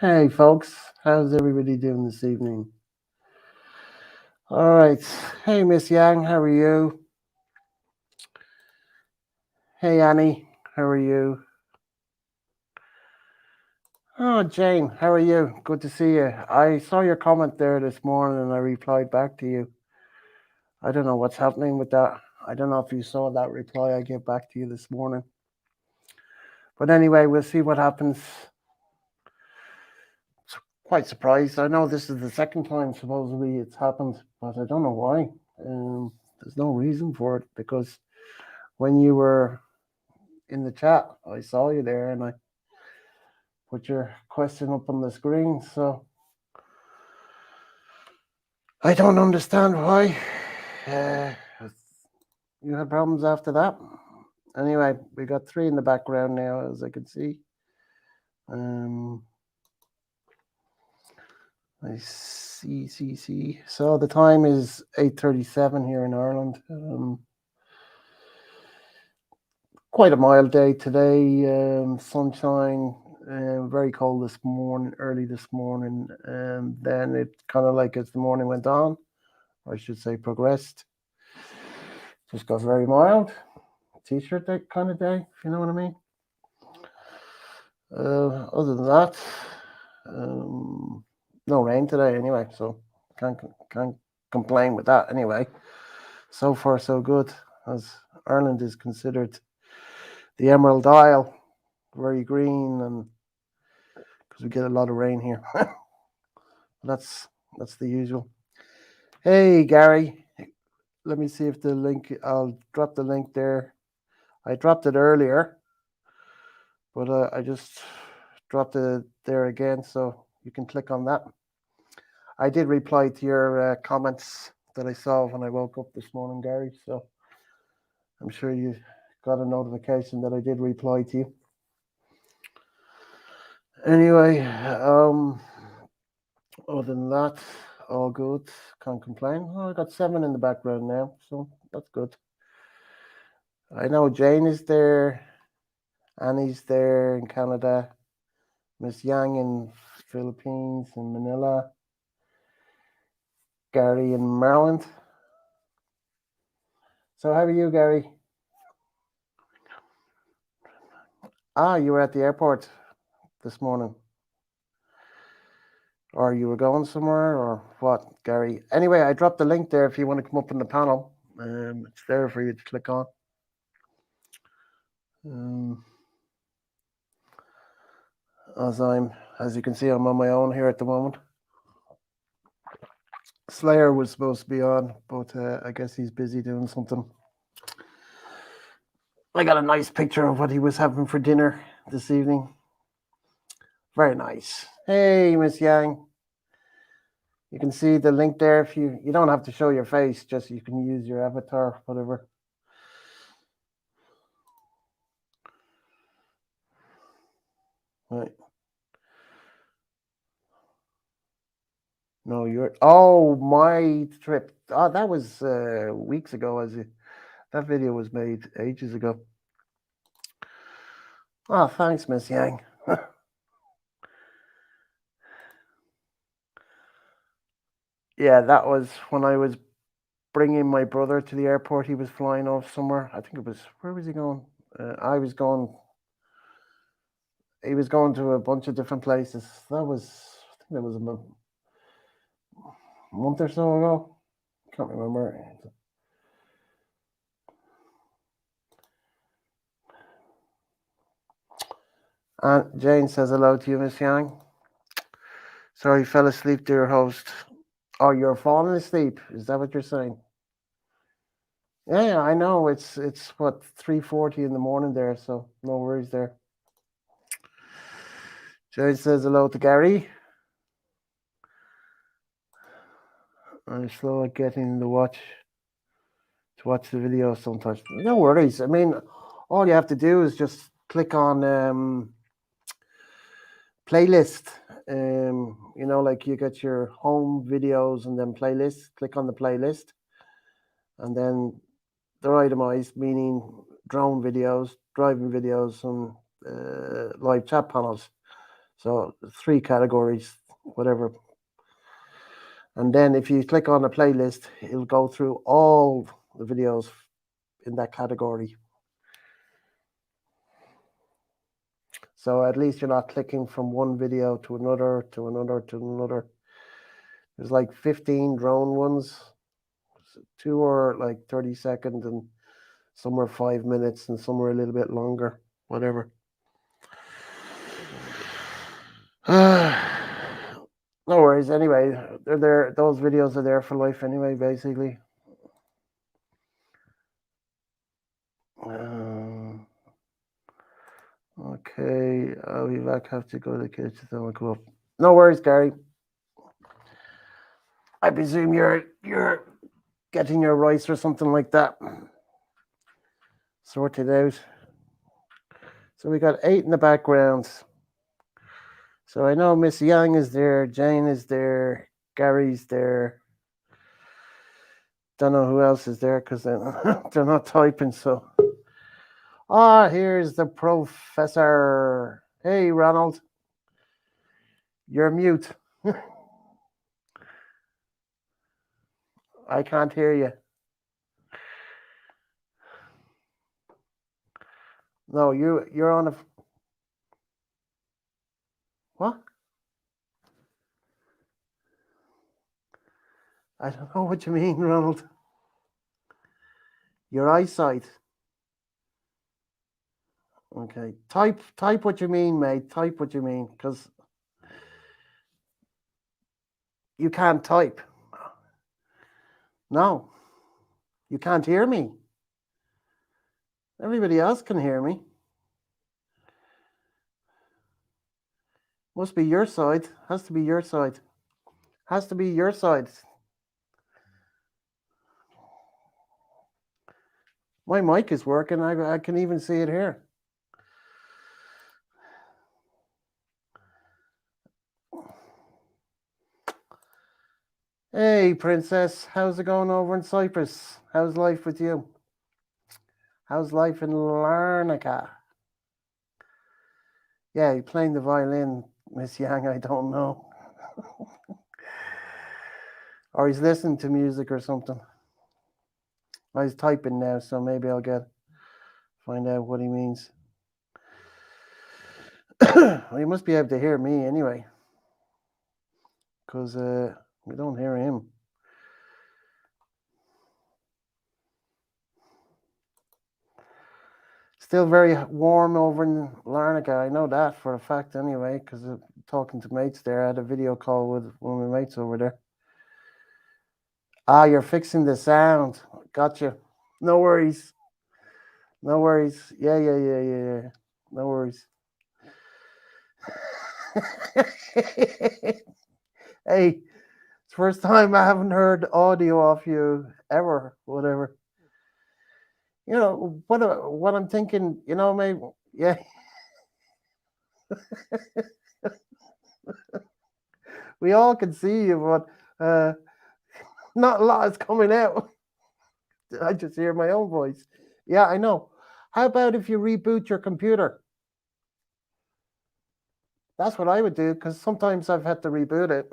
Hey folks, how's everybody doing this evening? All right. Hey Miss Yang, how are you? Hey Annie, how are you? Oh Jane, how are you? Good to see you. I saw your comment there this morning and I replied back to you. I don't know what's happening with that. I don't know if you saw that reply I gave back to you this morning. But anyway, we'll see what happens. Quite surprised. I know this is the second time supposedly it's happened, but I don't know why. There's no reason for it because when you were in the chat, I saw you there and I put your question up on the screen. So I don't understand why uh, you had problems after that. Anyway, we got three in the background now, as I can see. I see. So the time is 8:37 here in Ireland. Quite a mild day today. Sunshine. Very cold this morning, early this morning, and then it kind of like as the morning went on, or I should say progressed, just got very mild. T-shirt day kind of day, if you know what I mean. Other than that, no rain today anyway, so can't complain with that anyway. So far so good, as Ireland is considered the Emerald Isle, very green, and because we get a lot of rain here. that's the usual. Hey Gary, let me see if the link. I'll drop the link there. I dropped it earlier, but I just dropped it there again, so you can click on that. I did reply to your comments that I saw when I woke up this morning, Gary. So I'm sure you got a notification that I did reply to you. Anyway, other than that, all good. Can't complain. Oh, I got 7 in the background now, so that's good. I know Jane is there, Annie's there in Canada, Miss Yang in Philippines and Manila, Gary in Maryland. So how are you, Gary? Ah, you were at the airport this morning. Or you were going somewhere, or what, Gary? Anyway, I dropped the link there if you want to come up in the panel. It's there for you to click on. As you can see, I'm on my own here at the moment. Slayer was supposed to be on, but I guess he's busy doing something. I got a nice picture of what he was having for dinner this evening. Very nice. Hey, Miss Yang. You can see the link there. If you don't have to show your face, just you can use your avatar, whatever. Right. No, my trip. Oh, that was weeks ago. That video was made ages ago. Oh, thanks, Miss Yang. Yeah, that was when I was bringing my brother to the airport. He was flying off somewhere. I think it was, where was he going? He was going to a bunch of different places. I think that was a month or so ago. Can't remember. And Jane says hello to you, Miss Yang. Sorry, fell asleep, dear host. Oh, you're falling asleep. Is that what you're saying? Yeah, I know. It's what 3:40 in the morning there, so no worries there. Jane says hello to Gary. I'm slow at getting to watch the video sometimes. No worries. I mean, all you have to do is just click on playlist. Like you get your home videos and then playlist. Click on the playlist, and then they're itemized, meaning drone videos, driving videos, and live chat panels. So 3 categories, whatever. And then if you click on a playlist, it'll go through all the videos in that category. So at least you're not clicking from one video to another, to another, to another. There's like 15 drone ones. 2 are like 30 seconds, and some are 5 minutes, and some are a little bit longer, whatever. No worries. Anyway, they're there. Those videos are there for life anyway, basically. Okay, I'll be back. Have to go to the kitchen. Then go up. No worries, Gary. I presume you're getting your rice or something like that sorted out. So we got 8 in the background. So I know Miss Young is there, Jane is there, Gary's there. Don't know who else is there because they're not typing. So, here's the professor. Hey, Ronald, you're mute. I can't hear you. No, you're on a what? I don't know what you mean, Ronald. Your eyesight. Okay, type what you mean, mate. Type what you mean, because you can't type. No, you can't hear me. Everybody else can hear me. Must be your side. Has to be your side. Has to be your side. My mic is working. I can even see it here. Hey, Princess. How's it going over in Cyprus? How's life with you? How's life in Larnaca? Yeah, you're playing the violin, Miss Yang. I don't know. Or he's listening to music or something. He's typing now, so maybe I'll find out what he means. Well, he must be able to hear me anyway, because we don't hear him. Still very warm over in Larnaca. I know that for a fact anyway, because talking to mates there, I had a video call with one of my mates over there. You're fixing the sound. Gotcha. No worries. No worries. Yeah. No worries. Hey, it's first time I haven't heard audio off you ever. Whatever. You know what I'm thinking. You know, maybe yeah. We all can see you, but not a lot is coming out. I just hear my own voice. Yeah, I know. How about if you reboot your computer? That's what I would do, because sometimes I've had to reboot it.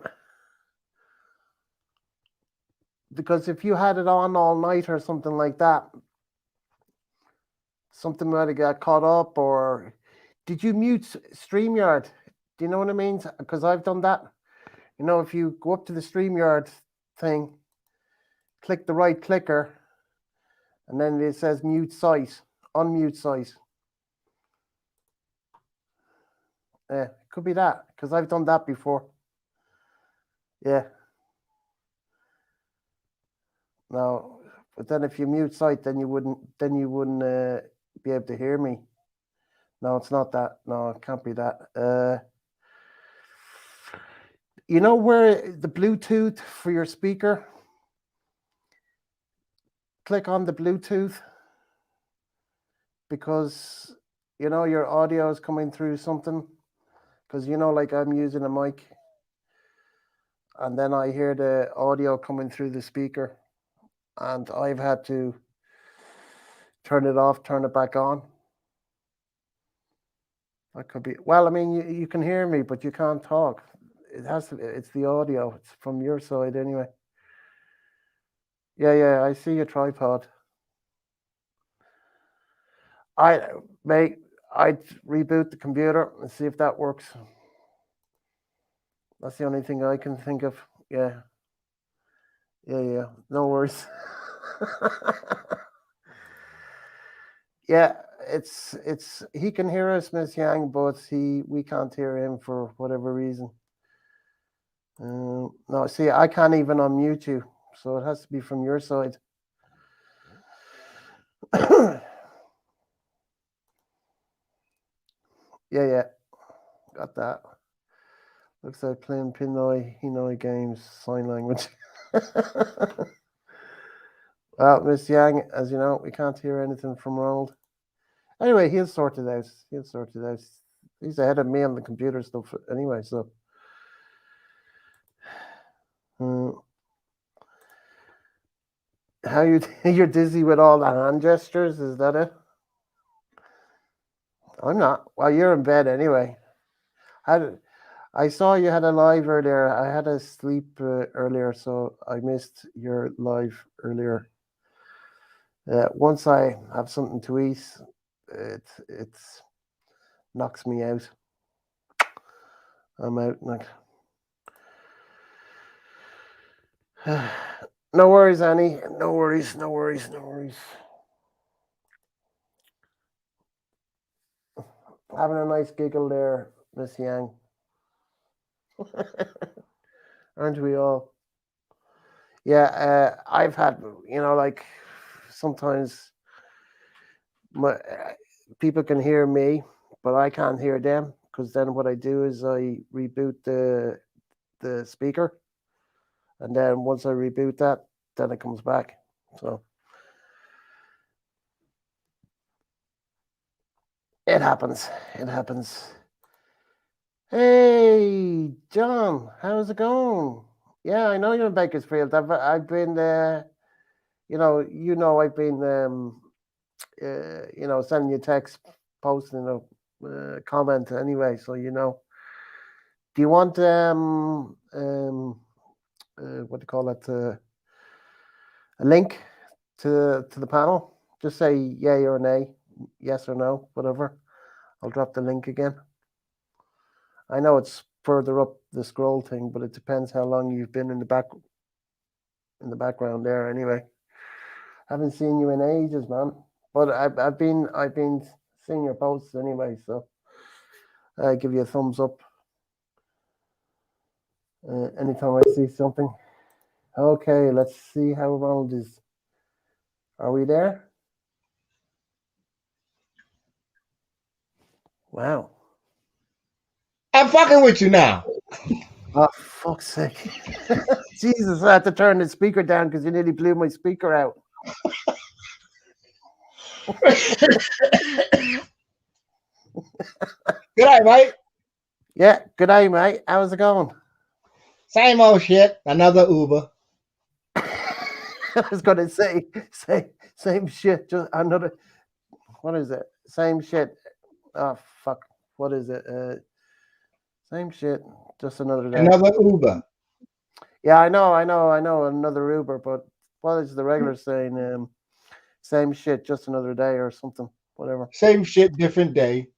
Because if you had it on all night or something like that, something might have got caught up. Or did you mute StreamYard? Do you know what I mean? Because I've done that. You know, if you go up to the StreamYard thing, click the right clicker, and then it says mute site, unmute site. It could be that, because I've done that before. Yeah. No, but then if you mute site, then you wouldn't be able to hear me. No, it's not that. No, it can't be that. You know where the Bluetooth for your speaker? Click on the Bluetooth, because you know your audio is coming through something. Because you know, like I'm using a mic, and then I hear the audio coming through the speaker, and I've had to turn it off, turn it back on. That could be. Well, I mean, you can hear me, but you can't talk. It has to. It's the audio. It's from your side anyway. Yeah, yeah. I see your tripod. I mate. I'd reboot the computer and see if that works. That's the only thing I can think of. Yeah, yeah, yeah. No worries. Yeah, it's he can hear us, Miss Yang, but he we can't hear him for whatever reason. No, see, I can't even unmute you, so it has to be from your side. Yeah, yeah, got that. Looks like playing Pinoy Hinoi games, sign language. Well, Miss Yang, as you know, we can't hear anything from Ronald. Anyway, he'll sort it out. He'll sort it out. He's ahead of me on the computer stuff anyway, so. Uh, how you you're dizzy with all the hand gestures? Is that it? I'm not. Well, you're in bed anyway. I saw you had a live earlier. I had a sleep earlier, so I missed your live earlier. Once I have something to eat, it knocks me out. I'm out like. No worries, Annie. No worries. No worries. No worries. Having a nice giggle there, Miss Yang. Aren't we all? Yeah, I've had, like sometimes people can hear me, but I can't hear them because then what I do is I reboot the speaker, and then once I reboot that, then it comes back. So it happens. It happens. Hey, John, how's it going? Yeah, I know you're in Bakersfield. I've been I've been sending you text, posting a comment anyway, so you know. Do you want what do you call it? A link to the panel? Just say yay or nay, yes or no, whatever. I'll drop the link again. I know it's further up the scroll thing, but it depends how long you've been in the background there. Anyway, haven't seen you in ages, man. But I've been seeing your posts anyway, so I give you a thumbs up anytime I see something. Okay, let's see how Ronald is. Are we there? Wow. I'm fucking with you now. Oh, fuck's sake. Jesus, I had to turn the speaker down because you nearly blew my speaker out. Good night, mate. Yeah, good day, mate. How's it going? Same old shit. Another Uber. I was going to say, same shit, just another. What is it? Same shit. Oh, fuck. What is it? Same shit, just another day. Another Uber. Yeah, I know. Another Uber, but what is the regular saying? Same shit, just another day or something. Whatever. Same shit, different day.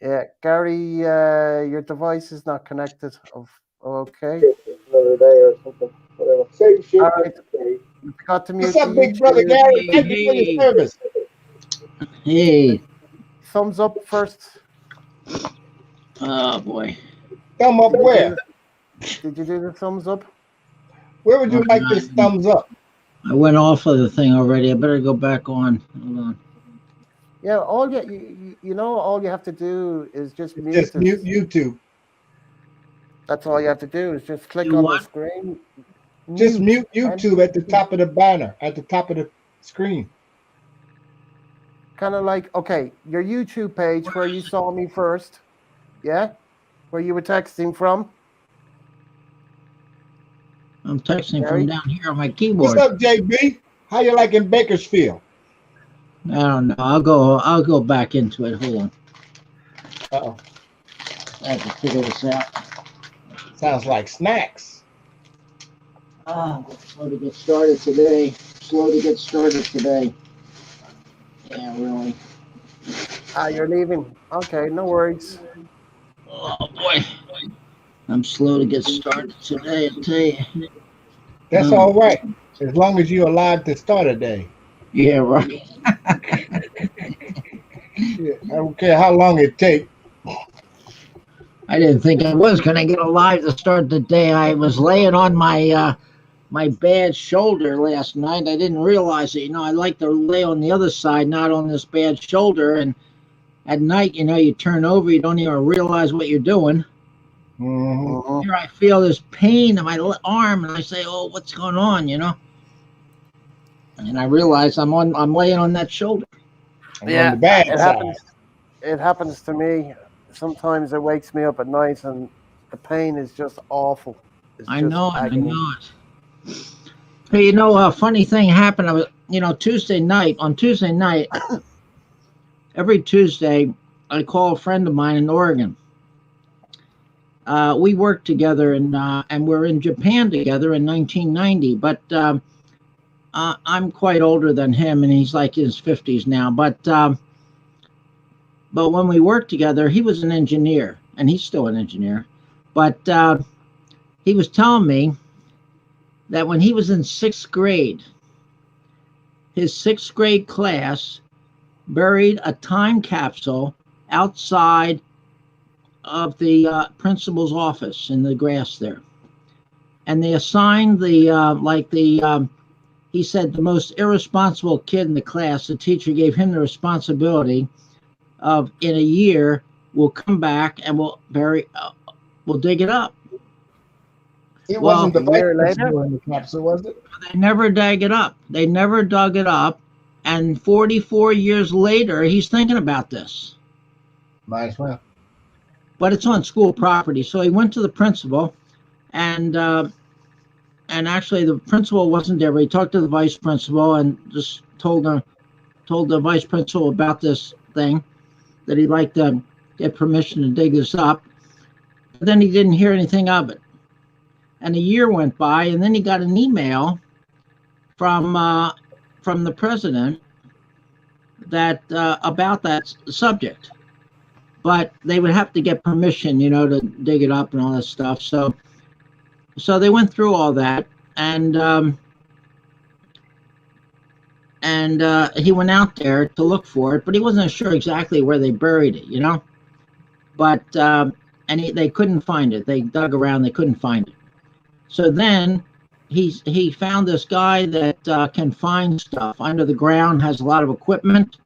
Yeah, Gary, your device is not connected. Okay. Another day or something. Whatever. Same All shit, right. different day. Forgot to What's mute the up, big brother YouTube. Gary? Hey, Thank you for your hey, service. hey. Thumbs up first. Oh boy. Thumb up Did you do where? the Did you do the thumbs up? Where would Hold you like this on. thumbs up? I went off of the thing already. I better go back on. Hold on. Yeah. All you have to do is just mute Just it. mute YouTube. That's all you have to do is just click Do on the what? screen, Just mute, mute YouTube at the M-U-T-E. top of the banner, at the top of the screen. Kind of like, okay, your YouTube page where you saw me first, yeah, where you were texting from, I'm texting from Gary. down here on my What's keyboard. up, JB? How you like in Bakersfield? I don't know. I'll go back into it. Hold on. Uh-oh. I have to figure this out. Sounds like snacks. Slow to get started today. Slow to get started today. Yeah, really. Ah, you're leaving. Okay, no worries. Oh boy, I'm slow to get started today. I tell you. That's Oh, all right. As long as you're alive to start a day. yeah, right. Yeah, I don't care how long it takes. I didn't think I was gonna get alive to start the day. I was laying on my bad shoulder last night. I didn't realize it. I like to lay on the other side, not on this bad shoulder. And at night, you turn over, you don't even realize what you're doing. Hmm. Hmm. Here I feel this pain in my arm, and I say, "Oh, what's going on?" And I realize I'm laying on that shoulder. I'm on Yeah, the bad it side. happens. It happens to me. Sometimes it wakes me up at night, and the pain is just awful. It's I just know it. I agony. know it. Hey, a funny thing happened. I was, Tuesday night. On Tuesday night, every Tuesday, I call a friend of mine in Oregon. We worked together, and we're in Japan together in 1990. But I'm quite older than him, and he's like in his 50s now. But when we worked together, he was an engineer, and he's still an engineer. But he was telling me that when he was in sixth grade, his sixth grade class buried a time capsule outside of the principal's office in the grass there. And they assigned he said, the most irresponsible kid in the class. The teacher gave him the responsibility of, in a year, we'll come back and we'll dig it up. It Well, wasn't A the vice year later, principal in the capsule, was it? they never dug it up. They never dug it up. And 44 years later, he's thinking about this. Might as well. But it's on school property. So he went to the principal, and actually the principal wasn't there. But he talked to the vice principal and just told the vice principal about this thing, that he'd like to get permission to dig this up. But then he didn't hear anything of it. And a year went by, and then he got an email from the president that about that subject. But they would have to get permission, to dig it up and all that stuff. So they went through all that, and he went out there to look for it, but he wasn't sure exactly where they buried it. But they couldn't find it. They dug around, they couldn't find it. So then he found this guy that can find stuff under the ground, has a lot of equipment,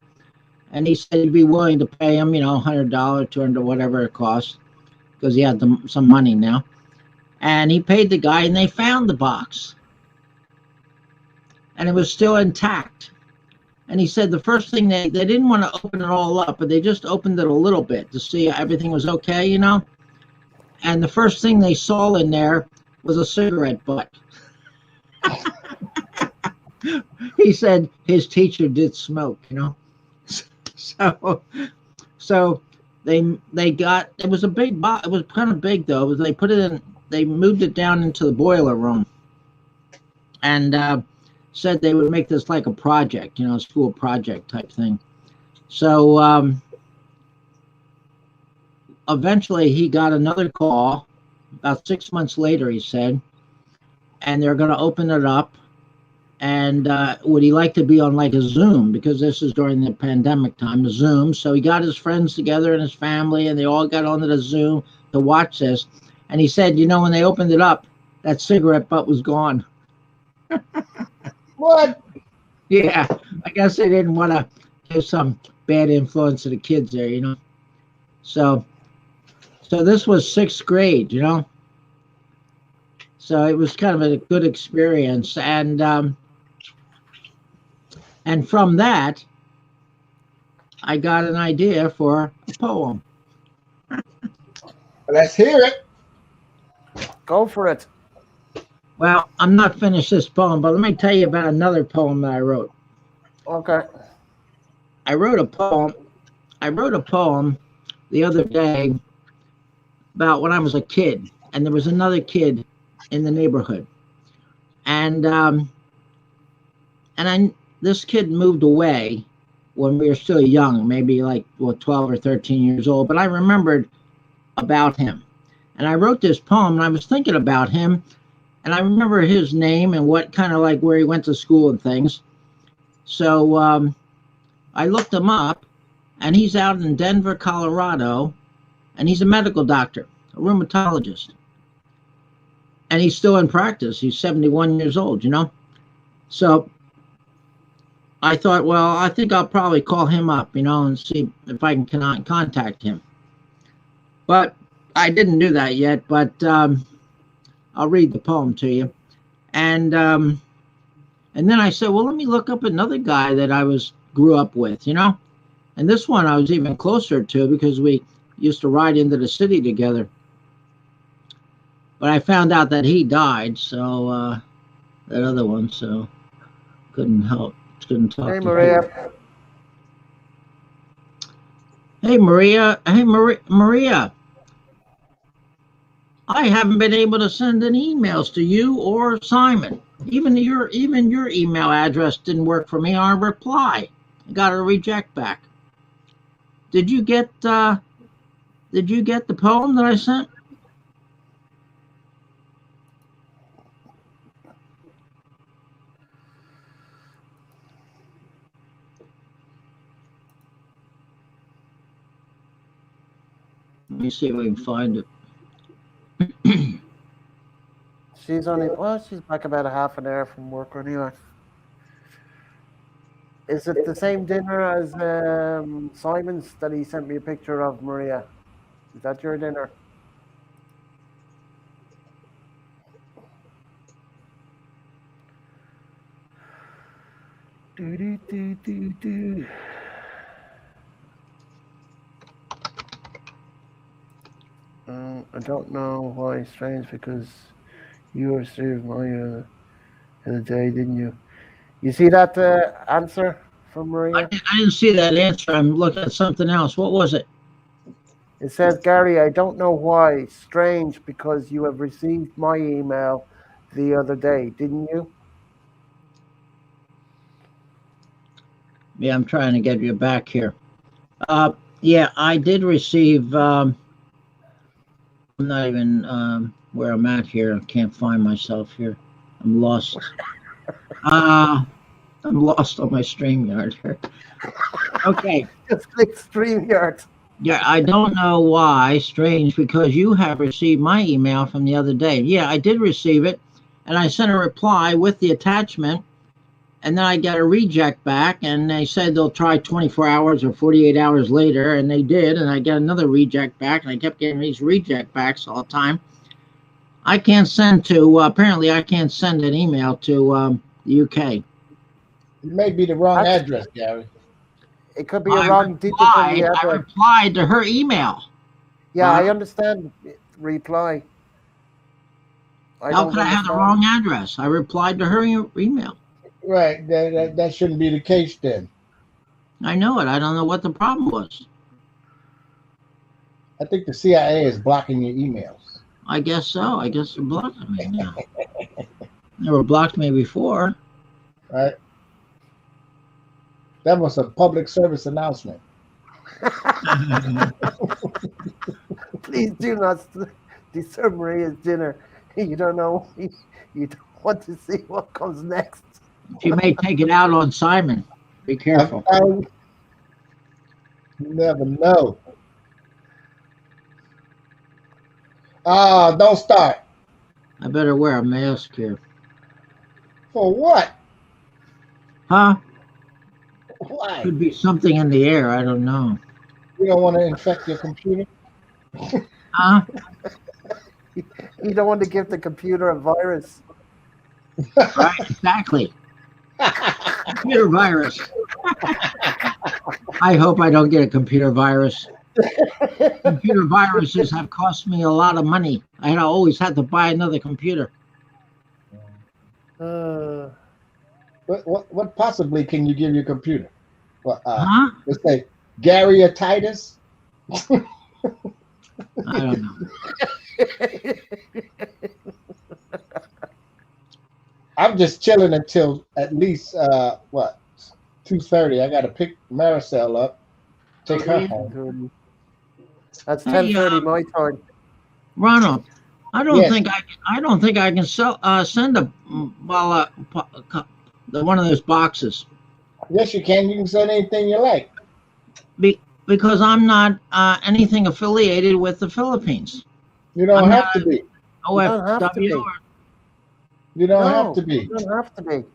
and he said he'd be willing to pay him, $100, $200, whatever it costs, because he had some money now. And he paid the guy, and they found the box, and it was still intact. And he said the first thing they didn't want to open it all up, but they just opened it a little bit to see everything was okay, And the first thing they saw in there was a cigarette butt. He said his teacher did smoke. So they got, it was a big box. It was kind of big though. They put it in. They moved it down into the boiler room, and said they would make this like a project, a school project type thing. So eventually he got another call about 6 months later, he said, and they're going to open it up. And would he like to be on like a Zoom, because this is during the pandemic time, a Zoom. So he got his friends together and his family, and they all got onto the Zoom to watch this. And he said, when they opened it up, that cigarette butt was gone. What? Yeah, I guess they didn't want to give some bad influence to the kids there. So this was sixth grade. So it was kind of a good experience, and from that, I got an idea for a poem. Let's hear it. go for it. Well, I'm not finished this poem, but let me tell you about another poem that I wrote. Okay. I wrote a poem the other day about when I was a kid, and there was another kid in the neighborhood, and and I this kid moved away when we were still young, maybe like 12 or 13 years old. But I remembered about him, and I wrote this poem. And I was thinking about him, and I remember his name and what kind of like where he went to school and things. So I looked him up, and he's out in Denver, Colorado, and he's a medical doctor, a rheumatologist, and he's still in practice. He's 71 years old, you know. So I thought, well, I think I'll probably call him up, you know, and see if I can contact him. But I didn't do that yet. But I'll read the poem to you, and and then I said, well, let me look up another guy that I grew up with, you know. And this one I was even closer to because we used to ride into the city together. But I found out that he died, so that other one, so couldn't couldn't talk Hey, to Maria. him. Hey, Maria. Hey, Maria. I haven't been able to send any emails to you or Simon. Even your email address didn't work for me on a reply. I got a reject back. Did you get the poem that I sent? Let me see if we can find it. She's she's back about a half an hour from work anyway. Is it the same dinner as Simon's that he sent me a picture of, Maria? Is that your dinner? Do, do, do, do, do. I don't know why it's strange because you received my the other day, didn't you? You see that answer from Maria? I didn't see that answer. I'm looking at something else. What was it? It says, Gary, I don't know why. Strange because you have received my email the other day, didn't you? Yeah, I'm trying to get you back here. Yeah, I did receive. I'm not even where I'm at here. I can't find myself here. I'm lost. Uh, I'm lost on my StreamYard here. Okay. Just click StreamYard. Yeah, I don't know why. Strange, because you have received my email from the other day. Yeah, I did receive it, and I sent a reply with the attachment, and then I got a reject back, and they said they'll try 24 hours or 48 hours later, and they did, and I got another reject back, and I kept getting these reject backs all the time. I can't send to, apparently, I can't send an email to the UK. It may be the wrong That's, address, Gary. it could be a wrong digit on the I address. replied to her email. Yeah, I understand reply. I How don't could I have the understand. wrong address? I replied to her email. Right. That shouldn't be the case then. I know it. I don't know what the problem was. I think the CIA is blocking your emails. I guess so. I guess they're blocking me now. They were blocked me before. Right. That was a public service announcement. Please do not disturb Maria's dinner. You don't know. You don't want to see what comes next. She may take it out on Simon. Be careful. You never know. Don't start. I better wear a mask here. For what? Huh? Why? Could be something in the air. I don't know. You don't want to infect your computer? Huh? You don't want to give the computer a virus. Right? Exactly. Computer virus. I hope I don't get a computer virus. Computer viruses have cost me a lot of money. I always had to buy another computer. What possibly can you give your computer? Well, Huh? let's say Gary-itis. I don't know. I'm just chilling until at least what 2:30. I got to pick Maricel up, take her home. That's Hey, 10:30 my time. Ronald, I don't Yes, think I can send one of those boxes yes, you can. You can send anything you like. because I'm not anything affiliated with the Philippines. You don't I'm not have to be. You don't have to OFW. be. You don't have No, to you be. don't have to be.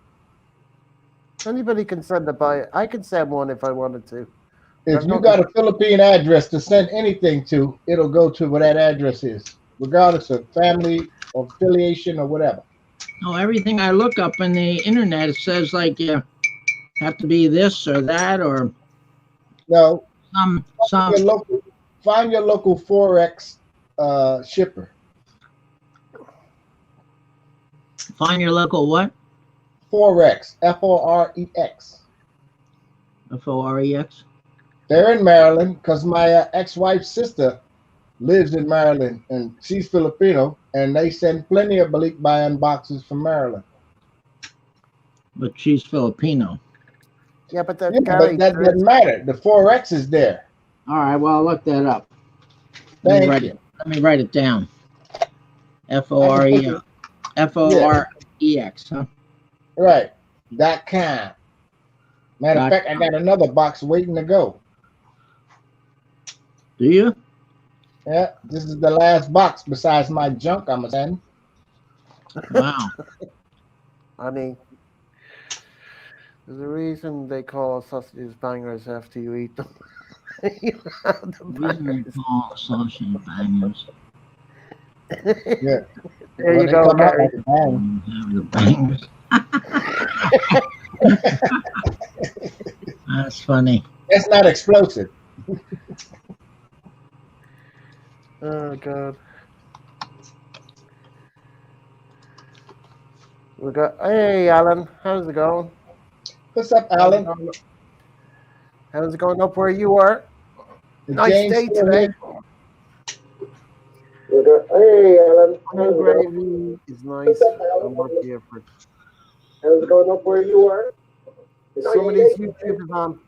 Anybody can send a buy. I can send one if I wanted to. If I've you nothing. got a Philippine address to send anything to, it'll go to where that address is, regardless of family or affiliation or whatever. No, everything I look up on the internet it says like you have to be this or that or No, some your local, find your local forex shipper. find your local what? Forex, Forex. Forex. They're in Maryland because my ex-wife's sister lives in Maryland and she's Filipino, and they send plenty of balikbayan boxes from Maryland. But she's Filipino. Yeah, but Yeah, Gary, but that doesn't matter. The Forex is there. All right, well I'll look that up. Thank you. Let me write it down. F O I R can put E it, Forex, huh? right. .com. Matter of fact, I got another box waiting to go. Do you? Yeah, this is the last box besides my junk I'm gonna send. Wow. I mean, there's a reason they call sausages bangers after you eat them. You have the Reason they bangers. call sausage bangers. Yeah. There Well, you they go, come out Gary. like a bang. Have the bangers. That's funny. That's not explosive. Oh God. We got. Hey, Alan. How's it going? What's up, How's it Alan? going? How's it going up where you are? Is Nice James day still today. here? Hey, Alan. Onion gravy is nice and worth the effort. How's it going up where you are? Somebody's YouTube is on.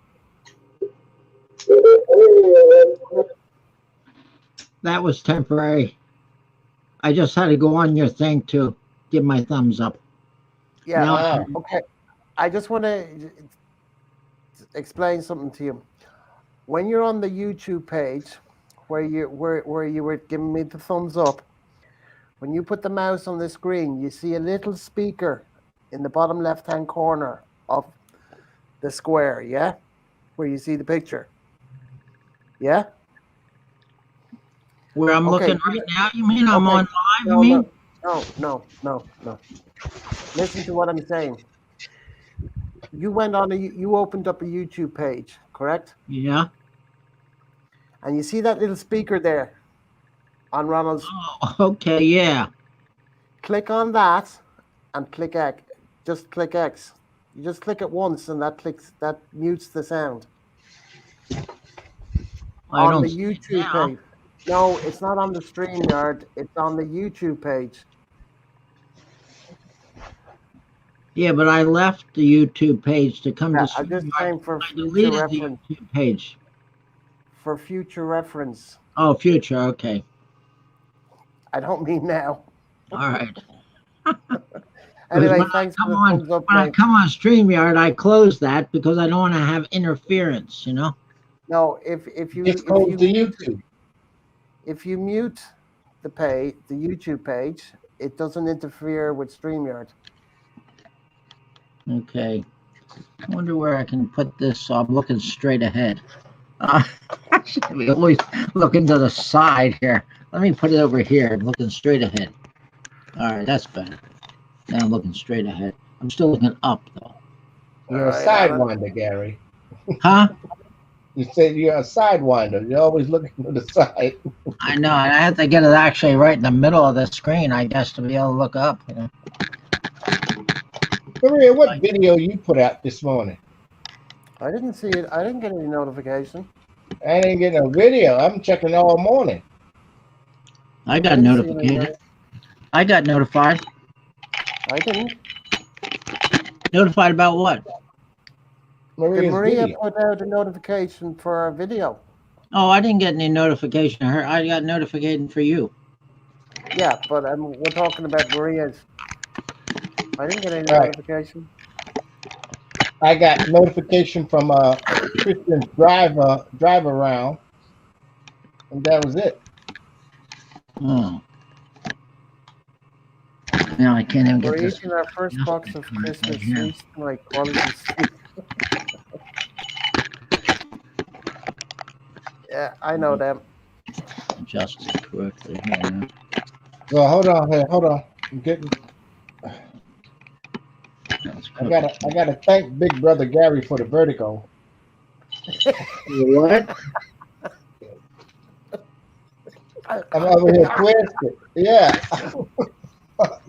That was temporary. I just had to go on your thing to give my thumbs up. Yeah. Now, Okay. I just want to explain something to you. When you're on the YouTube page, where you were giving me the thumbs up, when you put the mouse on the screen, you see a little speaker in the bottom left-hand corner of the square. Yeah, where you see the picture. Yeah. where I'm Okay. looking right now, you mean I'm Okay. on live? No, You mean? no. Listen to what I'm saying. You went on you opened up a YouTube page, correct? Yeah. And you see that little speaker there on Ronald's. Oh, okay. Yeah. Click on that and click X. Just click X. You just click it once, and that mutes the sound I on don't the see it YouTube now. page. No, it's not on the StreamYard. It's on the YouTube page. Yeah, but I left the YouTube page to come Yeah, to I'm just StreamYard. saying for I future deleted the reference. YouTube page. For future reference. Oh, future. Okay. I don't mean now. All right. Anyway, When thanks for the thumbs up, mate. I come on StreamYard, I close that because I don't want to have interference. You know. No, if you It's closed to YouTube. if you mute the YouTube page, it doesn't interfere with StreamYard. Okay. I wonder where I can put this so I'm looking straight ahead. I should be always looking to the side here. Let me put it over here. I'm looking straight ahead. All right, that's better. Now I'm looking straight ahead. I'm still looking up though. You're a All right, Alan. sidewinder, Gary. Huh? You said you're a sidewinder. You're always looking to the side. I know, and I have to get it actually right in the middle of the screen, I guess, to be able to look up. You know? Maria, what video you put out this morning? I didn't see it. I didn't get any notification. I ain't getting a video. I'm checking all morning. I got didn't see any, notified. I got notified. I didn't. Notified about what? Did Maria's Maria video. put out a notification for our video? Oh, I didn't get any notification. I got notification for you. Yeah, but we're talking about Maria's. I didn't get any Right. notification. I got notification from Christian's drive around, and that was it. Oh. Now I can't even get We're this. eating our first box of Christmas sweets tonight. Quality sweet. Yeah, I know them. Adjust it correctly here now. So hold on here, hold on. I'm getting. That's I correct. gotta thank Big Brother Gary for the vertigo. What? I'm over here twisted. Yeah.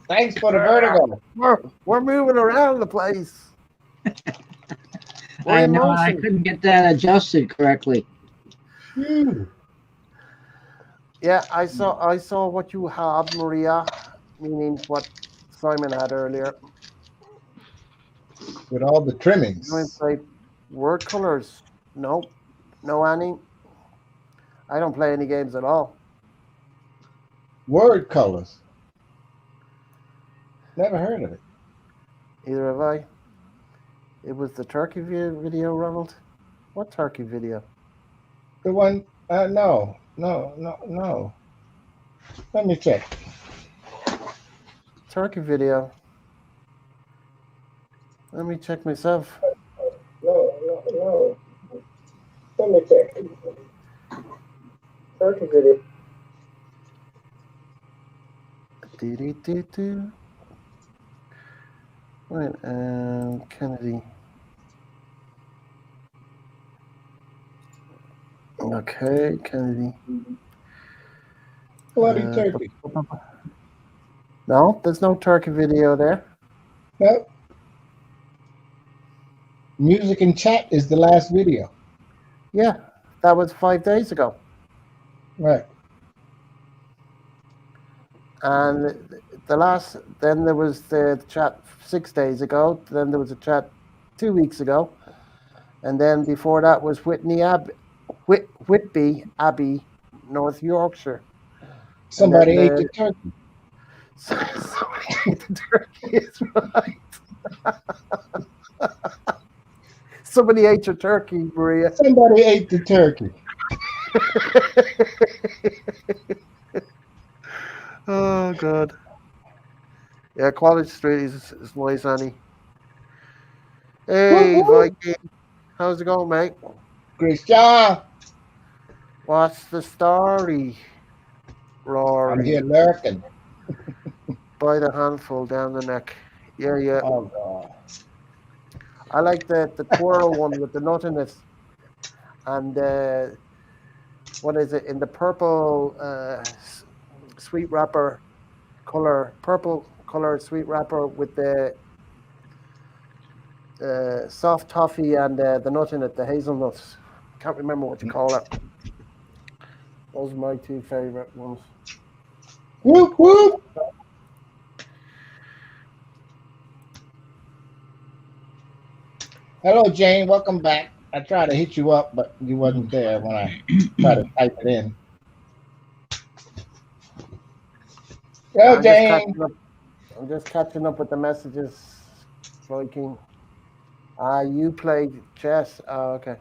Thanks for the vertigo. We're moving around the place. We're I in know I motion. couldn't get that adjusted correctly. Phew. Yeah, I saw what you have, Maria, meaning what Simon had earlier. With all the You trimmings. play word colors. No, no, Annie. I don't play any games at all. Word colors. Never heard of it. Either have I. It was the turkey video, Ronald. What turkey video? The one, no. Let me check. Turkey video. Let me check myself. No. Let me check. Turkey video. Do. Right, Kennedy. Okay, Kennedy. Bloody turkey. No, there's no turkey video there. Nope. Music and chat is the last video. Yeah, that was 5 days ago. Right. And then there was the chat 6 days ago. Then there was a chat 2 weeks ago. And then before that was Whitby, Abbey, North Yorkshire. Somebody ate the turkey. Somebody ate the turkey, is right. Somebody ate your turkey, Maria. Somebody ate the turkey. Oh, God. Yeah, College Street is nice, Annie. Hey, Viking. How's it going, mate? Christian. What's the story, Rory? I'm here lurking. By the handful down the neck. Yeah. Oh, God. I like the twirl one with the nut in it. And what is it? In the purple sweet wrapper color, purple color sweet wrapper with the soft toffee and the nut in it, the hazelnuts. Can't remember what you call it. Those are my two favorite ones. Whoop, whoop. Hello, Jane. Welcome back. I tried to hit you up, but you wasn't there when I tried to type it in. Hello, Jane. I'm just catching up with the messages, Viking. You played chess. Oh, okay.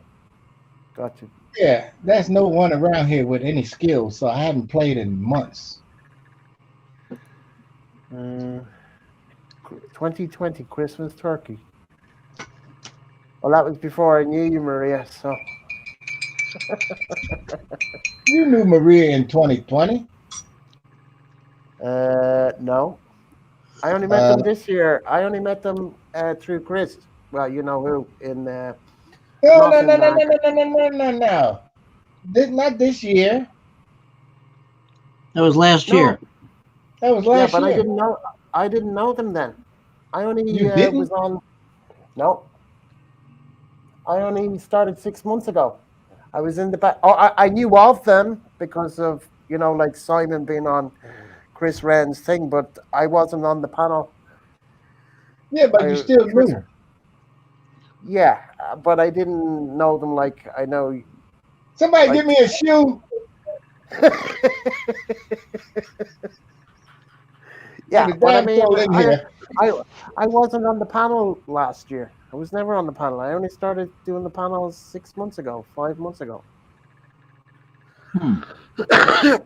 Got you. Yeah, there's no one around here with any skills, so I haven't played in months. 2020 Christmas turkey. Well, that was before I knew you, Maria. So You knew Maria in 2020. no, I only met them this year. I only met them through Chris. Well, you know who in No. Not this year. That was last year. That was last but year. I didn't know them then. I only You didn't? was on. No, I only started 6 months ago. I was in the back. Oh, I knew of them because of like Simon being on Chris Wren's thing, but I wasn't on the panel. Yeah, but you I still Chris, knew. yeah, but I didn't know them like I know Somebody give like. me a shoe. And Yeah, the but I damn mean, cold in here. I, I wasn't on the panel last year. I was never on the panel. I only started doing the panels 6 months ago, 5 months ago. Hmm.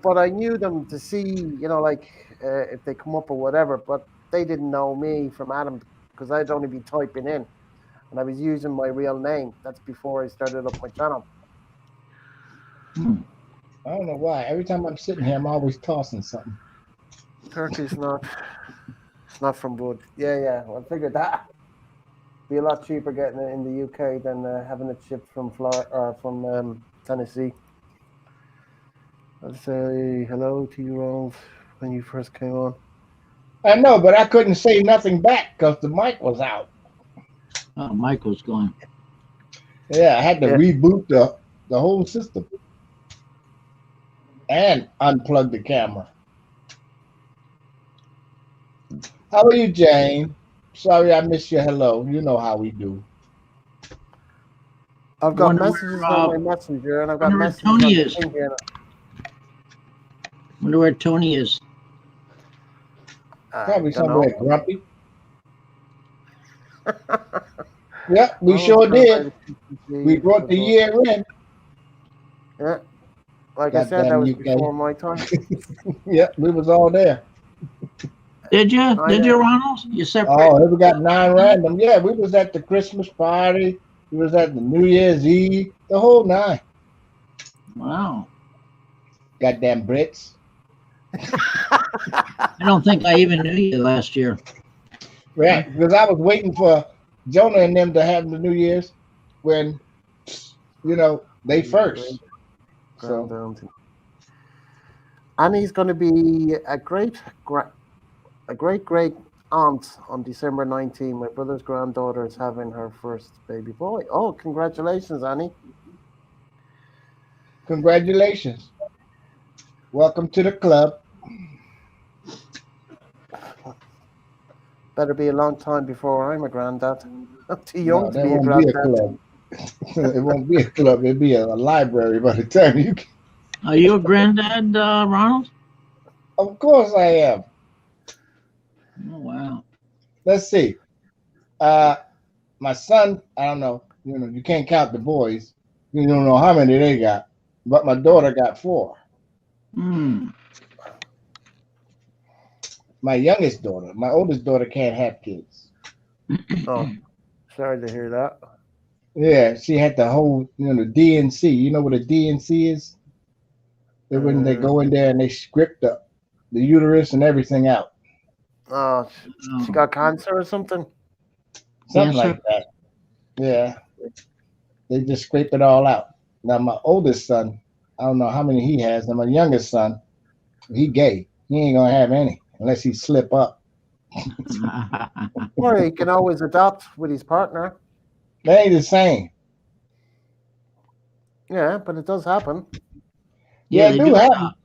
But I knew them to see, like if they come up or whatever. But they didn't know me from Adam because I'd only be typing in, and I was using my real name. That's before I started up my channel. Hmm. I don't know why. Every time I'm sitting here, I'm always tossing something. Turkey's not. It's not from wood. Yeah, yeah. Well, I figured that be a lot cheaper getting it in the UK than having it shipped from Florida or from Tennessee. I'll say hello to you, Ronald, when you first came on. I know, but I couldn't say nothing back because the mic was out. Oh, Michael's going. Yeah, I had to Yeah. reboot the whole system and unplug the camera. How are you, Jane? Sorry I missed your hello. You know how we do. I've I got wonder messages on my messenger and I've got where messages on Tony the is. thing here. Wonder where Tony is. I Probably don't somewhere know. grumpy. Yep, we Ronald's sure did. celebrated Christmas We Eve brought with the us. year in. Yeah. Like I said, that Goddamn was UK. before my time. Yep, we was all there. Did you? I Did you, Ronald? You separate? Oh, we got 9 random. Yeah, we was at the Christmas party. We was at the New Year's Eve. The whole 9. Wow. Goddamn Brits. I don't think I even knew you last year. Right, because I was waiting for Jonah and them to have the New Year's when, they first. So, Grandaunt. Annie's going to be a great aunt on December 19. My brother's granddaughter is having her first baby boy. Oh, congratulations, Annie. congratulations. Welcome to the club. Better be a long time before I'm a granddad. I'm too No, young to there be a won't be a granddad. club. It won't be a club. It'll be a library by the time you. Are you a granddad, Ronald? Of course I am. Oh, wow. Let's see. Uh, my son, I don't know. You can't count the boys. You don't know how many they got. But my daughter got 4. Hmm. My youngest daughter, my oldest daughter can't have kids. Oh, sorry to hear that. Yeah, she had the whole, DNC. You know what a DNC is? It's when they Uh, go in there and they script the uterus and everything out. oh, she Oh, got cancer or something. Something cancer? like that. Yeah, they just scrape it all out. Now my oldest son, I don't know how many he has. Now my youngest son, he gay. He ain't gonna have any unless he slip up. Or he can always adopt with his partner. That ain't the same. Yeah, but it does happen. Yeah, Yeah, it they do do happen. adopt.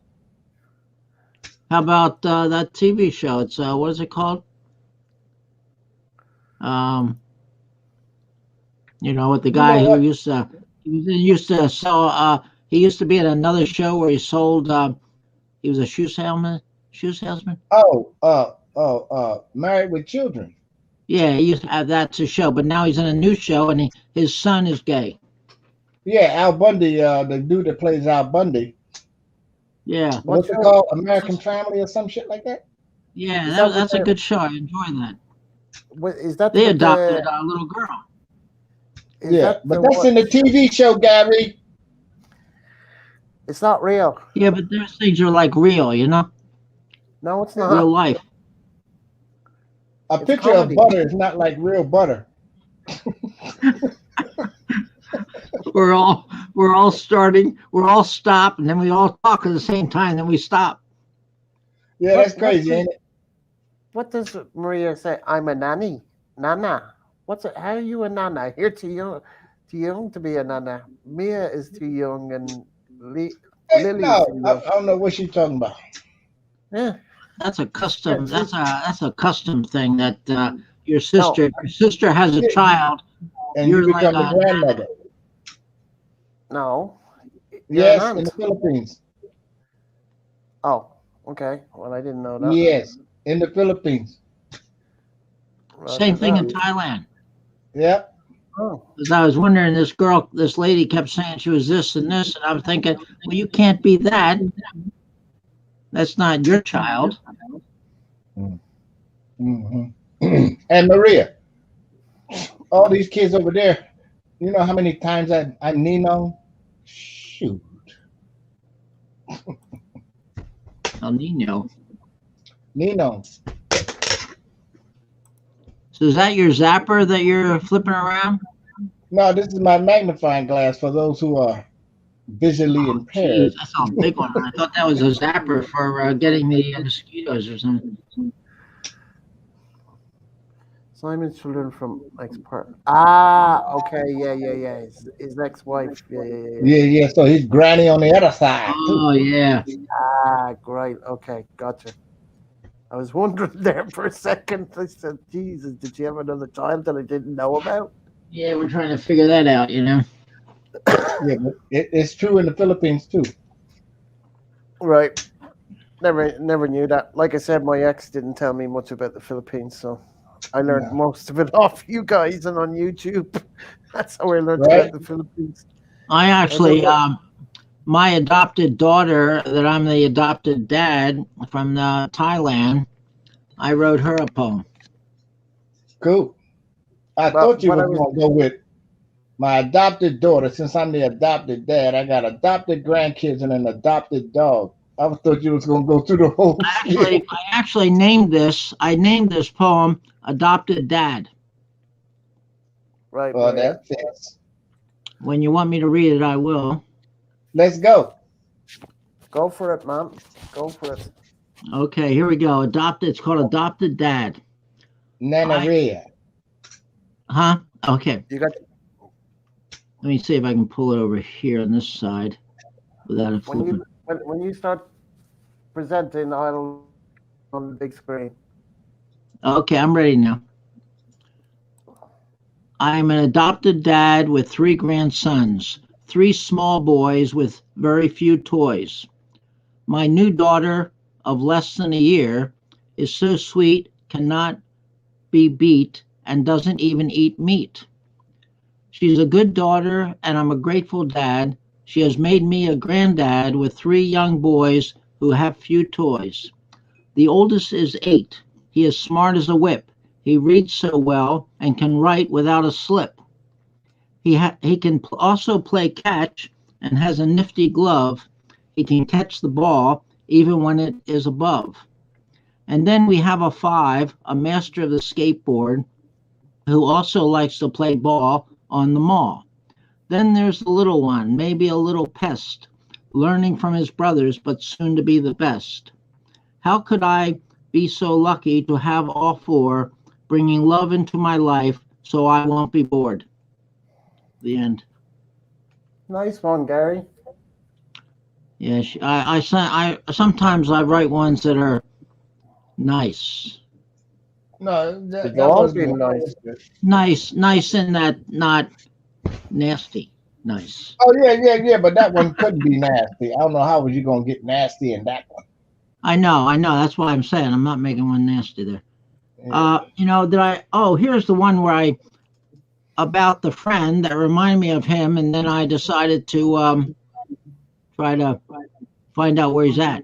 How about that TV show? It's what is it called? Um, with the You know guy who what? used to sell. He used to be in another show where he sold. He was a shoe salesman. Shoe salesman. Married with Children. Yeah, he used to have that's a show, but now he's in a new show, and his son is gay. Yeah, Al Bundy, the dude that plays Al Bundy. Yeah, What What's it show? called? American Family or some shit like that? yeah, Is that with that's a the? good show. I enjoy that. Is that They with the? adopted a little girl. Is Yeah, that but the that's what? in the TV show, Gary. It's not real. Yeah, but those things are like real, No, it's real not. life. A It's picture of comedy. butter is not like real butter. We're all starting. We're all stop, and then we all talk at the same time. Then we stop. Yeah, What? that's What crazy, does? ain't it? What does Maria say? I'm a nanny. Nana. What's it? How are you a nana? Here to you. too young to be a nana. Mia is too young, and Hey, Lily is no, too I young. don't know what she's talking about. Yeah, That's a yeah. custom. See, That's a custom thing that no, your sister has a Yeah, child. and you You're like become the a grandmother. no. You're an Yes, in the aunt. Philippines. Oh, okay. Well, I didn't know that. Yes, in the Philippines. same Roger thing in that. Thailand. Yep. Oh, Because I was wondering, this lady kept saying she was this and this, and I'm thinking, well, you can't be that. That's not your child. Mm-hmm. And Maria, all these kids over there, you know how many times I Nino? Shoot. El Nino. Nino. So is that your zapper that you're flipping around? No, this is my magnifying glass for those who are visually Jeez, impaired. that's a big one. I thought that was a zapper for getting the mosquitoes or something. Simon's children from ex-part. Ah, okay. Yeah, yeah, yeah. His ex-wife. Yeah, yeah, yeah, yeah. Yeah, yeah. So he's granny on the other side too. Oh yeah, Ah, great. Okay, gotcha. I was wondering there for a second. I said, Jesus, did she have another child that I didn't know about? yeah. We're trying to figure that out, you know. Yeah, but it's true in the Philippines too. Right. Never knew that. Like I said, my ex didn't tell me much about the Philippines, so I learned No. most of it off you guys and on YouTube. That's how I learned Right? about the Philippines. I I don't actually, know. my adopted daughter, that I'm the adopted dad from Thailand. I wrote her a poem. Cool. I But thought you what was I was gonna go with my adopted daughter. Since I'm the adopted dad, I got adopted grandkids and an adopted dog. I thought you was gonna go through the whole spiel. I actually named this. I named this poem "Adopted Dad." right, Well, right. that fits. When you want me to read it, I will. Let's go. Go for it, man. Go for it. Okay, here we go. Adopted. It's called "Adopted Dad." Nana I, Rhea. huh? Okay. You got Let me see if I can pull it over here on this side without it when flipping. you start presenting, I'll on the big screen. Okay, I'm ready now. I'm an adopted dad with three grandsons, three small boys with very few toys. My new daughter of less than a year is so sweet, cannot be beat, and doesn't even eat meat. She's a good daughter, and I'm a grateful dad. She has made me a granddad with three young boys who have few toys. The oldest is 8. He is smart as a whip. He reads so well and can write without a slip. He can also play catch and has a nifty glove. He can catch the ball even when it is above. And then we have a 5, a master of the skateboard, who also likes to play ball on the mall. Then there's the little one, maybe a little pest, learning from his brothers, but soon to be the best. How could I be so lucky to have all four, bringing love into my life so I won't be bored? The end. Nice one, Gary. Yeah, I sometimes I write ones that are nice, No, They've that all was good. been That nice. was good. nice in that not nasty, nice. Oh yeah, yeah, yeah. But that one couldn't be nasty. I don't know how was you gonna get nasty in that one. I know. That's why I'm saying I'm not making one nasty there. Yeah. Did I? Oh, here's the one where I about the friend that reminded me of him, and then I decided to try to find out where he's at.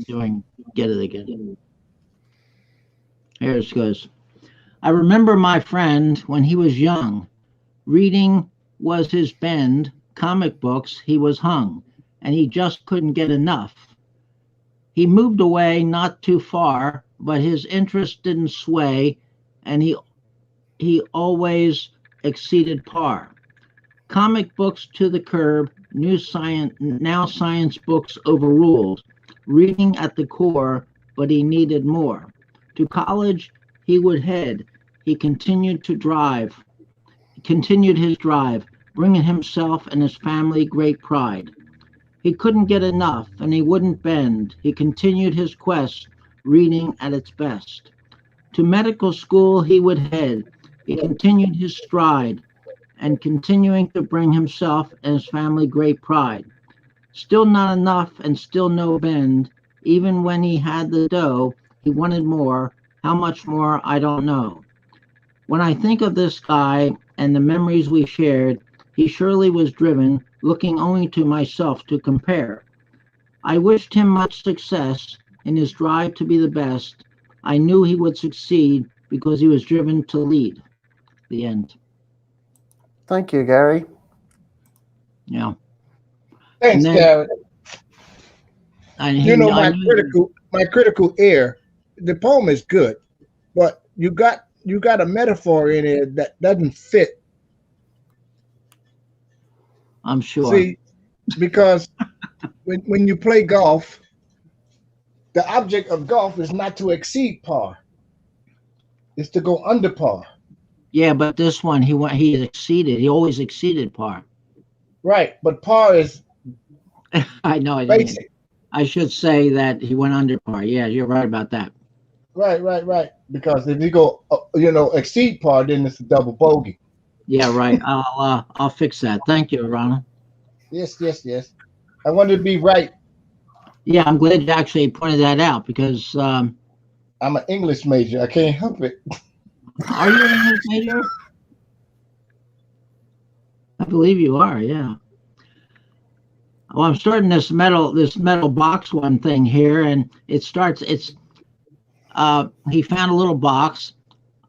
Do I can get it again? Here it goes. I remember my friend when he was young. Reading was his bend, comic books he was hung, and he just couldn't get enough. He moved away not too far, but his interest didn't sway, and he always exceeded par. Comic books to the curb, new science now science books overruled. Reading at the core, but he needed more. To college he would head. he continued his drive, bringing himself and his family great pride. He couldn't get enough, and he wouldn't bend. He continued his quest, reading at its best. To medical school he would head. He continued his stride, and continuing to bring himself and his family great pride. Still not enough, and still no bend. Even when he had the dough, he wanted more. How much more, I don't know. When I think of this guy and the memories we shared, he surely was driven, looking only to myself to compare. I wished him much success in his drive to be the best. I knew he would succeed because he was driven to lead. The end. Thank you, Gary. Yeah. And Thanks, then Garrett. You know, I knew, my critical ear. The poem is good, but you got a metaphor in it that doesn't fit. I'm sure. See, because when you play golf, the object of golf is not to exceed par; it's to go under par. Yeah, but this one he exceeded. He always exceeded par. Right, but par is I know. I mean, basic. I should say that he went under par. Yeah, you're right about that. Right. Because if you go, exceed par, then it's a double bogey. Yeah, right. I'll fix that. Thank you, Ronald. Yes. I want to be right. Yeah, I'm glad you actually pointed that out because I'm an English major. I can't help it. are you an English major? I believe you are. Yeah. Well, I'm starting this metal box one thing here, and it starts. He found a little box.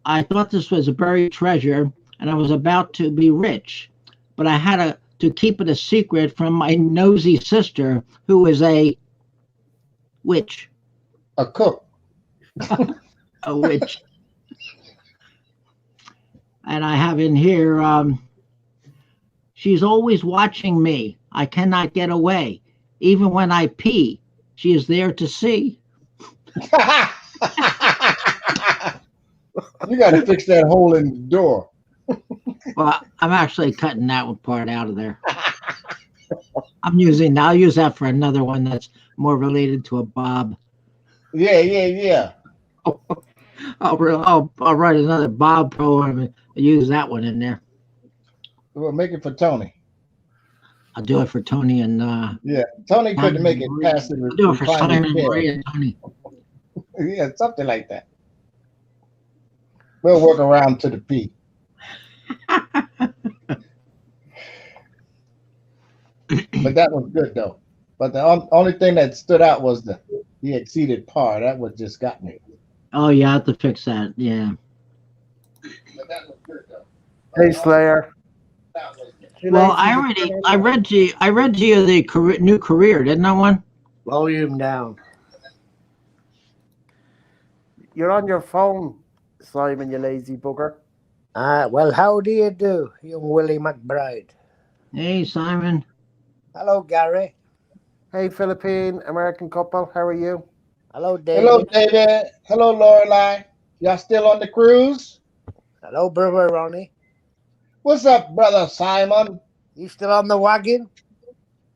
I thought this was a buried treasure, and I was about to be rich, but I had to keep it a secret from my nosy sister, who is a witch. A cook. A witch. And I have in here, she's always watching me. I cannot get away. Even when I pee, she is there to see. You got to fix that hole in the door. Well, I'm actually cutting that one part out of there. I'll use that for another one that's more related to a Bob. Yeah. I'll write another Bob poem and use that one in there. We'll make it for Tony. I'll do it for Tony and Yeah, Tony couldn't Simon make and it Maria. past the I'll do it for reclining Simon and chair. Maria and Tony. Yeah, something like that. We'll work around to the P. But that was good though. But the only thing that stood out was he exceeded par. That what just got me. Oh, you have to fix that. Yeah. But that was good though. Hey, Slayer. You Well, lazy I read to you the new career, didn't I? One. Volume down. You're on your phone, Simon, you lazy bugger. Well, how do you do, young Willie McBride? Hey, Simon. Hello, Gary. Hey, Philippine American couple, how are you? Hello, Hello, David. David. Hello, Lorelai. Y'all still on the cruise? Hello, brother Ronnie. What's up, brother Simon? You still on the wagon?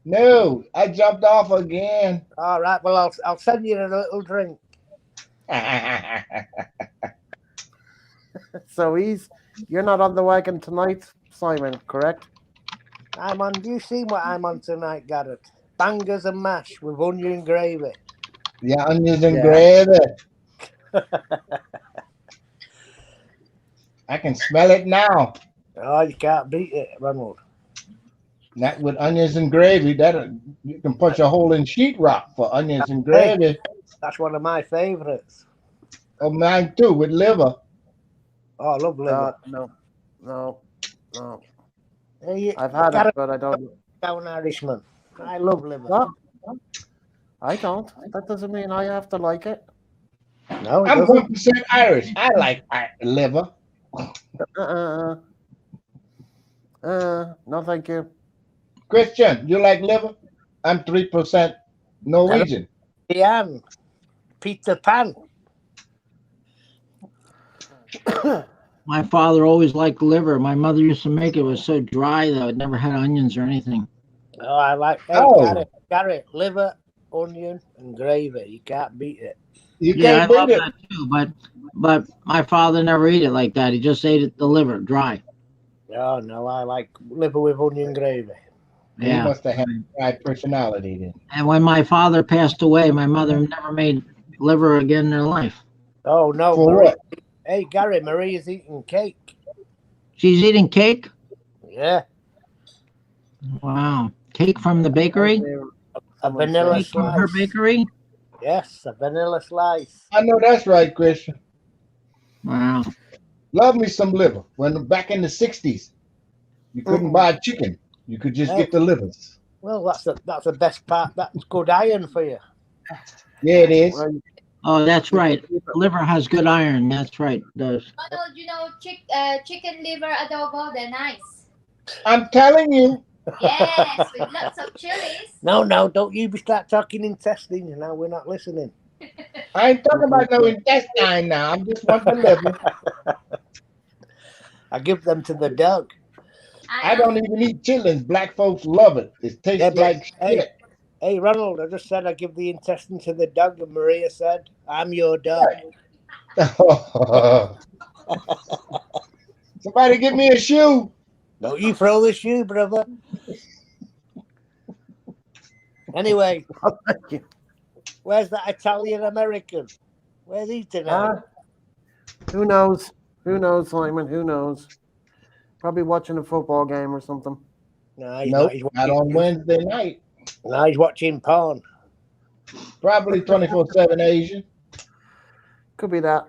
No, I jumped off again. All right. Well, I'll send you a little drink. So you're not on the wagon tonight, Simon, correct? Do you see what I'm on tonight, Garrett? Bangers and mash with onion gravy. Yeah, onions and Yeah. gravy. I can smell it now. Oh, you can't beat it, Ronald. Not with onions and gravy. That you can punch a hole in sheetrock for onions and Hey. gravy. That's one of my favourites. Oh, mine too, with liver. Oh, I love liver. No. Hey, I've had Garrett, it, but I don't. down Irishman. I love liver. What? I don't. That doesn't mean I have to like it. No, it I'm doesn't. 1% Irish. I like liver. No, thank you. Christian, you like liver? I'm 3% Norwegian. Peter Pan. My father always liked liver. My mother used to make it. It was so dry that it never had onions or anything. Oh, I like. Hey, Oh, Garrett, liver, onion, and gravy. You can't beat it. you Yeah, I can't beat love it. that too. But my father never ate it like that. He just ate it the liver dry. Oh no, I like liver with onion gravy. He Yeah. must have had a high personality then. And when my father passed away, my mother never made liver again in her life. Oh no, For Marie. what? Hey, Gary, Maria's eating cake. She's eating cake. Yeah, Wow, cake from the bakery. a Someone vanilla said, Cake from her slice. bakery. Yes, a vanilla slice. I know that's right, Christian. Wow. Love me some liver. When back in the '60s, you couldn't buy chicken. You could just Hey, get the livers. well, that's the best part. That's good iron for you. Yeah, it is. well, Oh, that's you could right. keep it. Liver has good iron. That's right. It does. Donald, chicken liver adobo, they're nice. I'm telling you. Yes, with lots of chilies. No, don't you be start talking intestines now. We're not listening. I ain't talking about no intestine now. I'm just want the liver. I give them to the dog. I don't even eat chitlins. Black folks love it. It tastes Yeah, but like hey, shit. hey, Ronald, I just said I give the intestine to the dog, and Maria said, "I'm your dog." Somebody give me a shoe. Don't you throw the shoe, brother. Anyway, Thank you. where's that Italian American? Where's he tonight? Who knows? Who knows, Simon? Who knows? Probably watching a football game or something. No, he's Nope, not. not on Wednesday night. No, he's watching porn. Probably 24/7 Asian. Could be that.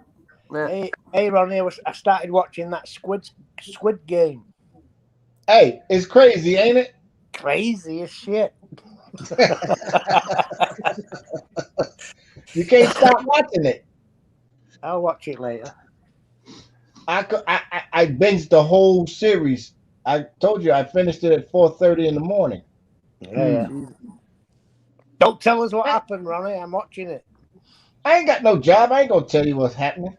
Yeah. Hey, Ronnie, I started watching that Squid Game. Hey, it's crazy, ain't it? Crazy as shit. You can't stop watching it. I'll watch it later. I binged the whole series. I told you I finished it at 4:30 in the morning. Yeah. Jesus. Don't tell us what I, happened, Ronnie. I'm watching it. I ain't got no job. I ain't gonna tell you what's happening.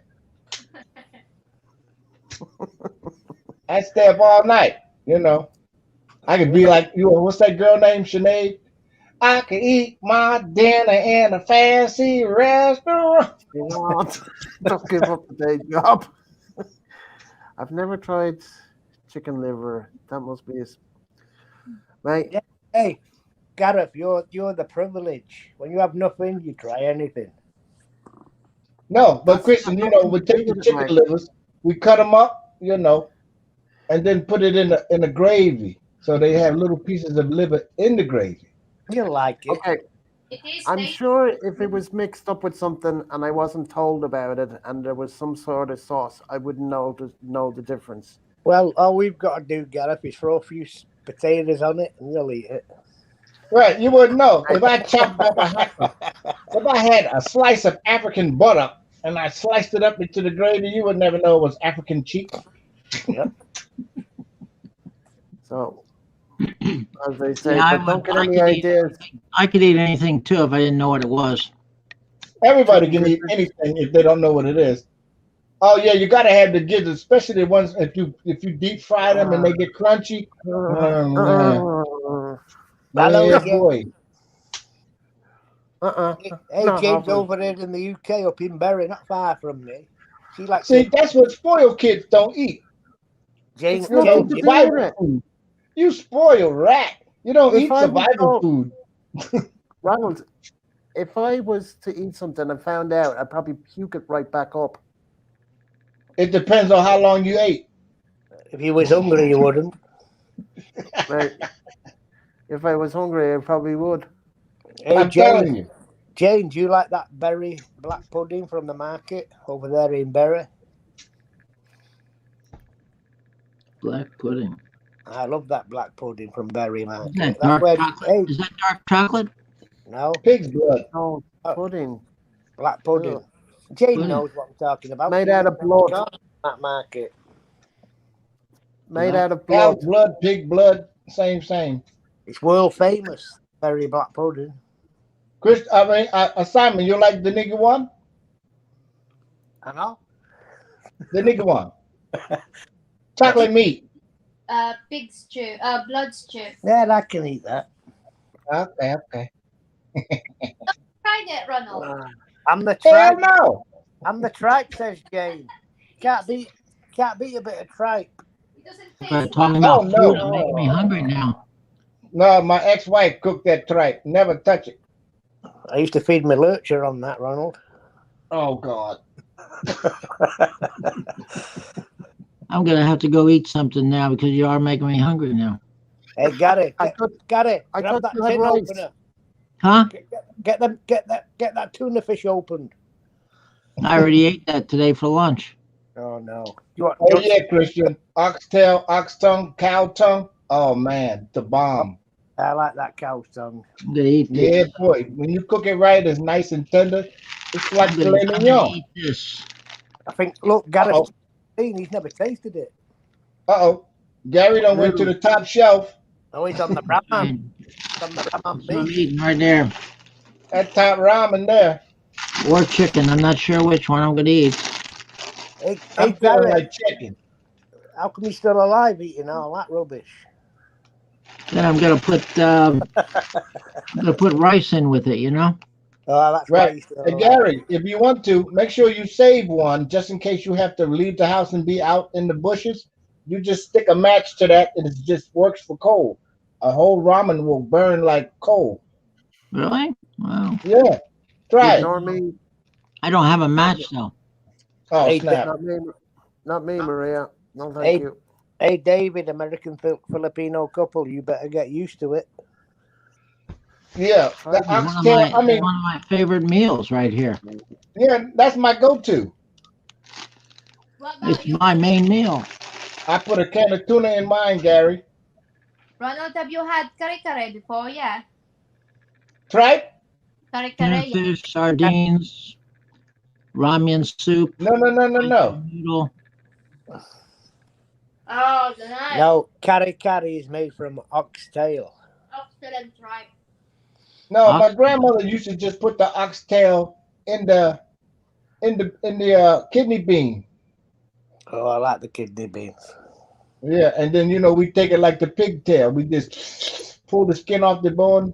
I stay up all night. You know, I could be like you. What's that girl named Sinead? I could eat my dinner in a fancy restaurant. You know, don't give up the day job. I've never tried chicken liver. That must be mate. Yeah. Hey, Gareth, you're the privilege. When you have nothing, you try anything. No, but That's Christian, you know, we take the it, chicken mate. livers, we cut them up, you know, and then put it in the gravy, so they have little pieces of liver in the gravy. You like it. Okay, It is I'm tasty. sure if it was mixed up with something and I wasn't told about it and there was some sort of sauce, I would know the difference. Well, all we've got to do, Gareth, is throw a few potatoes on it and you'll eat it. Right? You wouldn't know Right. if I chopped up if I had a slice of African butter and I sliced it up into the gravy, you would never know it was African cheek. Yep. So, as they say, Yeah, I but don't would. get any ideas. I could eat anything too if I didn't know what it was. Everybody Chicken can eat livers. anything if they don't know what it is. Oh yeah, you gotta have the gizzards, especially the ones if you deep fry them and they get crunchy. Oh man, Hello, yeah James. boy. Hey, Not James often. over there in the UK, up in Bury, not far from me. She likes See, to. that's what spoiled kids don't eat. James, It's You know, nothing James, to do with survival it. food. You spoiled rat. You don't If eat I was survival told, food. Ronald, if I was to eat something and found out, I'd probably puke it right back up. It depends on how long you ate. if you was hungry, you wouldn't. Right? If I was hungry, I probably would. Hey, I'm James, telling you. James, you like that berry black pudding from the market over there in Bury? Black pudding. I love that black pudding from Bury Is Market. that That's dark where. chocolate? Hey, Is that dark chocolate? no, Pig's blood. No oh, pudding. black pudding. Ugh. James Pudding. knows what I'm talking about. Made She out lives of next blood. door to that market. Made Black. out of Cow's blood. blood, pig blood, same. It's world famous. Berry black pudding. Chris, I mean, Simon, you like the nigga one? I know. The nigga one. Chocolate meat. Pig stew. Blood stew. Yeah, I can eat that. Okay, okay. Tried it, Ronald. I'm the Hell tripe. no. I'm the tripe, says Jane. Can't beat a bit of tripe. It doesn't We're taste talking bad. Oh about food. It's no. making me hungry now. No, my ex-wife cooked that tripe. Never touch it. I used to feed my lurcher on that, Ronald. Oh God. I'm gonna have to go eat something now because you are making me hungry now. Hey, Gary, I thought Gary, I grab thought that you had tin rice. opener. Huh? Get that tuna fish opened. I already ate that today for lunch. Oh no! You want? Oh yeah, Christian. Oxtail, ox tongue, cow tongue. Oh man, the bomb. I like that cow's tongue. I'm gonna eat this. Yeah, boy. When you cook it right, it's nice and tender. It's like I'm filet gonna mignon. eat this. I think. Look, Gary's Uh-oh. he's never tasted it. Uh-oh. Gary done went to the top shelf. Oh, he's on the Brahman. And He's on the Brahman that's what I'm beef. eating right there. That top ramen there. Or chicken. I'm not sure which one I'm gonna eat. Hey, I'm feeling Gary, like chicken. how come he's still alive eating all that rubbish? Then I'm gonna put rice in with it. You know. Oh, that's why Right. he's still Hey, alive. Gary, if you want to, make sure you save one just in case you have to leave the house and be out in the bushes. You just stick a match to that and it just works for coal. A whole ramen will burn like coal. Really? Wow. Yeah. Try it. Ignore me. I don't have a match though. Oh, Hey, snap. Not me, Maria. No, thank Hey, you. hey, David, American Filipino couple, you better get used to it. Yeah. The It's one of oxtail, my I mean, one of my favorite meals right here. yeah, that's my go-to. What about It's you? my main meal. I put a can of tuna in mine, Gary. Ronald, have you had kare-kare before? Yeah. Tripe? Kare-kare, yeah. Fish, sardines, ramen soup, No. noodle. Oh, nice. No, kari is made from oxtail. Excellent tribe. No, my Ox- grandmother used to just put the oxtail in the kidney bean. Oh, I like the kidney beans. Yeah, and then we take it like the pigtail. We just pull the skin off the bone.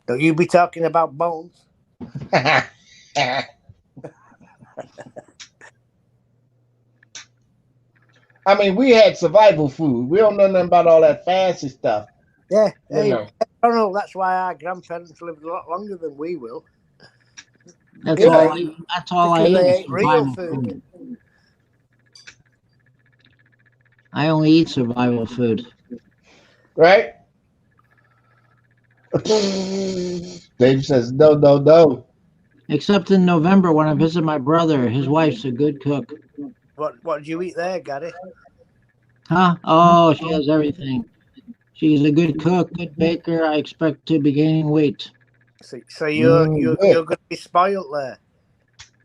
Don't you be talking about bones? I mean, we had survival food. We don't know nothing about all that fancy stuff. Yeah. You Hey, know. I don't know. That's why our grandparents lived a lot longer than we will. That's Yeah. all. That's all I Because eat. they Is ate real survival food. food. I only eat survival food. Right? Dave says, no. Except in November when I visit my brother. His wife's a good cook. What did you eat there, Gary? Huh? Oh, she has everything. She's a good cook, good baker. I expect to be gaining weight. So you're Good. going to be spoiled there.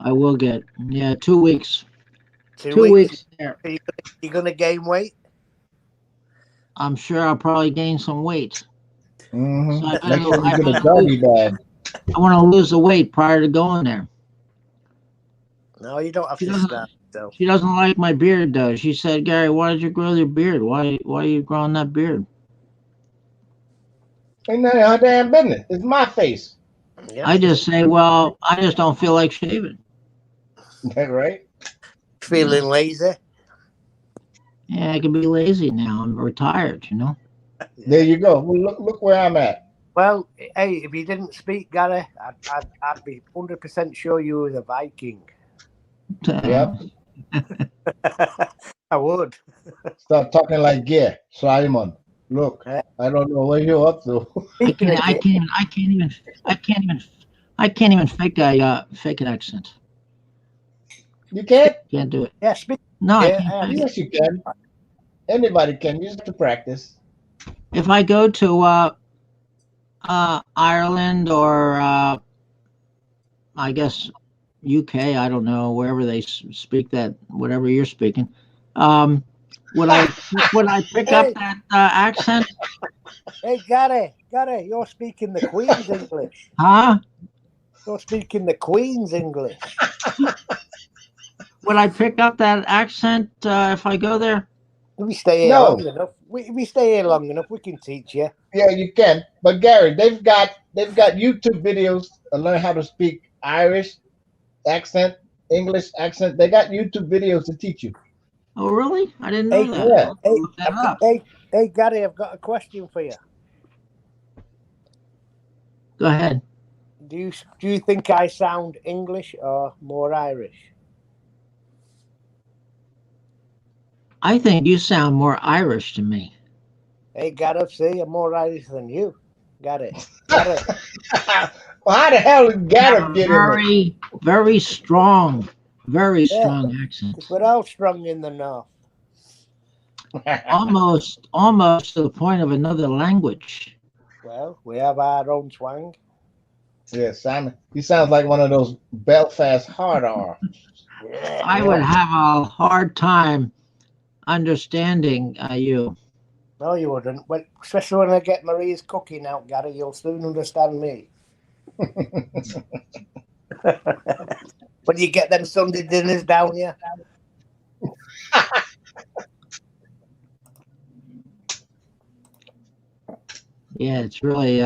I will get 2 weeks. 2 2 weeks there. You're going to gain weight. I'm sure I'll probably gain some weight. Mm-hmm. So I Make sure you better get a doggy bag. I want to lose the weight prior to going there. No, you don't have She to doesn't. start. So. She doesn't like my beard though. She said, "Gary, why did you grow your beard? Why are you growing that beard?" Ain't none of her damn business. It's my face. Yeah. I just say, "Well, I just don't feel like shaving." Right? Feeling lazy. Yeah, I can be lazy now. I'm retired, you know. There you go. Well, look where I'm at. Well, hey, if you didn't speak, Gary, I'd be 100% sure you was a Viking. Yep. I would. Start talking like Simon. Look, I don't know what you're up to. I can't even fake an accent. You can't? Can't do it. Yeah, speak. No, I Yeah, can't. Yes, you can. Anybody can. You just have to practice. If I go to Ireland or I guess UK, I don't know, wherever they speak that, whatever you're speaking, would I pick up that accent? Hey, Gary, you're speaking the Queen's English. Huh? You're speaking the Queen's English. would I pick up that accent if I go there? We stay here No. long enough. We stay here long enough. We can teach you. Yeah, you can. But Gary, they've got YouTube videos to learn how to speak Irish accent, English accent. They got YouTube videos to teach you. Oh, really? I didn't know Hey, that. Yeah. I'll look that up. Hey, Gary, I've got a question for you. Go ahead. Do you think I sound English or more Irish? I think you sound more Irish to me. Hey, Gareth, see, I'm more Irish than you. Got it. Gareth. Well, how the hell did Gareth get in there? Very, very strong accent. Because we're all strong in the north. Almost to the point of another language. Well, we have our own twang. Yeah, Simon. He sounds like one of those Belfast hard R. I would have a hard time understanding you. No, you wouldn't. But especially when I get Maria's cooking out, Gary, you'll soon understand me. When you get them Sunday dinners down here. Yeah, it's really.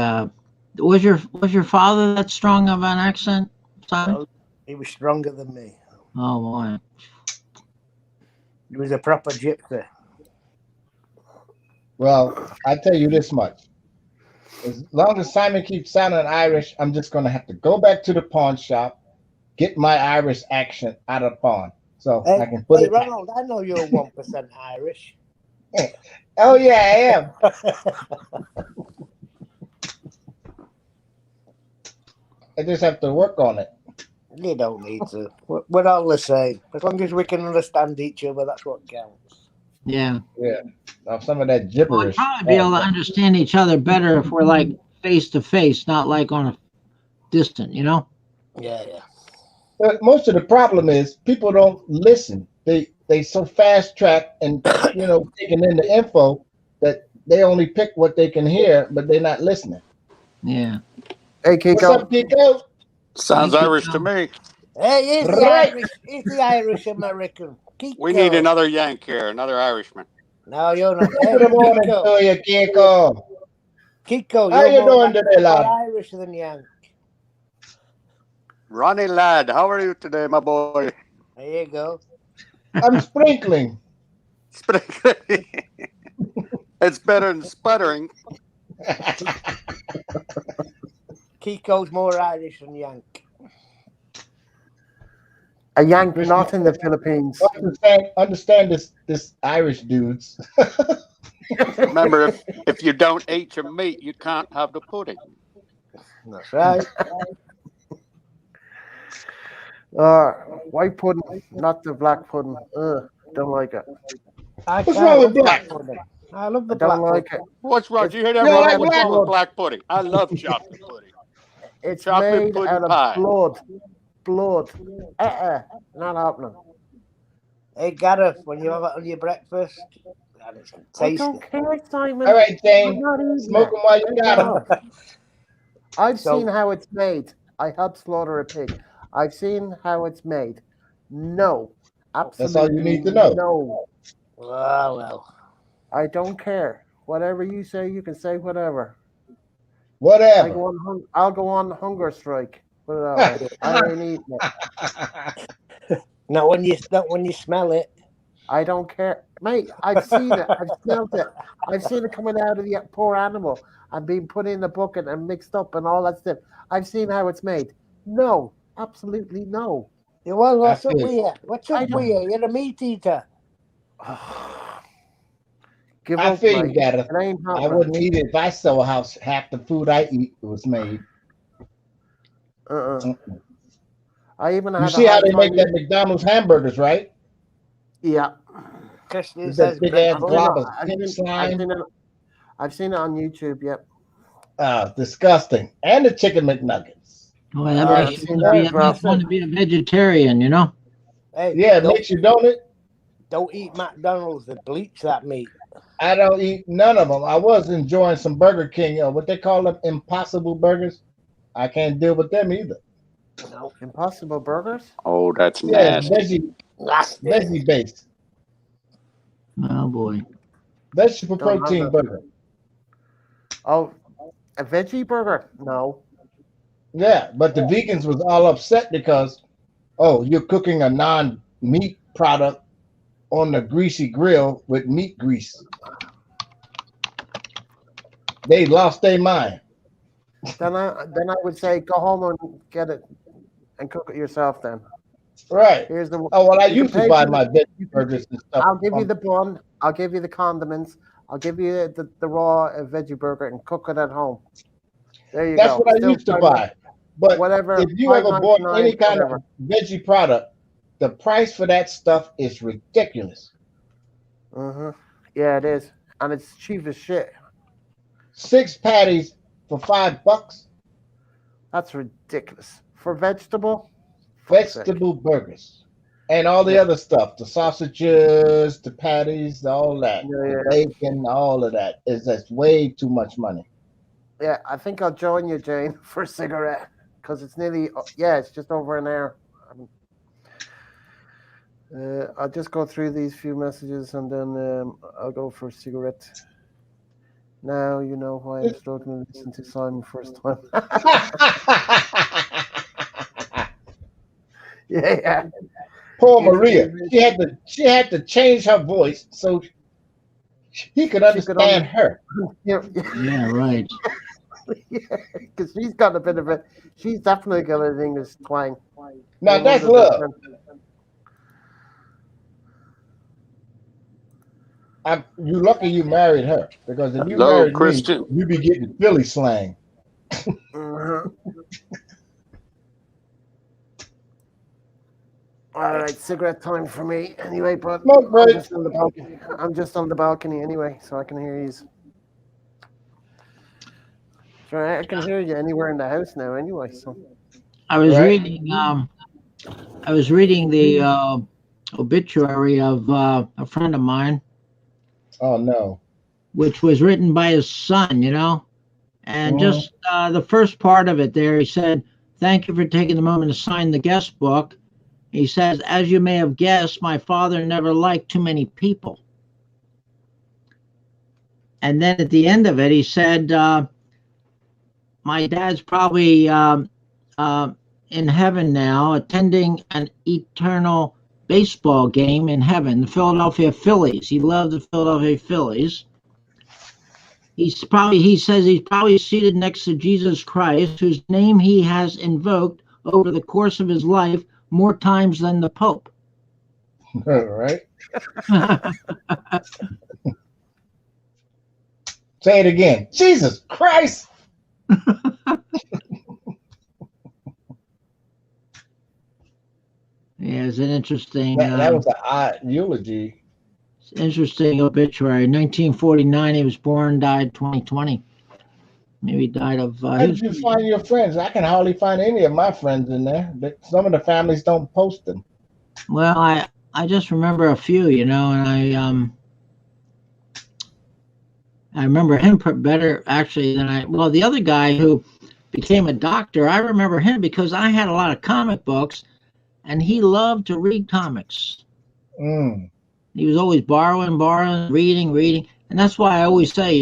Was your father that strong of an accent, Simon? No, he was stronger than me. Oh boy. He was a proper gypsy. Well, I tell you this much. As long as Simon keeps sounding Irish, I'm just going to have to go back to the pawn shop, get my Irish accent out of the pawn. So I can put Hey, it. Ronald, I know you're 1% Irish. Oh, yeah, I am. I just have to work on it. You don't need to. We're all the same. As long as we can understand each other, that's what counts. Yeah. Yeah. Now, some of that We'd gibberish. probably be able to understand each other better if we're like face to face, not like on a distant, you know? Yeah. But most of the problem is people don't listen. They so fast track and taking in the info that they only pick what they can hear, but they're not listening. Yeah. Hey, Kiko. What's up, Kiko? Sounds Thank you, Irish to Tom. me. Hey, he's the Right. Irish. He's the Irish American. Kiko. We need another Yank here, another Irishman. No, you're not. Hey, Good morning Kiko. to you, Kiko. Kiko, How you're you more, doing today, lad? more Irish than Yank. Ronnie Ladd, how are you today, my boy? There you go. I'm sprinkling. It's better than sputtering. Kiko's more Irish than Yank. A Yank not in the Philippines. Understand this Irish dudes. Remember, if you don't eat your meat, you can't have the pudding. That's right. White pudding, not the black pudding. Don't like it. What's wrong with black? pudding? I love the I black don't like pudding. it. What's wrong? It's- You hear that? You don't like What's black wrong with black pudding? I love chocolate pudding. It's Chocolate made pudding out of pie. blood. Not happening. Hey, Gareth, when you have it on your breakfast, and it's I tasty. don't care, Simon. All right, Jane. I'm not eating Smoke it. them while you got them. I've So- seen how it's made. I helped slaughter a pig. I've seen how it's made. No. Absolutely. That's all you need to know. No. Well. I don't care. Whatever you say, you can say whatever. Whatever. I'll go on hunger strike. Put it that way. I ain't eating it. Not when you smell it. I don't care. Mate, I've seen it. I've smelled it. I've seen it coming out of the poor animal and being put in a bucket and mixed up and all that stuff. I've seen how it's made. No. Absolutely no. Yeah, well, what's up That's with you? What's I up don't- with you? You're a meat eater. Give I up, feel you, mate. Gareth. It ain't I happening. wouldn't eat it if I saw how half the food I eat was made. I even You had see a how hard they make time that McDonald's hamburgers, right? Yeah. Christy With says that big ass breakfast. glob of I've pink seen slime. I've seen it on YouTube, yep. Disgusting. And the chicken McNuggets. Boy, that Yeah, makes I've you seen want that as well. to be a vegetarian, you know? Hey, Yeah, it makes you, don't it? don't eat McDonald's. They bleach that meat. I don't eat none of them. I was enjoying some Burger King, what they call them, Impossible Burgers. I can't deal with them either. No. Impossible Burgers? Oh, that's Yeah, nasty. Nasty. Veggie based. Oh boy. Vegetable Don't have protein that. burger. Oh, a veggie burger? No. Yeah, but the vegans was all upset because, oh, you're cooking a non-meat product on the greasy grill with meat grease. They lost their mind. Then I would say go home and get it and cook it yourself. Then Right. here's the. Oh, well, I You can used to pay buy for my veggie you can, burgers and stuff. I'll give you the bun. I'll give you the condiments. I'll give you the raw veggie burger and cook it at home. There you That's go. what I Still used to buy. But whatever, if you ever bought $5.99, any kind whatever. of veggie product, the price for that stuff is ridiculous. Yeah, it is, and it's cheap as shit. 6 patties for $5. That's ridiculous for vegetable. Fuck's sake. Vegetable burgers. And all the Yeah. other stuff, the sausages, the patties, all that, Yeah, the bacon, all of that is just way too much money. yeah. I think I'll join you, Jane, for a cigarette because it's nearly. Yeah, it's just over an hour. I'll just go through these few messages and then I'll go for a cigarette. Now you know why I'm struggling to listen to Simon first time. Yeah. Poor Maria. She had to change her voice so he could understand her. Yeah, Yeah, right. because she's got a bit of a. She's definitely got an English twang. Now that's 100%. love. You lucky you married her, because if you Hello, married Christian. me, you be getting Philly slang. Uh-huh. All right, cigarette time for me anyway, but Smoke break. I'm just on the balcony anyway, so I can hear you. Sure, I can hear you anywhere in the house now anyway. So I was Right. reading. I was reading the obituary of a friend of mine, Oh no. which was written by his son. And Mhm. just the first part of it there, he said, "Thank you for taking the moment to sign the guest book." He says, "As you may have guessed, my father never liked too many people." And then at the end of it, he said, "My dad's probably in heaven now, attending an eternal baseball game in heaven, the Philadelphia Phillies. He loved the Philadelphia Phillies. He says he's probably seated next to Jesus Christ, whose name he has invoked over the course of his life more times than the Pope." Right. Say it again. Jesus Christ. Yeah, it's an interesting, That was an odd eulogy. interesting obituary. 1949, he was born, died 2020. Maybe he died of. How did you find your friends? I can hardly find any of my friends in there. Some of the families don't post them. Well, I just remember a few, and I remember him better actually than the other guy who became a doctor. I remember him because I had a lot of comic books, and he loved to read comics. Mm. He was always borrowing, reading, and that's why I always say,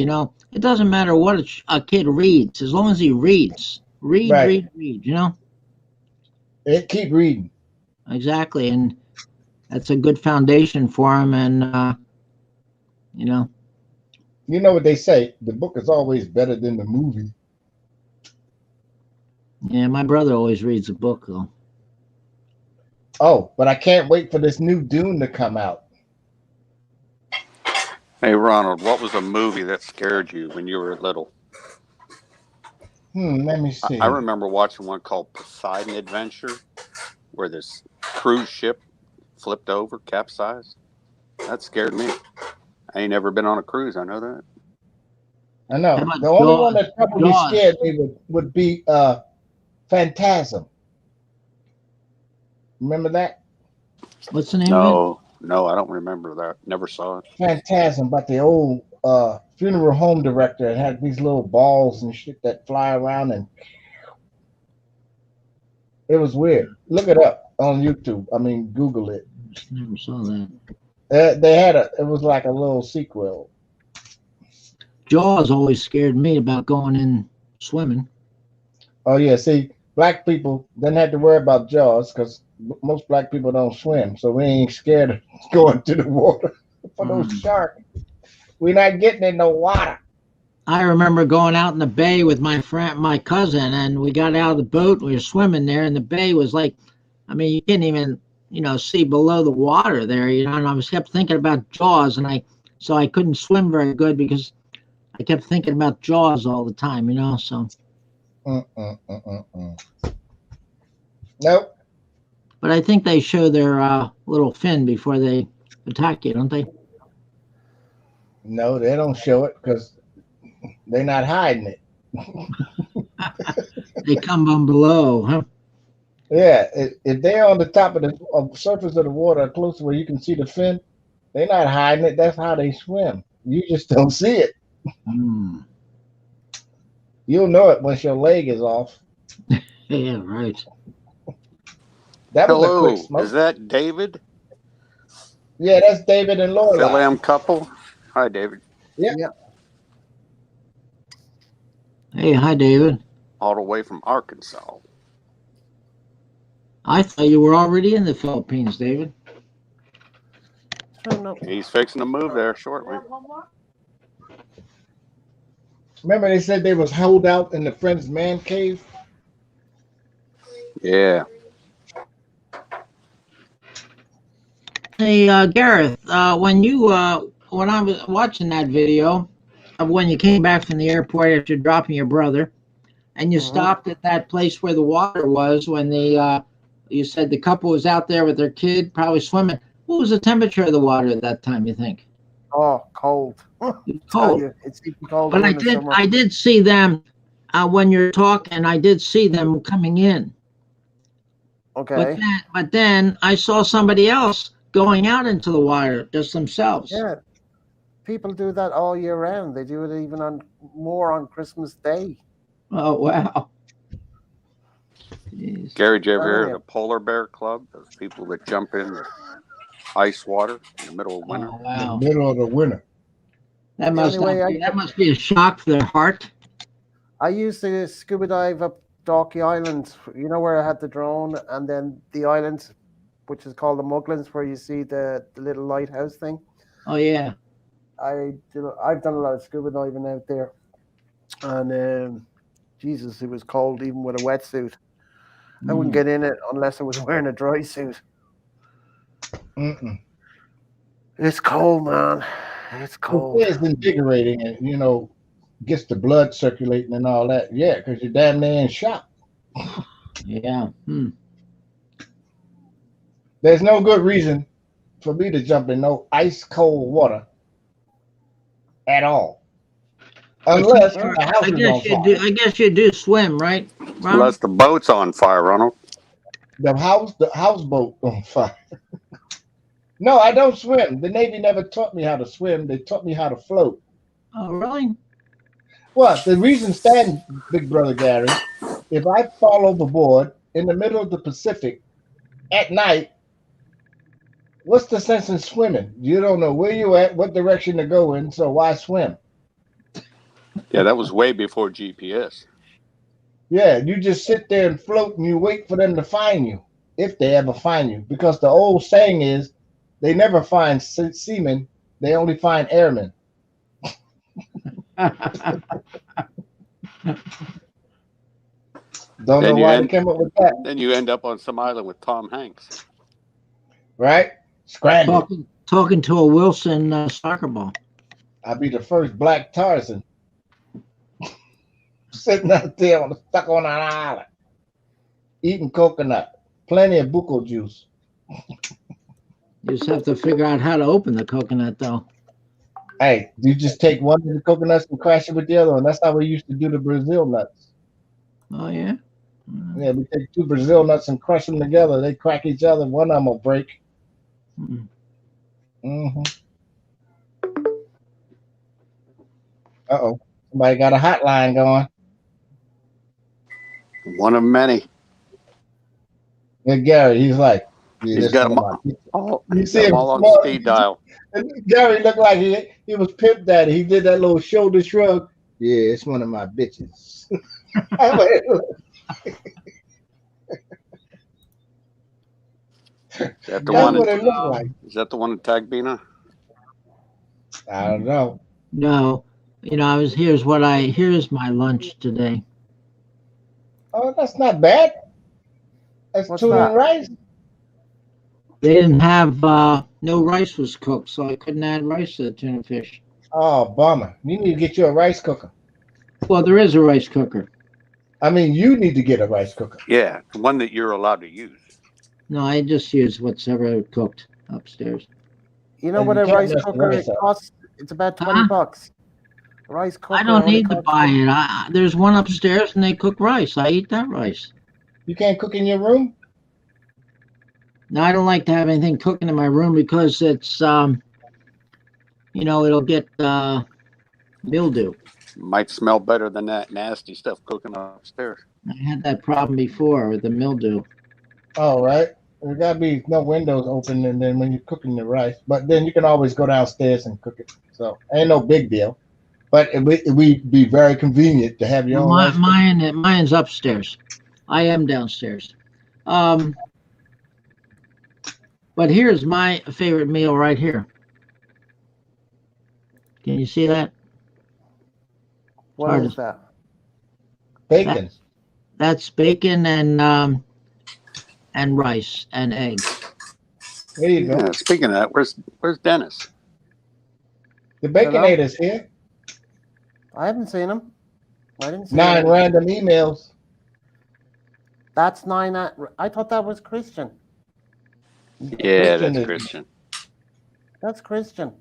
it doesn't matter what a kid reads as long as he reads. Read, Right. read. Keep reading. Exactly, and that's a good foundation for him. And You know what they say? The book is always better than the movie. Yeah, my brother always reads a book though. Oh, but I can't wait for this new Dune to come out. Hey, Ronald, what was a movie that scared you when you were little? Let me see. I remember watching one called Poseidon Adventure, where this cruise ship flipped over, capsized. That scared me. I ain't never been on a cruise. I know that. I know. How about The only one Jaws? that probably Jaws. scared me would be Phantasm. Remember that? What's the name of No, I don't remember that. Never saw it. Phantasm, about the old funeral home director. It had these little balls and shit that fly around, and it was weird. Look it up on YouTube. I mean, Google it. Just never saw that. They had it was like a little sequel. Jaws always scared me about going in swimming. Oh yeah, see, black people didn't have to worry about Jaws because most black people don't swim, so we ain't scared of going to the water for those Mm. sharks. We're not getting in the water. I remember going out in the bay with my friend, my cousin, and we got out of the boat. We were swimming there, and the bay was like, I mean, you couldn't even, see below the water there. And I was kept thinking about Jaws, so I couldn't swim very good because I kept thinking about Jaws all the time. So, Mm-mm-mm-mm-mm. Nope. but I think they show their little fin before they attack you, don't they? No, they don't show it because they're not hiding it. They come from below, huh? Yeah, if they're on the top of the surface of the water, close to where you can see the fin, they're not hiding it. That's how they swim. You just don't see it. Mm. You'll know it once your leg is off. Yeah, right. That was a quick Hello, is smoke. that David? Yeah, that's David and Phil Lorelai. M. couple? Hi, David. Yeah. Yeah. Hey, hi, David. All the way from Arkansas. I thought you were already in the Philippines, David. I don't know. He's fixing to move there shortly. Remember they said they was holed out in the Friend's man cave? Yeah. Hey, Gareth, when I was watching that video of when you came back from the airport after dropping your brother, and you Mhm. stopped at that place where the water was when you said the couple was out there with their kid, probably swimming. What was the temperature of the water at that time, you think? Oh, cold. It was Tell cold. you, it's even colder But I in the did summer. I did see them when you're talking. I did see them coming in. But Okay. then I saw somebody else going out into the water just themselves. Yeah, people do that all year round. They do it even more on Christmas Day. Oh wow! Jeez. Gary, did you ever Telling hear of you. the Polar Bear Club? Those people that jump in the ice water in the middle of winter. Oh In the wow! middle of the winter. That The only must way not I be. That could, must be a shock for their heart. I used to scuba dive up Dalkey Island. You know where I had the drone, and then the island, which is called the Muglins, where you see the little lighthouse thing. Oh yeah. I've done a lot of scuba diving out there, and Jesus, it was cold even with a wetsuit. I wouldn't Mm. get in it unless I was wearing a dry suit. Mm-mm. It's cold, man. It's It cold. is invigorating and, gets the blood circulating and all that. Yeah, because you're damn near in shock. Yeah. Hmm. There's no good reason for me to jump in no ice cold water at all. But you, Unless Well, the house I is on guess you do. fire. I guess you do swim, right, Ron? Unless the boat's on fire, Ronald. The houseboat on fire. No, I don't swim. The Navy never taught me how to swim. They taught me how to float. Oh really? What? The reason stand, Big Brother Gary, if I fall overboard in the middle of the Pacific at night, what's the sense in swimming? You don't know where you at, what direction to go in, so why swim? Yeah, that was way before GPS. Yeah, you just sit there and float and you wait for them to find you, if they ever find you. Because the old saying is, they never find seamen, they only find airmen. Don't know Then you why they end came up with that, then you end up on some island with Tom Hanks. right? Stranded. talking to a Wilson soccer ball. I'll be the first black Tarzan sitting out there stuck on an island, eating coconut, plenty of buko juice. You just have to figure out how to open the coconut, though. Hey, you just take one of the coconuts and crash it with the other one. That's how we used to do the Brazil nuts. Oh yeah. Yeah, we take two Brazil nuts and crush them together. They crack each other. One of them will break. Mm. Mm-hmm. Uh-oh. Somebody got a hotline going. One of many. Yeah, Gary, he's like, Yeah, He's that's got one them of my pictures. all, You he's see got 'em him all on small. speed dial. And Gary looked like he was Pimp Daddy. He did that little shoulder shrug. Yeah, it's one of my bitches. I went, Is that the that's one? what That, it looked like. is that the one that tagged Bina? I don't know. No, here's my lunch today. Oh, that's not bad. That's What's tuna and that? rice. They didn't have no rice was cooked, so I couldn't add rice to the tuna fish. Oh, bummer. You need to get you a rice cooker. Well, there is a rice cooker. I mean, you need to get a rice cooker. Yeah, the one that you're allowed to use. No, I just use what's ever cooked upstairs. You know And what you a can't rice mess the cooker rice up. costs? It's about Huh? $20. A rice I cooker don't only need to costs buy it. There's one upstairs, and they cook rice. I eat that rice. You can't cook in your room? Now I don't like to have anything cooking in my room because it's it'll get mildew. Might smell better than that nasty stuff cooking upstairs. I had that problem before with the mildew. All right. There got to be no windows open, and then when you're cooking the rice, but then you can always go downstairs and cook it. So ain't no big deal. But it would be very convenient to have your No, own rice cooker. mine's upstairs. I am downstairs. Um, but here's my favorite meal right here. Can you see that? What Hard is to- that? Bacon. That's bacon and rice and eggs. There you go. Yeah. Speaking of that, where's Dennis? The Hello? Baconator's here. I haven't seen him. I didn't see 9 him. random emails. That's nine. I thought that was Christian. Yeah, Christian that's is, Christian. That's Christian.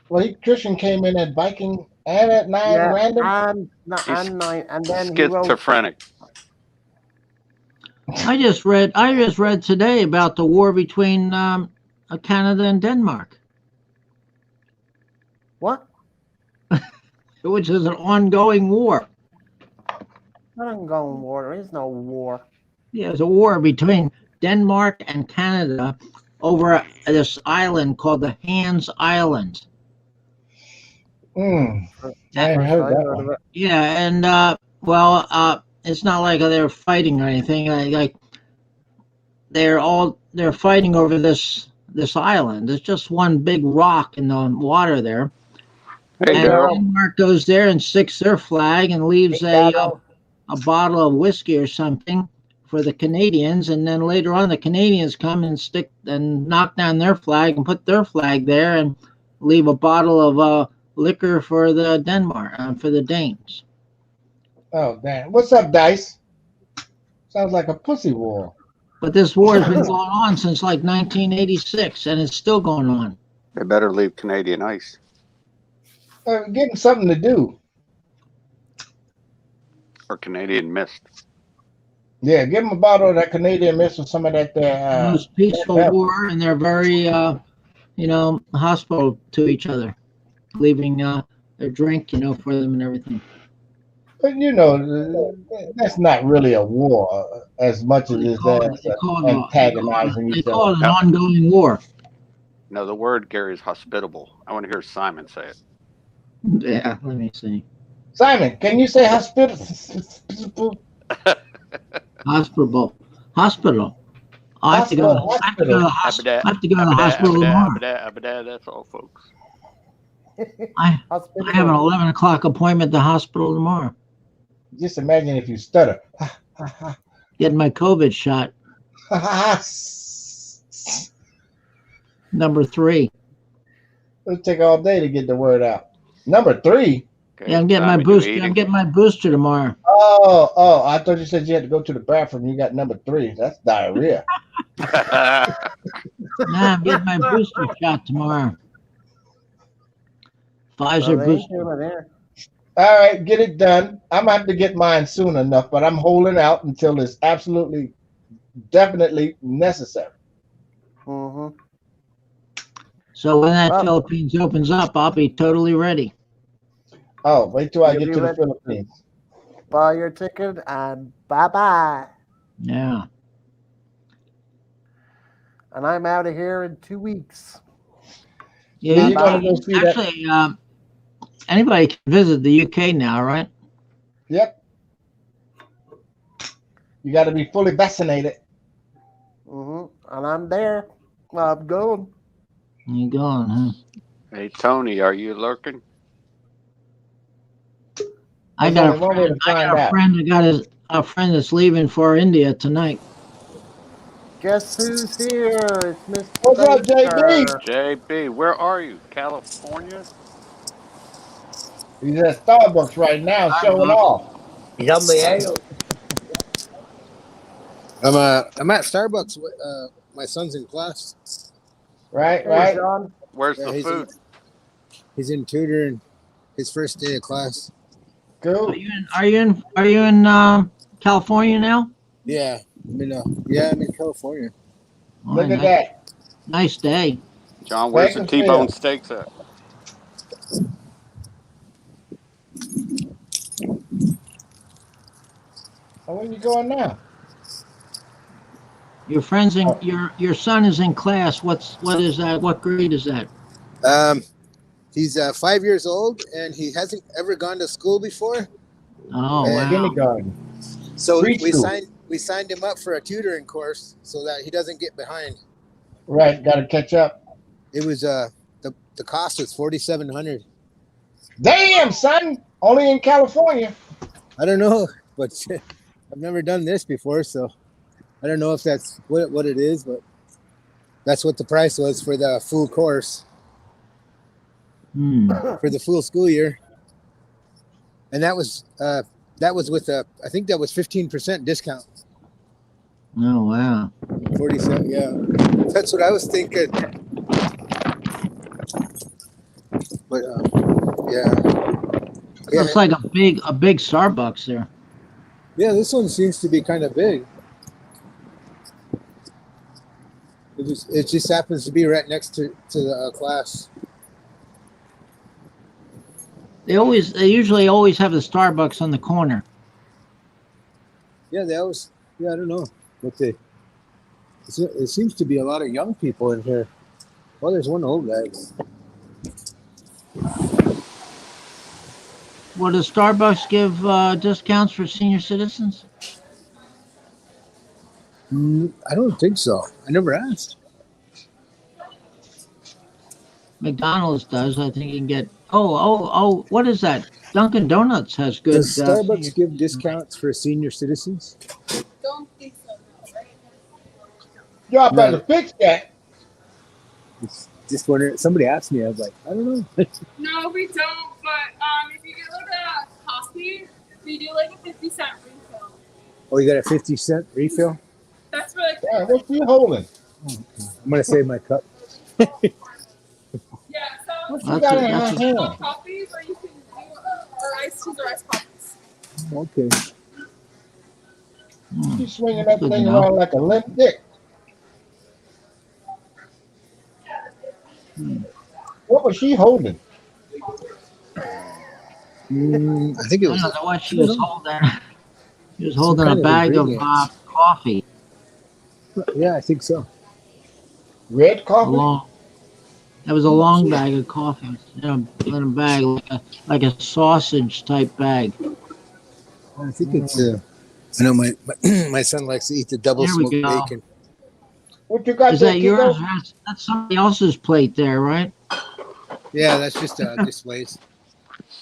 well, Christian came in at Viking and at 9 Yeah, random. He's and nine, and then he wrote. schizophrenic. I just read today about the war between Canada and Denmark, What? which is an ongoing war. Not ongoing war. There is no war. Yeah, there's a war between Denmark and Canada over this island called the Hands Island. I haven't First heard I that heard one. of it. Yeah, and it's not like they're fighting or anything. Like they're fighting over this island. It's just one big rock in the water there. Hey, And Daryl. Denmark goes there and sticks their flag and leaves Hey, a Daryl. bottle of whiskey or something for the Canadians, and then later on the Canadians come and stick and knock down their flag and put their flag there and leave a bottle of liquor for the for the Danes. Oh, damn. What's up, Dice? Sounds like a pussy war. But this war has been going on since like 1986, and it's still going on. They better leave Canadian ice Give them something to do. or Canadian mist. Yeah, give them a bottle of that Canadian Mist or some of that. The most peaceful pepper. war, and they're very, hostile to each other, leaving their drink, for them and everything. But that's not really a war as much as They it's call it, antagonizing they each call other. it an ongoing war. No, the word, Gary, is hospitable. I want to hear Simon say it. Yeah, let me see. Simon, can you say hospital? Hospital. I have to go. I have to go to the hospital. I have to go to the hospital tomorrow. That's all, folks. I have an 11 o'clock appointment at the hospital tomorrow. Just imagine if you stutter. Getting my COVID shot, number 3. It'll take all day to get the word out. Number 3. Okay, Yeah, I'm getting my Simon, you booster. I'm eating? getting my booster tomorrow. Oh! I thought you said you had to go to the bathroom. You got number 3. That's diarrhea. Yeah, I'm getting my booster shot tomorrow. Pfizer Well, they ain't booster. doing it there. All right, get it done. I'm gonna have to get mine soon enough, but I'm holding out until it's absolutely, definitely necessary. Mm-hmm. So when that Well- Philippines opens up, I'll be totally ready. Oh, wait till I You'll get be to the ready. Philippines. Buy your ticket and bye-bye. Yeah. and I'm out of here in 2 weeks. Yeah, So you you're gonna can go see that? actually anybody can visit the UK now, right? Yep. You got to be fully vaccinated. And I'm there. I'm going. You going, huh? Hey, Tony, are you lurking? I There's got only a one way friend. to I find got a out. friend. I got a friend that's leaving for India tonight. Guess who's here? It's Mr. What's up, JB? Baker. JB, where are you? California? He's at Starbucks right now, showing Starbucks. off. He's on the ale. I'm at Starbucks. My son's in class. Right, Hey, right. John. Where's Yeah, the food? he's in tutoring his first day of class. Are Cool. you in? Are you in California now? Yeah, I'm in California. Oh, Look at nice, that. nice day. John, where's the T-bone Bakersfield. steaks at? Oh, where you going now? Your friends in Oh, your son is in class. What is that? What grade is that? Um, he's 5 years old and he hasn't ever gone to school before. Oh And wow. kindergarten. so Preschool. we signed him up for a tutoring course so that he doesn't get behind. Right, got to catch up. It was the cost was $4,700. Damn, son. Only in California. I don't know, but I've never done this before, so I don't know if that's what it is, but that's what the price was for the full course for the full school year, and that was with I think that was 15% discount. Oh wow. 47, yeah, that's what I was thinking. But yeah, Looks like a big Starbucks there. yeah, this one seems to be kind of big. It just happens to be right next to the class. They usually always have the Starbucks on the corner. Yeah, I don't know, but it seems to be a lot of young people in here. Well, there's one old guy. Well, does Starbucks give discounts for senior citizens? I don't think so. I never asked. McDonald's does. I think you can get. Oh! What is that? Dunkin' Donuts has good. Does Starbucks give discounts for senior citizens? Don't think so, no, right? Y'all No. better fix that. It's just wondering. Somebody asked me. I was like, I don't know. No, we don't. But if you get like a coffee, we do like a 50-cent refill. Oh, you got a 50-cent refill? That's for like Yeah, what you holding? I'm gonna save my cup. yeah. So What That's you got a- in her that's a- hand? hot coffees, or you can do or iced teas or iced coffees. Okay. She's swinging That's that good thing to know. around like a limp dick. What was she holding? I think it I was. don't know what she was holding. She was Some holding a kind of bag of ingredients. coffee. Yeah, I think so. Red A coffee? long. That was a long bag of coffee. In a bag, like a sausage type bag. I think it's. I know my son likes to eat the double There we smoked go. bacon. What you got Is there, that yours? Kiko? That's somebody else's plate there, right? Yeah, that's just displays.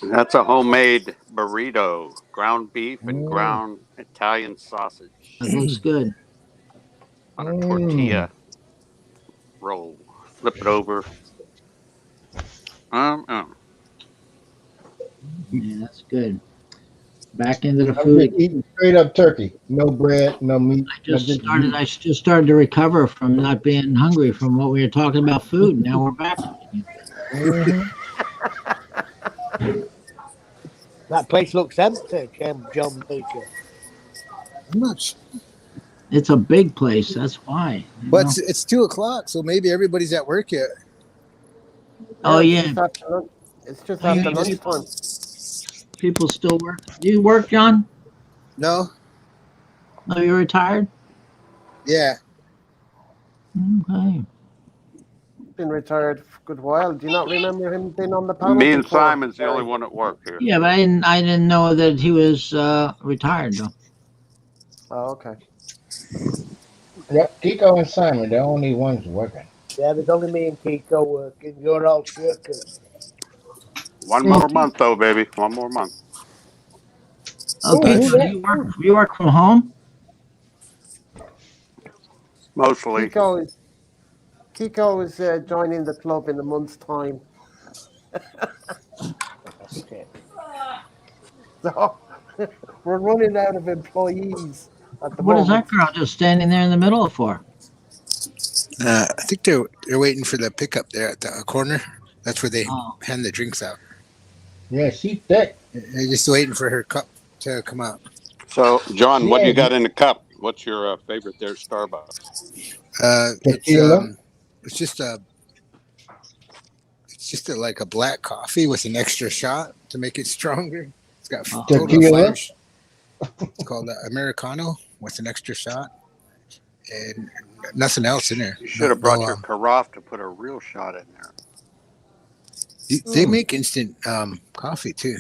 That's a homemade burrito, ground beef and Mm, ground Italian sausage That looks good. on a mm. tortilla roll. Flip it over. Yeah, that's good. Back into the I'm food. just eating straight up turkey. No bread, no meat. I just started to recover from not being hungry from what we were talking about food. Now we're back. Mhm. That place looks empty, John Baker. I'm not sure. It's a big place. That's why. you But know? it's 2:00, so maybe everybody's at work yet. Oh it's yeah, just after lunch. It's just Oh, you after mean lunchtime. people still work. Do you work, John? No. Oh, you're retired. Yeah. Okay. Been retired for a good while. Do you not remember him being on the panel Me and before? Simon's the only one that work here. Yeah, but I didn't know that he was retired though. Oh, okay. Yep, Kiko and Simon, the only ones working. Yeah, there's only me and Kiko working. You're all shirkers. One Mm. more month, though, baby. One more month. Ooh, Okay, who so do that? you work from home? Mostly. Kiko is joining the club in a month's time. Okay. So we're running out of employees at the What is that moment. girl just standing there in the middle for? I think they're waiting for the pickup there at the corner. That's where they Oh, hand the drinks out. Yeah, she thick. They're just waiting for her cup to come out. So, John, She what do you ain't got in the cup? What's your favorite there at Starbucks? It's tequila. it's just like a black coffee with an extra shot to make it stronger. It's got oh, total of Tequila. 5. It's called Americano with an extra shot and nothing else in there. You should No, have no. brought your carafe to put a real shot in there. They make instant coffee too.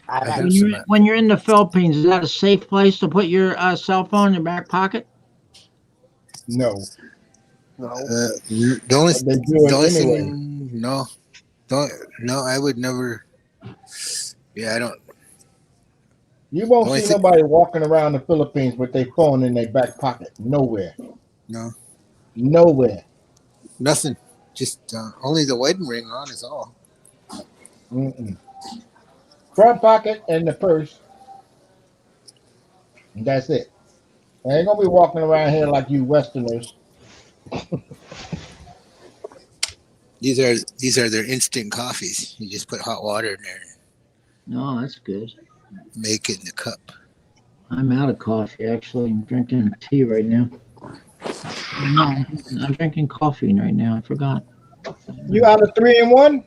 I I like have some. when you're in the Philippines, is that a safe place to put your cell phone in your back pocket? No, No. The but they do the it only anyway. thing, no, I would never. Yeah, I don't. You The won't only see thing, nobody walking around the Philippines with their phone in their back pocket. Nowhere. no, Nowhere. nothing. Just only the wedding ring on is all. Mm-mm. Front pocket and the purse. And that's it. I ain't gonna be walking around here like you Westerners. These are their instant coffees. You just put hot water in there, No, that's good. make it in the cup. I'm out of coffee. Actually, I'm drinking tea right now. No, I'm drinking coffee right now. I forgot. You out of 3-in-1?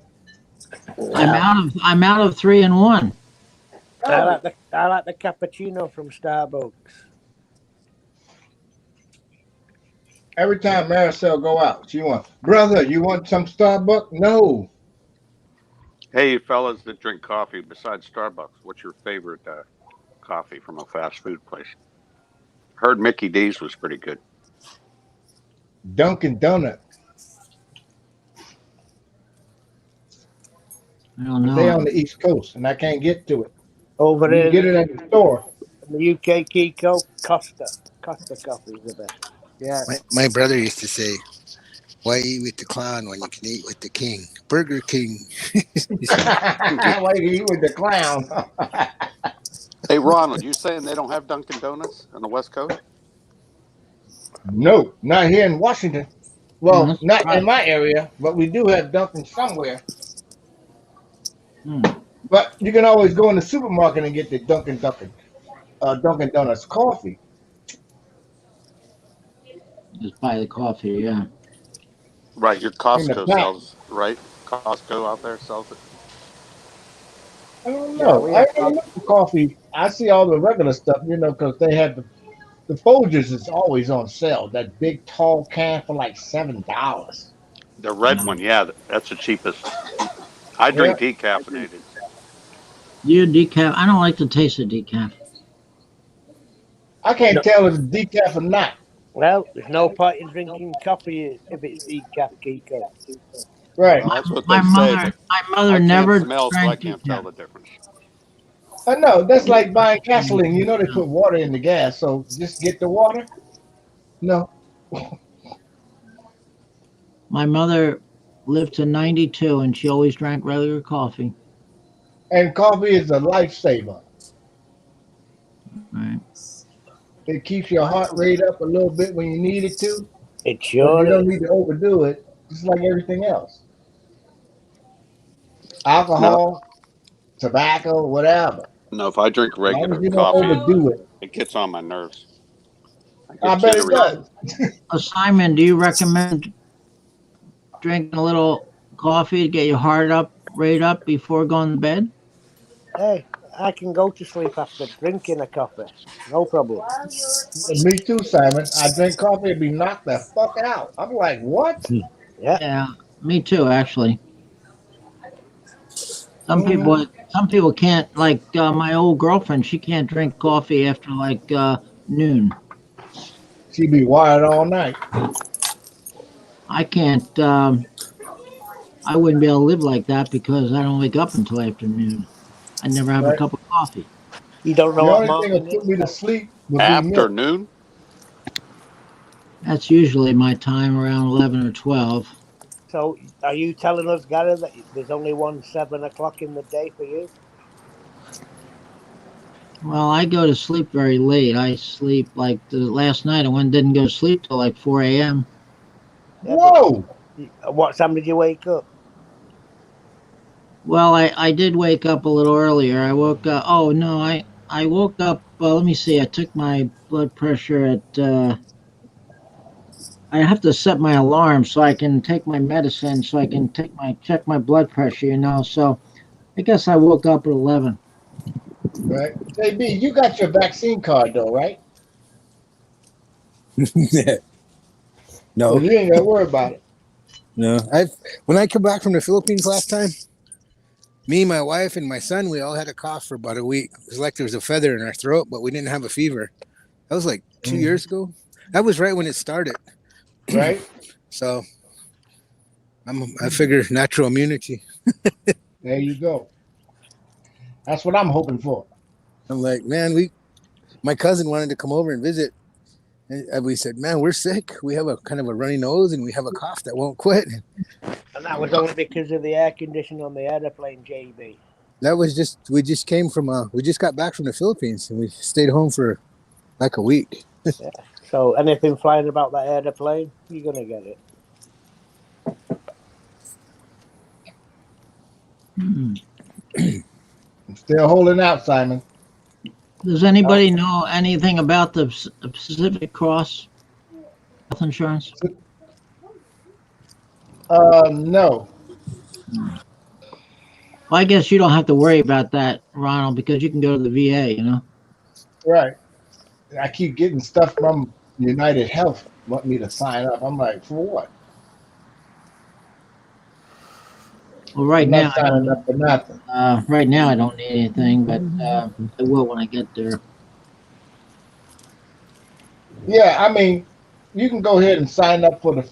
I'm out of 3-in-1. I like the cappuccino from Starbucks. Every time Maricel go out, she want, brother, you want some Starbucks? No. Hey, you fellas that drink coffee besides Starbucks, what's your favorite coffee from a fast food place? Heard Mickey D's was pretty good. Dunkin' Donut. I don't They know. on the East Coast, and I can't get to it. Over You can here get it at the store. in the UK, Kiko, Costa. Costa coffee is the best. Yeah. My brother used to say, "Why eat with the clown when you can eat with the king?" Burger King. Why do you with the clown? Hey, Ronald, you saying they don't have Dunkin' Donuts on the West Coast? No, not here in Washington. Hmm, Well, that's not right. in my area, but we do have Dunkin' somewhere. Hmm, But you can always go in the supermarket and get the Dunkin' Donuts coffee just buy the coffee. Yeah. Right, your in the Costco pack. sells, right? Costco out there sells it. I don't Yeah, know. we I have ain't gonna look for coffee. I see all the regular stuff, because they have the Folgers is always on sale. That big tall can for like $7. The red one, yeah, that's the cheapest. I Yeah, drink decaffeinated. Do you decaf? I don't like the taste of decaf. I can't No, tell if it's decaf or not. well, there's no point in drinking coffee if it's decaf, Kiko. Right. Well, that's what My they say, but mother I can't never smell, so I drank can't tell decaf. the difference. I know. That's like buying gasoline. You know they put water in the gas, so just get the water. No. My mother lived to 92, and she always drank regular coffee. And coffee is a lifesaver. Right. It keeps your heart rate up a little bit when you need it to, It but you sure don't is. need to overdo it. Just like everything else, No, alcohol, tobacco, whatever. no, if I drink As long as regular you don't coffee, overdo it. it gets on my nerves. I I get bet it jittery. does. Simon, do you recommend drinking a little coffee to get your heart rate up before going to bed? Hey, I can go to sleep after drinking a coffee. No problem. Me too, Simon. I drink coffee and be knocked the fuck out. I'm like, what? Yeah. Yeah, me too, actually. Mm-hmm. Some people can't. Like my old girlfriend, she can't drink coffee after like noon. She be wired all night. I can't. I wouldn't be able to live like that because I don't wake up until afternoon. I never have a Right. cup of coffee. You don't know The what only thing that morning put is, me to so, sleep would be milk. Afternoon? That's usually my time around 11 or 12. so are you telling us, Gary, that there's only one 7 o'clock in the day for you? Well, I go to sleep very late. I sleep like the last night. I went didn't go to sleep till like 4 a.m. Yeah, but Whoa! what time did you wake up? Well, I did wake up a little earlier. I woke up. Oh no, I woke up. Let me see. I took my blood pressure at. I have to set my alarm so I can take my medicine, so I can check my blood pressure. So I guess I woke up at 11. Right. JB, you got your vaccine card though, right? So No, you ain't gotta worry about it. no. I when I come back from the Philippines last time, me, my wife, and my son, we all had a cough for about a week. It was like there was a feather in our throat, but we didn't have a fever. That was like 2 years ago. That was right when it started. Right? So I figure natural immunity. There you go. That's what I'm hoping for. I'm like, man, my cousin wanted to come over and visit. And we said, man, we're sick. We have a kind of a runny nose and we have a cough that won't quit. And that was only because of the air conditioning on the airplane, JB. That was we just came from, we just got back from the Philippines and we stayed home for like a week. Yeah. So anything flying about that airplane, you're gonna get it. Hmm. I'm still holding out, Simon. Does anybody know anything about the Pacific Cross health insurance? No. Well, I guess you don't have to worry about that, Ronald, because you can go to the VA. Right. I keep getting stuff from United Health want me to sign up. I'm like, for what? Well, right I'm now not I signing don't. up for nothing. Right now I don't need anything, but I will when I get there. Yeah, I mean, you can go ahead and sign up for the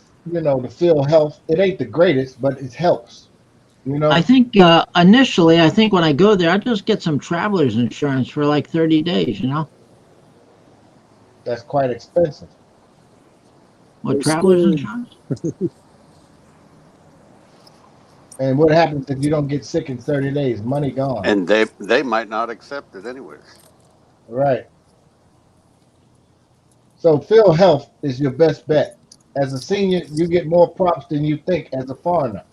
Phil Health. It ain't the greatest, but it helps. You I know, think initially, I think when I go there, I just get some traveler's insurance for like 30 days. that's quite expensive. What traveler's insurance? And what happens if you don't get sick in 30 days? Money gone. And they might not accept it anyways. Right. So Phil Health is your best bet. As a senior, you get more props than you think as a foreigner.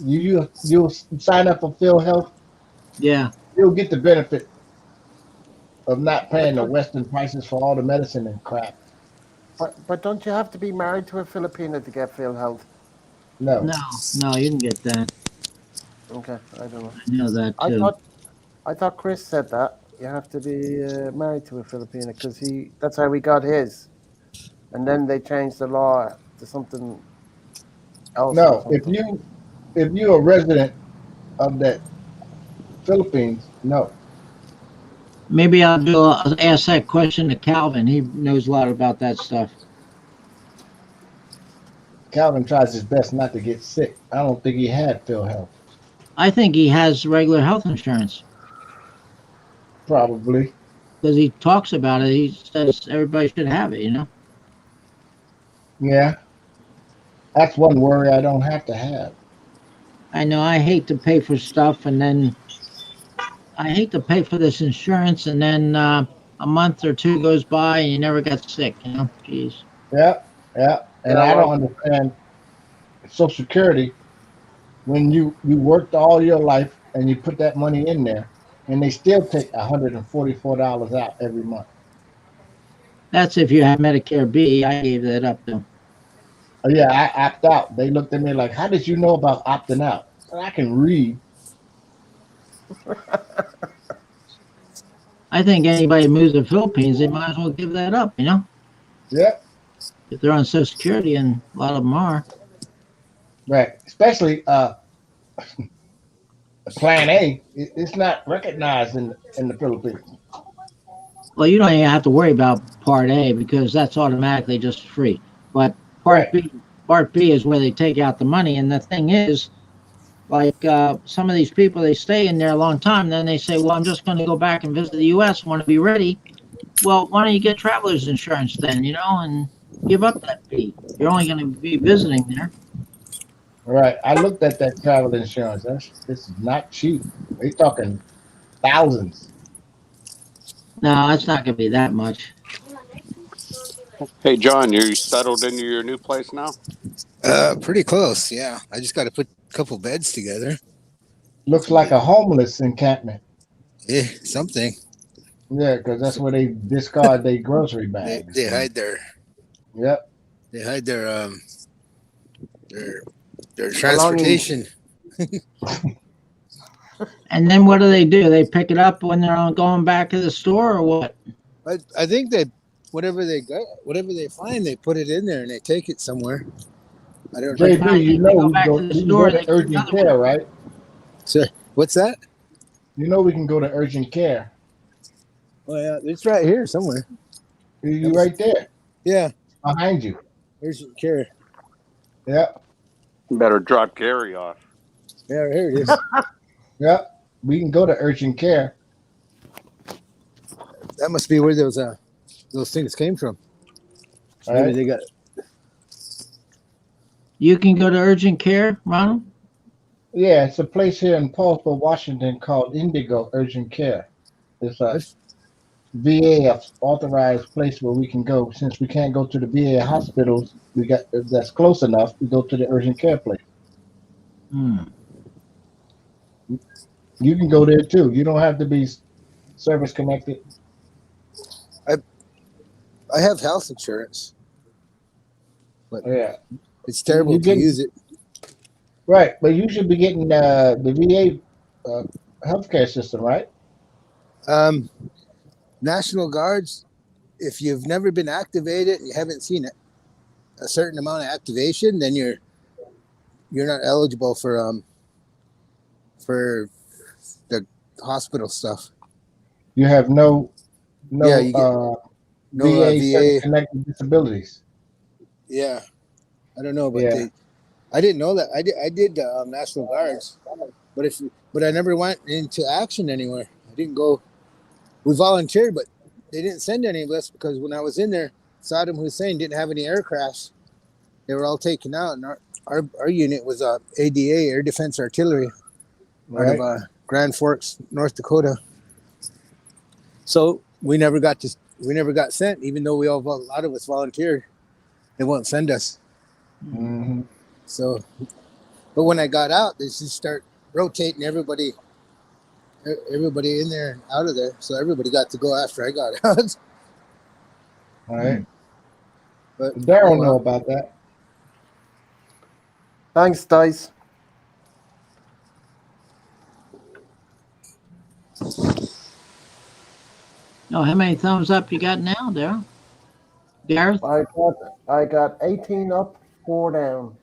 You sign up for Phil Health, Yeah. you'll get the benefit of not But paying the don't, Western prices for all the medicine and crap. but don't you have to be married to a Filipino to get Phil Health? No. No, no, you can get that. Okay, I don't know. I know that I too. thought I thought Chris said that you have to be married to a Filipino because that's how we got his, and then they changed the law to something else or No. If something. you if you're a resident of that Philippines, no. Maybe I'll ask that question to Calvin. He knows a lot about that stuff. Calvin tries his best not to get sick. I don't think he had Phil Health. I think he has regular health insurance Probably. because he talks about it. He says everybody should have it. Yeah. That's one worry I don't have to have. I know I hate to pay for stuff and then I hate to pay for this insurance and then a month or two goes by and you never got sick. Jeez. Yeah. Yeah. And Yeah, I don't well, understand Social Security when you worked all your life and you put that money in there and they still take $144 out every month. That's if you have Medicare B. I gave that up though. Oh yeah, I opt out. They looked at me like, how did you know about opting out? And I can read. I think anybody moves to the Philippines, they might as well give that up. Yep. If they're on Social Security, and a lot of them are. Right. Especially Plan A. It's not recognized in the Philippines. Well, you don't even have to worry about Part A because that's automatically just free. But Right. Part B is where they take out the money. And the thing is, like some of these people, they stay in there a long time. Then they say, "Well, I'm just going to go back and visit the U.S. Want to be ready." Well, why don't you get traveler's insurance then? And give up that fee. You're only going to be visiting there. Right. I looked at that travel insurance. This is not cheap. They talking thousands. No, it's not going to be that much. Hey, John, you settled into your new place now? Pretty close. Yeah, I just got to put a couple beds together. Looks like a homeless encampment. Yeah, something. Yeah, because that's where they discard their grocery They bags. they hide their Yep. they hide their their Belongings. transportation. And then what do? They pick it up when they're going back to the store or what? I think that whatever they find, they put it in there and they take it somewhere. I don't know. JB, Sometimes you if know they go back to the we can go store, to they get urgent another one. care, right? So what's that? You know we can go to urgent care. Oh yeah, it's right here somewhere. You right there Yeah, behind you. urgent care. Yep. You better drop Gary off. Yeah, here it is. Yep. We can go to urgent care. That must be where those things came from. All Maybe right. they got. You can go to urgent care, Ronald. Yeah, it's a place here in Paulsville, Washington called Indigo Urgent Care. It's a VA authorized place where we can go. Since we can't go to the VA hospitals, we got that's close enough. We go to the urgent care place. Hmm. You can go there too. You don't have to be service connected. I have health insurance, but Yeah, it's you terrible to get use it. right, but you should be getting the VA healthcare system, right? Um, National Guards. If you've never been activated and you haven't seen a certain amount of activation, then you're not eligible for the hospital stuff. You have no Yeah, you get no VA service VA. connected disabilities. Yeah, I don't know, but Yeah, I didn't know that. I did National Guards, but I never went into action anywhere. I didn't go. We volunteered, but they didn't send any of us because when I was in there, Saddam Hussein didn't have any aircrafts. They were all taken out, and our unit was ADA, Air Defense Artillery, out of right. Grand Forks, North Dakota. So we never got sent, even though a lot of us volunteered. They won't send us. Hmm. So, but when I got out, they just start rotating everybody in there and out of there. So everybody got to go after I got out. All right. But oh Daryl know well. about that. Thanks, Dice. Oh, how many thumbs up you got now, Daryl? Gareth? I got 18 up, 4 down.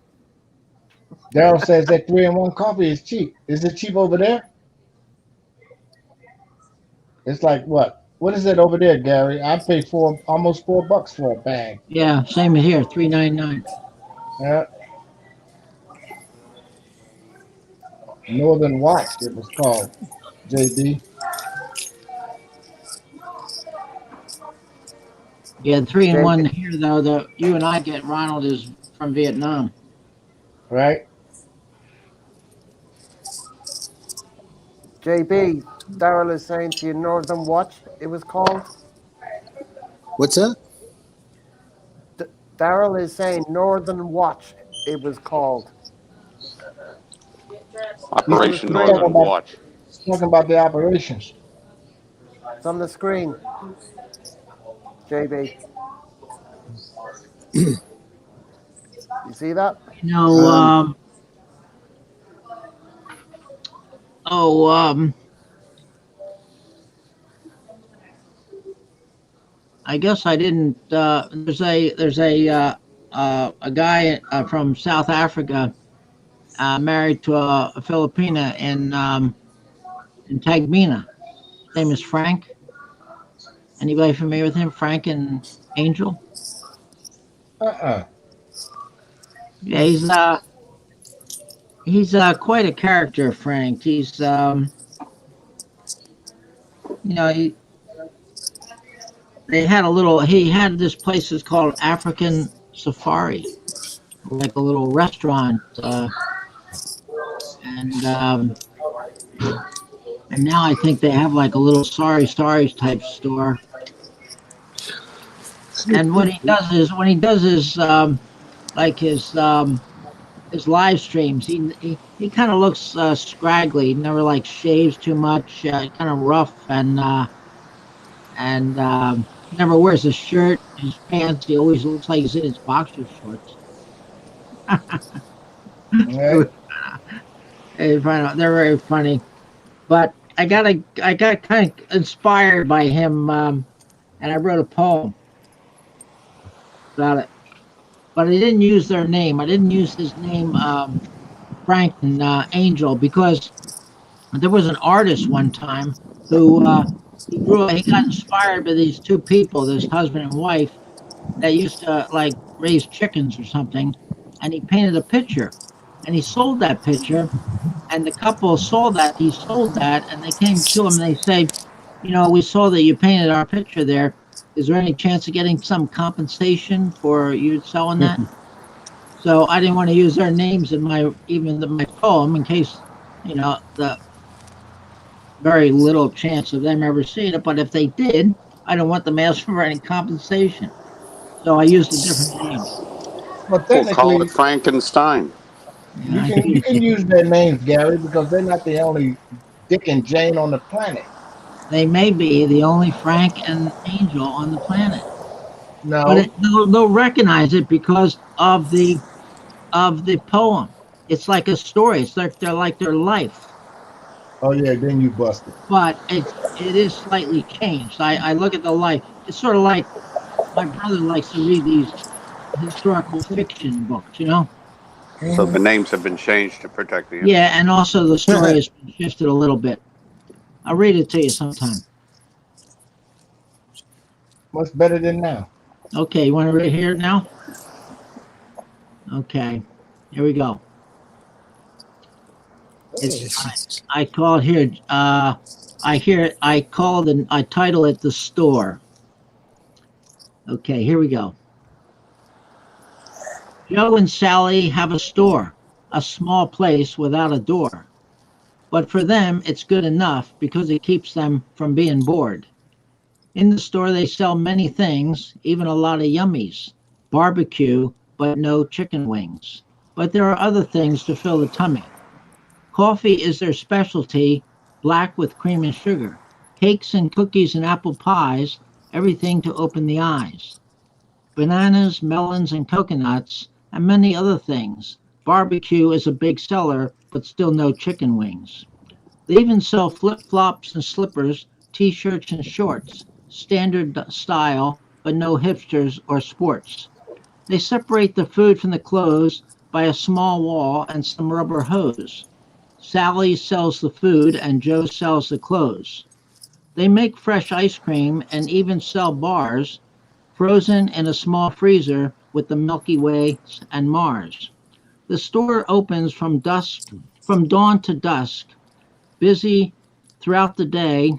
Daryl says that 3-in-1 coffee is cheap. Is it cheap over there? It's like what? What is it over there, Gary? I pay almost $4 for a bag. Yeah, same here, 3.99. Yeah. Northern Watch, it was called. JB. Yeah, three in JB, one here though. The you and I get Ronald is from Vietnam. Right? JB, Daryl is saying to you, Northern Watch, it was called. What's that? D- Daryl is saying Northern Watch, it was called. Operation It was Talking Northern training. about Watch. the operations. It's on the screen, JB. You see that? You know, Um, oh, I guess I didn't. There's a guy from South Africa married to a Filipina in Tagmina. His name is Frank. Anybody familiar with him? Frank and Angel. Uh-uh. Yeah, he's quite a character, Frank. He's you know they had a little. He had this place that's called African Safari, like a little restaurant, and um, and now I think they have like a little sorry type store. And what he does is when he does like his live streams, he kind of looks scraggly. He never like shaves too much. Kind of rough and never wears a shirt. His pants. He always looks like he's in his boxer shorts. It Right. was, they're very funny. But I got kind of inspired by him, and I wrote a poem about it. But I didn't use their name. I didn't use his name, Frank and Angel, because there was an artist one time who he got inspired by these two people, this husband and wife, that used to like raise chickens or something, and he painted a picture, and he sold that picture, and the couple saw that he sold that, and they came to him and they say, we saw that you painted our picture there. Is there any chance of getting some compensation for you selling that? So I didn't want to use their names in my poem in case, the very little chance of them ever seeing it. But if they did, I don't want them asking for any compensation. So I used a different name. Well, We'll call it technically, Frankenstein. Yeah, I you used can use their names, Gary, because they're not the only Dick and Jane on the planet. They may be the only Frank and Angel on the planet, but No. they'll recognize it because of the poem. It's like a story. It's like their life, Oh yeah, then you busted. but it is slightly changed. I look at the life. It's sort of like my brother likes to read these historical fiction books, So the names have been changed to protect the Yeah, innocent. and also the story has been shifted a little bit. I'll read it to you sometime. Much better than now. Okay, you want to hear it now? Okay, here we go. It's I call it here. I hear it. I call it. I title it "The Store." Okay, here we go. Joe and Sally have a store, a small place without a door. But for them, it's good enough because it keeps them from being bored. In the store, they sell many things, even a lot of yummies. Barbecue, but no chicken wings. But there are other things to fill the tummy. Coffee is their specialty, black with cream and sugar. Cakes and cookies and apple pies, everything to open the eyes. Bananas, melons, and coconuts, and many other things. Barbecue is a big seller, but still no chicken wings. They even sell flip flops and slippers, t shirts and shorts, standard style, but no hipsters or sports. They separate the food from the clothes by a small wall and some rubber hose. Sally sells the food and Joe sells the clothes. They make fresh ice cream and even sell bars, frozen in a small freezer with the Milky Way and Mars. The store opens from dawn to dusk, busy throughout the day,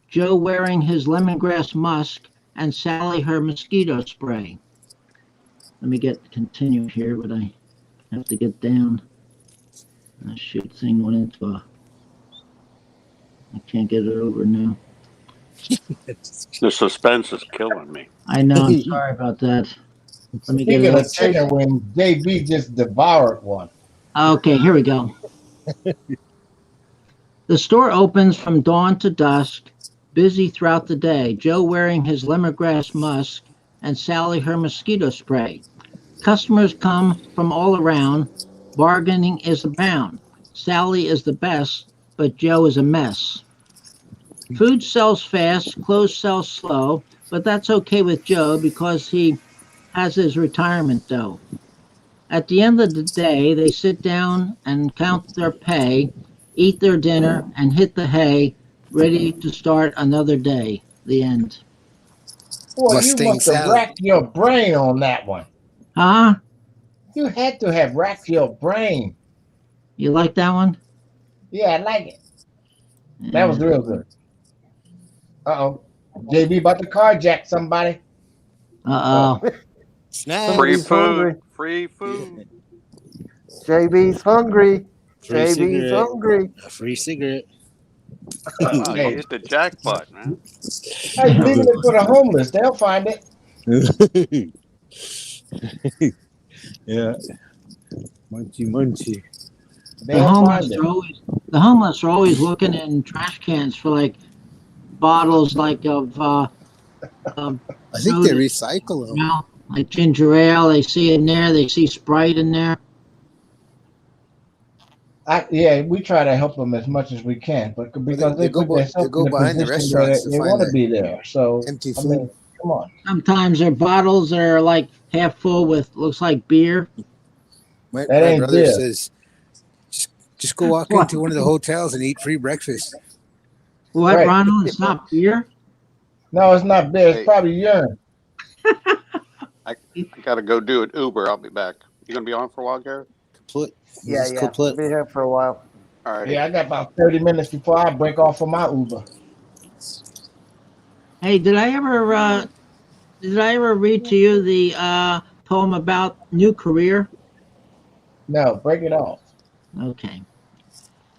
Joe wearing his lemongrass musk and Sally her mosquito spray. Let me get continue here, but I have to get down. Shoot, thing went into a. I can't get it over now. The suspense is killing me. I know. I'm sorry about that. Let me get it Speaking of over. chicken wings, JB just devoured one. Okay, here we go. The store opens from dawn to dusk, busy throughout the day. Joe wearing his lemongrass musk and Sally her mosquito spray. Customers come from all around. Bargaining is abound. Sally is the best, but Joe is a mess. Food sells fast, clothes sell slow. but that's okay with Joe because he has his retirement dough. At the end of the day, they sit down and count their pay, eat their dinner, and hit the hay, ready to start another day. The end. Boy, you Mustang must have salad. racked your brain on that one. Huh? You had to have racked your brain. You like that one? Yeah, I like it. That was Yeah. real good. Uh-oh. JB about to carjack somebody. Uh Oh, oh. Free Snacks. Somebody's hungry. food. Free food. JB's hungry. Free JB's cigarette. hungry. A free cigarette. Wow, you hey, hit the jackpot, man. hey, leaving it for the homeless. They'll find it. Yeah. Munchy munchy. The They'll homeless find it. are always the homeless are always looking in trash cans for like bottles like of I think they soda, recycle you them. know, like ginger ale. They see in there. They see Sprite in there. Yeah, we try to help them as much as we can, but Or because they put they themselves in go a behind the position where restaurants to they find want to the be there. So, empty I food. mean, come on. Sometimes their bottles are like half full with looks like beer. That My ain't brother beer. says just just go walk What? into one of the hotels and eat free breakfast. What, Right. Ronald? It's not beer. No, it's not beer. It's Hey, probably urine. I gotta go do it. Uber. I'll be back. You gonna be on for a while, Garrett? Kaput. This Yeah, is yeah. I'll kaput. be here for a while. Alrighty. Yeah, I got about 30 minutes before I break off for my Uber. Hey, did I ever read to you the poem about new career? No, break it off. Okay.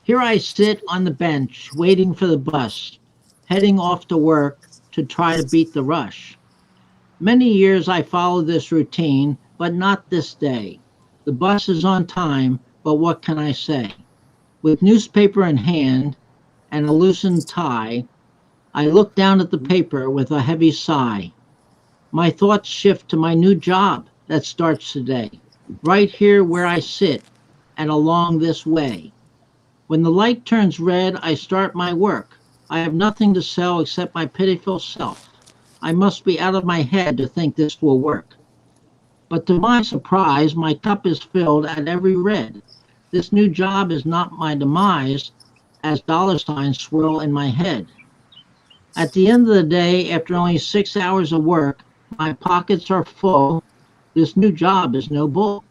Here I sit on the bench waiting for the bus, heading off to work to try to beat the rush. Many years I followed this routine, but not this day. The bus is on time, but what can I say? With newspaper in hand and a loosened tie, I look down at the paper with a heavy sigh. My thoughts shift to my new job that starts today, right here where I sit and along this way. When the light turns red, I start my work. I have nothing to sell except my pitiful self. I must be out of my head to think this will work. But to my surprise, my cup is filled at every red. This new job is not my demise, as dollar signs swirl in my head. At the end of the day, after only 6 hours of work, my pockets are full. This new job is no bull.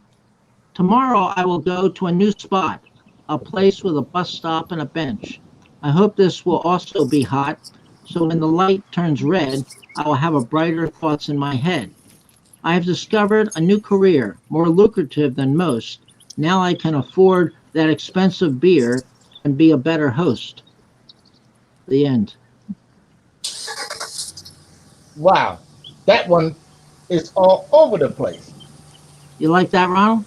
Tomorrow I will go to a new spot, a place with a bus stop and a bench. I hope this will also be hot, so when the light turns red, I will have a brighter thoughts in my head. I have discovered a new career, more lucrative than most. Now I can afford that expensive beer and be a better host. The end. Wow. That one is all over the place. You like that, Ronald?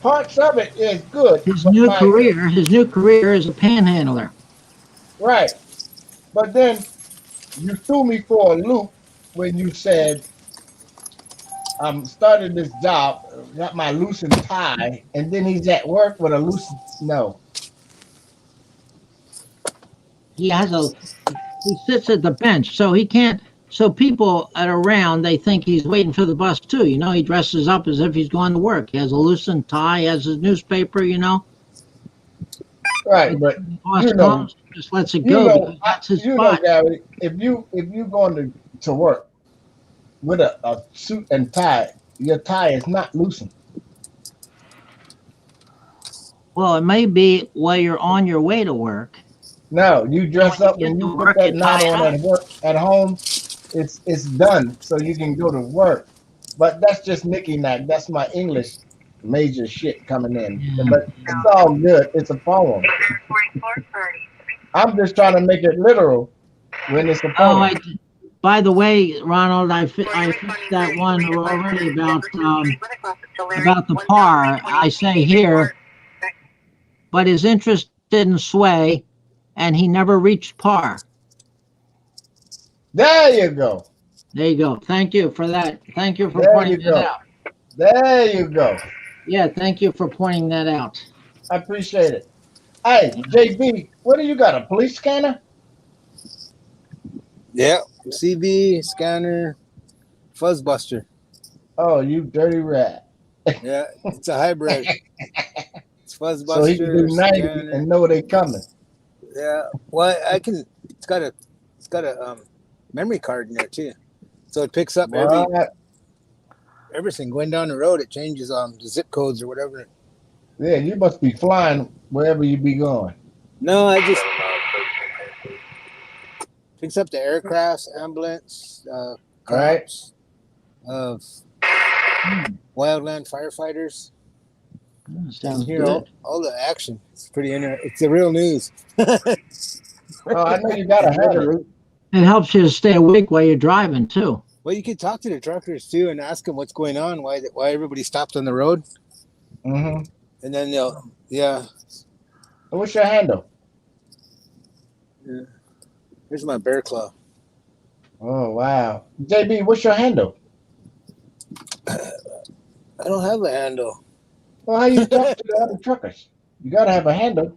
Parts of it is good, His but new my career, his new career is a panhandler. right. But then you threw me for a loop when you said I'm starting this job, got my loosened tie, and then he's at work with a loosened. No, He has a he sits at the bench, so he can't. So people at around they think he's waiting for the bus too. You know, he dresses up as if he's going to work. He has a loosened tie, he has his newspaper. You know, right. but But when the boss you know, comes, he just lets it go because that's his spot. Gary. If you going to work with a suit and tie, your tie is not loosened. Well, it may be while you're on your way to work. No, you Then dress when you up get when to you put work, you that tie knot it on up. at work at home. It's done, so you can go to work. But that's just Nicky Nack. That's my English major shit coming in. Yeah. But it's all good. It's a poem. I'm just trying to make it literal when it's a Oh, poem. by the way, Ronald, I fixed that one already about the par. I say here, but his interest didn't sway, and he never reached par. There you go. There you go. Thank you for that. Thank you for There pointing you that go. out. There you go. Yeah, thank you for pointing that out. I appreciate it. Hey, JB, what do you got? A police scanner? Yeah, CB, scanner, fuzzbuster. Oh, you dirty rat. Yeah, it's a hybrid. It's So he can do fuzzbuster, 90 scanner. and know they coming. Yeah, well, I can. It's got a memory card in there too, so it picks up What? everything going down the road. It changes the zip codes or whatever. Yeah, you must be flying wherever you be going. No, I just picks up the aircrafts, ambulance, All right. cops, wildland firefighters. Sounds You good. know, all the action. It's pretty interesting. It's the real news. Oh, I know you gotta have it. Literally. It helps you to stay awake while you're driving too. Well, you could talk to the truckers too and ask them what's going on, why everybody stopped on the road, Mm-hmm. and then they'll What's your handle? Here's my bear claw. Oh wow. JB, what's your handle? I don't have a handle. Well, how you talk to the other truckers? You gotta have a handle.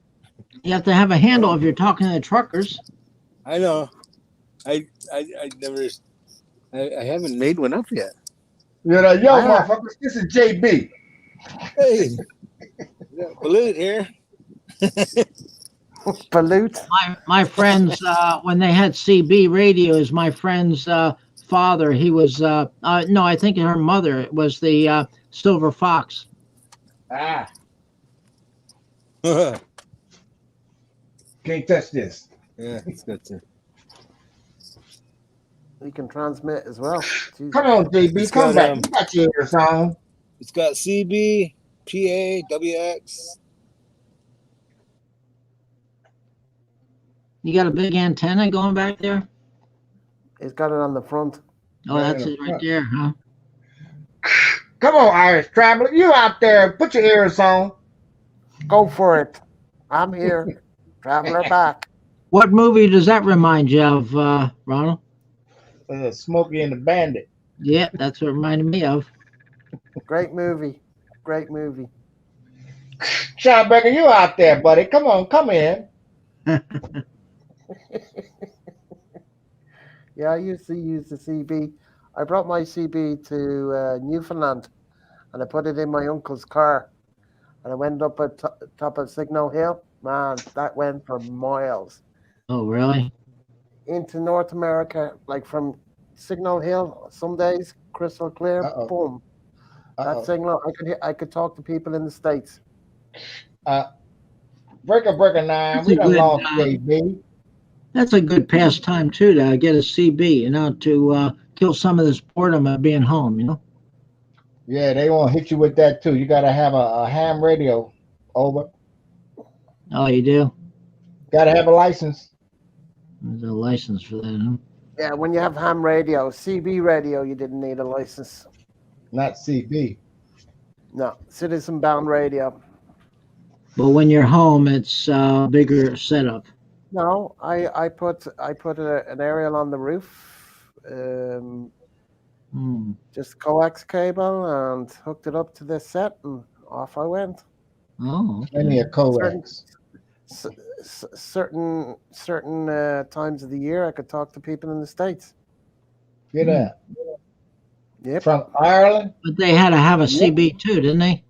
You have to have a handle if you're talking to the truckers. I know. I never. I haven't made one up yet. You're like, yo, I have- motherfuckers, this is JB. Hey, Balut here. Pollute. My friends, when they had CB radios, my friend's father, he was no, I think her mother was the Silver Fox. Ah, Yeah, can't touch this. it's good too. You can transmit as well. Jeez. Come on, JB, It's come got, back. You got your ears on. It's got CB, PA, WX. You got a big antenna going back there? He's got it on the front. Oh, Right that's in the it right front. there, huh? Come on, Irish.traveler. You out there. Put your ears on. Go for it. I'm here. Traveler back. What movie does that remind you of, Ronald? Smokey and the Bandit. Yeah, that's what it reminded me of. Great movie. Great movie. Schauberger, you out there, buddy. Come on, come in. Yeah, I used to use the CB. I brought my CB to Newfoundland, and I put it in my uncle's car, and I went up at top of Signal Hill. Man, that went for miles Oh, really? into North America, like from Signal Hill. Some days crystal clear. Uh-oh. Boom. That Uh-oh. signal. I could talk to people in the States. Breaker 9. That's We a done good, lost JB. That's a good pastime too to get a CB, to kill some of this boredom of being home. Yeah, they won't hit you with that too. You gotta have a ham radio. Over. Oh, you do? Gotta have a license. There's a license for that, huh? Yeah, when you have ham radio, CB radio, you didn't need a license. Not CB. No, citizen bound radio. But when you're home, it's bigger setup. No, I put an aerial on the roof, Hmm. just coax cable, and hooked it up to the set, and off I went. Oh, Plenty okay. of coax. Certain times of the year, I could talk to people in the States. Get out. Yep, From Ireland? But they had to have a Yep. CB too, didn't they?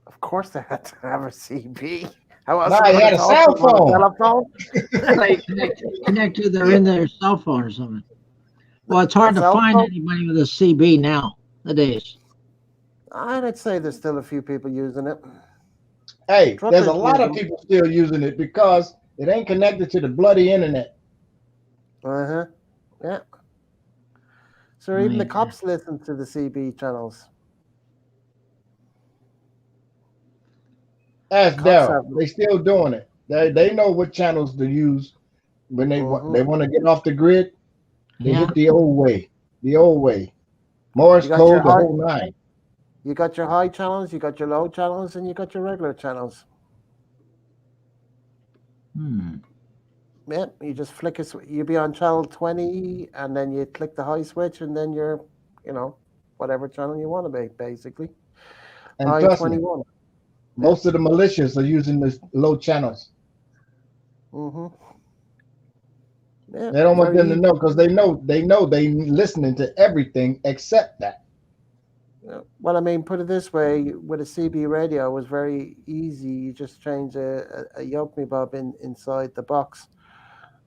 of course they had to have a CB. How else No, are he they had a gonna cell talk to them on a phone. telephone? They connect to their in their cell phone or something. Well, it's hard A to cell find phone? anybody with a CB nowadays. I'd say there's still a few people using it. Hey, there's a Truckers lot use of them. people still using it because it ain't connected to the bloody internet. Uh-huh. Yeah. So even the Right. cops listen to the CB channels. Ask Cops Daryl. have They still doing it. They know what channels to use when they Mhm. they want to get off the grid. They Yeah. hit the old way. The old way. Morse You got your code, the high, whole nine. you got your high channels, you got your low channels, and you got your regular channels. Hmm. Yeah, you just flick it. You be on channel 20, and then you click the high switch, and then you're, whatever channel you want to be, basically. And High trust me, 21. most of the militias are using the low channels. Mm-hmm. Yeah, They don't want very them to easy. know because they listening to everything except that. Yeah. Well, I mean, put it this way: with a CB radio, it was very easy. You just change a yoke me bob inside the box,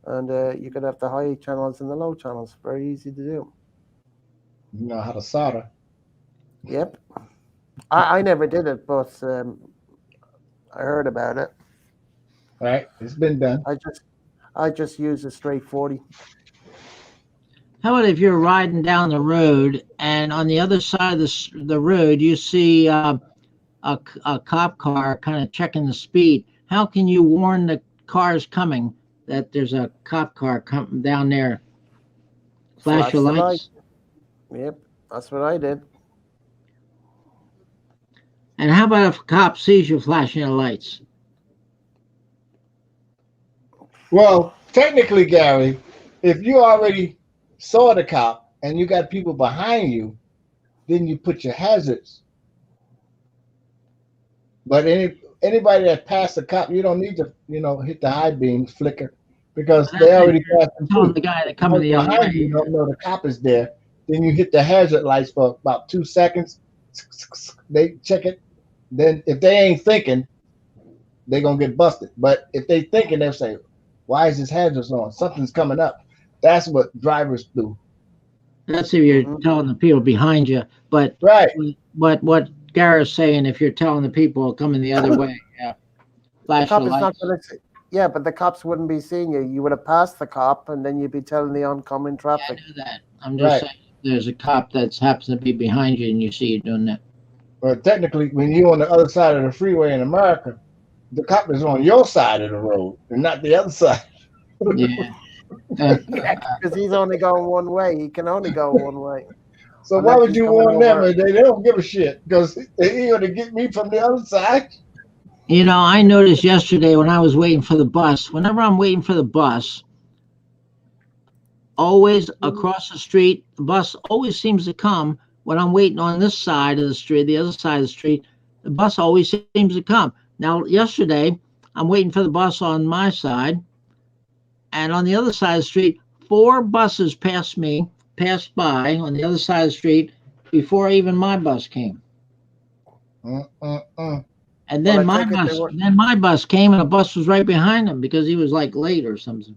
and you could have the high channels and the low channels. Very easy to do. You know how to solder, Yep. I never did it, but I heard about it. right? It's been done. I just use a straight 40. How about if you're riding down the road and on the other side of the road you see a cop car kind of checking the speed? How can you warn the cars coming that there's a cop car coming down there? Flash your Flash the light. lights. Yep, that's what I did. And how about if a cop sees you flashing your lights? Well, technically, Gary, if you already saw the cop and you got people behind you, then you put your hazards. But anybody that passed the cop, you don't need to, hit the high beam flicker because That's they if already you're passed them telling through. the guy to The come ones the other behind way. you don't know the cop is there. Then you hit the hazard lights for about 2 seconds. They check it. Then if they ain't thinking, they're gonna get busted. But if they thinking, they'll say, "Why is this hazards on? Something's coming up." That's what drivers do. That's if you're Hmm. telling the people behind you. But Right. what Garrett's saying, if you're telling the people coming the other way, yeah, The flash your cop is not lights. going to. Yeah, but the cops wouldn't be seeing you. You would have passed the cop, and then you'd be telling the oncoming Yeah, I traffic. know that. I'm just Right. saying, if there's a cop that happens to be behind you and you see you doing that. But technically, when you're on the other side of the freeway in America, the cop is on your side of the road and not the other side. Yeah. Uh, Yeah, because he's only going one way. He can only go one way So why unless would he's you coming warn them over. if they don't give a shit? Because he gonna get me from the other side. I noticed yesterday when I was waiting for the bus, whenever I'm waiting for the bus, always across the street, the bus always seems to come when I'm waiting on this side of the street, the other side of the street, the bus always seems to come. Now, yesterday, I'm waiting for the bus on my side, and on the other side of the street, four buses passed by on the other side of the street before even my bus came. Mm-mm-mm. And Well, then I take it they were. my bus came, and a bus was right behind him because he was like late or something.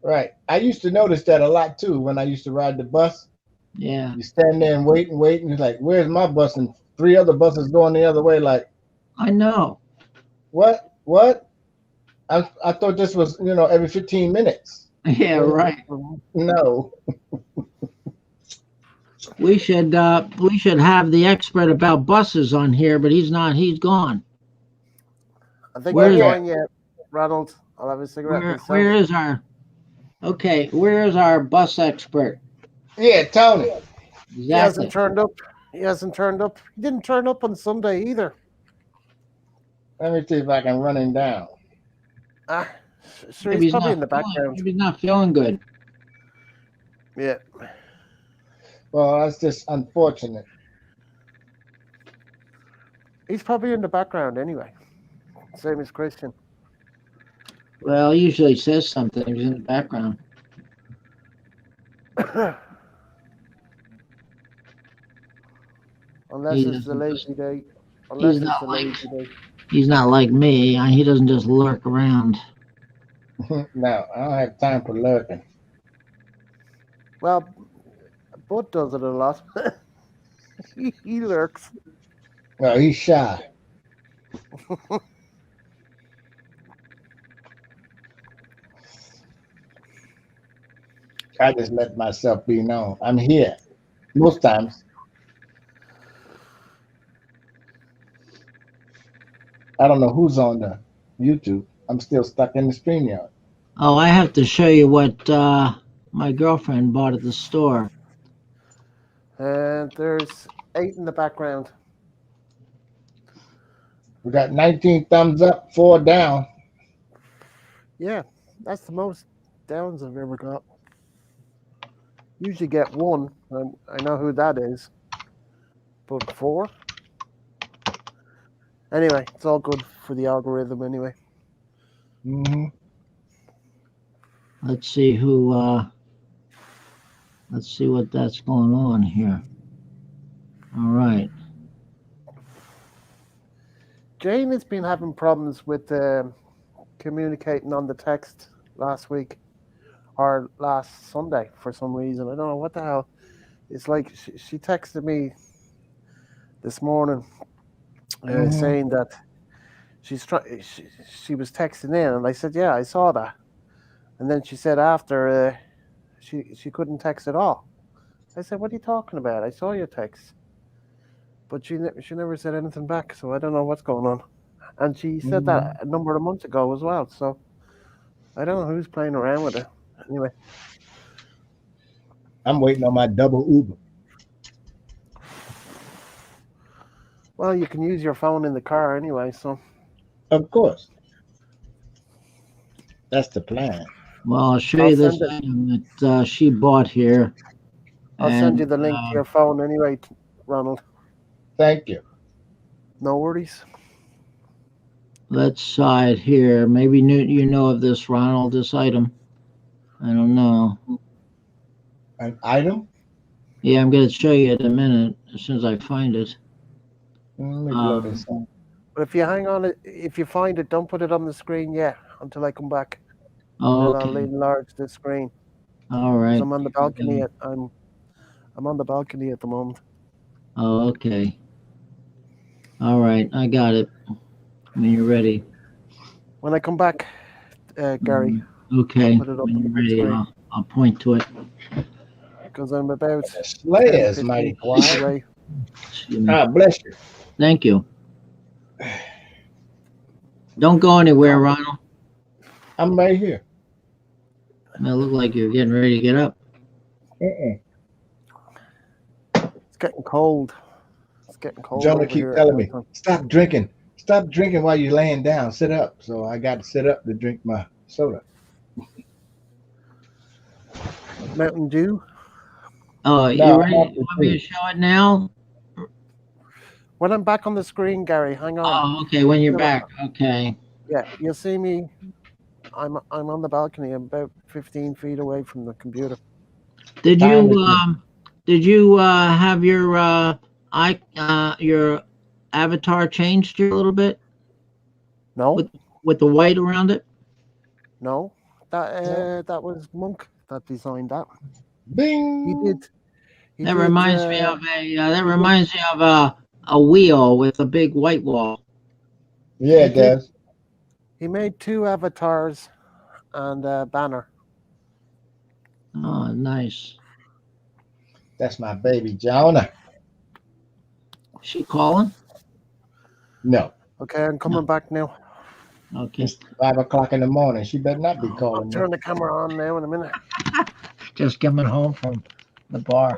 Right. I used to notice that a lot too when I used to ride the bus. Yeah, You stand there and wait and wait, and it's like, "Where's my bus?" And three other buses going the other way. Like, I know. what? What? I thought this was every 15 minutes. Yeah, right. Mhm. No. We should have the expert about buses on here, but he's not. He's gone. I think Well, he'll Where's yeah, join you, Ronald. I'll have a cigarette where myself. is our okay? Where is our bus expert? yeah, Tony. He hasn't Exactly. turned up. He hasn't turned up. He didn't turn up on Sunday either. Let me see if I can run him down. Ah, sure. He's Maybe he's probably not in the feeling. background. Maybe he's not feeling good. Yeah, Well, that's just unfortunate. he's probably in the background anyway. Same as Christian. Well, he usually says something. He's in the background. Unless He it's the doesn't just. lazy day. He's Unless it's not the like. lazy day. He's not like me. He doesn't just lurk around. No, I don't have time for lurking. Well, Bud does it a lot. He lurks. No, he's shy. I just let myself be known. I'm here. Most times, I don't know who's on the YouTube. I'm still stuck in the StreamYard. Oh, I have to show you what my girlfriend bought at the store. And there's 8 in the background. We got 19 thumbs up, 4 down. Yeah, that's the most downs I've ever got. Usually get 1. I know who that is. But 4? Anyway, it's all good for the algorithm anyway. Hmm. Let's see who. Let's see what that's going on here. All right. Jane has been having problems with communicating on the text last week or last Sunday for some reason. I don't know what the hell. It's like she texted me this morning saying that she was texting in, and I said, "Yeah, I saw that." And then she said after she couldn't text at all. I said, "What are you talking about? I saw your text." But she never said anything back, so I don't know what's going on. And she said that a number of months ago as well, so I don't know who's playing around with it. Anyway, I'm waiting on my double Uber. well, you can use your phone in the car anyway, so Of course. That's the plan. Well, I'll show I'll you this send it. item that she bought here. I'll send you And the link to your phone anyway, Ronald. Thank you. No worries. let's side here. Maybe you know of this, Ronald, this item. I don't know. An item? Yeah, I'm going to show you in a minute as soon as I find it. Let me blow this on. But if you hang on it, if you find it, don't put it on the screen yet until I come back. Oh, Then I'll okay. enlarge the screen. All 'Cause right. I'm on the balcony. I'm on the balcony at the moment. Oh, okay. All right. I got it. When you're ready. When I come back, Gary, Okay. I'll put it up When on the you're big ready, screen I'll point to it. because I'm about The sleigh 10, is 15 mighty feet quiet. away. Excuse me. Ah, bless you. Thank you. Don't go anywhere, Ronald. I'm right here. It look like you're getting ready to get up. It's getting cold. It's getting cold Jonah over keep here. telling me, stop drinking. Stop drinking while you're laying down. Sit up. So I got to sit up to drink my soda. Mountain Dew. Oh, No, you ready? I'm You want me to show it now? When I'm back on the screen, Gary, hang on. Oh, okay. When you're back. Okay. Yeah, you'll see me. I'm on the balcony. I'm about 15 feet away from the computer. Did Time you is- have your avatar changed here a little bit No, with the white around it? no, that was Monk that designed that. Bing. He did. That reminds me of a wheel with a big white wall. Yeah, it does. He made 2 avatars and a banner. Oh, nice. That's my baby, Jonah. Is she calling? No, Okay, I'm coming back now. Okay. it's 5 o'clock in the morning. She better not be I'll calling me. turn the camera on now in a minute. Just coming home from the bar.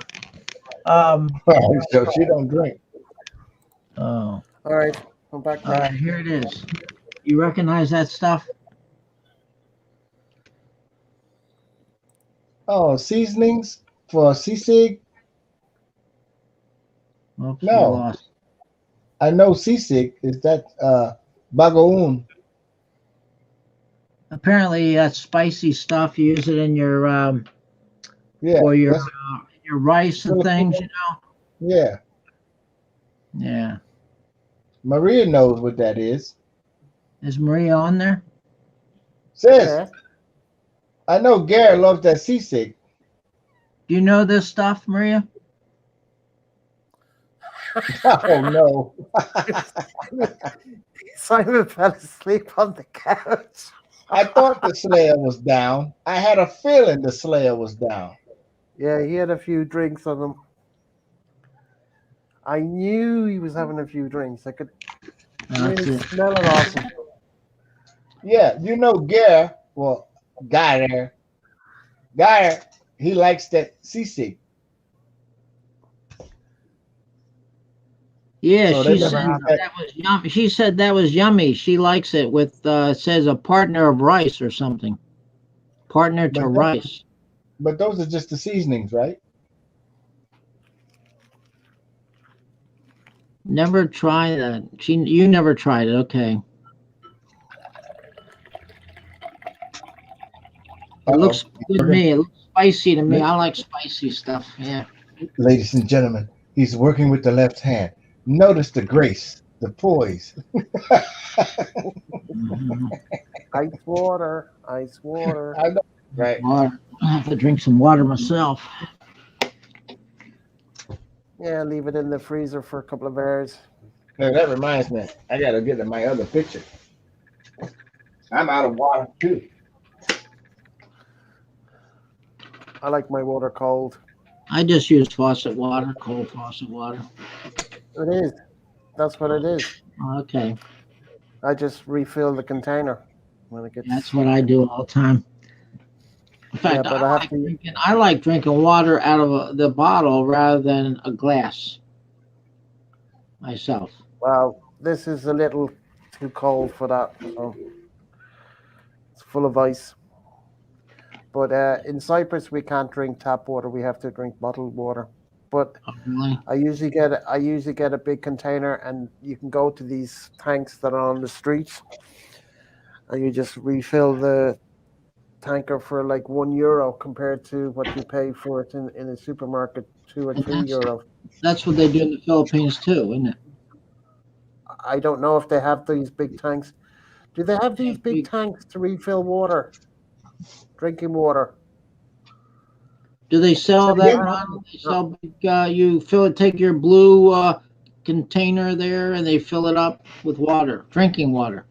So she don't drink. Oh. All right, I'm back All now. right, here it is. You recognize that stuff? Oh, seasonings for sisig? Oops, we No. lost. I know sisig is that bagoon. Apparently, that's spicy stuff. You use it in your Yeah. for your that's- your rice and things. You know. Yeah. Yeah. Maria knows what that is. Is Maria on there? Sis, Yeah, I know Gary loves that sisig. Do you know this stuff, Maria? Oh no. Simon fell asleep on the couch. I thought the Slayer was down. I had a feeling the Slayer was down. Yeah, he had a few drinks on him. I knew he was having a few drinks. I could That's really it. smell it off him. Yeah, you know Gary, well, Guy there, he likes that sisig. Yeah, So she they said never had that was yummy. She said that was yummy. She likes it with it says a partner of rice or something. Partner to But rice. But those are just the seasonings, right? Never try that. You never tried it. Okay. It looks good to Okay. me. It looks spicy to me. I like spicy stuff. Yeah. Ladies and gentlemen, he's working with the left hand. Notice the grace, the poise. Mhm. Ice water, ice water. I know, right? Water. I have to drink some water myself. Yeah, leave it in the freezer for a couple of hours. Now, that reminds me, I gotta get to my other picture. I'm out of water too. I like my water cold. I just use faucet water, cold faucet water. It is. That's what it is. Okay. I just refill the container when it gets. That's what I do all the time. In Yeah, fact, but I have to. I like drinking water out of the bottle rather than a glass myself. Well, this is a little too cold for that. So it's full of ice. But in Cyprus, we can't drink tap water. We have to drink bottled water. But Oh, really? I usually get a big container, and you can go to these tanks that are on the streets, and you just refill the tanker for like €1 compared to what you pay for it in a supermarket, two or And three euro. that's what they do in the Philippines too, isn't it? I don't know if they have these big tanks. Do they have these big tanks to refill water, drinking water? Do they sell Say that, again? Ron? They sell big, you fill it, take your blue container there, and they fill it up with water, drinking water.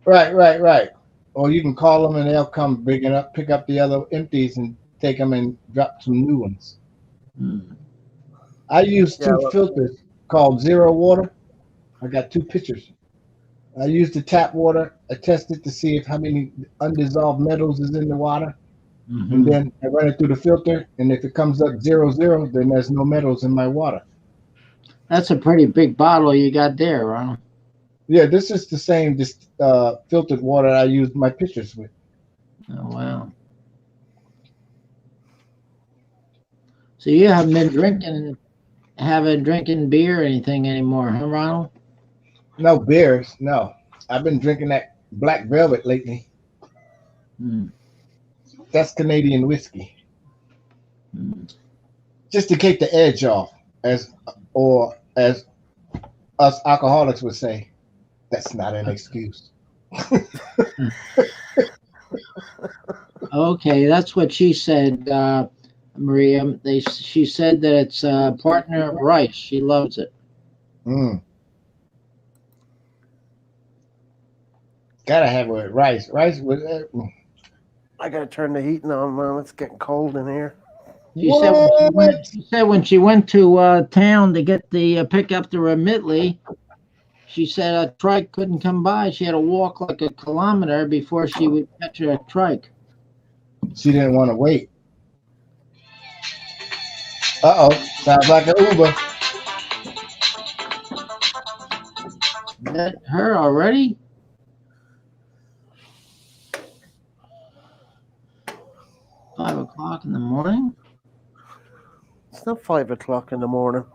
Right. Or you can call them and they'll come bring it up, pick up the other empties and take them and drop some new ones. Hmm. I use Yeah, two well, filters called Zero Water. I got two pictures. I use the tap water. I test it to see if how many undissolved metals is in the water, and Mhm. then I run it through the filter. And if it comes up 00, then there's no metals in my water. That's a pretty big bottle you got there, Ron. Yeah, this is the same filtered water I use my pictures with. Oh, wow. So you haven't been drinking beer or anything anymore, huh, Ronald? No beers, no. I've been drinking that black velvet lately. Hmm. That's Canadian whiskey, Hmm. just to take the edge off, as us alcoholics would say. That's not an excuse. Okay, that's what she said, Maria. She said that it's a partner of rice. She loves it. Mm, gotta have it with rice. Rice with I gotta turn the heating on, man. It's getting cold in here. what? She said when she went to town to get the pick up the Remitly, she said a trike couldn't come by. She had to walk like a kilometer before she would catch a trike. She didn't want to wait. Uh oh, sounds like an Uber. Is that her already? $5 in the morning? It's not 5 o'clock in the morning.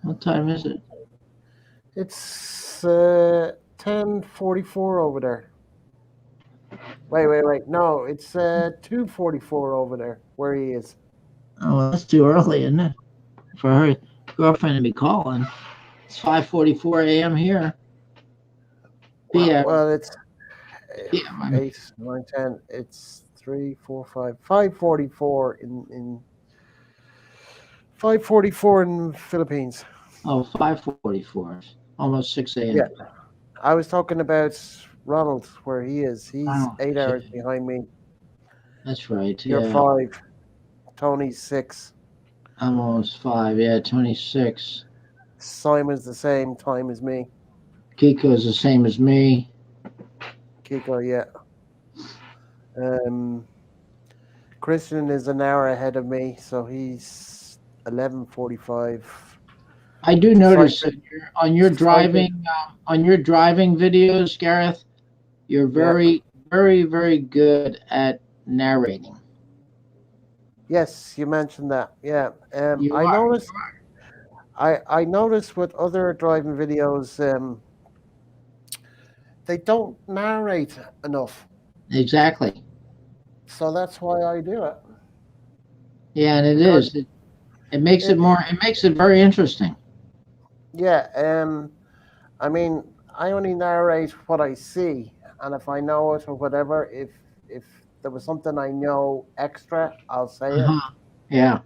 What time is it? It's 10:44 over there. Wait. No, it's 2:44 over there where he is. Oh, well, that's too early, isn't it? For her girlfriend to be calling. It's 5:44 a.m. here. PM. Well, it's PM. I mean, 8, 9, 10. It's 3, 4, 5, 5:44 in 5:44 in Philippines. oh, 5:44. Almost 6 a.m. Yeah, I was talking about Ronald where he is. He's Wow. 8 hours behind me. That's right. You're Yeah. 5. Tony's 6. I'm almost 5. Yeah, 26. Simon's the same time as me. Kiko's the same as me. Kiko, yeah. Christian is an hour ahead of me, so he's 11:45. I do notice Cyprus, that on your Cyprus, driving videos, Gareth, you're yeah. very good at narrating. Yes, you mentioned that. Yeah. You I are. noticed. I noticed with other driving videos, they don't narrate enough. Exactly. So that's why I do it, Yeah, and it because is. It makes it it more. It makes it very interesting. yeah. I mean, I only narrate what I see, and if I know it or whatever, if there was something I know extra, I'll say it. Uh-huh. Yeah.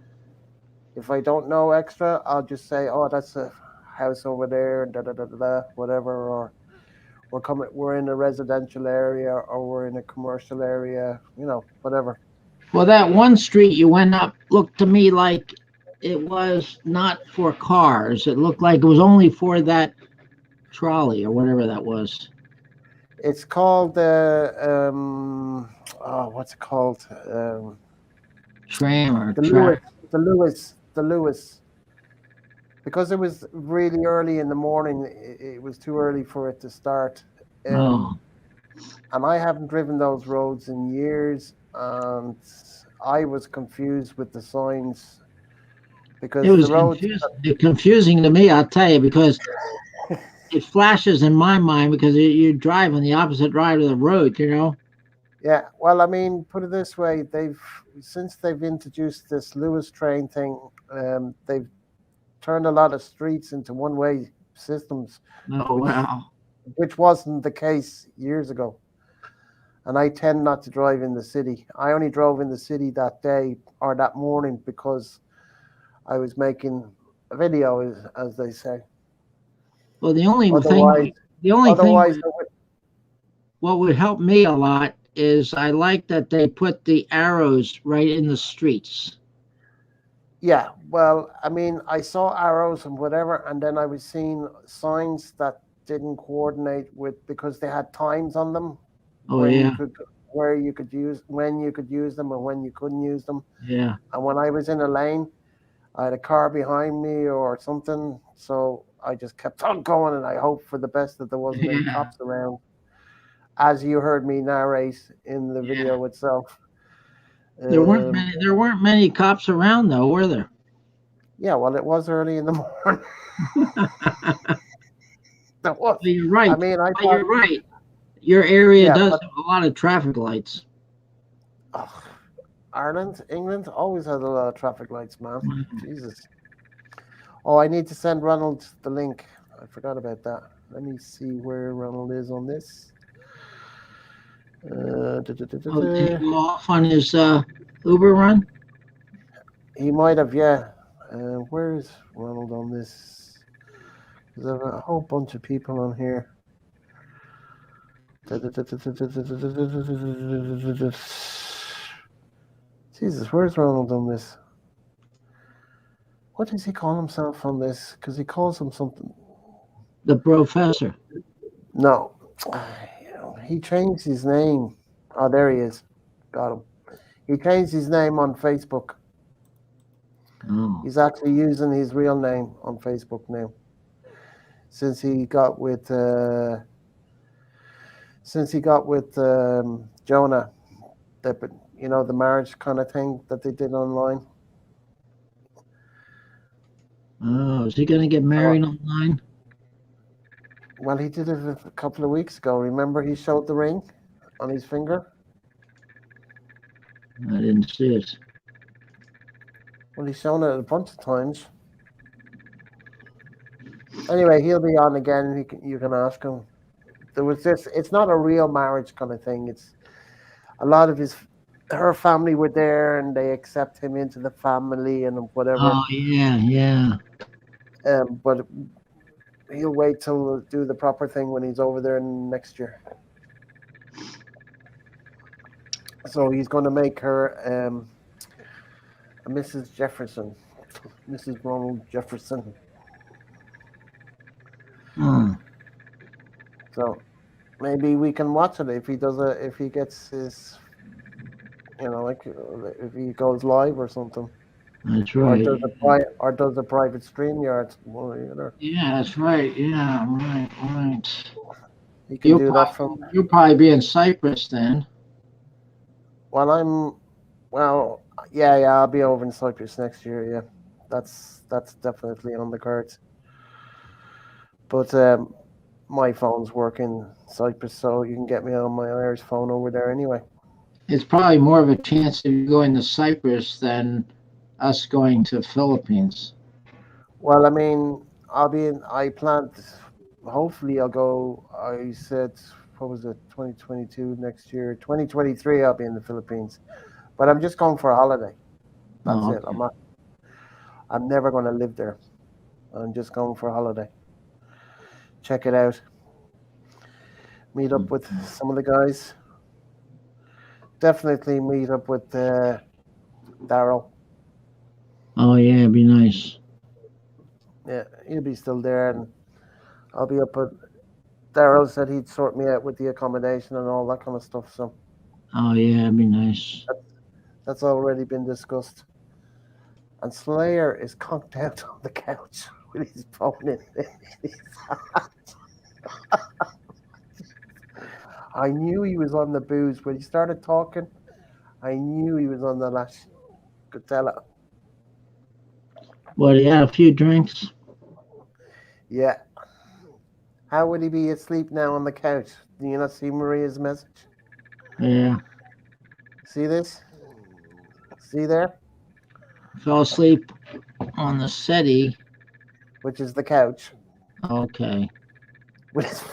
If I don't know extra, I'll just say, "Oh, that's a house over there," da da da da, da whatever. Or we're in a residential area, or we're in a commercial area. Whatever. Well, that one street you went up looked to me like it was not for cars. It looked like it was only for that trolley or whatever that was. It's called the oh, what's it called? Tram or The track. Lewis, the Lewis. Because it was really early in the morning, it was too early for it to start. Um, Oh, and I haven't driven those roads in years, and I was confused with the signs it because the was roads. confusing to me. I'll tell you because it flashes in my mind because you drive on the opposite side of the road. You know. Yeah, well, I mean, put it this way: since they've introduced this Lewis train thing, they've turned a lot of streets into one-way systems, Oh which wow. which wasn't the case years ago. And I tend not to drive in the city. I only drove in the city that day or that morning because I was making a video, as they say. Well, the only Otherwise, thing, the only thing otherwise, I would, what would help me a lot is I like that they put the arrows right in the streets. yeah. Well, I mean, I saw arrows and whatever, and then I was seeing signs that didn't coordinate with because they had times on them Oh when you yeah, could where you could use when you could use them and when you couldn't use them. yeah, And when I was in a lane, I had a car behind me or something, so I just kept on going, and I hoped for the best that there wasn't any yeah, cops around, as you heard me narrate in the yeah. video itself. There weren't Um, many. There weren't many cops around though, were there? yeah, well, it was early in the morning. There was. Well, you're I right. mean, I But thought, you're right. Your area yeah, does but have a lot of traffic lights. oh, Ireland, England always has a lot of traffic lights, man. Mhm. Jesus. Oh, I need to send Ronald the link. I forgot about that. Let me see where Ronald is on this. Da, da, da, da, Oh, did he da. go off on his Uber run? He might have, yeah. Where is Ronald on this? There's a whole bunch of people on here. Jesus, where's Ronald on this? What does he call himself on this? Because he calls him something. The professor. No, he changed his name. Oh, there he is. Got him. He changed his name on Facebook. Oh, He's actually using his real name on Facebook now. Since he got with Jonah, the marriage kind of thing that they did online. oh, is he going to get So, married online? well, he did it a couple of weeks ago. Remember, he showed the ring on his finger. I didn't see it. Well, he's shown it a bunch of times. Anyway, he'll be on again. You can ask him. There was this. It's not a real marriage kind of thing. It's a lot of her family were there, and they accept him into the family and whatever. Oh yeah, yeah. But he'll wait till do the proper thing when he's over there next year. So he's going to make her a Mrs. Jefferson, Mrs. Ronald Jefferson. Hmm. So maybe we can watch it if he gets his, like if he goes live or something, That's or right. does a private stream yard. Well, Yeah, that's right. Yeah, right, right. he can do that from. You'll probably be in Cyprus then. Well, well, yeah, I'll be over in Cyprus next year. Yeah, that's definitely on the cards. But my phone's working Cyprus, so you can get me on my Irish phone over there anyway. It's probably more of a chance of you going to Cyprus than us going to Philippines. Well, I mean, I'll be in. I planned. Hopefully, I'll go. I said, what was it? 2022 next year. 2023, I'll be in the Philippines. But I'm just going for a holiday. That's Oh, it. okay. I'm never going to live there. I'm just going for a holiday. Check it out. Meet up with some of the guys. Definitely meet up with Daryl. Oh yeah, it'd be nice. Yeah, he'll be still there, and I'll be up at. Daryl said he'd sort me out with the accommodation and all that kind of stuff. So Oh yeah, it'd be nice. that's already been discussed. And Slayer is conked out on the couch with his phone in his hand. I knew he was on the booze when he started talking. I knew he was on the lash. Could tell it. Well, he had a few drinks. Yeah. How would he be asleep now on the couch? Do you not see Maria's message? Yeah, See this? See there? fell asleep on the settee. Which is the couch Okay. with his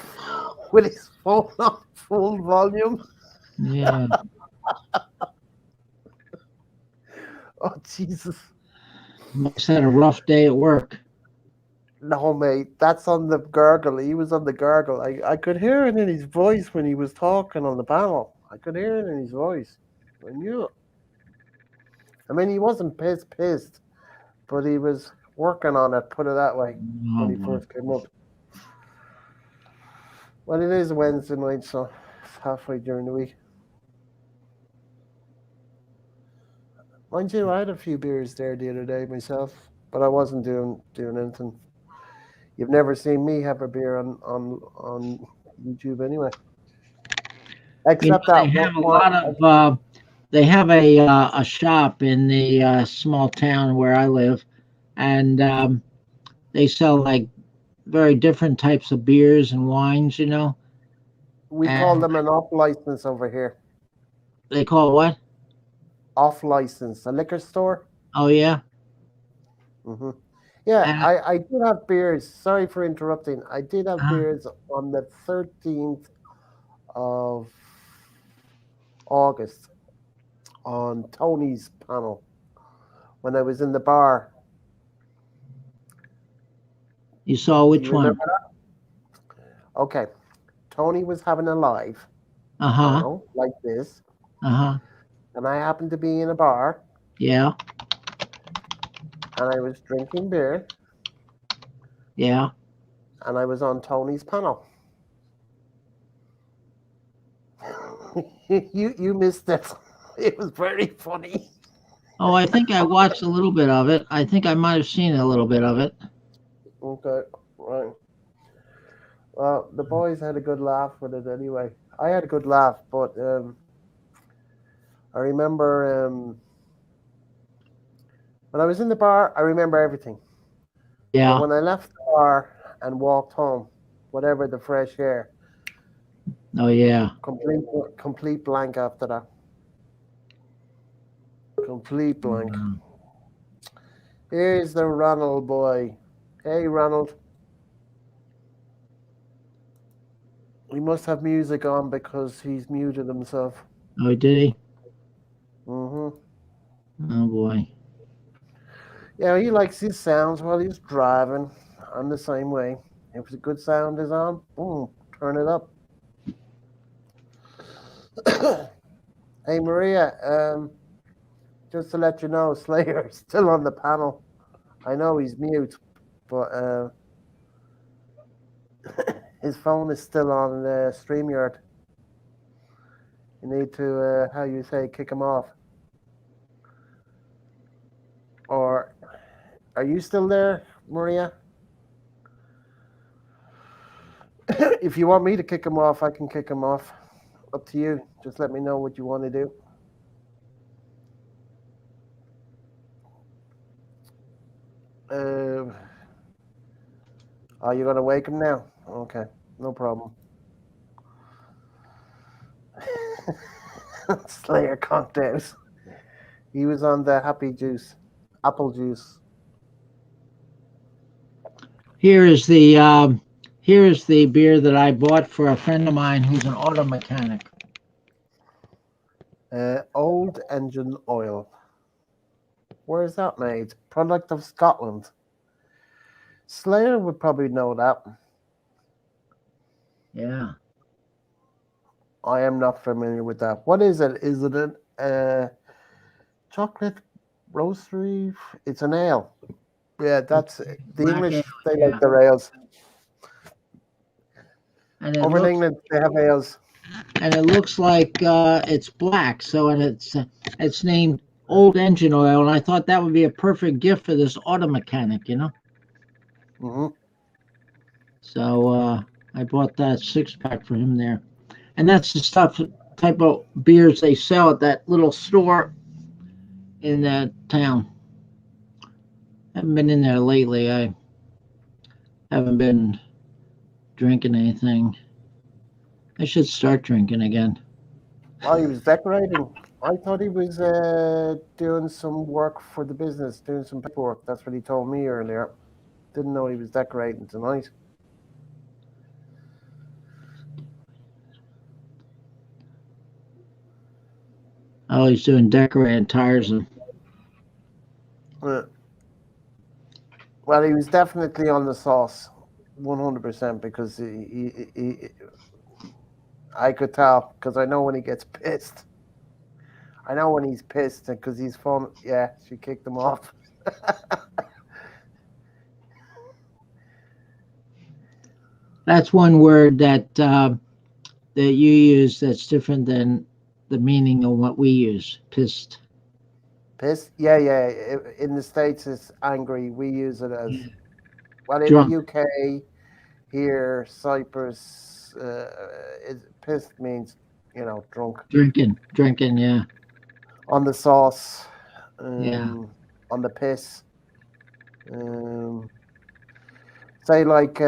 with his phone on full volume. Yeah. Oh Jesus! Must had a rough day at work. No, mate, that's on the gurgle. He was on the gurgle. I could hear it in his voice when he was talking on the panel. I could hear it in his voice. I knew it. I mean, he wasn't pissed, but he was working on it. Put it that way. When Oh he boy. first came up. Well, it is Wednesday night, so it's halfway during the week. Mind you, I had a few beers there the other day myself, but I wasn't doing anything. You've never seen me have a beer on YouTube anyway, You know except they that have a one. lot of. They have a shop in the small town where I live, and they sell like very different types of beers and wines. We call And them an off license over here. they call it what? Off license, a liquor store. Oh yeah. hmm Yeah, And I did have beers. Sorry for interrupting. I did have uh, beers on the 13th of August on Tony's panel when I was in the bar. you saw Do you which remember one? that? Okay. Tony was having a live Uh huh. panel like this, Uh huh. and I happened to be in a bar Yeah. and I was drinking beer Yeah. and I was on Tony's panel. You missed it. It was very funny. Oh, I think I watched a little bit of it. I think I might have seen a little bit of it. Okay, right. Well, the boys had a good laugh with it anyway. I had a good laugh, but I remember when I was in the bar, I remember everything. But Yeah. when I left the bar and walked home, whatever the fresh air, Oh yeah. complete complete blank after that. Complete blank. Mhm. Here's the Ronald boy. Hey, Ronald. He must have music on because he's muted himself. Oh, did he? hmm Oh boy. Yeah, he likes his sounds while he's driving. I'm the same way. If a good sound is on, boom, turn it up. Hey, Maria, just to let you know, Slayer's still on the panel. I know he's mute, but his phone is still on StreamYard. You need to, how you say, kick him off. Or are you still there, Maria? If you want me to kick him off, I can kick him off. Up to you. Just let me know what you want to do. Are you going to wake him now? Okay, no problem. Slayer conked out. He was on the happy juice, apple juice. Here is the beer that I bought for a friend of mine who's an auto mechanic. Old engine oil. Where is that made? Product of Scotland. Slayer would probably know that. Yeah. I am not familiar with that. What is it? Is it a chocolate roastery? It's an ale. Yeah, that's the Black ale, English. They yeah. like their ales. And it Over in looks England, they have ales. like it's black, so and it's named Old Engine Oil, and I thought that would be a perfect gift for this auto mechanic, you know. Hmm. So I bought that 6-pack for him there, and that's the stuff type of beers they sell at that little store in that town. Haven't been in there lately. I haven't been drinking anything. I should start drinking again. While he was decorating, I thought he was doing some work for the business, doing some paperwork. That's what he told me earlier. Didn't know he was decorating tonight. Oh, he's doing decorating tires and Uh, Well, he was definitely on the sauce, 100%, because I could tell, because I know when he gets pissed. I know when he's pissed because he's fun. Yeah, she kicked him off. that's one word that you use that's different than the meaning of what we use. Pissed. Pissed? Yeah, yeah. In the States, it's angry. We use it as, well, in the Drunk. UK, here, Cyprus, pissed means, drunk. Drinking. Yeah. On the sauce, Yeah. on the piss. Um, Say like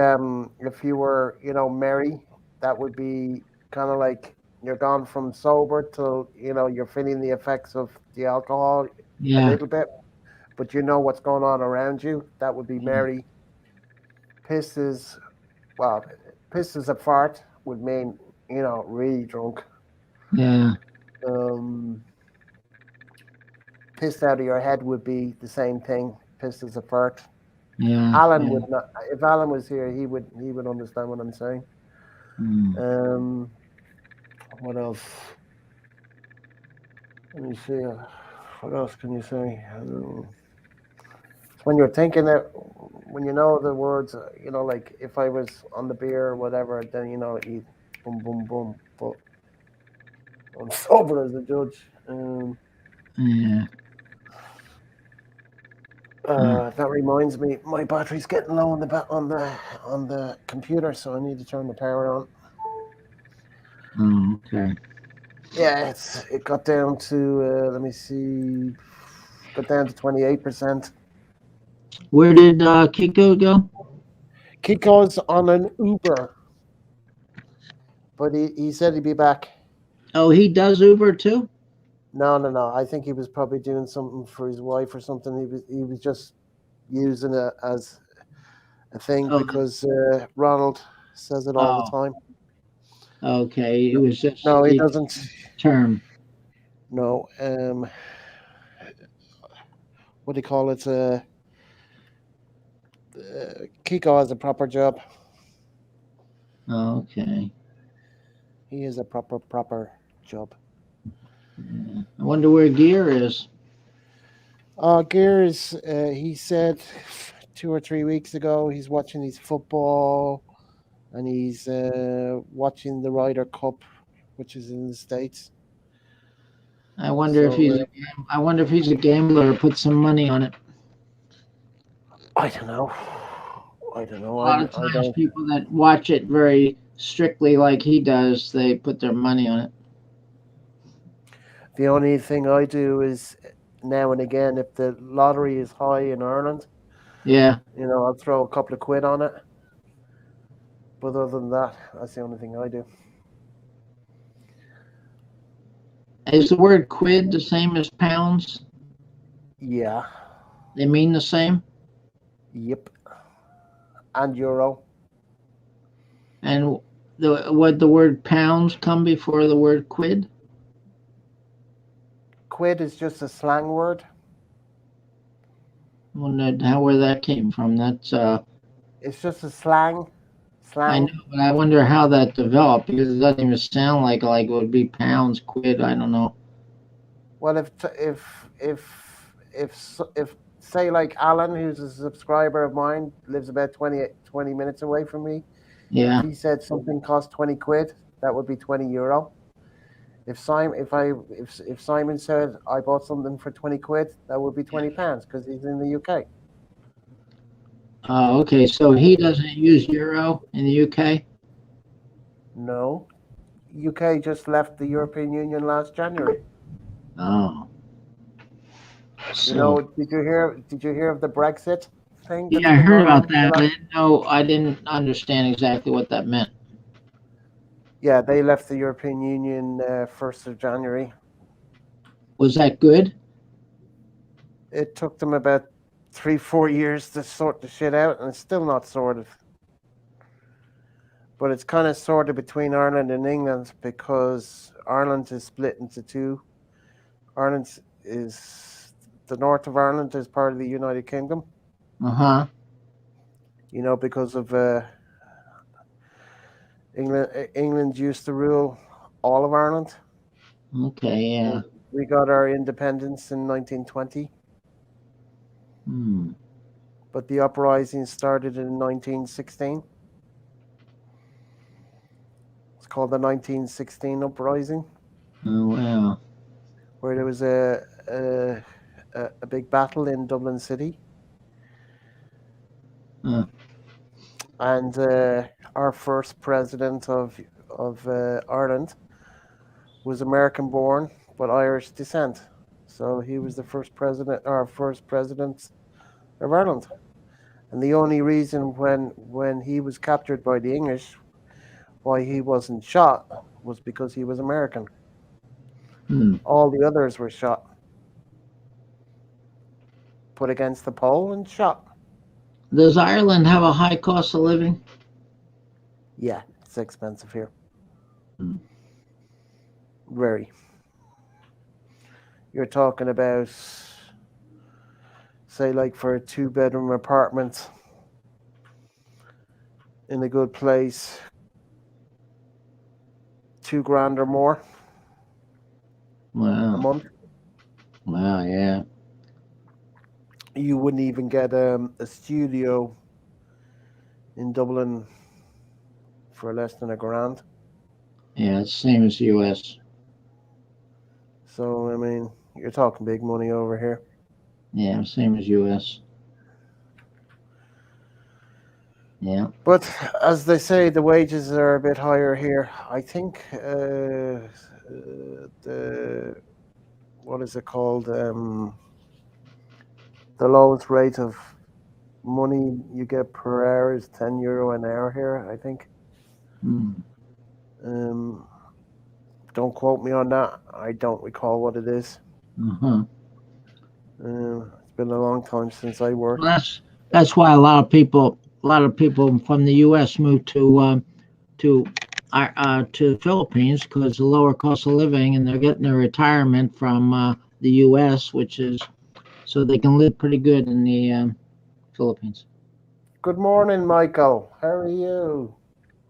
if you were, merry, that would be kind of like you're gone from sober to, you're feeling the effects of the alcohol a Yeah. little bit, but you know what's going on around you. That would be Yeah. merry. Piss is, well, piss is a fart would mean, really drunk. Yeah. Um, Pissed out of your head would be the same thing. Pissed as a fart. Yeah. Alan Yeah. would not. If Alan was here, he would understand what I'm saying. Mm. Um, what else? Let me see. What else can you say? When you're thinking it, when you know the words, like if I was on the beer or whatever, then you boom, boom, boom. But I'm sober as a judge. Yeah. Uh, That reminds me, my battery's getting low on the computer, so I need to turn the power on. oh, okay. Yeah, it got down to let me see, got down to 28%. Where did Kiko go? Kiko's on an Uber, but he said he'd be back. Oh, he does Uber too. No, no, no. I think he was probably doing something for his wife or something. He was just using it as a thing Oh. because Ronald says it all the Oh. time. Okay. It was just No, he a doesn't. term. No. What do you call it? Kiko has a proper job. Okay. He has a proper job. Yeah. I wonder where Gear is. Gears, he said 2 or 3 weeks ago he's watching his football and he's watching the Ryder Cup, which is in the States. I wonder if So I wonder if he's a gambler or put some money on it. I don't know. I don't know. A lot of I times, don't. people that watch it very strictly, like he does, they put their money on it. The only thing I do is now and again, if the lottery is high in Ireland, Yeah. I'll throw a couple of quid on it. But other than that, that's the only thing I do. Is the word quid the same as pounds? Yeah. They mean the same? Yep. And euro. And would the word pounds come before the word quid? Quid is just a slang word. Wondered how where that came from. That's It's just a slang. I know, Slang. but I wonder how that developed because it doesn't even sound like it would be pounds, quid. I don't know. Well, if say like Alan, who's a subscriber of mine, lives about 20 minutes away from me. If Yeah. he said something cost 20 quid, that would be 20 euro. If Simon said I bought something for 20 quid, that would be 20 pounds because he's in the UK. Okay, so he doesn't use euro in the UK. No, UK just left the European Union last January. Oh, You so know, did you hear of the Brexit thing that's yeah, I been heard going about on for the that, but last? I didn't know. I didn't understand exactly what that meant. Yeah, they left the European Union 1st of January. Was that good? It took them about 3-4 years to sort the shit out, and it's still not sorted. But it's kind of sorted between Ireland and England because Ireland is split into two. Ireland is the north of Ireland is part of the United Kingdom. Uh huh. You know, because of England used to rule all of Ireland. Okay. Yeah. We got our independence in 1920, Hmm. but the uprising started in 1916. It's called the 1916 uprising, Oh wow. where there was a big battle in Dublin City, Uh, and our first president of Ireland was American born but Irish descent. So he was the first president, our first president of Ireland. And the only reason when he was captured by the English, why he wasn't shot, was because he was American. hmm. All the others were shot, put against the pole, and shot. Does Ireland have a high cost of living? Yeah, it's expensive here. Hmm. Very. You're talking about, say, like for a 2-bedroom apartment in a good place, 2 grand or more a Wow. month. Wow. Yeah. You wouldn't even get a studio in Dublin for less than a grand. Yeah. It's the same as the U.S. So I mean, you're talking big money over here. Yeah. Same as U.S. Yeah. But as they say, the wages are a bit higher here. I think the what is it called? The lowest rate of money you get per hour is €10 an hour here. I think. Hmm. Um, don't quote me on that. I don't recall what it is. Uh huh. It's been a long time since I Well, worked. that's why a lot of people from the U.S. moved to to the Philippines because the lower cost of living, and they're getting their retirement from the U.S., which is so they can live pretty good in the Philippines. Good morning, Michael. How are you?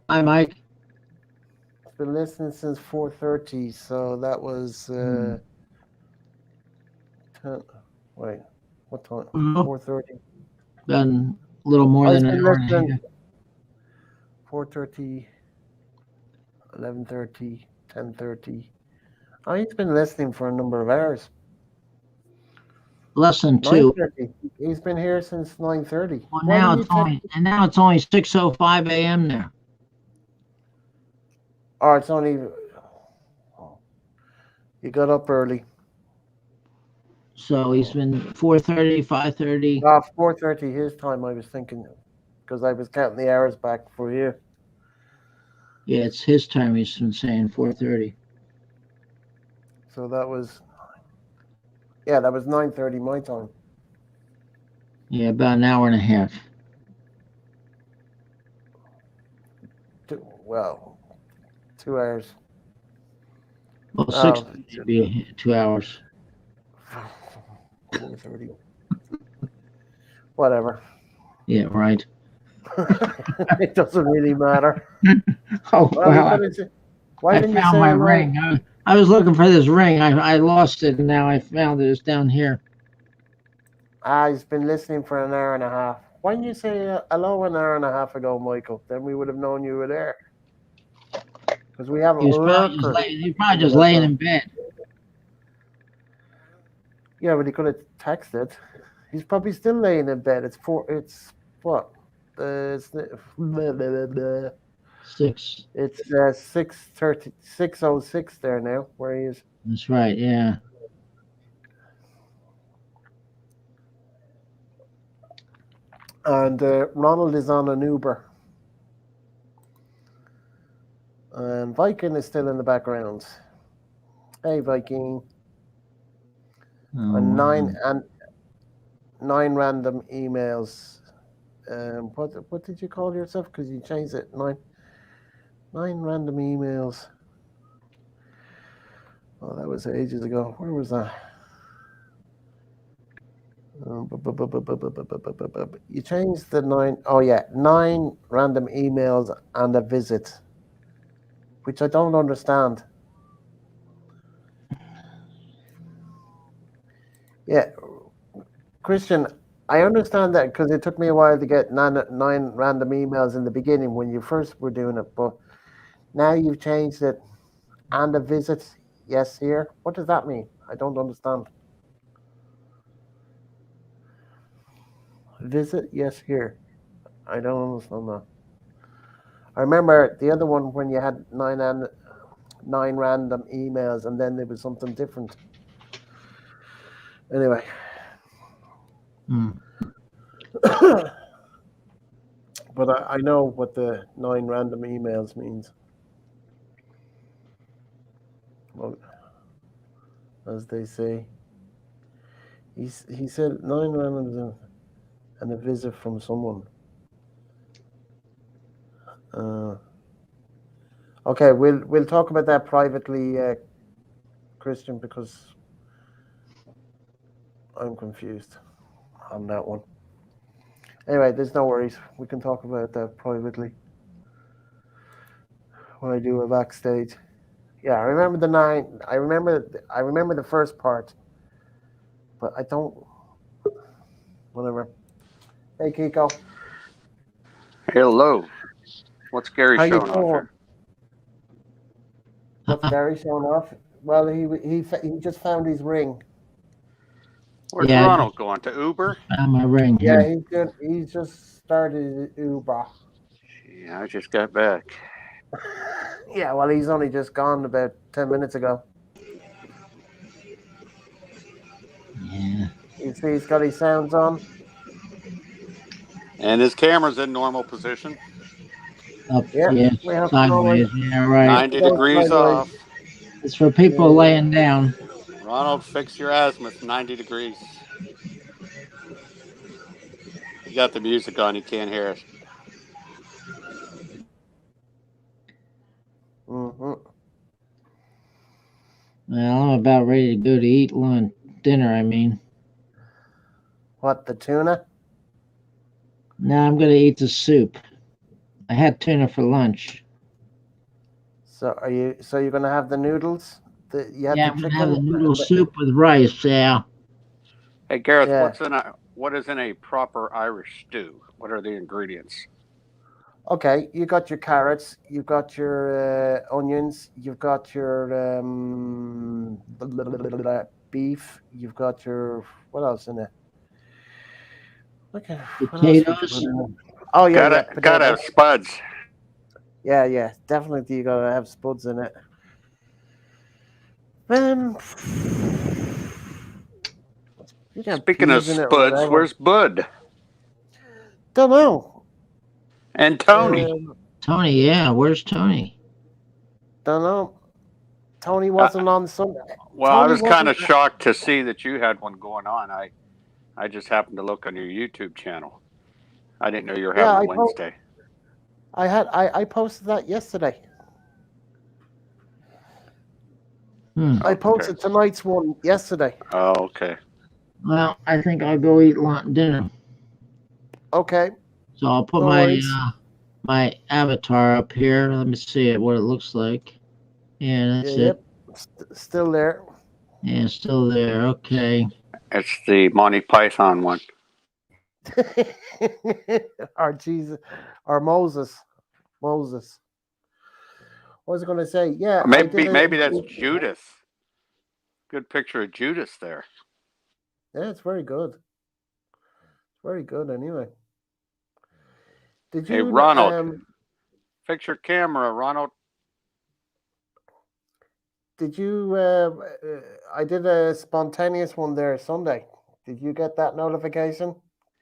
Hi, Mike. I've been listening since 4:30, so that was Hmm. 10, wait, what time? Well, 4:30. been a little more I've than an been hour and a listening half. 4:30, 11:30, 10:30. I've been listening for a number of hours. Less than two. 9:30. He's been here since 9:30. Well, Why now didn't you it's text? only 6:05 a.m. there. Oh, it's only. Oh, you got up early. So he's been 4:30, 5:30. 4:30 his time. I was thinking because I was counting the hours back for you. Yeah, it's his time. He's been saying 4:30. So that was 9:30 my time. Yeah, about an hour and a half. Well, 2 hours. Well, six Oh, would be 2 hours. 4:30. Whatever. Yeah, right. It doesn't really matter. Oh Well, you well, could have said, why I didn't you found say my hello? ring. I was looking for this ring. I lost it, and now I found it. It's down here. He's been listening for an hour and a half. Why didn't you say hello an hour and a half ago, Michael? Then we would have known you were there. Because we have lurkers He was probably in the just laying background. in bed. Yeah, but he could have texted. He's probably still laying in bed. It's what? It's Six. it's 6:30, 6:06 there now, where he is. That's right. Yeah. And Ronald is on an Uber. And Viking is still in the background. Hey, Viking. Oh, And wow. nine random emails. What did you call yourself? Because you changed it. Nine random emails. Oh, that was ages ago. Where was that? You changed the 9. Oh yeah, 9 random emails and a visit, which I don't understand. Yeah, Christian, I understand that because it took me a while to get nine random emails in the beginning when you first were doing it, but now you've changed it and a visit. Yes, here. What does that mean? I don't understand. Visit, yes, here. I don't understand that. I remember the other one when you had 9 random emails and then there was something different. Anyway. Hmm. But I know what the 9 random emails means. Well, as they say. He said 9 random and a visit from someone. Okay, we'll talk about that privately, Christian, because I'm confused on that one. Anyway, there's no worries. We can talk about that privately when I do a backstage. Yeah, I remember the 9. I remember the first part, but I don't. Whatever. Hey, Kiko. Hello. What's Gary How you showing off doing? here? What's Gary showing off? Well, he just found his ring. Where's Yeah, I Ronald going to Uber? found my ring Yeah, here. he's good. He's just started Uber. Yeah, I just got back. Yeah, well, he's only just gone about 10 minutes ago. Yeah. You see, he's got his sounds on. And his camera's in normal position. Up. Yeah, Yeah. we have to always Sideways. Yeah. Right. 90 go degrees sideways. off. It's for people Yeah. laying down. Ronald, fix your azimuth 90 degrees. You got the music on, you can't hear us. Mm-hmm. Well, I'm about ready to go to eat lunch, dinner. I mean, What, the tuna? now I'm gonna eat the soup. I had tuna for lunch. So you're gonna have the noodles? You had Yeah, the I'm gonna have chicken the noodle and soup with rice. Yeah. Hey, Gareth, yeah. what is in a proper Irish stew? What are the ingredients? Okay, you got your carrots, you've got your onions, you've got your beef, you've got your what else in it? Okay, what else would you put Potatoes. in it? Oh yeah, Gotta potatoes. have spuds. Yeah, definitely you gotta have spuds in it. Um, you can have Speaking of peas in it or spuds, whatever. where's Bud? Don't know. And Tony? Um, Tony. Yeah. Where's Tony? don't know. Tony wasn't on Sunday. Well, I Tony was kind wasn't. of shocked to see that you had one going on. I just happened to look on your YouTube channel. I didn't know you were Yeah, having a Wednesday. I posted that yesterday. I Okay. posted tonight's one yesterday. Oh, okay. Well, I think I'll go eat dinner. Okay, So I'll put no worries. my avatar up here. Let me see what it looks like. Yeah, that's Yep, it. still there. Yeah, it's still there. Okay. It's the Monty Python one. Our Jesus, our Moses. What was I going to say? Yeah, I did Maybe that's Judas. Good picture of Judas there. Yeah, it's very good. Very good. Anyway, did Hey, you? Ronald, fix your camera, Ronald. Did you? I did a spontaneous one there Sunday. Did you get that notification,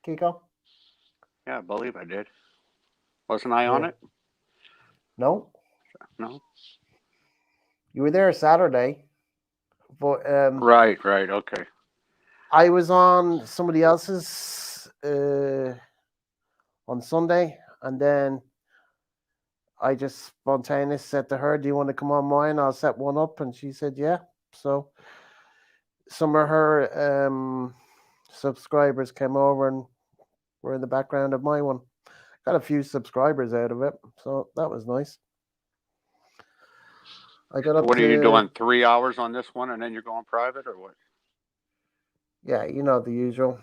Kiko? Yeah, I believe I did. Wasn't I on it? No, No. you were there Saturday, but Right. Okay. I was on somebody else's on Sunday, and then I just spontaneous said to her, "Do you want to come on mine? I'll set one up," and she said, "Yeah." So some of her subscribers came over and were in the background of my one. Got a few subscribers out of it, so that was nice. I got up What to. are you doing? 3 hours on this one, and then you're going private, or what? Yeah, you know the usual.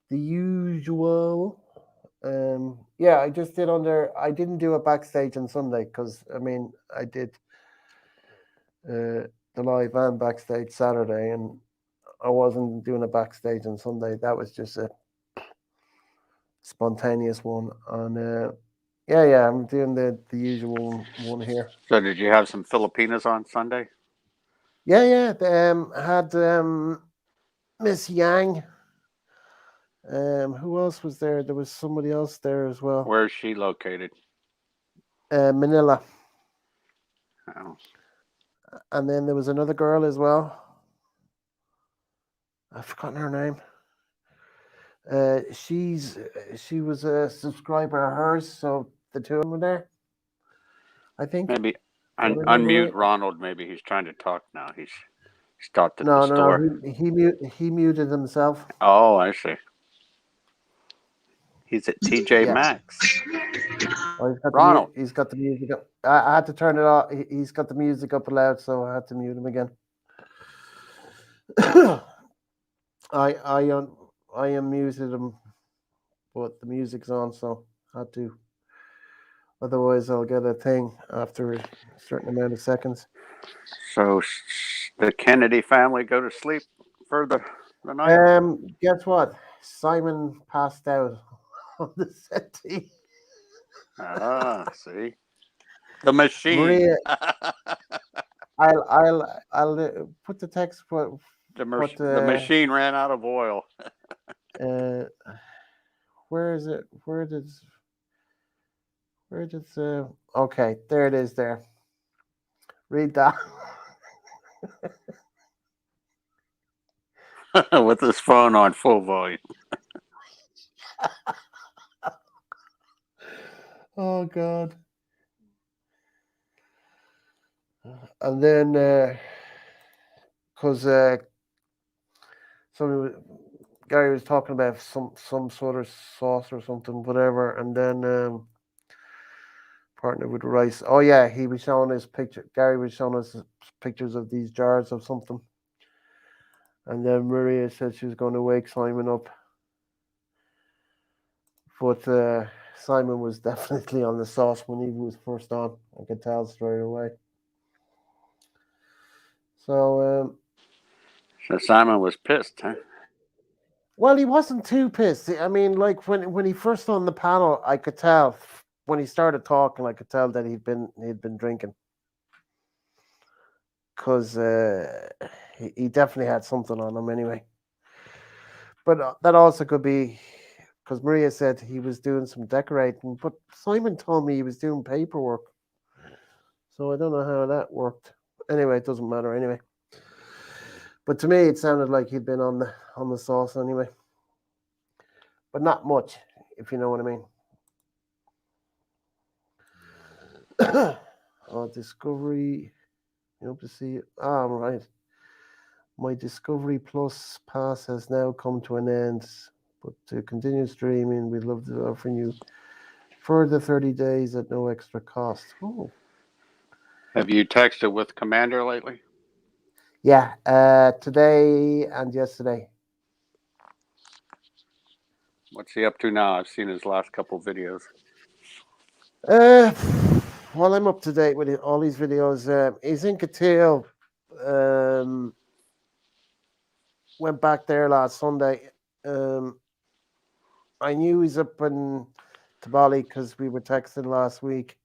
The usual. Yeah, I just did under. I didn't do it backstage on Sunday because I mean I did the live and backstage Saturday, and I wasn't doing a backstage on Sunday. That was just a spontaneous one. And yeah, I'm doing the usual one here. So, did you have some Filipinas on Sunday? Yeah. Had Miss Yang. Who else was there? There was somebody else there as well. Where is she located? Manila. Oh. And then there was another girl as well. I've forgotten her name. She was a subscriber of hers, so the two of them were there. I think. Maybe Right. unmute Ronald. Maybe he's trying to talk now. He's stopped at No. the store. He muted himself. Oh, I see. He's at TJ Maxx. Oh, Ronald. He's got the music up. I had to turn it off. He's got the music up loud, so I had to mute him again. I unmuted him, but the music's on, so I had to. Otherwise, I'll get a thing after a certain amount of seconds. So the Kennedy family go to sleep for the night? Guess what? Simon passed out on the settee. Ah, see? The machine. Maria, I'll put the text. The machine ran out of oil. Where is it? Okay, there it is. There. Read that. With his phone on full volume. Oh God. And then, because Gary was talking about some sort of sauce or something, whatever, and then partnered with rice. Oh yeah, he was showing his picture. Gary was showing us pictures of these jars of something, and then Maria said she was going to wake Simon up, but Simon was definitely on the sauce when he was first on. I could tell straight away. So Simon was pissed, huh? Well, he wasn't too pissed. I mean, like when he first on the panel, I could tell when he started talking, I could tell that he'd been drinking, because he definitely had something on him anyway. But that also could be because Maria said he was doing some decorating, but Simon told me he was doing paperwork. So I don't know how that worked. Anyway, it doesn't matter anyway. But to me, it sounded like he'd been on the sauce anyway, but not much, if you know what I mean. Oh, Discovery. You hope to see. Ah, right. My Discovery Plus pass has now come to an end. But to continue streaming, we'd love to offer you further 30 days at no extra cost. Oh, Have you texted with Commander lately? yeah. Today and yesterday. What's he up to now? I've seen his last couple videos. Uh, well, I'm up to date with all these videos. He's in Catil. Went back there last Sunday. I knew he's up in Tabali because we were texting last week,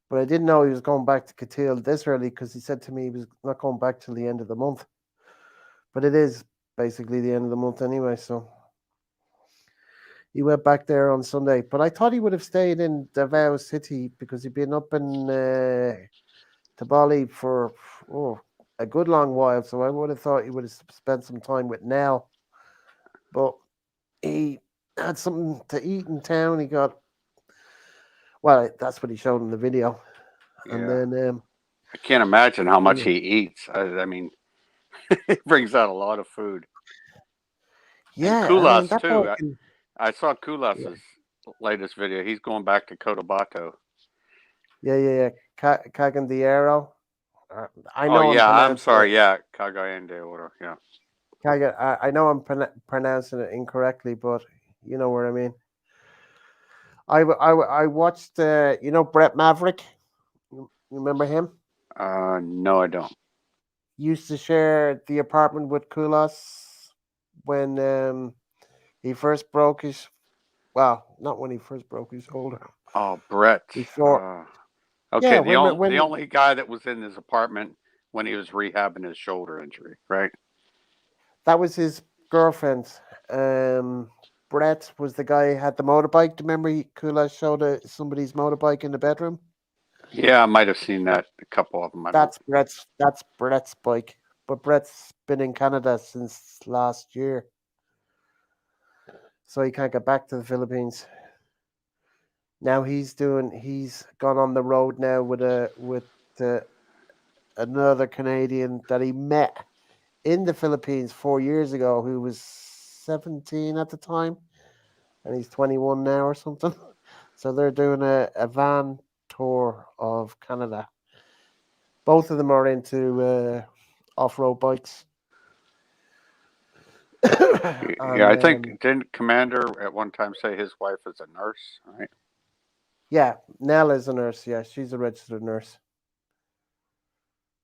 but I didn't know he was going back to Catil this early because he said to me he was not going back till the end of the month. But it is basically the end of the month anyway, so he went back there on Sunday. But I thought he would have stayed in Davao City because he'd been up in Tabali for a good long while. So I would have thought he would have spent some time with Nell. But he had something to eat in town. He got, well, that's what he showed in the video. And Yeah. then I can't imagine how much yeah. he eats. I mean, he brings out a lot of food. And Yeah, I mean Kulas that boy too. can. I saw Yeah, Kulas's latest video. He's going back to Cotabato. yeah. Cagandiero. I Oh know I'm yeah, I'm pronouncing it. sorry. Yeah, Cagayan order. Yeah. I know I'm pronouncing it incorrectly, but you know what I mean. I watched. You know Brett Maverick. You remember him? No, I don't. Used to share the apartment with Kulas when he first broke his. Well, not when he first broke his shoulder. Oh, Brett. Before, Okay, yeah, the when only guy that was in his apartment when he was rehabbing his shoulder injury, right? that was his girlfriend. Um, Brett was the guy who had the motorbike. Do you remember Kula showed somebody's motorbike in the bedroom? Yeah, I might have seen that. A couple of them. I don't. That's Brett's bike. But Brett's been in Canada since last year, so he can't get back to the Philippines. Now he's gone on the road now with uh, another Canadian that he met in the Philippines 4 years ago, who was 17 at the time, and he's 21 now or something. So they're doing a van tour of Canada. Both of them are into off-road bikes. Yeah, And I think didn't Commander at one time say his wife is a nurse, right? yeah, Nell is a nurse. Yeah, she's a registered nurse.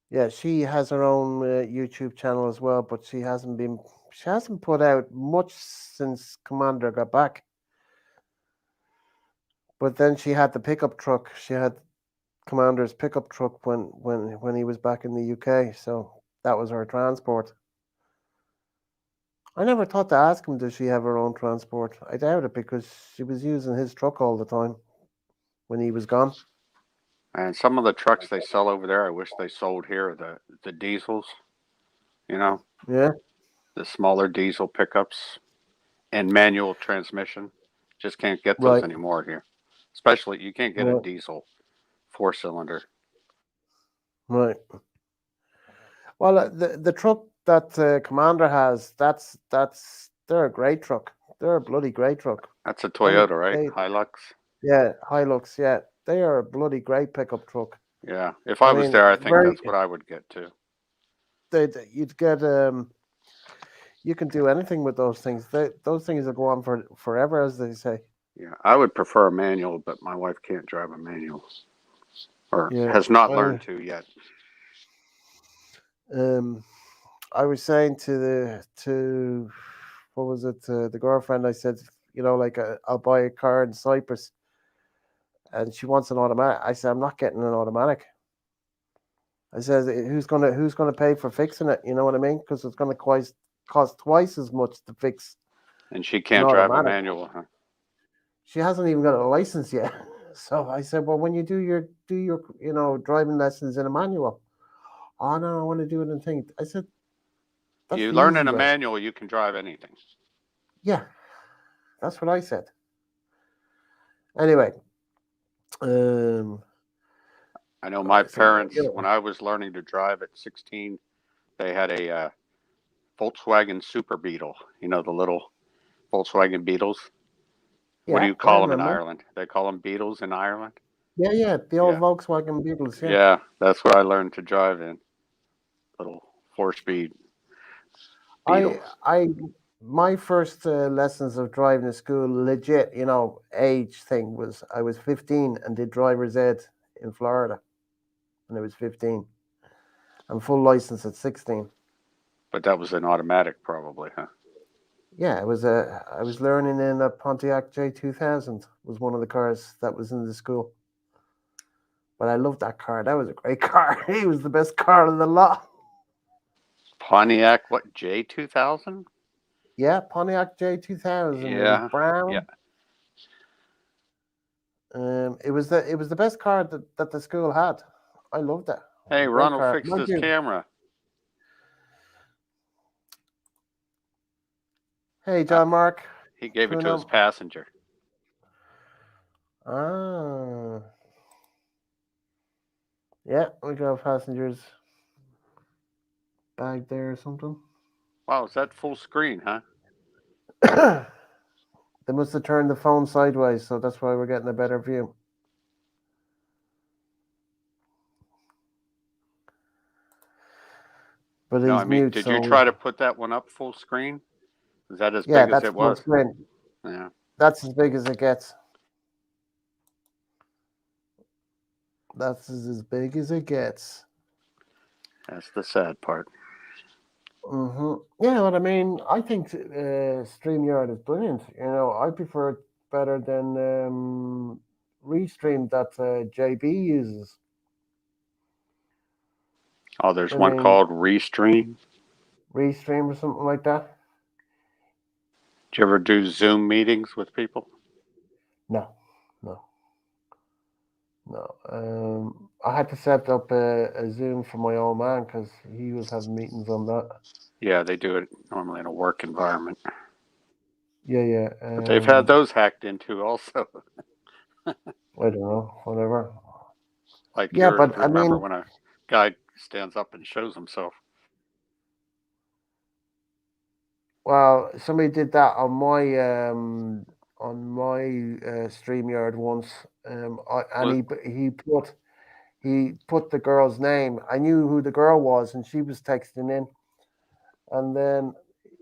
Yeah, she has her own YouTube channel as well, but she hasn't put out much since Commander got back. But then she had the pickup truck. She had Commander's pickup truck when he was back in the UK. So that was her transport. I never thought to ask him, does she have her own transport? I doubt it because she was using his truck all the time when he was gone. And some of the trucks they sell over there, I wish they sold here. The diesels, you know, Yeah, the smaller diesel pickups and manual transmission. Just can't get those right, anymore here. Especially you can't get a right, diesel 4-cylinder. right. Well, the truck that Commander has, they're a great truck. They're a bloody great truck. That's a They Toyota, right? they Hilux. yeah, Hilux. Yeah, they are a bloody great pickup truck. Yeah. If I I was mean, there, I think very that's what I would get too. you'd get you can do anything with those things. Those things will go on for forever, as they say. Yeah, I would prefer a manual, but my wife can't drive a manual or Yeah. has not learned to yet. Um, I was saying to what was it, the girlfriend? I said, like I'll buy a car in Cyprus, and she wants an automatic. I said, I'm not getting an automatic. I said, who's gonna pay for fixing it? You know what I mean? Because it's gonna cost twice as much to fix And she an can't drive a automatic. manual, huh? She hasn't even got a license yet. So I said, well, when you do your driving lessons in a manual. Oh no, I want to do it in thing. I said, If that's you the learn easy in a way. manual, you can drive anything. Yeah, that's what I said. Anyway, I know my I said, well, parents, when I was learning to drive at 16, they had a Volkswagen Super Beetle. You know, the little Volkswagen Beetles. What do yeah, you yeah, I call them in remember. Ireland? They call them Beetles in Ireland? Yeah, the old Yeah. Volkswagen Beetles. Yeah, Yeah, that's what I learned to drive in. Little 4-speed I, Beetles. I, my first lessons of driving at school, legit, age thing was I was 15 and did driver's ed in Florida when I was 15, and full license at 16. But that was an automatic, probably, huh? Yeah, I was learning in a Pontiac J2000 was one of the cars that was in the school. But I loved that car. That was a great car. He was the best car in the lot. Pontiac, what, J2000? Yeah, Pontiac J2000. It was Yeah, yeah. brown. It was the best car that the school had. I loved it. It was Hey, a great Ronald car. fixed Mind his you. camera. Hey, Uh, John Mark. he gave it to his Kuno. passenger. Ah. Yeah, we got passengers bag there or something. Wow, is that full screen, huh? They must have turned the phone sideways, so that's why we're getting a better view. But No, I he's mean, mute, did you so try to put that one up full screen? Is that as yeah, big as that's it full was? screen. Yeah. That's as big as it gets. That's as big as it gets. That's the sad part. Yeah, but I mean, I think StreamYard is brilliant. I prefer it better than Restream that JB uses. Oh, there's I one mean, called Restream. Restream or something like that. Did you ever do Zoom meetings with people? No, no, no. I had to set up a Zoom for my old man because he was having meetings on that. Yeah, they do it normally in a work environment. Yeah. But they've had those hacked into also. I don't know, whatever. Like Yeah, yours, but I remember mean, when a guy stands up and shows himself? well, somebody did that on my StreamYard once. And Well, he put the girl's name. I knew who the girl was, and she was texting in. And then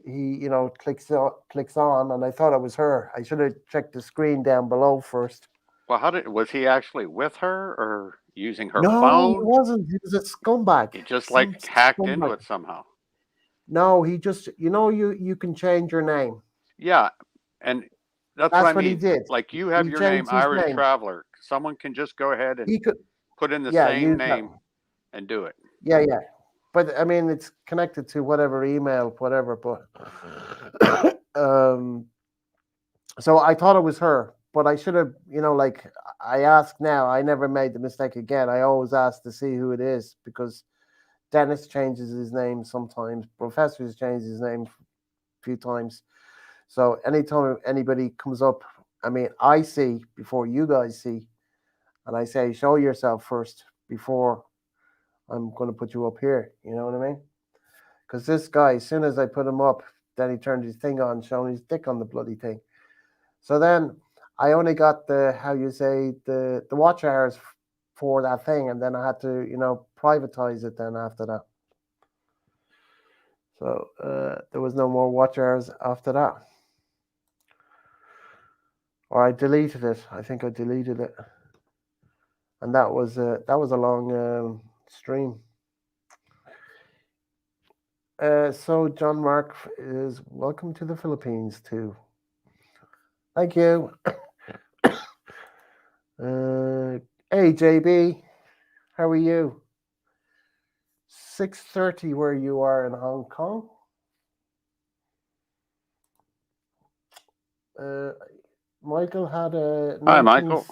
he, clicks on, and I thought it was her. I should have checked the screen down below first. was he actually with her or using her No, he phone? wasn't. He was a scumbag. He just Some like hacked into scumbag. it somehow. No, he just, you can change your name. Yeah, and that's what I That's what he mean. did. Like you have He your name, changed his name. Irish.traveler. Someone can just go ahead and He could, put in the yeah, same use that. name and do it. Yeah. But I mean, it's connected to whatever email, whatever. But so I thought it was her, but I should have, like I ask now. I never made the mistake again. I always ask to see who it is because Dennis changes his name sometimes. Professors change his name a few times. So anytime anybody comes up, I mean, I see before you guys see, and I say, show yourself first before I'm going to put you up here. You know what I mean? Because this guy, as soon as I put him up, then he turned his thing on, showing his dick on the bloody thing. So then I only got the watch hours for that thing, and then I had to, privatize it then after that. So there was no more watch hours after that. Or I deleted it. I think I deleted it. And that was a long stream. So John Mark is welcome to the Philippines too. Thank you. Hey JB, how are you? 6:30 where you are in Hong Kong. Michael had a Hi, 19. Michael.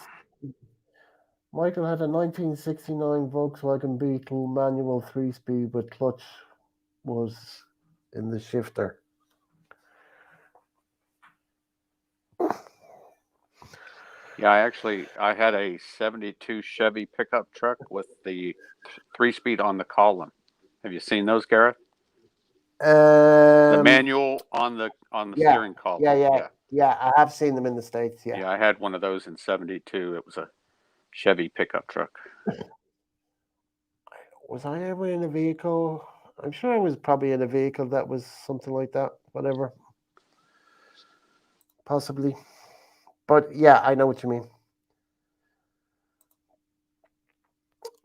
Michael had a 1969 Volkswagen Beetle manual 3-speed with clutch was in the shifter. Yeah, I had a 72 Chevy pickup truck with the 3-speed on the column. Have you seen those, Gareth? The manual on the yeah, steering column. yeah. I have seen them in the States. Yeah. Yeah, I had one of those in 72. It was a Chevy pickup truck. Was I ever in a vehicle? I'm sure I was probably in a vehicle that was something like that. Whatever. Possibly. But yeah, I know what you mean.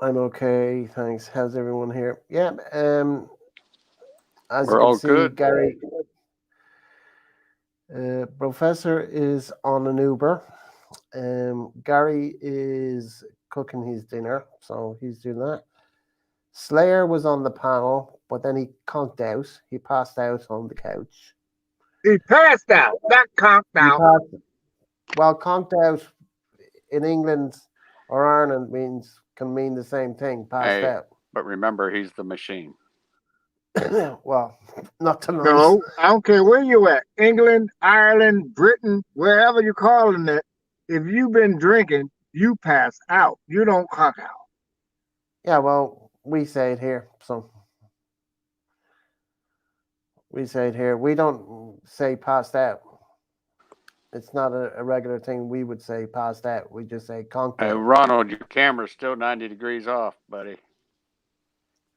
I'm okay, thanks. How's everyone here? Yeah, as We're you all can see, good. Gary, Professor is on an Uber. Gary is cooking his dinner, so he's doing that. Slayer was on the panel, but then he conked out. He passed out on the couch. He passed out, not conked He out. well, conked out in England or Ireland can mean the same thing. Passed Hey, out. but remember, he's the machine. Well, not tonight. No, I don't care where you at. England, Ireland, Britain, wherever you're calling it. If you've been drinking, you pass out. You don't conk out. Yeah, well, we say it here, so we say it here. We don't say passed out. It's not a regular thing we would say passed out. We just say conked Hey, out. Ronald, your camera's still 90 degrees off, buddy.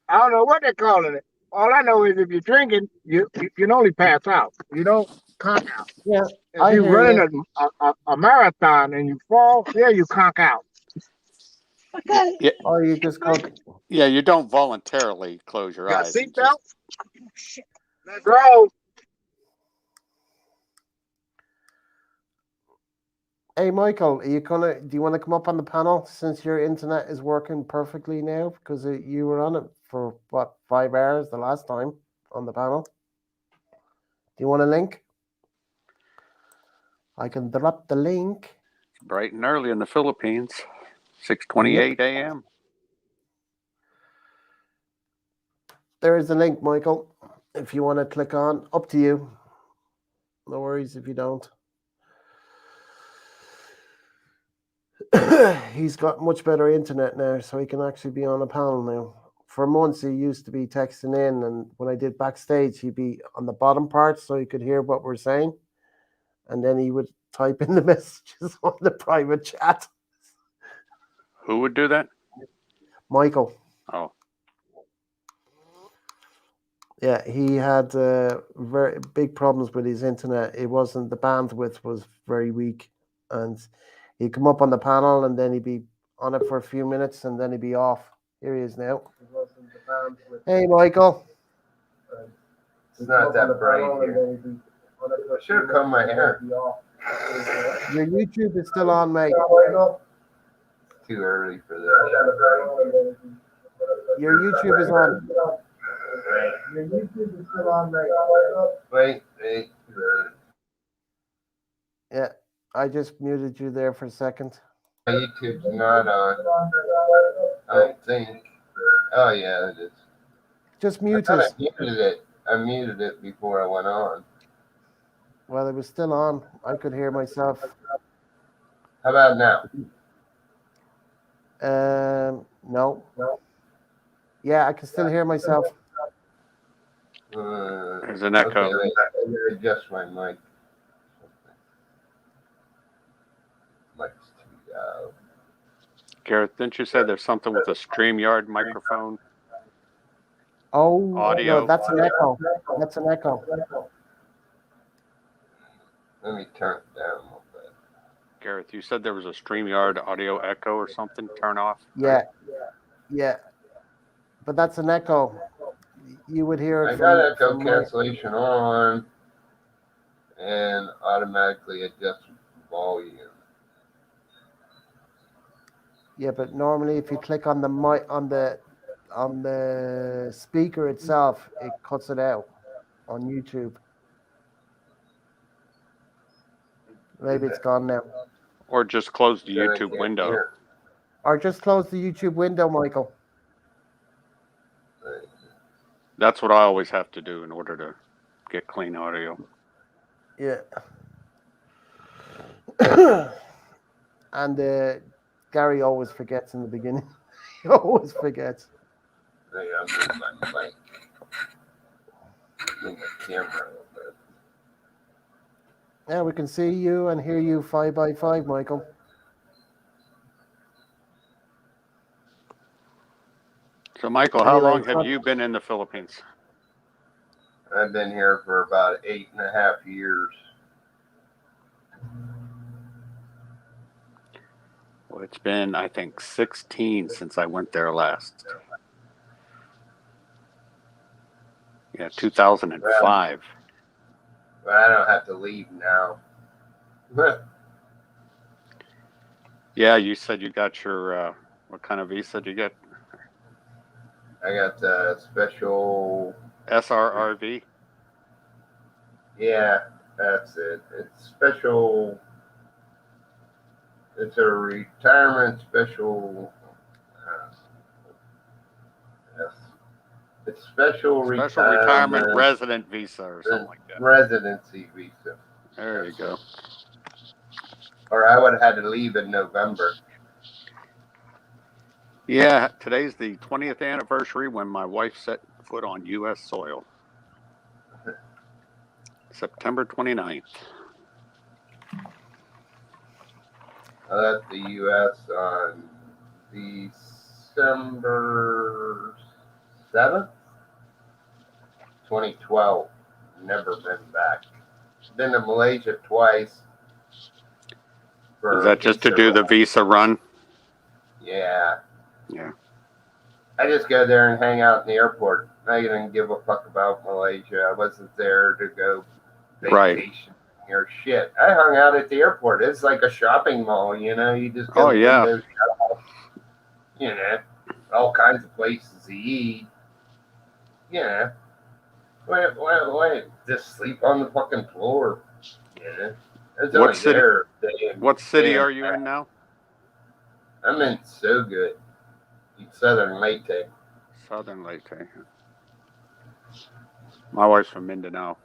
I don't know what they're calling it. All I know is if you're drinking, you can only pass out. You don't conk out. Yeah, If I you're hear running you. a marathon and you fall, yeah, you conk out. Yeah, Or you just go. yeah, you don't voluntarily close your Got eyes and just. seatbelts? Let's roll. Hey, Michael, are you gonna? Do you want to come up on the panel since your internet is working perfectly now? Because you were on it for what 5 hours the last time on the panel. Do you want a link? I can drop the link. It's bright and early in the Philippines, 6:28 a.m. There is a link, Michael. If you want to click on, up to you. No worries if you don't. He's got much better internet now, so he can actually be on a panel now. For months, he used to be texting in, and when I did backstage, he'd be on the bottom part so he could hear what we're saying, and then he would type in the messages on the private chat. Who would do that? Michael. Oh. Yeah, he had very big problems with his internet. It wasn't, the bandwidth was very weak, and he'd come up on the panel and then he'd be on it for a few minutes and then he'd be off. Here he is now. Hey, Michael. It's not that bright here. I should have combed my hair. Your YouTube is still on, mate. It's too early for that. Your YouTube is on. Your YouTube is still on, mate. Wait. Yeah, I just muted you there for a second. My YouTube's not on. I don't think. Oh yeah, it is. Just mute I it. muted it. I muted it before I went on. Well, it was still on. I could hear myself. How about now? No. Yeah, I can still hear myself. There's an echo. Okay, wait. I gotta adjust my mic. Mic's too loud. Gareth, didn't you say there's something with a StreamYard microphone? Oh, Audio. no, that's an echo. That's an echo. Let me turn it down a little bit. Gareth, you said there was a StreamYard audio echo or something. Turn off. Yeah. But that's an echo. You would hear it. I got echo cancellation on and automatically adjust volume. Yeah, but normally if you click on the mic on the speaker itself, it cuts it out on YouTube. Maybe it's gone now. Or just close the YouTube window. Or just close the YouTube window, Michael. That's what I always have to do in order to get clean audio. Yeah. And Gary always forgets in the beginning. He always forgets. Hey, I'm just like in the camera a little bit. Yeah, we can see you and hear you 5x5, Michael. So, Michael, how Anyway, long have you been in the Philippines? I've been here for about 8.5 years. Well, it's been, I think, 16 since I went there last. Yeah, 2005. But I don't have to leave now. Yeah, you said you got your, what kind of visa did you get? I got the special. SRRV? Yeah, that's it. It's special. It's a retirement special. Yes. It's special retirement resident visa or something like that. Residency visa. There you go. Or I would have had to leave in November. Yeah, today's the 20th anniversary when my wife set foot on U.S. soil. September 29th. I left the U.S. on December 7th, 2012. Never been back. Been to Malaysia twice. Is that just to do the visa run? Yeah. Yeah. I just go there and hang out in the airport. I didn't give a fuck about Malaysia. I wasn't there to go vacation or shit. I hung out at the airport. It's like a shopping mall, you know. You just go window shop, you know, all kinds of places to eat. You know. Wait. Just sleep on the fucking floor. You know. It's What only city? there. What city are you in now? I'm in So Good. Southern Leyte. Southern Leyte. My wife's from Mindanao.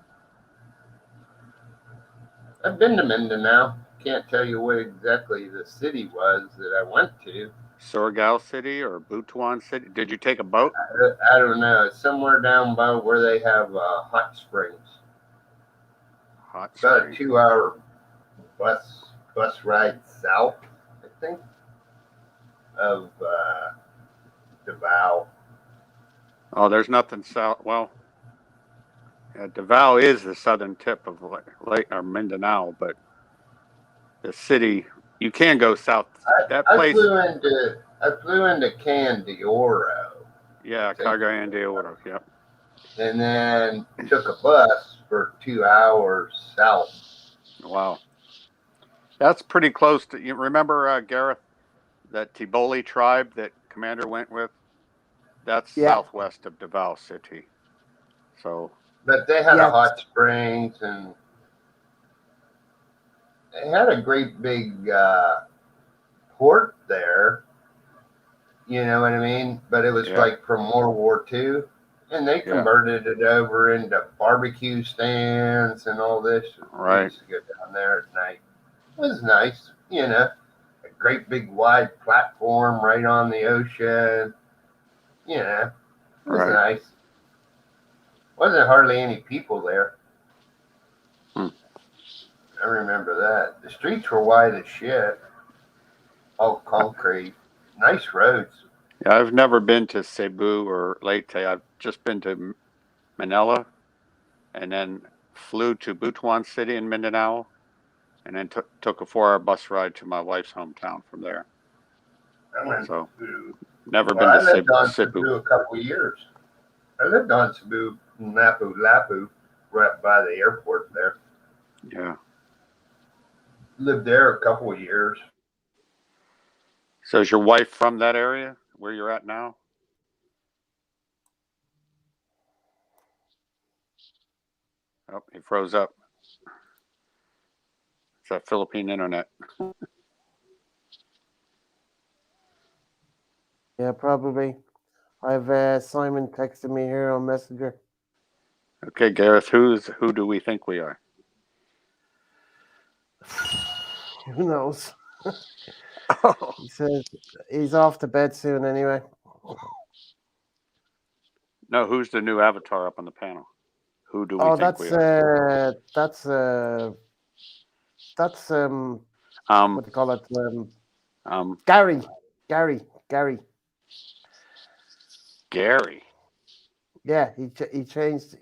I've been to Mindanao. Can't tell you what exactly the city was that I went to. Surigao City or Butuan City? Did you take a boat? I don't know. It's somewhere down by where they have hot springs. Hot About springs. a 2-hour bus ride south, I think, of Davao. Oh, there's nothing south. Well, yeah, Davao is the southern tip of Mindanao, but the city, you can go south. That place. I flew into Candioro. Yeah, Cagayan de Oro. Yep. And then took a bus for 2 hours south. Wow. That's pretty close to. You remember Gareth, that Tiboli tribe that Commander went with? That's southwest of Davao City. So. But they had a hot springs and they had a great big port there. You know what I mean? But it was like from World War II. And they converted it over into barbecue stands and all this. Right. We used to go down there at night. It was nice, you know. A great big wide platform right on the ocean. You know, it was nice. Wasn't hardly any people there. I remember that. The streets were wide as shit. All concrete. Nice roads. Yeah, I've never been to Cebu or Leyte. I've just been to Manila and then flew to Butuan City in Mindanao and then took a 4-hour bus ride to my wife's hometown from there. So, never been to Cebu. I lived on Cebu a couple of years. I lived on Cebu, Lapu, right by the airport there. Yeah. Lived there a couple of years. So is your wife from that area where you're at now? Oh, he froze up. It's that Philippine internet. Yeah, probably. I've Simon texted me here on Messenger. Okay, Gareth, who do we think we are? Who knows? He says he's off to bed soon anyway. No, who's the new avatar up on the panel? Who do we Oh, think we are? that's Um, what do you call it? um, Gary, Gary, Gary. Gary. Yeah, he changed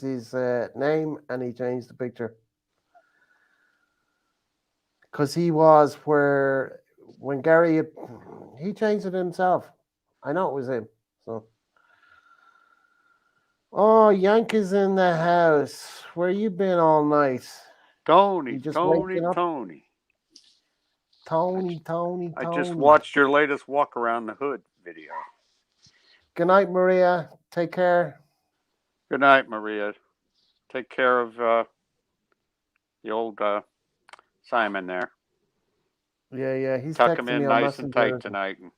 his name and he changed the picture because he was where when Gary he changed it himself. I know it was him. So, oh, Yankees in the house. Where you been all night? You Tony, just Tony, waking up, Tony. Tony. I just watched your latest walk around the hood video. Good night, Maria. Take care. Good night, Maria. Take care of the old Simon there. Yeah. He's Tuck him texting me in on nice and tight Messenger. tonight and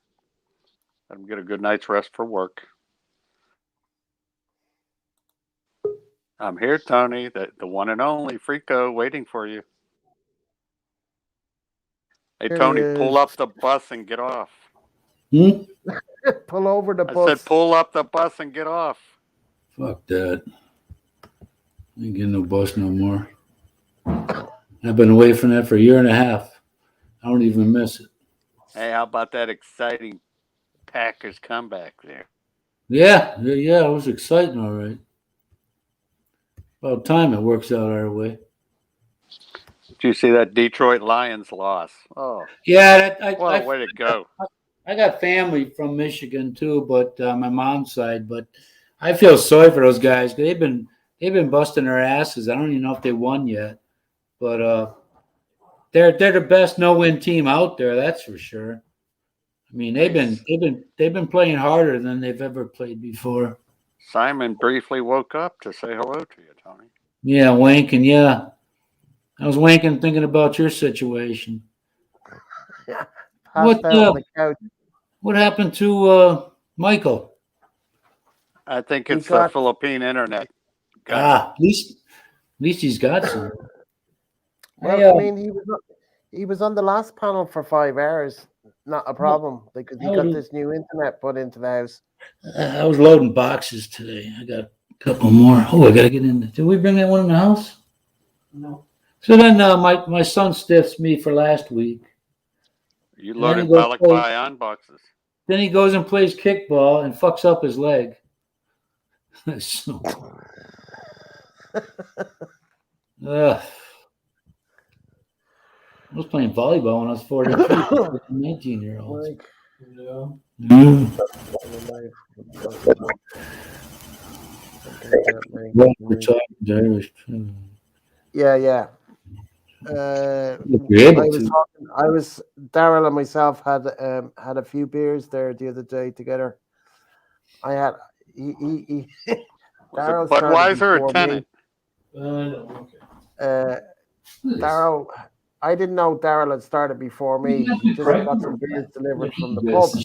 let him get a good night's rest for work. I'm here, Tony, the one and only Frico, waiting for you. Hey, Here he Tony, pull is. up the bus and get off. Pull over the I bus. said, pull up the bus and get off. Fuck that. Ain't getting no bus no more. I've been away from that for a year and a half. I don't even miss it. Hey, how about that exciting Packers comeback there? Yeah, it was exciting, all right. About time it works out our way. Did you see that Detroit Lions loss? Oh, Yeah, what a way to go. I got family from Michigan too, but my mom's side. But I feel sorry for those guys. They've been busting their asses. I don't even know if they won yet, but they're the best no-win team out there. That's for sure. I mean, they've been playing harder than they've ever played before. Simon briefly woke up to say hello to you, Tony. Yeah, wanking. Yeah, I was wanking thinking about your situation. Passed out on the couch. What happened to Michael? I think it's the Philippine internet. At least he's got some. Well, I mean, he was on the last panel for 5 hours. Not a problem because he got this new internet put into the house. I was loading boxes today. I got a couple more. Oh, I gotta get in. Did we bring that one in the house? No. So then my son stiffs me for last week. You loaded Pollock by on boxes. Then he goes and plays kickball and fucks up his leg. So, I was playing volleyball when I was 43, 19-year-olds. Yeah. Daryl and myself had a few beers there the other day together. I had he Daryl Budweiser or Tennant? Daryl, I didn't know Daryl had started before me. He just got some beers delivered from the pub. I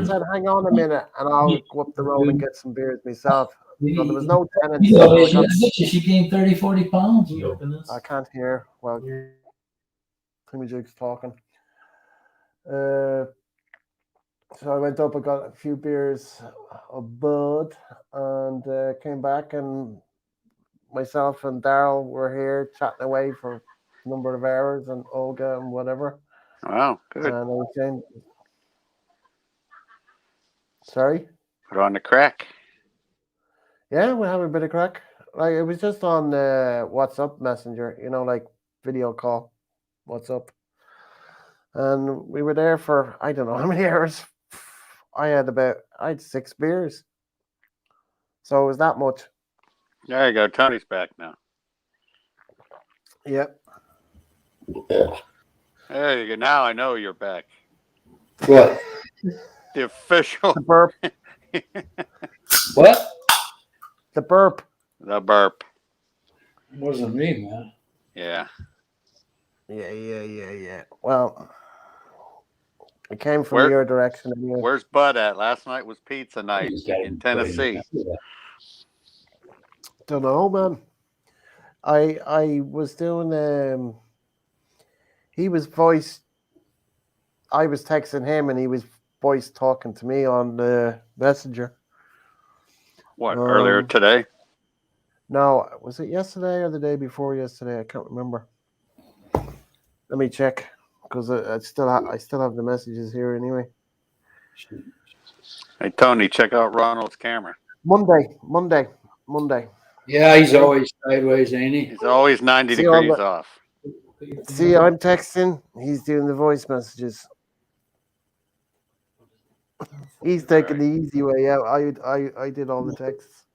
said, hang on a minute, and I'll go up the road and get some beers myself. So there was no Tennant. She gained 30, 40 pounds. I can't hear. Well, Timmy Jig's talking. So I went up and got a few beers of Bud and came back, and myself and Daryl were here chatting away for a number of hours, and Olga and whatever. Wow, good. And I was saying, sorry? Put on the crack. Yeah, we have a bit of crack. Like it was just on WhatsApp Messenger, like video call. What's up? And we were there for I don't know how many hours. I had 6 beers. So it was that much. There you go. Tony's back now. Yep. There you go. Now I know you're back. What? The official. The burp. What? The burp. The burp. It wasn't me, man. Yeah. Yeah. Well, It came from Where- your direction anyway. Where's Bud at? Last night was pizza night in Tennessee. Don't know, man. I was doing he was voice. I was texting him and he was voice talking to me on the messenger. What, earlier today? No, was it yesterday or the day before yesterday? I can't remember. Let me check because I still have the messages here anyway. Hey Tony, check out Ronald's camera. Monday. Yeah, he's always sideways, ain't he? He's always 90 See all degrees the- off. See, I'm texting. He's doing the voice messages. He's taking the easy way out. I did all the texts.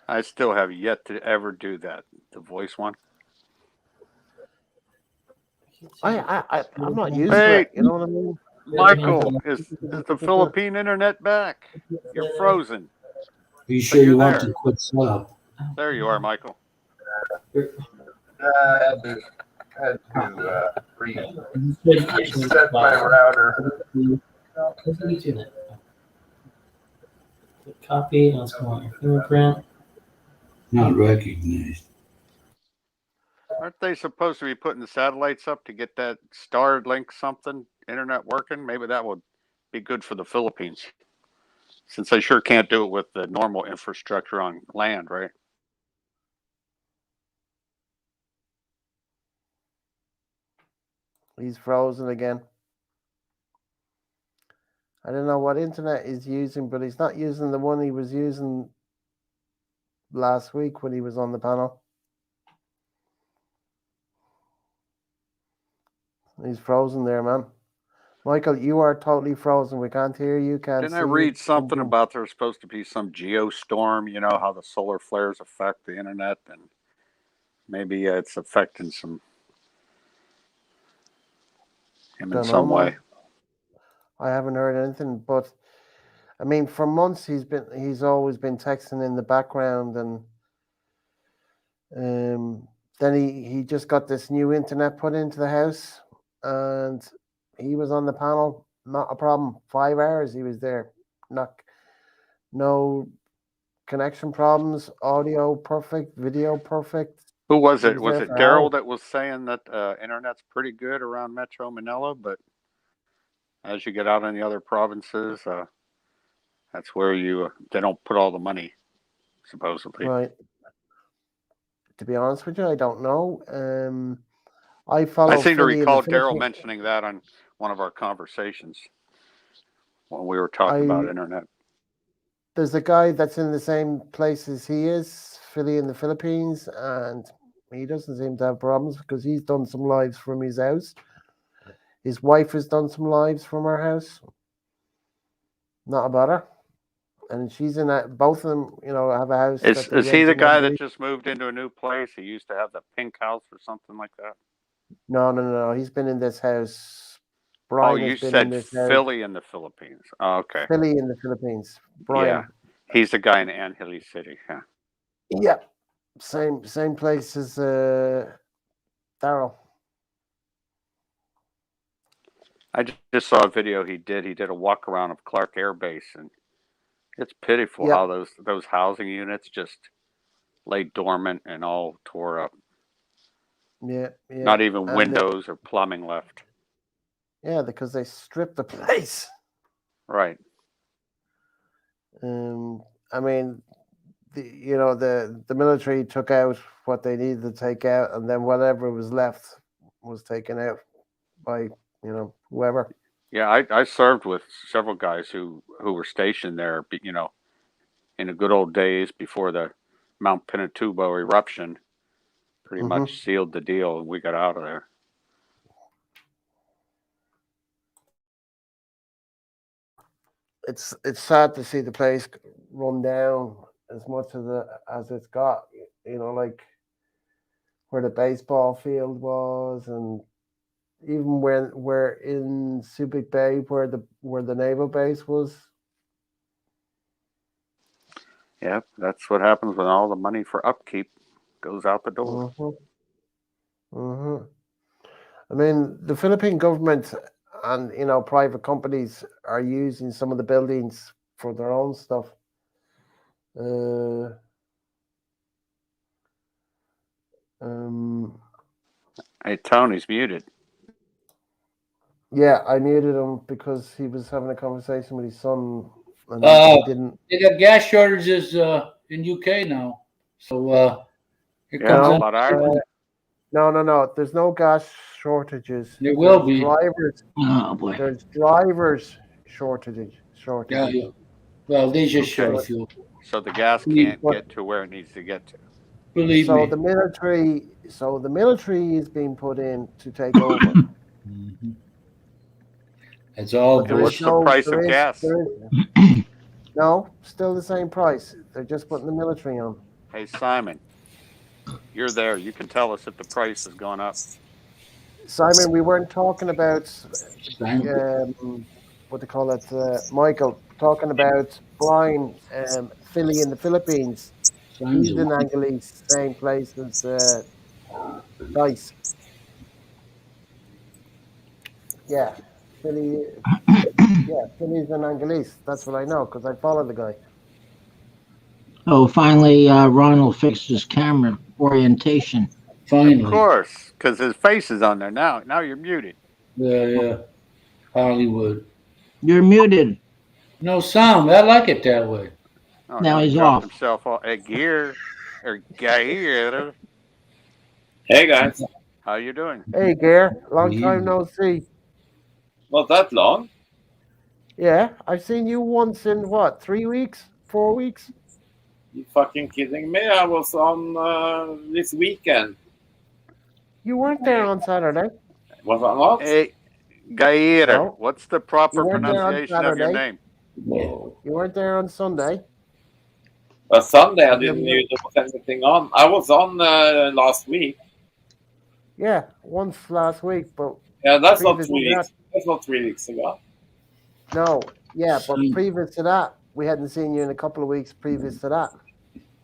I still have yet to ever do that. The voice one. I'm not used to Hey, it. You know what I mean? Michael, is the Philippine internet back? You're frozen. Are you sure you want to quit sub? There you are, Michael. I had to reset my router. Copy, and let's go on your fingerprint. Not recognized. Aren't they supposed to be putting the satellites up to get that Starlink something internet working? Maybe that would be good for the Philippines, since they sure can't do it with the normal infrastructure on land, right? He's frozen again. I don't know what internet he's using, but he's not using the one he was using last week when he was on the panel. He's frozen there, man. Michael, you are totally frozen. We can't hear you. Can't Didn't see I read you. something about there's supposed to be some geostorm? You know how the solar flares affect the internet, and maybe it's affecting him in Don't know, some man. way. I haven't heard anything, but I mean, for months he's always been texting in the background, and then he just got this new internet put into the house, and he was on the panel. Not a problem. 5 hours he was there. No connection problems. Audio perfect. Video perfect. Who was He it? was Was there it for Daryl hours. that was saying that internet's pretty good around Metro Manila, but as you get out in the other provinces, that's where they don't put all the money, supposedly. Right. To be honest with you, I don't know. I follow I seem to Philly in the recall Daryl Philippines. mentioning that on one of our conversations when we were talking about internet. There's a guy that's in the same place as he is, Philly in the Philippines, and he doesn't seem to have problems because he's done some lives from his house. His wife has done some lives from her house. Not a bother. And she's in that. Both of them, have a house that they Is he rent the in guy every that week. just moved into a new place? He used to have the pink house or something like that. No. He's been in this house. Oh, Brian you has been in said this house. Philly in the Philippines. Oh, okay. Philly in the Philippines. Brian. Yeah, he's the guy in Angeles City. Yeah. Yeah. Same place as Daryl. I just saw a video he did. He did a walk around of Clark Air Base, and it's pitiful how those housing units just lay dormant and all tore up. Yeah. Not even windows or plumbing left. Yeah, because they stripped the place. Right. I mean, the military took out what they needed to take out, and then whatever was left was taken out by whoever. Yeah, I served with several guys who were stationed there. In the good old days before the Mount Pinatubo eruption, pretty much sealed the deal, and we got out of there. It's sad to see the place run down as much as it's got. Like where the baseball field was, and even where in Subic Bay where the naval base was. Yeah, that's what happens when all the money for upkeep goes out the door. I mean, the Philippine government and private companies are using some of the buildings for their own stuff. Hey, Tony's muted. Yeah, I muted him because he was having a conversation with his son, and he didn't. They got gas shortages in UK now, so here Yeah, comes how in. about Ireland? No. There's no gas shortages. There will There's be. drivers. Oh boy. There's drivers shortages. Yeah. Well, they just short Okay. of fuel. So the gas can't get to where it needs to get to. Believe So me. the military is being put in to take over. Mm-hmm. It's all But there is What's the no. price There of is. gas? There is. No, still the same price. They're just putting the military on. Hey, Simon, you're there. You can tell us if the price has gone up. Simon, we weren't talking about what they call it, Michael. Talking about Brian, Philly in the Philippines. He's in Angeles, same place as Dice. Yeah, Philly. Yeah, Philly's in Angeles. That's what I know because I follow the guy. Oh, finally, Ronald fixed his camera orientation. Finally. Of course, because his face is on there now. Now you're muted. Yeah. Hollywood. You're muted. No sound. I like it that way. Oh, Now he he's dropped off. himself off. Gear. Hey, guys. How you doing? Hey, Gare. Long time no see. Not that long. Yeah, I've seen you once in what, 3 weeks, 4 weeks? You fucking kidding me? I was on this weekend. You weren't there on Saturday. Was I not? Hey, Gair, No. what's the proper You weren't there on pronunciation of your Saturday. name? You weren't there on Sunday. Sunday, I didn't know there was anything on. I was on last week. Yeah, once last week, but Yeah, that's not previous 3 to weeks. That's not 3 weeks ago. No, yeah, but previous to that, we hadn't seen you in a couple of weeks previous to that.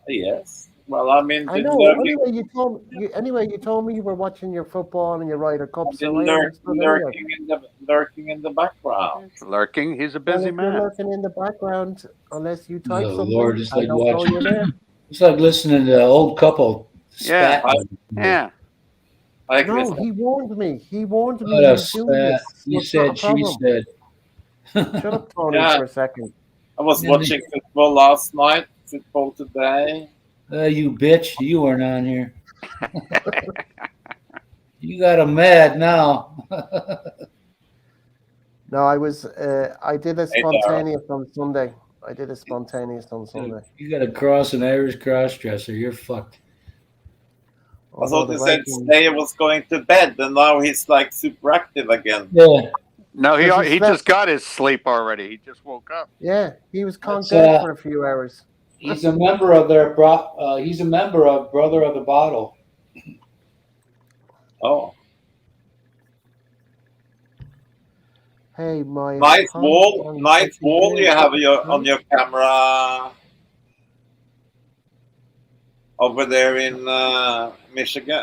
Yes. Well, I mean, I know. Anyway, you told me you were watching your football and your Ryder Cup, so I understood lurking in the background. Lurking? He's a Well, busy if you're man. lurking in the background, unless you type Oh, something, Lord, it's I like don't know watching. you're there. It's like listening to an old couple. Yeah. Spat. Yeah. No, he warned me. He warned me What a he's doing spat. this. He It's not a said, she problem. said. Shut up, Tony, Yeah. for a second. I was watching football last night, football today. You bitch. You weren't on here. You got him mad now. No, I did a spontaneous on Sunday. You got to cross an Irish cross-dresser. You're fucked. I thought he said today was going to bed, and now he's like super active again. Yeah. No, he just got his sleep already. He just woke up. Yeah, he was conked out for a few hours. He's a member of their he's a member of Brother of the Bottle. Oh. Hey, my nice wall you have on your camera over there in Michigan,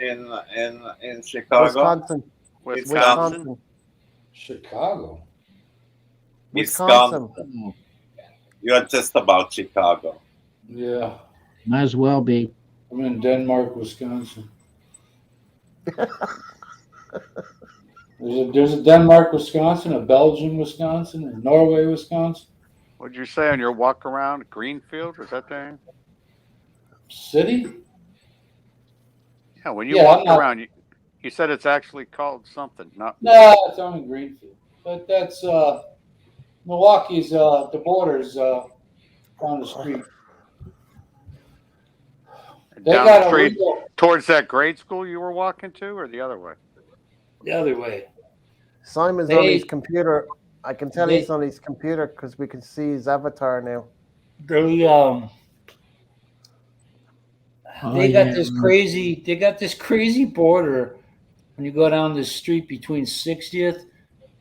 in Chicago, Wisconsin, Chicago, Wisconsin. You're just about Chicago. Yeah, might as well be. I'm in Denmark, Wisconsin. There's a Denmark, Wisconsin, a Belgium, Wisconsin, and Norway, Wisconsin. What'd you say on your walk around? Greenfield? Was that there? City? Yeah, when you walked around, you said it's actually called something. No, it's only Greenfield. But that's Milwaukee's, the border's down the street. They down got the street a towards that grade school you were walking to, or the other way? The other way. Simon's on his computer. I can tell he's on his computer because we can see his avatar now. They got this crazy. They got this crazy border when you go down the street between 60th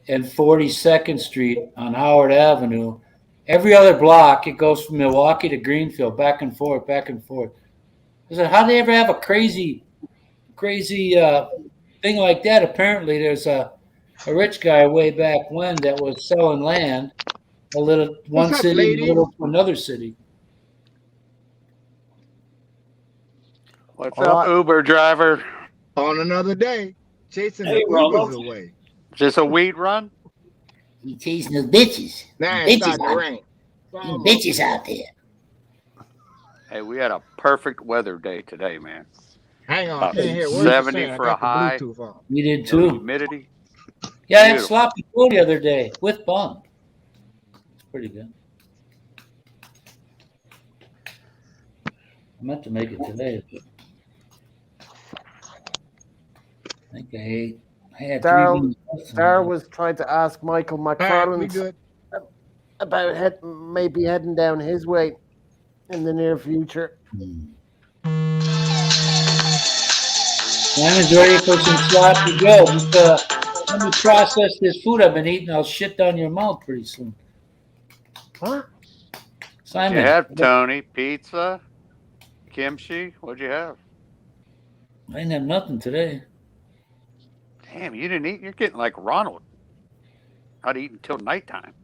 and 42nd Street on Howard Avenue. Every other block, it goes from Milwaukee to Greenfield, back and forth, back and forth. I said, how do they ever have a crazy thing like that, apparently there's a rich guy way back when that was selling land, one What's up, city and a ladies? little to another city. What's All up, right. Uber driver? On another day, chasing Hey, the Ubers Ronald. away. Is this a wheat run? He chasing those bitches. Now it's starting to out, rain. bitches out there. Hey, we had a perfect weather day today, man. Hang on, About can't hear words you're 70 saying. I for a got the high. Bluetooth on. We did No too. humidity. Yeah, I had Beautiful. sloppy Joe the other day with bun. It's pretty good. I meant to make it today, but I think I had 3 Daryl beans left in Daryl there. was trying to ask Michael All right, we McFarland good. about maybe heading down his way in the near future. Simon's ready for some sloppy Joe. Just let me process this food I've been eating. I'll shit down your mouth pretty soon. What? What'd you Simon, have, Tony? Pizza? Kimchi? What'd you have? I didn't have nothing today. Damn, you didn't eat? You're getting like Ronald. Not eating until nighttime.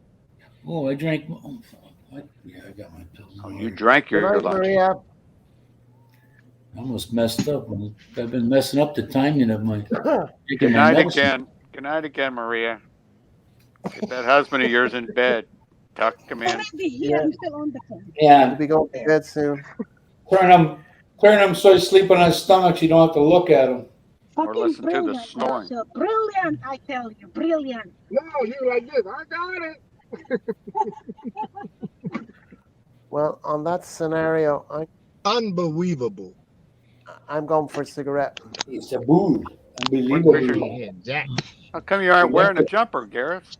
Oh, I drank. Yeah, I got my pills. Oh, you drank Good your night, lunch. Maria. I almost messed up. I've been messing up the timing of my Good taking my night medicine. again. Good night again, Maria. Get that husband of yours in bed. Tuck him in. Yeah. Yeah, You'll be going to bed soon. turn him so he's sleeping on his stomach. So you don't have to look at him. Or listen to the snoring. Brilliant, I tell you, brilliant. No, you like this. I got it. Well, on that scenario, Unbelievable. I'm going for a cigarette. It's a boo. Unbelievable. Jack. How come you aren't wearing a jumper, Gareth?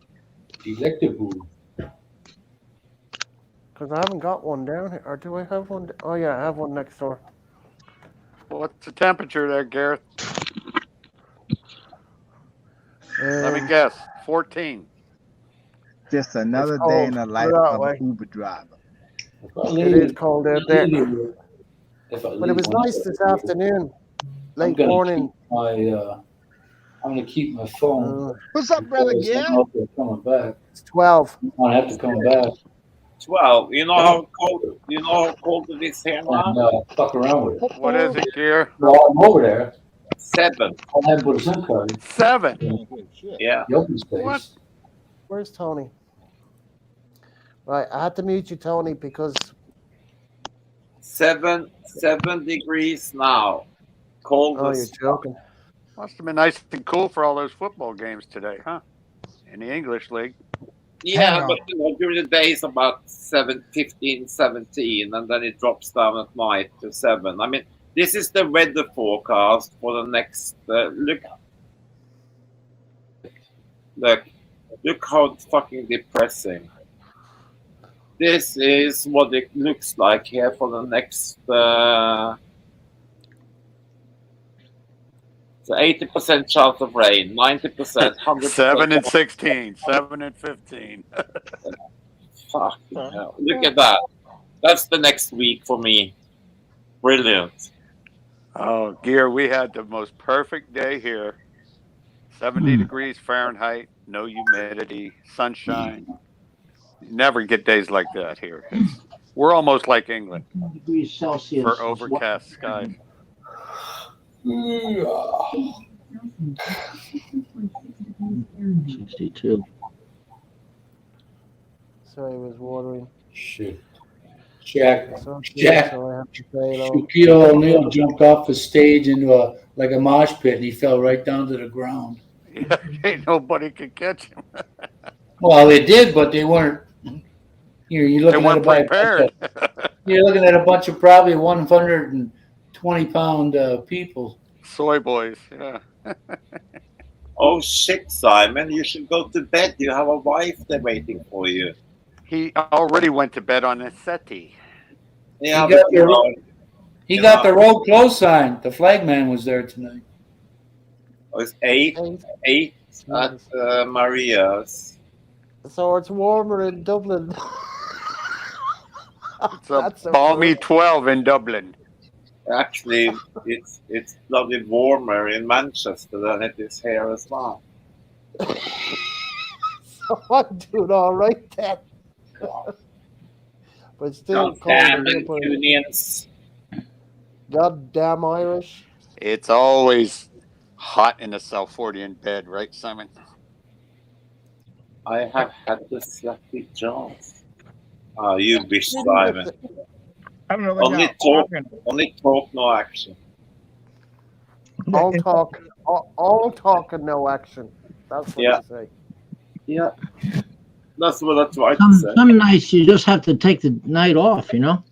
Delectable. Because I haven't got one down here. Or do I have one? Oh, yeah, I have one next door. What's the temperature there, Gareth? Let me guess. 14. Just another It's day cold. in the Put it life that of way. an Uber driver. It is cold out there. But it was nice this afternoon. Late morning. I'm gonna keep my phone. What's up, brother because I Gil? don't know if they're coming back. It's 12. I have to come back 12. You know how cold it is here now? and fuck around with it. What is it, Gear? Well, I'm over there. 7. I'll have to put a SIM card. 7. Yeah. The open space. What? Where's Tony? Right, I had to mute you, Tony, because 7 degrees now. Cold you're as joking. Must have been nice and cool for all those football games today, huh? In the English league. Yeah, but during the day it's about 15, 17, and then it drops down at night to 7. I mean, this is the weather forecast for the next. Look how fucking depressing. This is what it looks like here for the next. So 80% chance of rain, 90%, 100%. 7 and 16, 7 and 15. Fucking hell. Look at that. That's the next week for me. Brilliant. Oh, Gear, we had the most perfect day here. 70 degrees Fahrenheit, no humidity, sunshine. You never get days like that here. We're almost like England Degrees Celsius. for overcast skies. 62. Sorry, I was watering. Shit. Jack. So Jack. I have to say hello. Shaquille O'Neal jumped off the stage into a mosh pit and he fell right down to the ground. Yeah, ain't nobody could catch him. Well, they did, but they weren't. You're They looking weren't at prepared. you're looking at a bunch of probably 120-pound people. Soy boys, yeah. Oh shit, Simon, you should go to bed. You have a wife there waiting for you. He already went to bed on a settee. Yeah, He got the road close sign. The flagman was there tonight. Oh, it's 8 at Maria's. So it's warmer in Dublin. It's a balmy 12 in Dublin. Actually, it's bloody warmer in Manchester than it is here as well. So I'm doing all right then. But it's still God cold damn in here. But Mancunians. goddamn Irish. It's always hot in the Salfordian bed, right, Simon? I have had the slappy jaws. Ah, you wish, Didn't you Simon. say- I don't know. They Only got talk, parking. only talk, no action. all talk, all talk and no action. That's what Yeah, you say. yeah. That's what I tried to Some say. some nights you just have to take the night off, you know.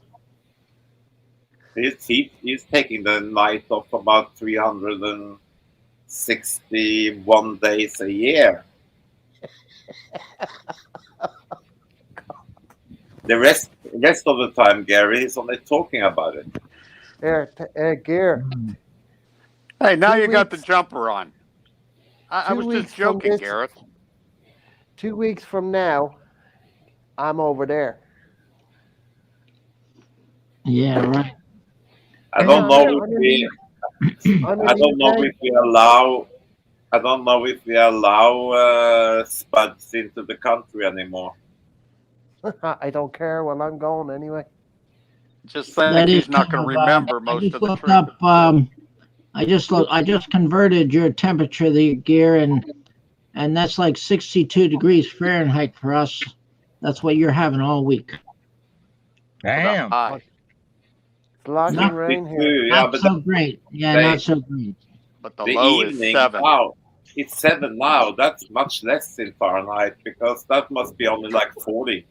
He's taking the night off about 361 days a year. The rest of the time, Gary is only talking about it. Here, Gear. Hey, now 2 you got the weeks. jumper on. I 2 was weeks just from joking, this. Gareth. 2 weeks from now, I'm over there. Yeah, right. I Yeah, don't know I'm if in we. I'm in I the don't know UK. if we allow. I don't know if we allow spuds into the country anymore. I don't care. Well, I'm going anyway. Just think That is he's not kind going to of. remember I most just of the looked trip. up. I just converted your temperature, the Gear, and that's like 62 degrees Fahrenheit for us. That's what you're having all week. Damn. High. It's lashing rain 62, here. yeah, Not but so great. Yeah, they, not so great. But the the low is evening, 7. wow, it's 7 now. That's much less in Fahrenheit because that must be only like 40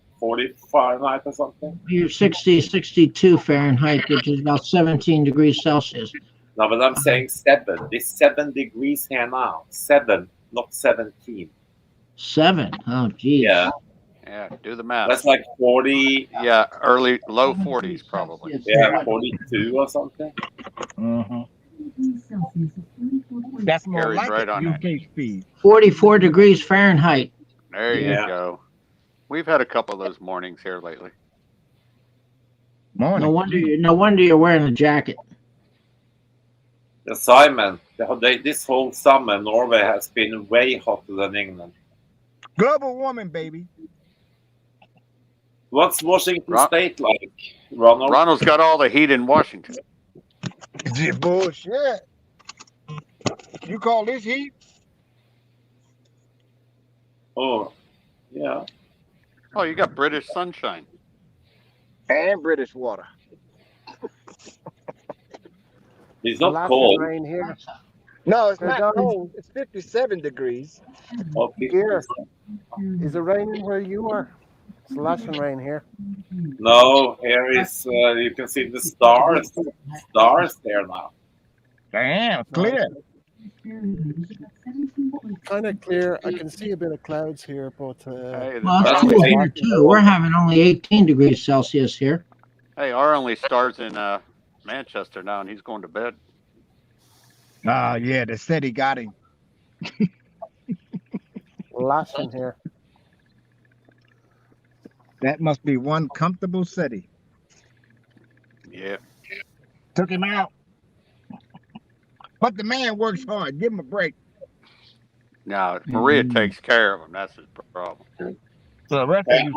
Fahrenheit or something. You're 60, 62 Fahrenheit, which is about 17 degrees Celsius. No, but I'm saying 7. It's 7 degrees here now. 7, not 17. 7. Oh, geez. Yeah, Yeah, do the math. that's like 40. Yeah, low 40s probably. Yeah, 42 or something. Mm-hmm. That's more Gary's like right it. on that. UK speed. 44 degrees Fahrenheit. There Yeah. you go. We've had a couple of those mornings here lately. Morning. No wonder you're wearing a jacket. Yeah, Simon, this whole summer, Norway has been way hotter than England. Global warming, baby. What's Washington State like, Ronald? Ronald's got all the heat in Washington. Bullshit. You call this heat? Oh, yeah. Oh, you got British sunshine. And British water. It's not Lashing cold. rain here. No, it's They're not done. cold. It's 57 degrees. Oh, Gear. Is it raining where you are? It's lashing rain here. No, here is, you can see the stars. Stars there now. Damn, clear. Kind of clear. I can see a bit of clouds here, but Hey, Well, our it's only, cool here too. We're having only 18 degrees Celsius here. hey, our only star's in Manchester now, and he's going to bed. Oh, yeah, the city got him. lashing here. That must be one comfortable city. Yeah. Took him out. But the man works hard. Give him a break. Now, Maria takes care of him. That's his problem. So the rest of you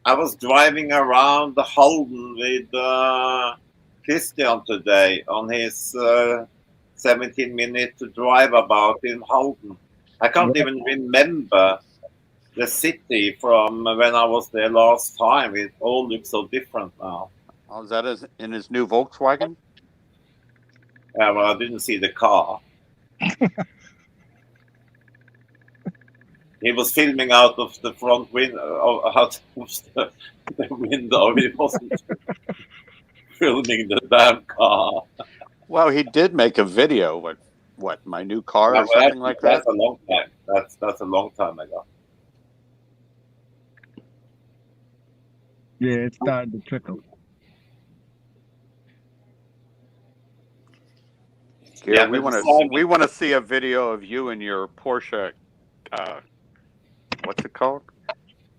I was driving around the Holden with Christian today on his 17-minute drive about in Holden. I can't even remember the city from when I was there last time. It all looks so different now. Oh, is that in his new Volkswagen? Yeah, well, I didn't see the car. He was filming out of the front window, out of the window. He wasn't filming the damn car. Well, he did make a video with my new car or something like that. That's a long time. That's a long time ago. Yeah, it's starting to trickle. Here, Yeah, we want to see a video of you and your Porsche. What's it called?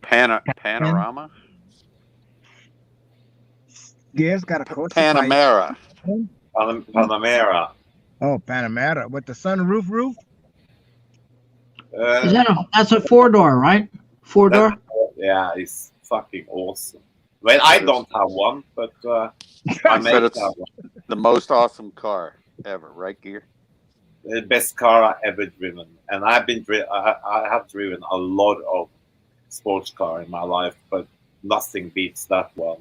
Panorama. Yeah, it's got a Corsa bike. Panamera. Panamera. Oh, Panamera with the sunroof roof. Is that's a 4-door, right? 4-door. Yeah, it's fucking awesome. Well, I don't have one, but my Said mate it's have one. the most awesome car ever, right, Gear? The best car I ever driven, and I've been I have driven a lot of sports car in my life, but nothing beats that one.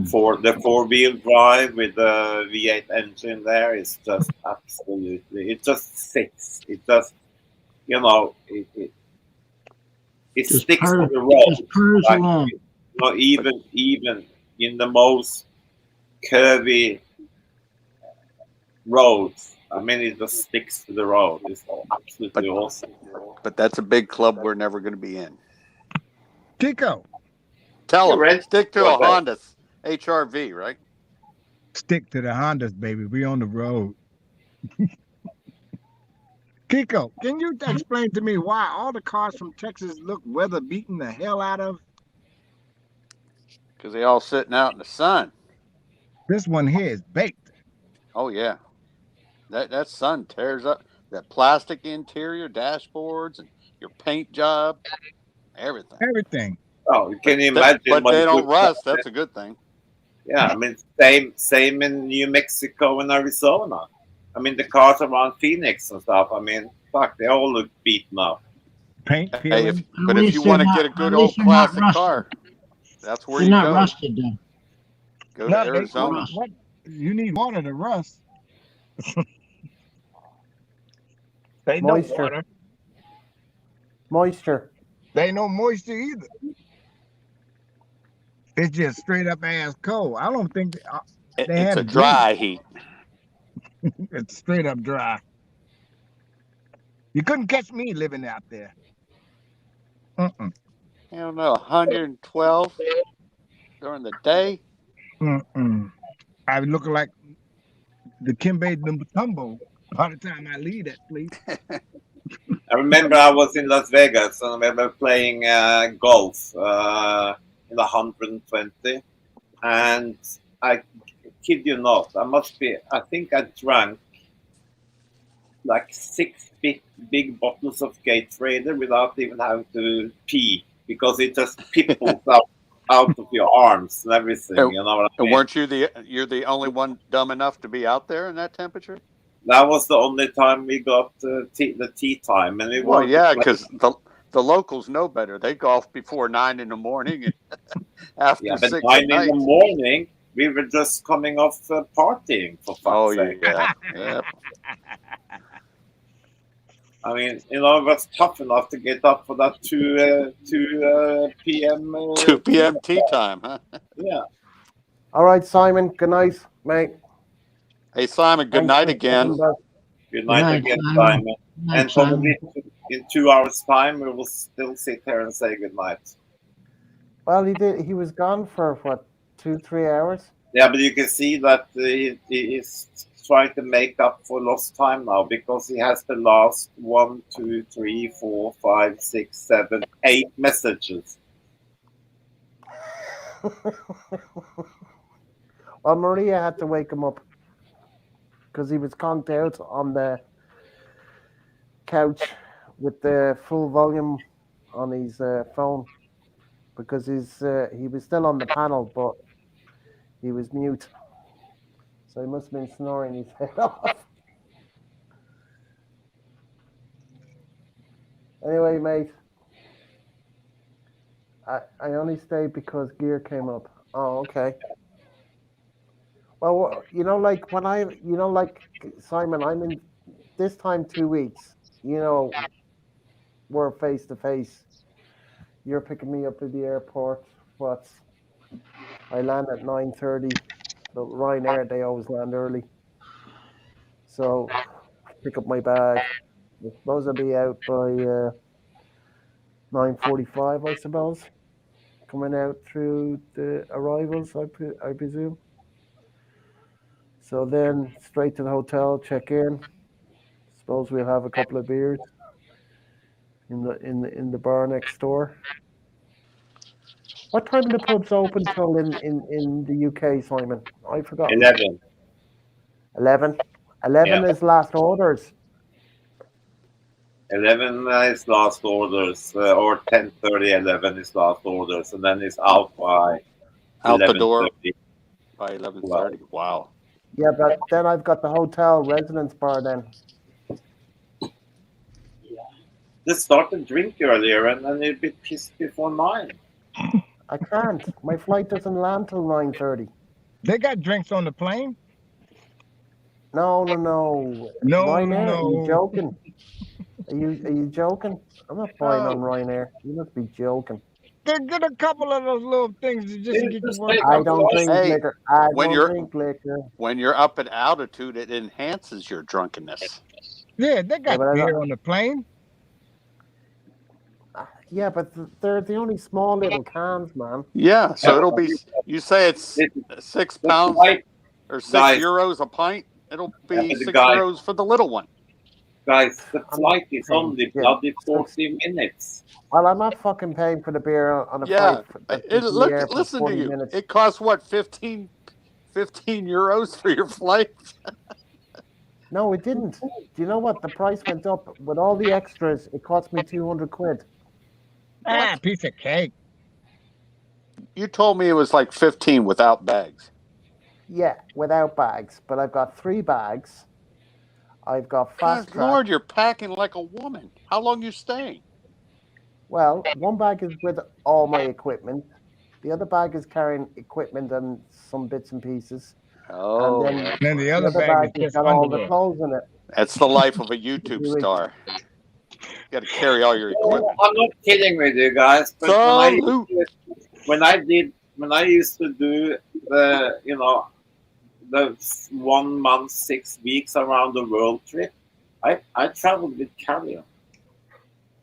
For the 4-wheel drive with the V8 engine there is just absolutely, it just sits. It just, you know, it Just sticks to purrs, the just road. purrs Like, along. you know, even in the most curvy roads, I mean, it just sticks to the road. It's absolutely awesome. But that's a big club we're never going to be in. Tico. Tell You them, rent stick to a what day? Honda HRV, right? Stick to the Hondas, baby. We on the road. Kiko, can you explain to me why all the cars from Texas look weather beaten the hell out of? Because they all sitting out in the sun. This one here is baked. Oh yeah, that sun tears up that plastic interior dashboards and your paint job, everything. Everything. Oh, can you imagine But what they it don't looks like? rust. That's a good thing. Yeah, I mean, same in New Mexico and Arizona. I mean, the cars around Phoenix and stuff. I mean, fuck, they all look beaten up. Paint Hey, peeling. but if you want to get a good At least old they're not classic rusted. car, that's where They're you not go. rusted though. Go to No, Arizona. what? You need water to rust. They no Moisture. water. Moisture. They ain't no moisture either. It's just straight up ass cold. I don't think they It's had a a breeze. dry heat. It's straight up dry. You couldn't catch me living out there. I don't know, 112 during the day. I was looking like the Kimbe Tumbo by the time I leave that place. I remember I was in Las Vegas and we were playing golf in the 120, and I kid you not, I think I drank like 6 big bottles of Gatorade without even having to pee because it just pipples out of your arms and everything. You know what I And mean? weren't you're the only one dumb enough to be out there in that temperature? That was the only time we got the tea time, and we Well, wanted yeah, to play. because the locals know better. They golf before 9 in the morning and after Yeah, but 6 9 at in the night. morning, we were just coming off partying, for fuck's sake. Yeah. I mean, you know, it was tough enough to get up for that 2 p.m. 2 p.m. tea time, huh? Yeah. All right, Simon. Good night, mate. Hey, Simon, good Thanks night for again. coming back. Good night again, Simon. And probably in 2 hours' time, we will still sit here and say good night. Well, he did. He was gone for what, 2-3 hours? Yeah, but you can see that he is trying to make up for lost time now because he has the last 1, 2, 3, 4, 5, 6, 7, 8 messages. Well, Maria had to wake him up because he was conked out on the couch with the full volume on his phone because he was still on the panel, but he was mute. So he must have been snoring his head off. Anyway, mate, I only stayed because Gear came up. Oh, okay. Well, like when like Simon, I'm in this time 2 weeks. We're face to face. You're picking me up at the airport. I land at 9:30. But Ryanair, they always land early. So pick up my bag. I suppose I'll be out by 9:45, I suppose. Coming out through the arrivals, I presume. So then straight to the hotel, check in. Suppose we'll have a couple of beers in the bar next door. What time are the pubs open till in the UK, Simon? I forgot. 11. 11. 11 Yeah. is last orders. 11 is last orders, or 10:30, 11 is last orders, and then it's out by Out the door 11:30. by 11:30. Wow. Yeah, but then I've got the hotel residence bar then. Just start to drink earlier, and then you'll be pissed before 9. I can't. My flight doesn't land till 9:30. They got drinks on the plane? No. No, Ryanair, are you no. joking? Are you joking? I'm not flying on Oh, Ryanair. You must be joking. get a couple of those little things just to get you one. I don't drink Hey, liquor. I when don't you're drink liquor. when you're up at altitude, it enhances your drunkenness. Yeah, they got but I beer don't- on the plane. Yeah, but they're the only small little cans, man. Yeah, so it'll be. You say it's £6 Right, or €6 guys. a pint. It'll Yeah, be but the €6 for the little one. Guys, the flight is paying- only yeah, bloody 40 minutes. Well, I'm not fucking paying for the beer on a Yeah, flight that's in the air for listen to 40 you. minutes. It costs what, 15 euros for your flight? No, it didn't. Do you know what? The price went up with all the extras. It cost me 200 quid. Ah, piece of cake. You told me it was like 15 without bags. Yeah, without bags. But I've got 3 bags. I've got fast Good track. Lord, you're packing like a woman. How long you staying? Well, one bag is with all my equipment. The other bag is carrying equipment and some bits and pieces. Oh, and then Then the other the other bag bag is has just got all the underwear. clothes in it. that's the life of a YouTube star. You got to carry all your equipment. I'm not kidding with you guys, but Salute. when I used to do the 1 month, 6 weeks around the world trip, I traveled with carry-on.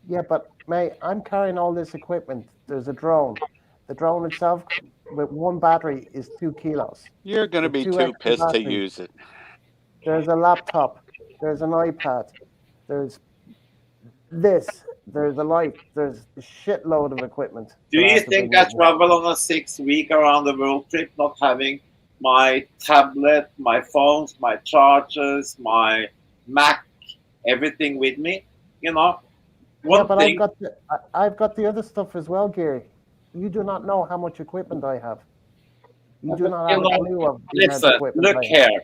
Yeah, but mate, I'm carrying all this equipment. There's a drone. The drone itself, with one battery, is 2 kilos. You're going to With be 2 too extra pissed to batteries. use it. There's a laptop. There's an iPad. There's this. There's a light. There's a shitload of equipment. Do that I you have to think bring I with me. travel on a 6-week around the world trip not having my tablet, my phones, my chargers, my Mac, everything with me? Yeah, One but thing. I've got the other stuff as well, Gary. You do not know how much equipment I have. You do not have a clue of the amount of Listen, equipment look I have. here.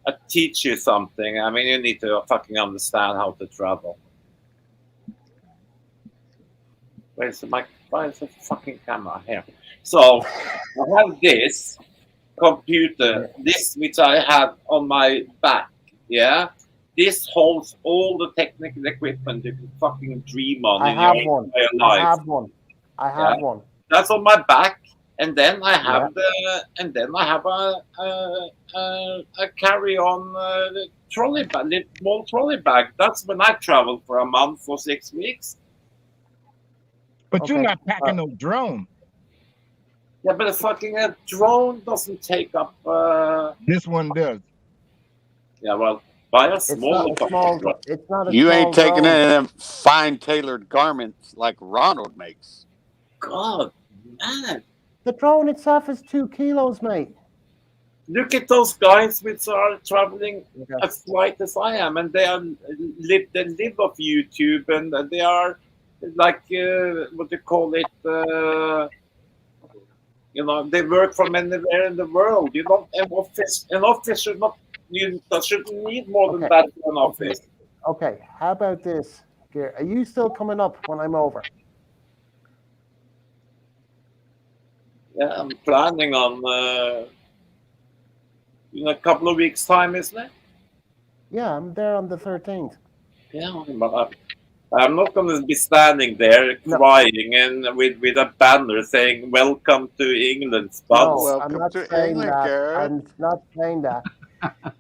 I teach you something. I mean, you need to fucking understand how to travel. Where's the fucking camera here? So I have this computer, this which I have on my back. Yeah, this holds all the technical equipment you can fucking dream on I in have your one. entire I life. have one. I have Yeah. one. That's on my back, and then I have a carry-on trolley bag, small trolley bag. That's when I travel for a month or 6 weeks. But you're Okay. not packing no drone. Yeah, but a fucking drone doesn't take up. This one does. Yeah, well, buy a It's smaller not a small. fucking drone. It's not a You small ain't taking drone. any of them fine tailored garments like Ronald makes. God, man. The drone itself is 2 kilos, mate. Look at those guys which are traveling Okay. as light as I am, and they live off YouTube, and they are like what do you call it? They work from anywhere in the world. An office should not. You shouldn't need more than Okay. that for an office. Okay. How about this, Gary? Are you still coming up when I'm over? Yeah, I'm planning on in a couple of weeks' time, isn't it? Yeah, I'm there on the 13th. Yeah, but I'm not going to be standing there No. crying and with a banner saying "Welcome to England, Spuds." No, I'm not saying that. I'm not saying that.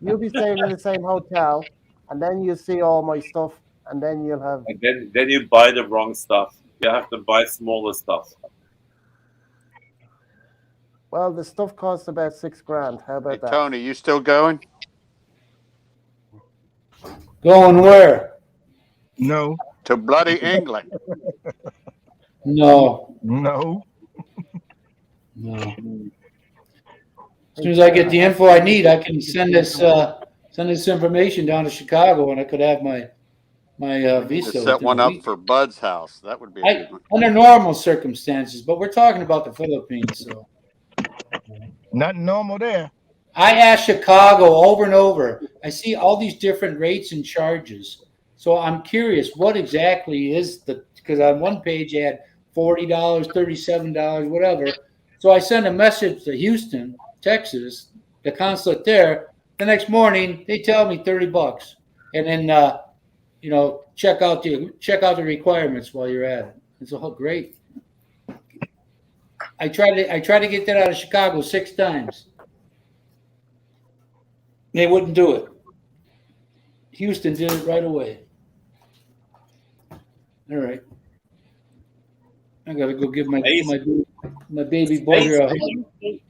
You'll be staying in the same hotel, and then you see all my stuff, and then you'll have. And then you buy the wrong stuff. You have to buy smaller stuff. Well, the stuff costs about $6,000. How about Hey, that? Tony, you still going? Going where? No. To bloody England. No. No. No. As soon as I get the info I need, I can send this information down to Chicago, and I could have my We need to visa set within one a up week. for Bud's house. That would be a good one. Under normal circumstances, but we're talking about the Philippines, so. Nothing normal there. I ask Chicago over and over. I see all these different rates and charges. So I'm curious, what exactly is because on one page they had $40, $37, whatever. So I send a message to Houston, Texas, the consulate there. The next morning they tell me $30, and then check out the requirements while you're at it. It's all great. I tried to get that out of Chicago 6 times. They wouldn't do it. Houston did it right away. All right. I gotta go give my baby boy here a hug.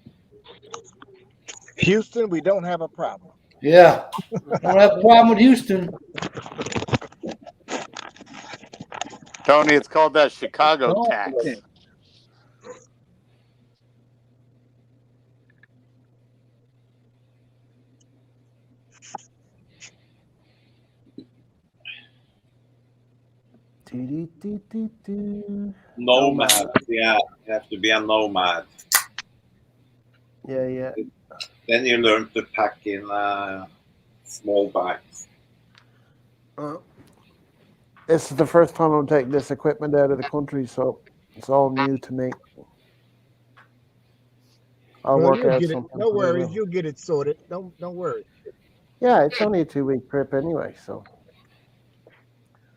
Houston, we don't have a problem. Yeah. I don't have a problem with Houston. Tony, it's called that Chicago Oh, tax. okay. Nomad. Yeah, you have to be a nomad. Yeah. Then you learn to pack in small bags. This is the first time I'm taking this equipment out of the country, so it's all new to me. I'll work you'll out get it. something. No worries, you'll get it sorted. Don't worry. Yeah, it's only a 2-week trip anyway, so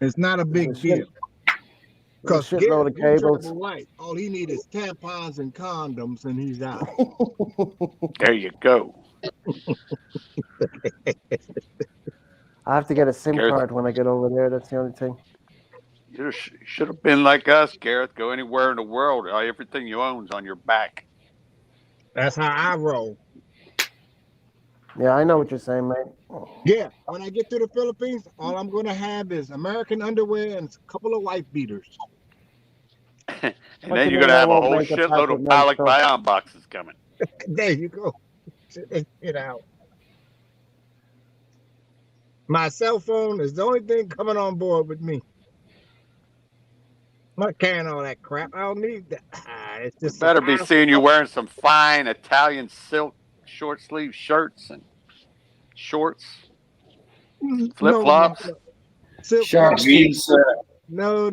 it's not a big deal. Because shitload of cables. Light. All he needs is tampons and condoms, and he's out. There you go. I have to get a SIM card when I get over there. That's the only thing. You should have been like us, Gareth. Go anywhere in the world. Everything you own's on your back. That's how I roll. Yeah, I know what you're saying, mate. Yeah, when I get to the Philippines, all I'm going to have is American underwear and a couple of wife beaters. And then you're going to have a whole shitload of Pollock Bion boxes coming. There you go. Get out. My cell phone is the only thing coming on board with me. I'm not carrying all that crap. I don't need that. It's just better be seeing you wearing some fine Italian silk short sleeve shirts and shorts, flip flops. Shark skins. No.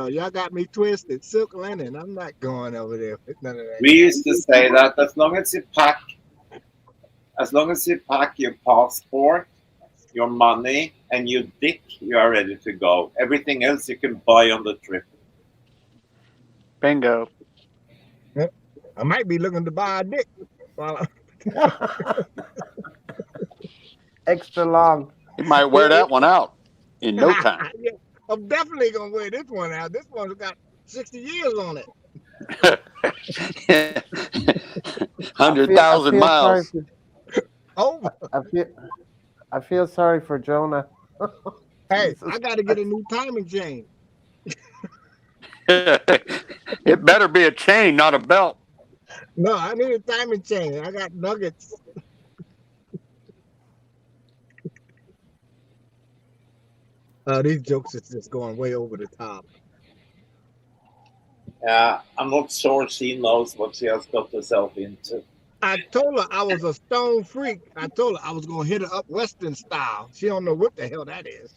Y'all got me twisted. Silk linen. I'm not going over there with none of that. We used to say that as long as you pack your passport, your money, and your dick, you are ready to go. Everything else you can buy on the trip. Bingo. I might be looking to buy a dick. Extra long. You might wear that one out in no time. Yeah, I'm definitely gonna wear this one out. This one's got 60 years on it. 100,000 miles. I feel sorry for Jonah. Hey, I got to get a new timing chain. It better be a chain, not a belt. No, I need a timing chain. I got nuggets. These jokes is just going way over the top. Yeah, I'm not sure she knows what she has got herself into. I told her I was a stone freak. I told her I was going to hit her up Western style. She don't know what the hell that is.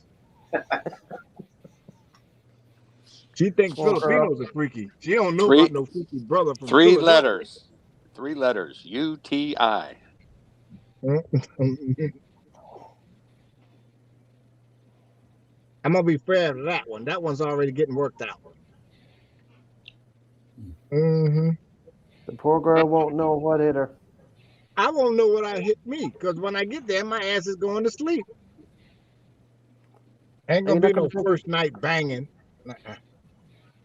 She thinks Filipinos are freaky. She don't know about no freaky brother from Three letters. UTI. I'm going to be fair to that one. That one's already getting worked out. Mm-hmm. The poor girl won't know what hit her. I won't know what hit me, because when I get there, my ass is going to sleep. Ain't going to be no first night banging.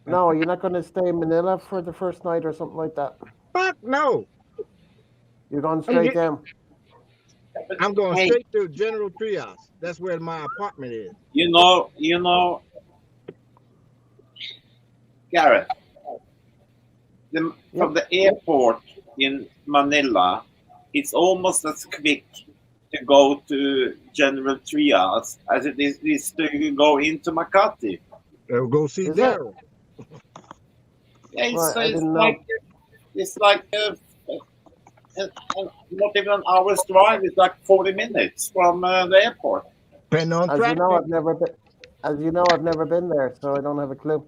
No, you're not going to stay in Manila for the first night or something like that? Fuck no. You're going straight down? I'm going straight to General Trias. That's where my apartment is. You know, Gareth, from the airport in Manila, it's almost as quick to go to General Trias as it is to go into Makati. Go see Is it? Daryl. Yeah, Right, I it's didn't know. like not even an hour's drive. It's like 40 minutes from the airport. Depending on As you know, traffic. I've never been. As you know, I've never been there, so I don't have a clue.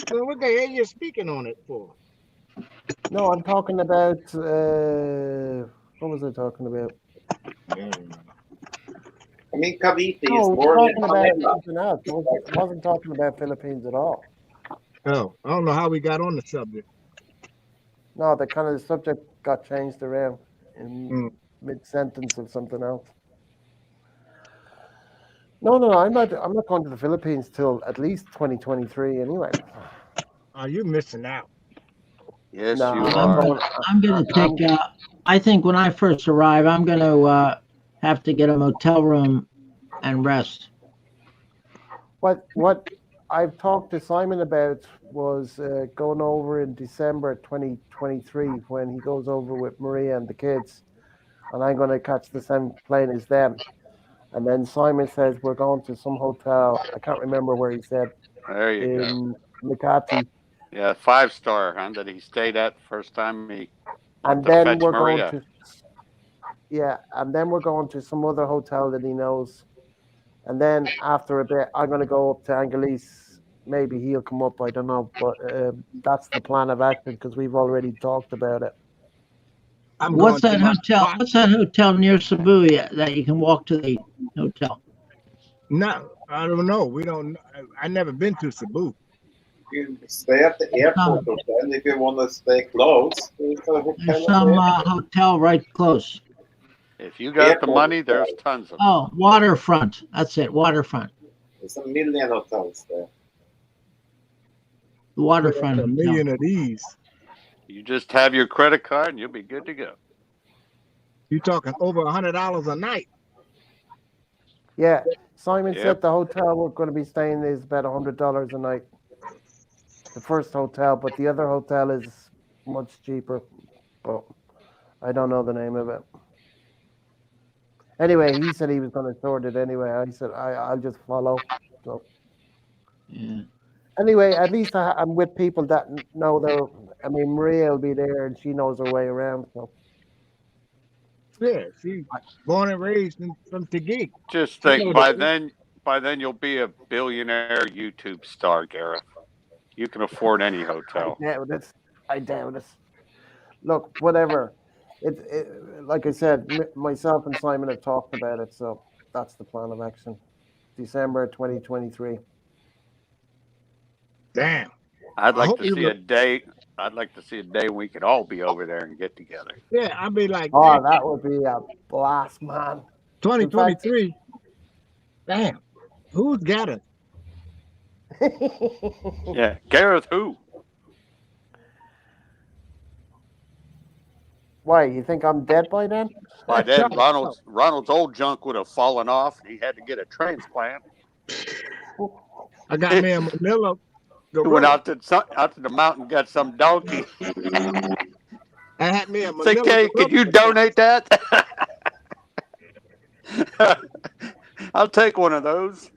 So what the hell you speaking on it for? No, I'm talking about. What was I talking about? I mean, Cavite No, I is was more than talking about Manila. something else. I wasn't talking about Philippines at all. Oh, I don't know how we got on the subject. No, the subject got changed around in Mm. mid-sentence of something else. No, I'm not going to the Philippines till at least 2023 anyway. Are you missing out? Yes, No, you I'm not are. going. I'm going to take. I think when I first arrive, I'm going to have to get a motel room and rest. What I've talked to Simon about was going over in December 2023 when he goes over with Maria and the kids, and I'm going to catch the same plane as them. And then Simon says we're going to some hotel. I can't remember where he said There you go. in Makati, Yeah, 5-star, huh? That he stayed at the first time he went and to then fetch we're going Maria. to and then we're going to some other hotel that he knows. And then after a bit, I'm going to go up to Angeles. Maybe he'll come up. I don't know, but that's the plan of action because we've already talked about it. I'm What's going to that my hotel? spot. What's that hotel near Cebu that you can walk to the hotel? No, I don't know. We don't. I never been to Cebu. You stay at the airport hotel if you want to stay close. There's a hotel There's at some the airport. hotel right close. If you got the Airport money, there's hotel. tons of them. Oh, waterfront. That's it. Waterfront. There's a million hotels there. The waterfront A hotel. million of these. You just have your credit card and you'll be good to go. You talking over $100 a night? Yeah, Simon Yep. said the hotel we're going to be staying is about $100 a night. The first hotel, but the other hotel is much cheaper. But I don't know the name of it. Anyway, he said he was going to sort it anyway. I said I'll just follow. So Yeah. anyway, at least I'm with people that know their. I mean, Maria will be there and she knows her way around. So Yeah, she born and raised from Taguig. Just She think know by the. then you'll be a billionaire YouTube star, Gareth. You can afford any I hotel. doubt it. I doubt it. Look, whatever. Like I said, myself and Simon have talked about it, so that's the plan of action. December 2023. Damn. I'd I like hope to you see a look. day. I'd like to see a day when we could all be over there and get together. Yeah, I'll be like, Oh, damn, that would be a blast, man. In fact, 2023. Damn. Who's got us? Yeah, Gareth, who? Why, you think I'm dead by then? By then, Charlie. Ronald's old junk would have fallen off, and he had to get a transplant. I got me a Manila He went gorilla. out to the mountain, got some donkey. I had me a Say, Manila "Hey, gorilla can you for Christmas. donate that?" I'll take one of those.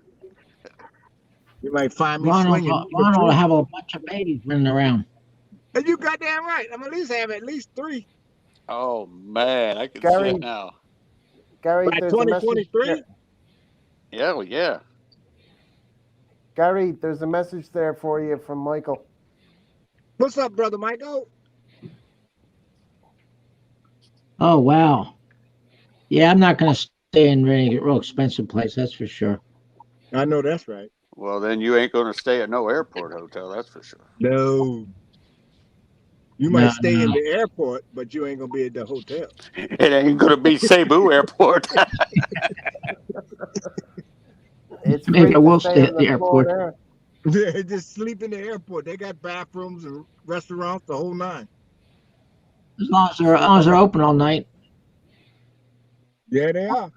You might find me Ronald, swinging from a Ronald will tree. have a bunch of babies running around. And you goddamn right. I'm at least have at least 3 Oh man, I can see Gary, it now. Gary, by there's a message there. 2023. Yeah, well, yeah. Gary, there's a message there for you from Michael. What's up, brother Michael? Oh wow. Yeah, I'm not going to stay in a real expensive place. That's for sure. I know that's right. Well, then you ain't going to stay at no airport hotel, that's for sure. No. You No, might stay in no. the airport, but you ain't gonna be at the hotel. It ain't going to be Cebu Airport. It's Maybe free I to will stay stay on at the the floor airport. there. Just sleep in the airport. They got bathrooms and restaurants, the whole 9. As long as Sleep on they're the. open all night. Yeah, they are.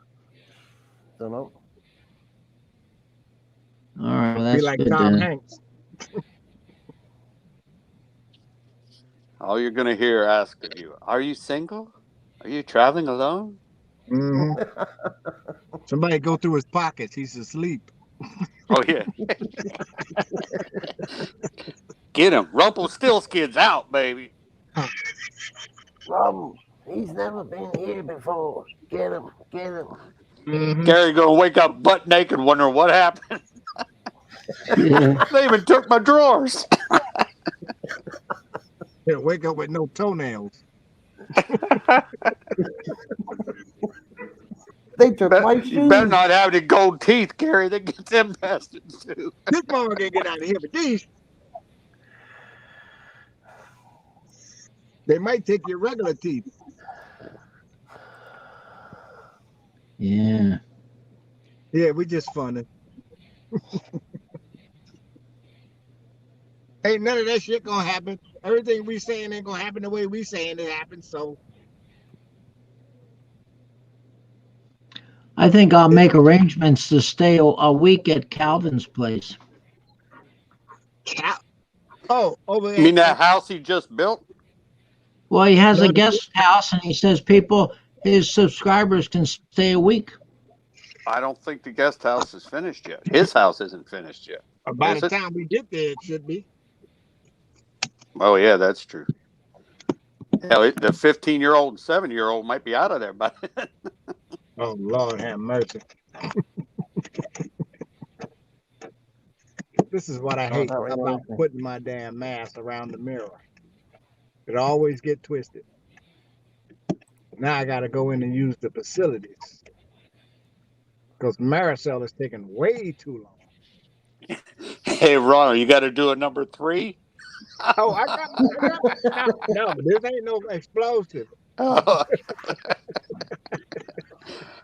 Don't know. All right, well, Be that's like good Tom then. Hanks. All you're going to hear asked of you, are you single? Are you traveling alone? Hmm. Somebody go through his pockets. He's asleep. Oh, yeah. Get him. Rumpelstiltskin's out, baby. Rob him. He's never been here before. Get him. Get him. Hmm. Gary going to wake up butt naked wondering what happened. Yeah. They even took my drawers. He'll wake up with no toenails. They took my You better shoes. not have any gold teeth, Gary. They get them bastards too. This mother can get out of here, but these, they might take your regular teeth. Yeah. Yeah, we just funny. Ain't none of that shit gonna happen. Everything we saying ain't gonna happen the way we saying it happens. So I think I'll make arrangements to stay a week at Calvin's place. over You mean at that house he just built? Well, he has a no, guest house, and he says his subscribers can stay a week. I don't think the guest house is finished yet. His house isn't finished yet. by Is the it? time we get there, it should be. Oh, yeah, that's true. Hell, the 15-year-old and 7-year-old might be out of there by then. Oh Lord, have mercy. This is what I hate about putting my damn mask around the mirror. It always get twisted. Now I got to go in and use the facilities because Maricel is taking way too long. Hey, Ronald, you got to do a number 3? Oh, I got no, this ain't no explosive. Oh.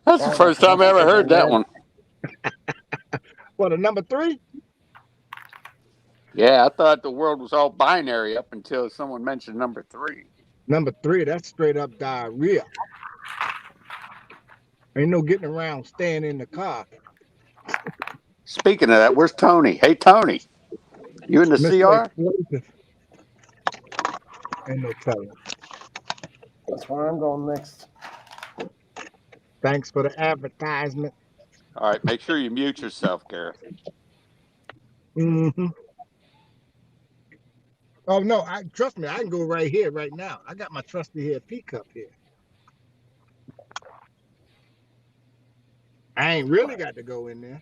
That's the first time I ever heard that one. What, a number 3? Yeah, I thought the world was all binary up until someone mentioned number 3. Number 3, that's straight up diarrhea. Ain't no getting around staying in the car. Speaking of that, where's Tony? Hey, Tony, you in the Mr. CR? Explosive. Ain't no telling. That's where I'm going next. Thanks for the advertisement. All right, make sure you mute yourself, Gareth. Mm-hmm. Oh no, trust me, I can go right here, right now. I got my trusty here teacup here. I ain't really got to go in there.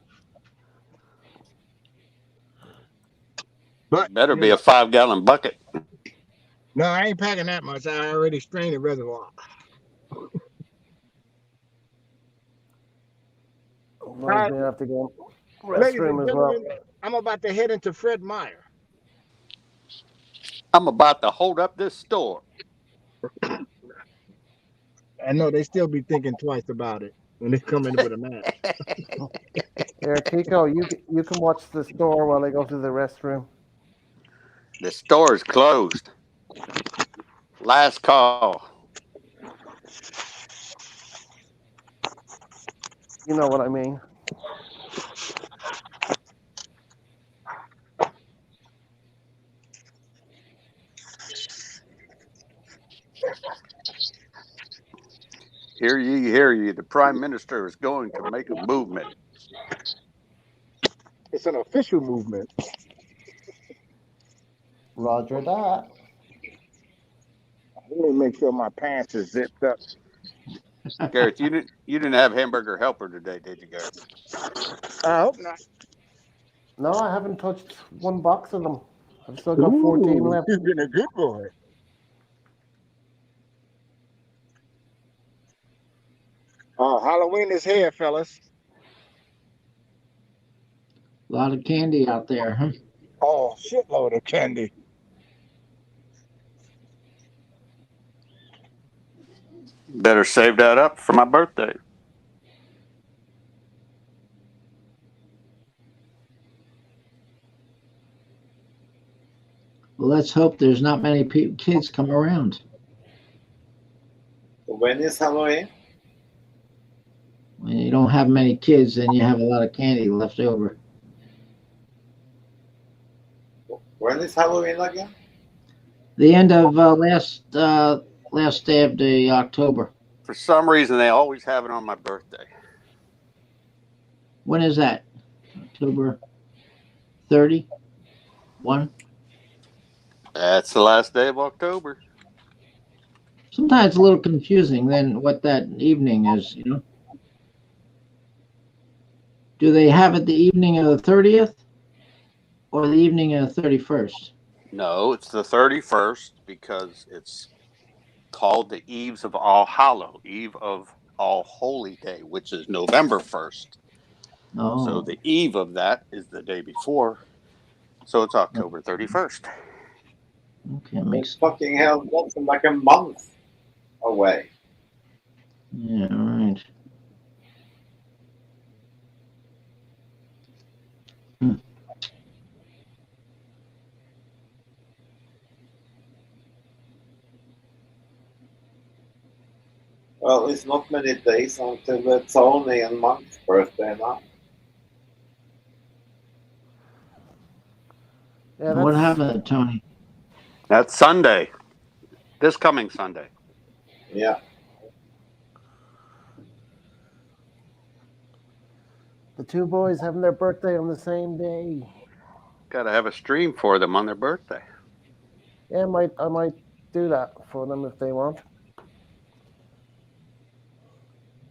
But Better be a 5-gallon bucket. No, I ain't packing that much. I already strained the reservoir. Reminds me I have to go Ladies restroom and as well. gentlemen, I'm about to head into Fred Meyer. I'm about to hold up this store. I know they still be thinking twice about it when they come in with a mask. Here, Kiko, you can watch the store while I go to the restroom. The store is closed. Last call. You know what I mean. Hear ye, hear ye. The Prime Minister is going to make a movement. It's an official movement. Roger that. Let me make sure my pants is zipped up. Gareth, you didn't have hamburger helper today, did you, Gareth? I hope not. No, I haven't touched one box of them. I've still got 14 left. You've been a good boy. Halloween is here, fellas. A lot of candy out there, huh? Oh, shitload of candy. Better save that up for my birthday. Well, let's hope there's not many kids come around. When is Halloween? When you don't have many kids, then you have a lot of candy left over. When is Halloween again? The end of last day of the October. For some reason, they always have it on my birthday. When is that? October 30? 1? That's the last day of October. Sometimes it's a little confusing then what that evening is, you know. Do they have it the evening of the 30th or the evening of the 31st? No, it's the 31st because it's called the Eves of All Hallow, Eve of All Holy Day, which is November 1st. Oh. So the eve of that is the day before. So it's October 31st. Okay, makes fucking hell, that's like a month away. Yeah, right. Well, it's not many days until it's only a month's birthday now. Yeah, What that's happened, Tony? That's Sunday. This coming Sunday. Yeah. the two boys having their birthday on the same day. Got to have a stream for them on their birthday. Yeah, I might do that for them if they want.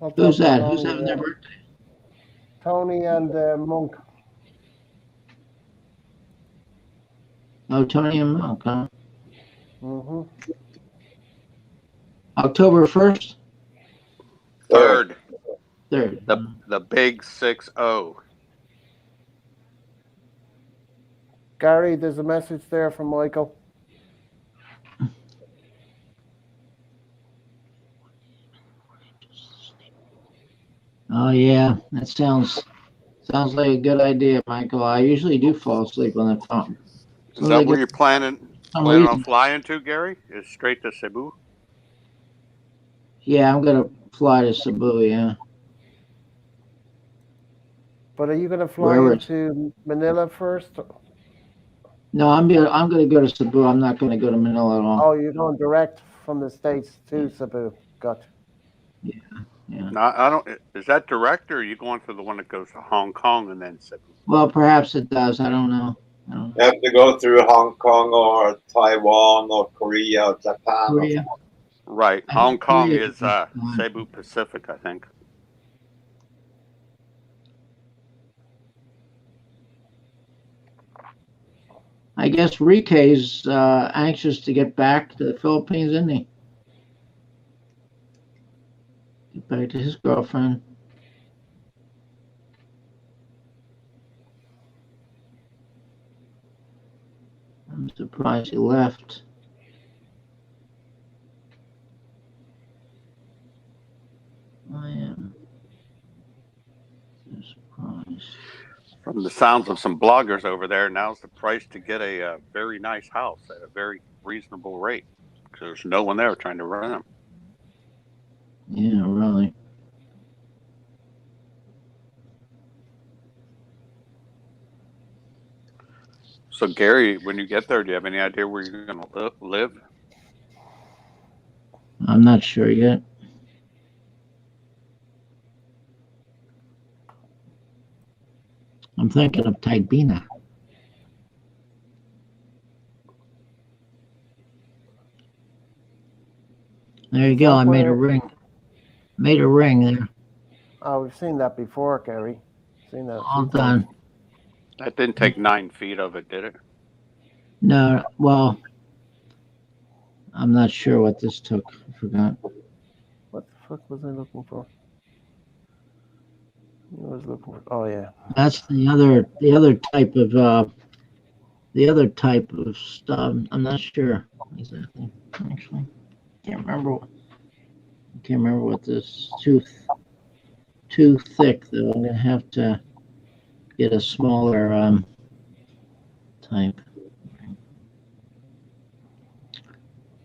I'll Who's talk to that? Tony, Who's having their birthday? Tony and Monk. Oh, Tony and Monk, huh? Mm-hmm. October 1st? Third. 3rd. The big 6-0. Gary, there's a message there from Michael. Oh yeah, that sounds like a good idea, Michael. I usually do fall asleep on the phone. Is that where you're planning on flying to, Gary? Is straight to Cebu? Yeah, I'm gonna fly to Cebu. Yeah. But are you going to fly Wherever into Manila first? No, I'm gonna go to Cebu. I'm not gonna go to Manila at all. Oh, you're going direct from the States to Cebu. Gotcha. Yeah. Yeah. No, I don't. Is that direct, or are you going for the one that goes to Hong Kong and then Cebu? Well, perhaps it does. I don't know. You have to go through Hong Kong or Taiwan or Korea or Japan. Korea. Right. I Hong think Kong Korea is Cebu Pacific, I think. I guess Rike's anxious to get back to the Philippines, isn't he? Get back to his girlfriend. I'm surprised he left. I am surprised. From the sounds of some bloggers over there, now's the price to get a very nice house at a very reasonable rate. Because there's no one there trying to rent them. Yeah, really. So, Gary, when you get there, do you have any idea where you're going to live? I'm not sure yet. I'm thinking of Tagbina. There you go. I made a ring. Made a ring there. Oh, we've seen that before, Gary. Seen that. All done. That didn't take 9 feet of it, did it? No, well, I'm not sure what this took. I forgot. What the fuck was I looking for? I was looking for. Oh yeah. That's the other type of stuff. I'm not sure exactly. Actually, can't remember. Can't remember what this too thick though. I'm gonna have to get a smaller type.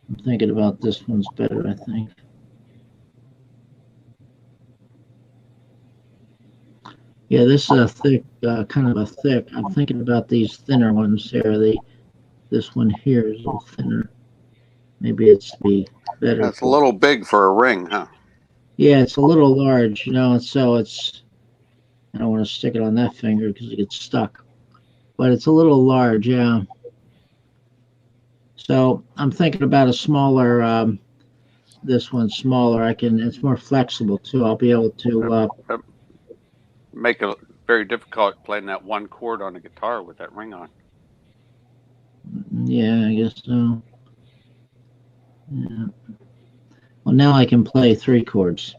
I'm thinking about this one's better, I think. Yeah, this is a thick, kind of a thick. I'm thinking about these thinner ones here. This one here is a little thinner. Maybe it's the better. That's a little big for a ring, huh? Yeah, it's a little large, so it's. I don't want to stick it on that finger because it gets stuck. But it's a little large, yeah. So I'm thinking about a smaller. This one's smaller. It's more flexible too. I'll be able to. Make it very difficult playing that one chord on a guitar with that ring on. Yeah, I guess so. Yeah. Well, now I can play 3 chords.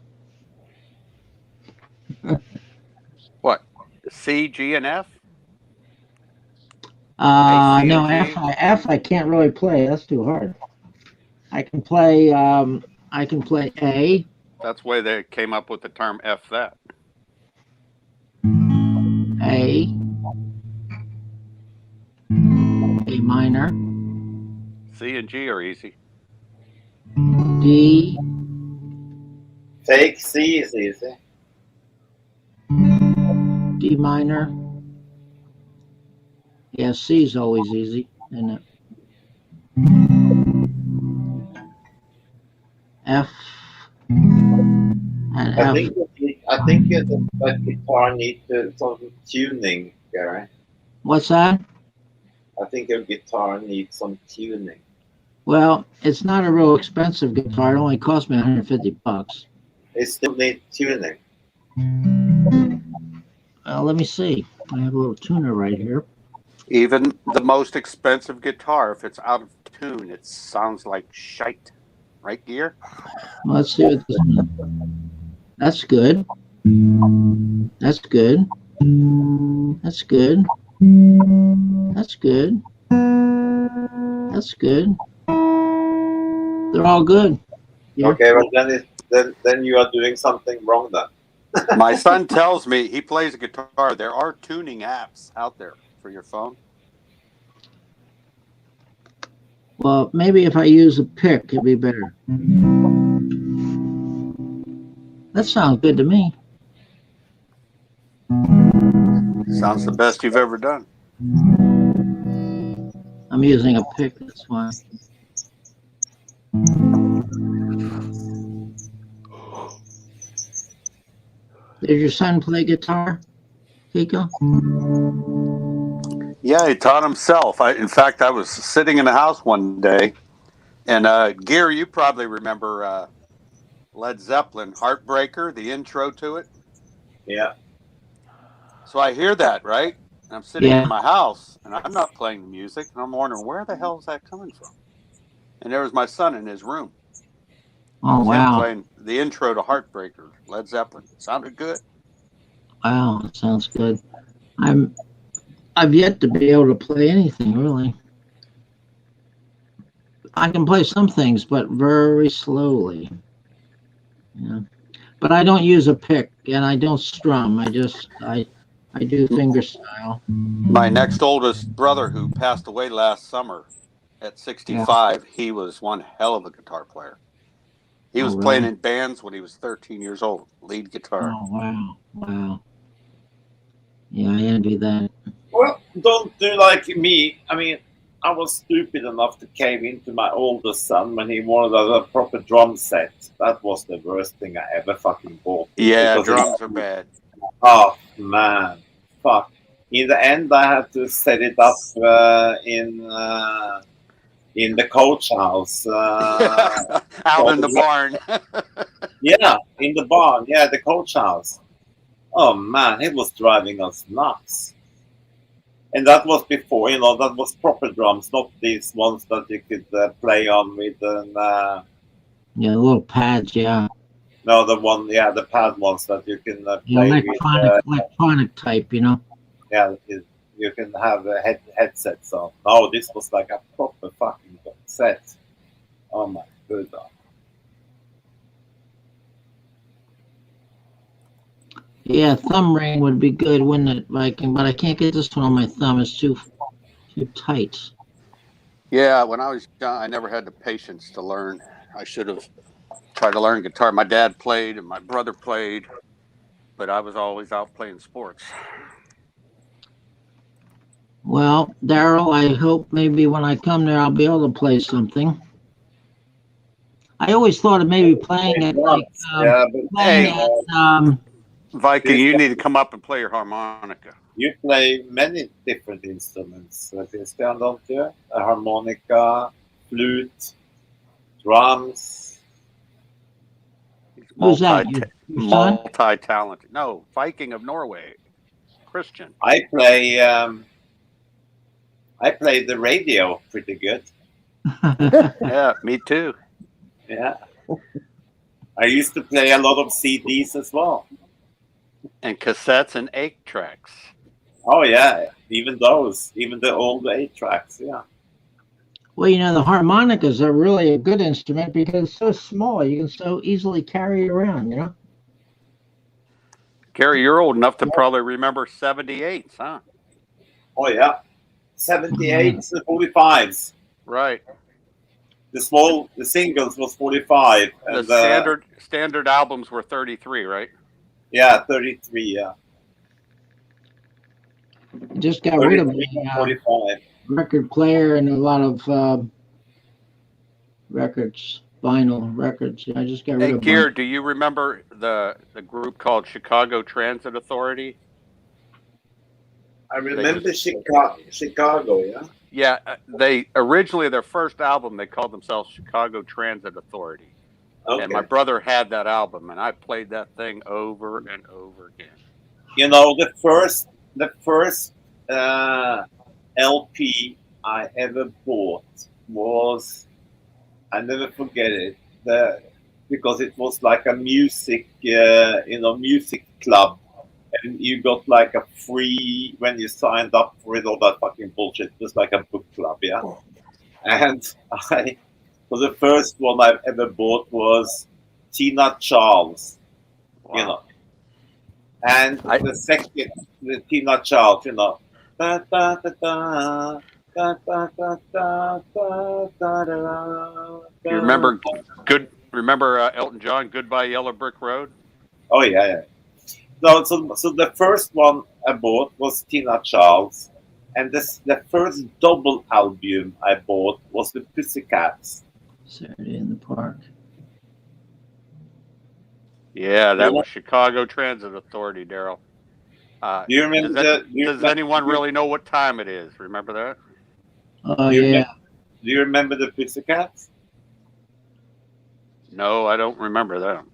What? C, G, and F? No, F I can't really play. That's too hard. I can play A. That's why they came up with the term F that. A minor. C and G are easy. D. Take C is easy. D minor. Yeah, C is always easy, isn't it? F. And I F. think that guitar needs some tuning, Gary. What's that? I think your guitar needs some tuning. Well, it's not a real expensive guitar. It only cost me $150. It still needs tuning. Let me see. I have a little tuner right here. Even the most expensive guitar, if it's out of tune, it sounds like shite. Right, Gear? Well, let's see what this one. That's good. That's good. That's good. That's good. That's good. They're all good. Yeah. Okay, well then you are doing something wrong then. My son tells me he plays a guitar. There are tuning apps out there for your phone. Well, maybe if I use a pick, it'd be better. That sounds good to me. Sounds the best you've ever done. I'm using a pick, that's why. Did your son play guitar, Kiko? Yeah, he taught himself. In fact, I was sitting in the house one day, and Gear, you probably remember Led Zeppelin, Heartbreaker, the intro to it. Yeah. So I hear that, right? And I'm sitting in my house, and I'm not playing the music, and I'm wondering, where the hell is that coming from? And there was my son in his room. Oh, Him wow. playing the intro to Heartbreaker, Led Zeppelin. Sounded good. Wow, that sounds good. I've yet to be able to play anything, really. I can play some things, but very slowly. Yeah. But I don't use a pick, and I don't strum. I do finger style. My next oldest brother, who passed away last summer at 65, he was one hell of a guitar player. He was playing in bands when he was 13 years old, lead guitar. Oh, wow. Wow. Yeah, I envy that. Well, don't do like me. I mean, I was stupid enough to cave into my oldest son when he wanted a proper drum set. That was the worst thing I ever fucking bought. Yeah, drums are bad. Oh, man. Fuck. In the end, I had to set it up in the coach house. Out in the barn. Yeah, in the barn. Yeah, the coach house. Oh, man, it was driving us nuts. And that was before, that was proper drums, not these ones that you could play on with yeah, the little pads, yeah. No, the pad ones that you can play electronic type, Yeah, you can have headsets on. No, this was like a proper fucking set. Oh my goodness. Yeah, thumb ring would be good, wouldn't it? But I can't get this one on my thumb. It's too tight. Yeah, when I was young, I never had the patience to learn. I should have tried to learn guitar. My dad played and my brother played, but I was always out playing sports. Well, Daryl, I hope maybe when I come there, I'll be able to play something. I always thought of maybe playing it like Yeah, but playing Hey, at Viking, you need to come up and play your harmonica. you play many different instruments, Christian, don't you? A harmonica, flute, drums. who's that? Your son? Multi-talented. No, Viking of Norway, Christian. I play the radio pretty good. Yeah, me too. Yeah. I used to play a lot of CDs as well. And cassettes and 8 tracks. Oh yeah, even those, even the old 8 tracks. Yeah. Well, you know, the harmonicas are really a good instrument because it's so small. You can so easily carry it around, you know? Gary, you're old enough to probably remember 78s, huh? Oh yeah, 78s and 45s. Right. The singles was 45, The and standard albums were 33, right? yeah, 33. Yeah. Just got rid of my 45. record player and a lot of records, vinyl records. I just got rid Hey, of Gear, bunch. do you remember the group called Chicago Transit Authority? I remember Chicago. Yeah. Yeah, they originally their first album they called themselves Chicago Transit Authority, and my Okay. brother had that album, and I played that thing over and over again. You know, the first LP I ever bought was, I never forget it, because it was like a music music club, and you got like a free when you signed up for it, all that fucking bullshit. It was like a book club, yeah. And so the first one I've ever bought was Tina Charles, you know. And the second, the Tina Charles, you know. Da, da, da, da, da, da, da, da, da, da, da, You remember Elton John, Goodbye Yellow Brick Road? Oh yeah, yeah. So the first one I bought was Tina Charles, and the first double album I bought was the Pussycats. Saturday in the Park. Yeah, that was Chicago Transit Authority, Daryl. Do you remember does anyone really know what time it is? Remember that? Oh yeah. Do you remember the Pussycats? No, I don't remember that.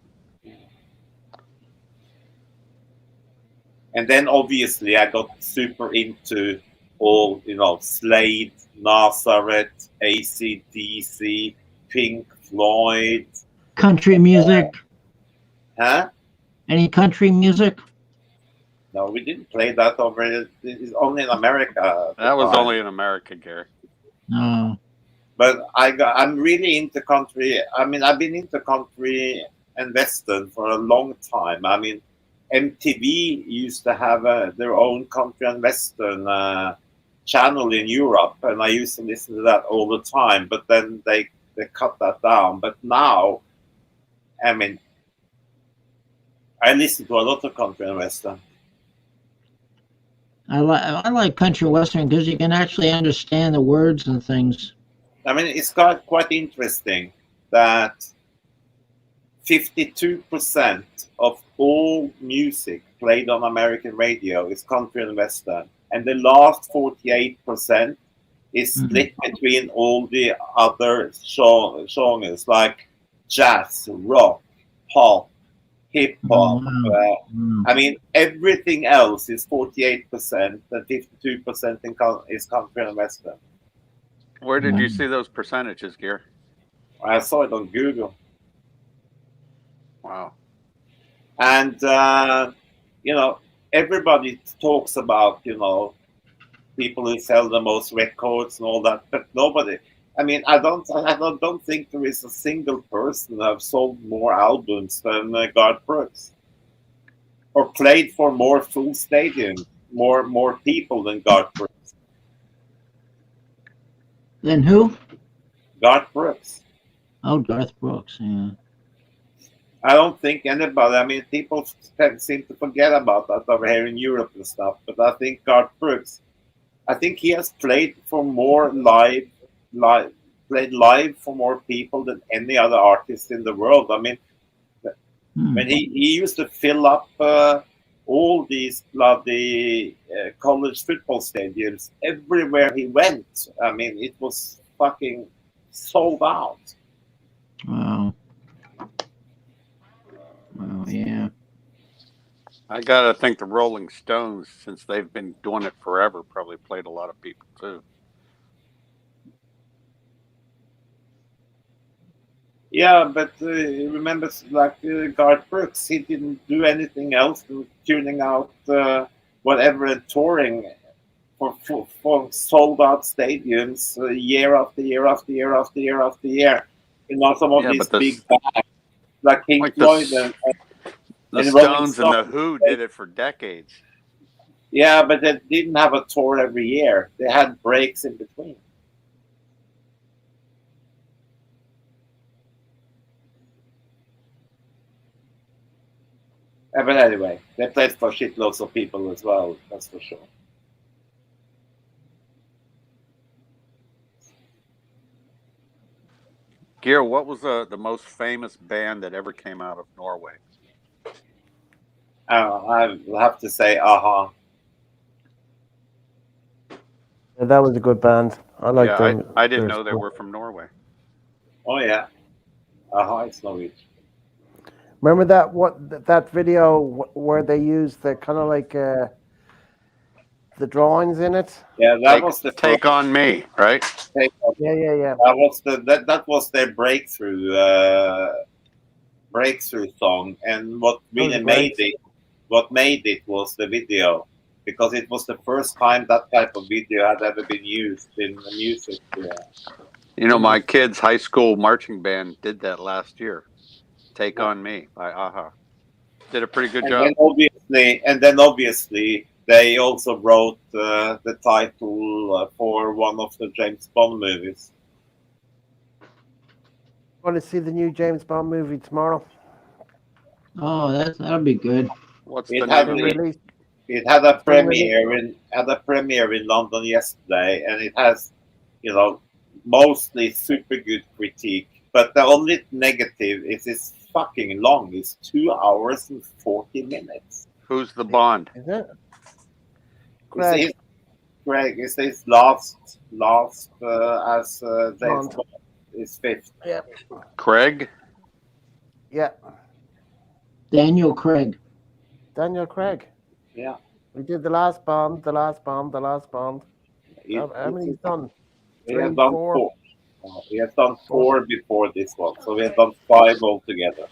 And then obviously I got super into all, Slade, Nazareth, AC/DC, Pink Floyd. Country music. Huh? Any country music? No, we didn't play that over. It's only in America. That was only in America, Gary. No. But I'm really into country. I mean, I've been into country and western for a long time. I mean, MTV used to have their own country and western channel in Europe, and I used to listen to that all the time. But then they cut that down. But now, I mean, I listen to a lot of country and western. I like country western because you can actually understand the words and things. I mean, it's quite interesting that 52% of all music played on American radio is country and western, and the last 48% is split between all the other genres like jazz, rock, pop, hip hop. I mean, everything else is 48%, and 52% is country and western. Where did you see those percentages, Gary? I saw it on Google. Wow. And everybody talks about people who sell the most records and all that, but nobody. I mean, I don't think there is a single person who have sold more albums than Garth Brooks, or played for more full stadiums, more people than Garth Brooks. Then who? Garth Brooks. Oh, Garth Brooks. Yeah. I don't think anybody. I mean, people seem to forget about that over here in Europe and stuff. But I think Garth Brooks. I think he has played for more live played live for more people than any other artist in the world. I mean, when he used to fill up all these bloody college football stadiums everywhere he went. I mean, it was fucking sold out. Wow. Wow, yeah. I gotta think the Rolling Stones, since they've been doing it forever, probably played a lot of people too. Yeah, but remember, like Garth Brooks, he didn't do anything else than tuning out whatever and touring for sold out stadiums year after year after year after year after year. You know, some of Yeah, these but big bands like Pink like Floyd the and Rolling Stones and Stones. the Who did it for decades. Yeah, but they didn't have a tour every year. They had breaks in between. But anyway, they played for shitloads of people as well, that's for sure. Gear, what was the most famous band that ever came out of Norway? I have to say, Aha. Yeah, that was a good band. I like Yeah, them. I didn't Their know they stuff. were from Norway. Oh yeah, Aha, it's Norwegian. Remember that video where they used the kind of like the drawings in it? Yeah, that was the Take first. on Me, right? Yeah. That was their breakthrough song, and what That was really great. made it was the video, because it was the first time that type of video had ever been used in the music. Yeah. You know, my kid's high school marching band did that last year. Take on Me by Aha. Did a pretty good And job. then obviously they also wrote the title for one of the James Bond movies. Want to see the new James Bond movie tomorrow? Oh, that'll be good. What's It the had name of it? it had a It's been released. premiere in London yesterday, and it has, you know, mostly super good critique. But the only negative is it's fucking long. It's 2 hours and 40 minutes. Who's the Bond? Is it? It's Greg. It's his last as James Bond. Bond. His fifth. Yeah. Craig? Yeah. Daniel Craig. Daniel Craig. Yeah. We did the last Bond. How many he's done? He has 3, done 4. four. He has done 4 before this one, so we have done 5 altogether.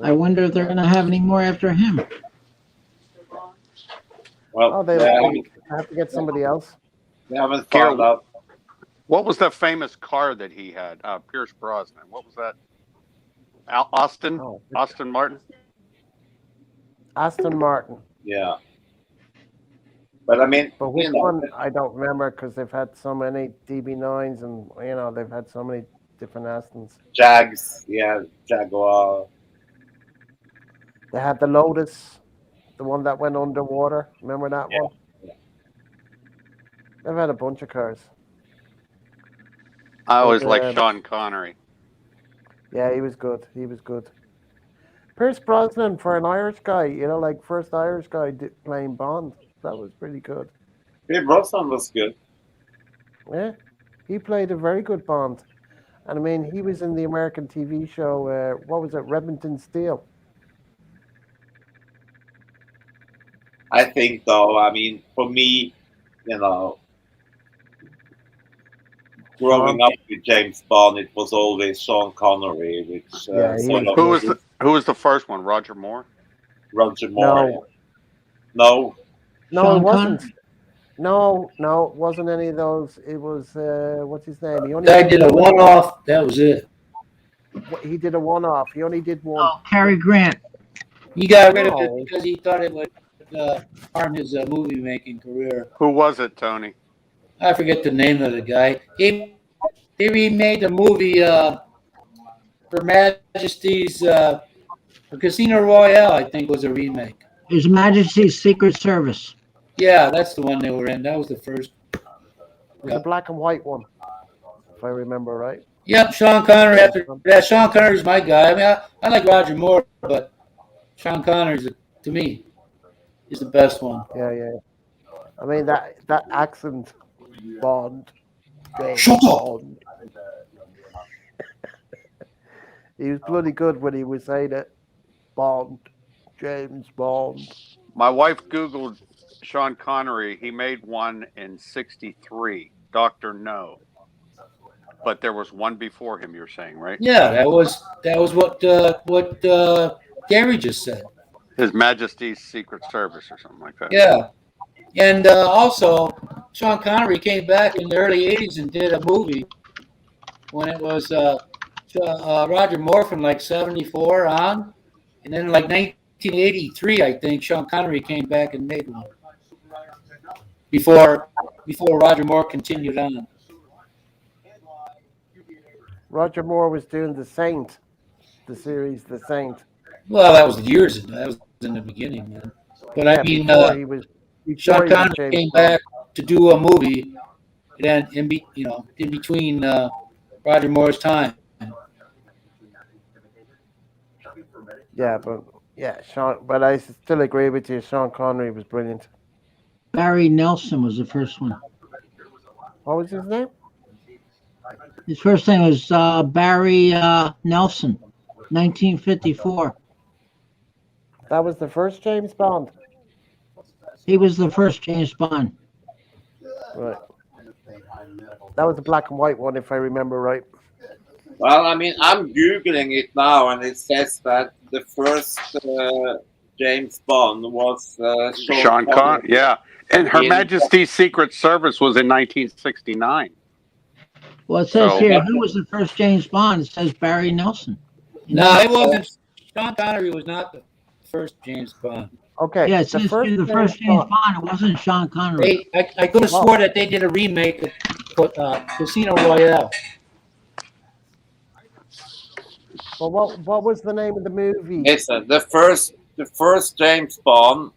I wonder if they're going to have any more after him. Well, they have to get somebody else. They haven't found out. What was the famous car that he had? Pierce Brosnan. What was that? Austin Martin? Aston Martin. Yeah. But I mean, but which one? I don't remember, because they've had so many DB9s, and they've had so many different Astons. Jags, yeah, Jaguar. They had the Lotus, the one that went underwater. Remember that one? Yeah. They've had a bunch of cars. I always liked Sean Connery. Yeah, he was good. Pierce Brosnan, for an Irish guy, like first Irish guy playing Bond. That was pretty good. Pierce Brosnan was good. Yeah, he played a very good Bond. And I mean, he was in the American TV show, what was it, Remington Steele? I think, though, I mean, for me, growing up with James Bond, it was always Sean Connery, which who was the first one? Roger Moore. Roger Moore. No, it wasn't. No, it wasn't any of those. It was what's his name? He only did a one-off. That was it. He did a one-off. He only did one. Oh, Cary Grant. He got rid of it because he thought it would harm his movie-making career. Who was it, Tony? I forget the name of the guy. He remade a movie for Majesty's Casino Royale, I think, was a remake. His Majesty's Secret Service. Yeah, that's the one they were in. That was the first. The black and white one. if I remember right. Yep, Sean Connery. After that, Sean Connery's my guy. I mean, I like Roger Moore, but Sean Connery's to me is the best one. Yeah. I mean that accent, Bond, James Shut up. Bond. He was bloody good when he was saying it. Bond, James Bond. My wife Googled Sean Connery. He made one in '63, Dr. No. But there was one before him, you're saying, right? Yeah, that was what Gary just said. His Majesty's Secret Service or something like that. Yeah. And also, Sean Connery came back in the early 80s and did a movie when it was Roger Moore from like 74 on. And then like 1983, I think, Sean Connery came back and made one. Before Roger Moore continued on. Roger Moore was doing The Saint, the series The Saint. Well, that was years ago. That was in the beginning, man. But I mean, Sean Connery came back to do a movie, then in between Roger Moore's time. Yeah, Sean. But I still agree with you. Sean Connery was brilliant. Barry Nelson was the first one. What was his name? His first name was Barry Nelson, 1954. That was the first James Bond. He was the first James Bond. Right. That was the black and white one, if I remember right. Well, I mean, I'm Googling it now, and it says that the first James Bond was Sean Connery. Yeah. And Her Majesty's Secret Service was in 1969. Well, it says here, who was the first James Bond? It says Barry Nelson. No, it wasn't. Sean Connery was not the first James Bond. Okay. Yeah, it says the first James Bond. It wasn't Sean Connery. I could have swore that they did a remake of Casino Royale. Well, what was the name of the movie? Listen, the first James Bond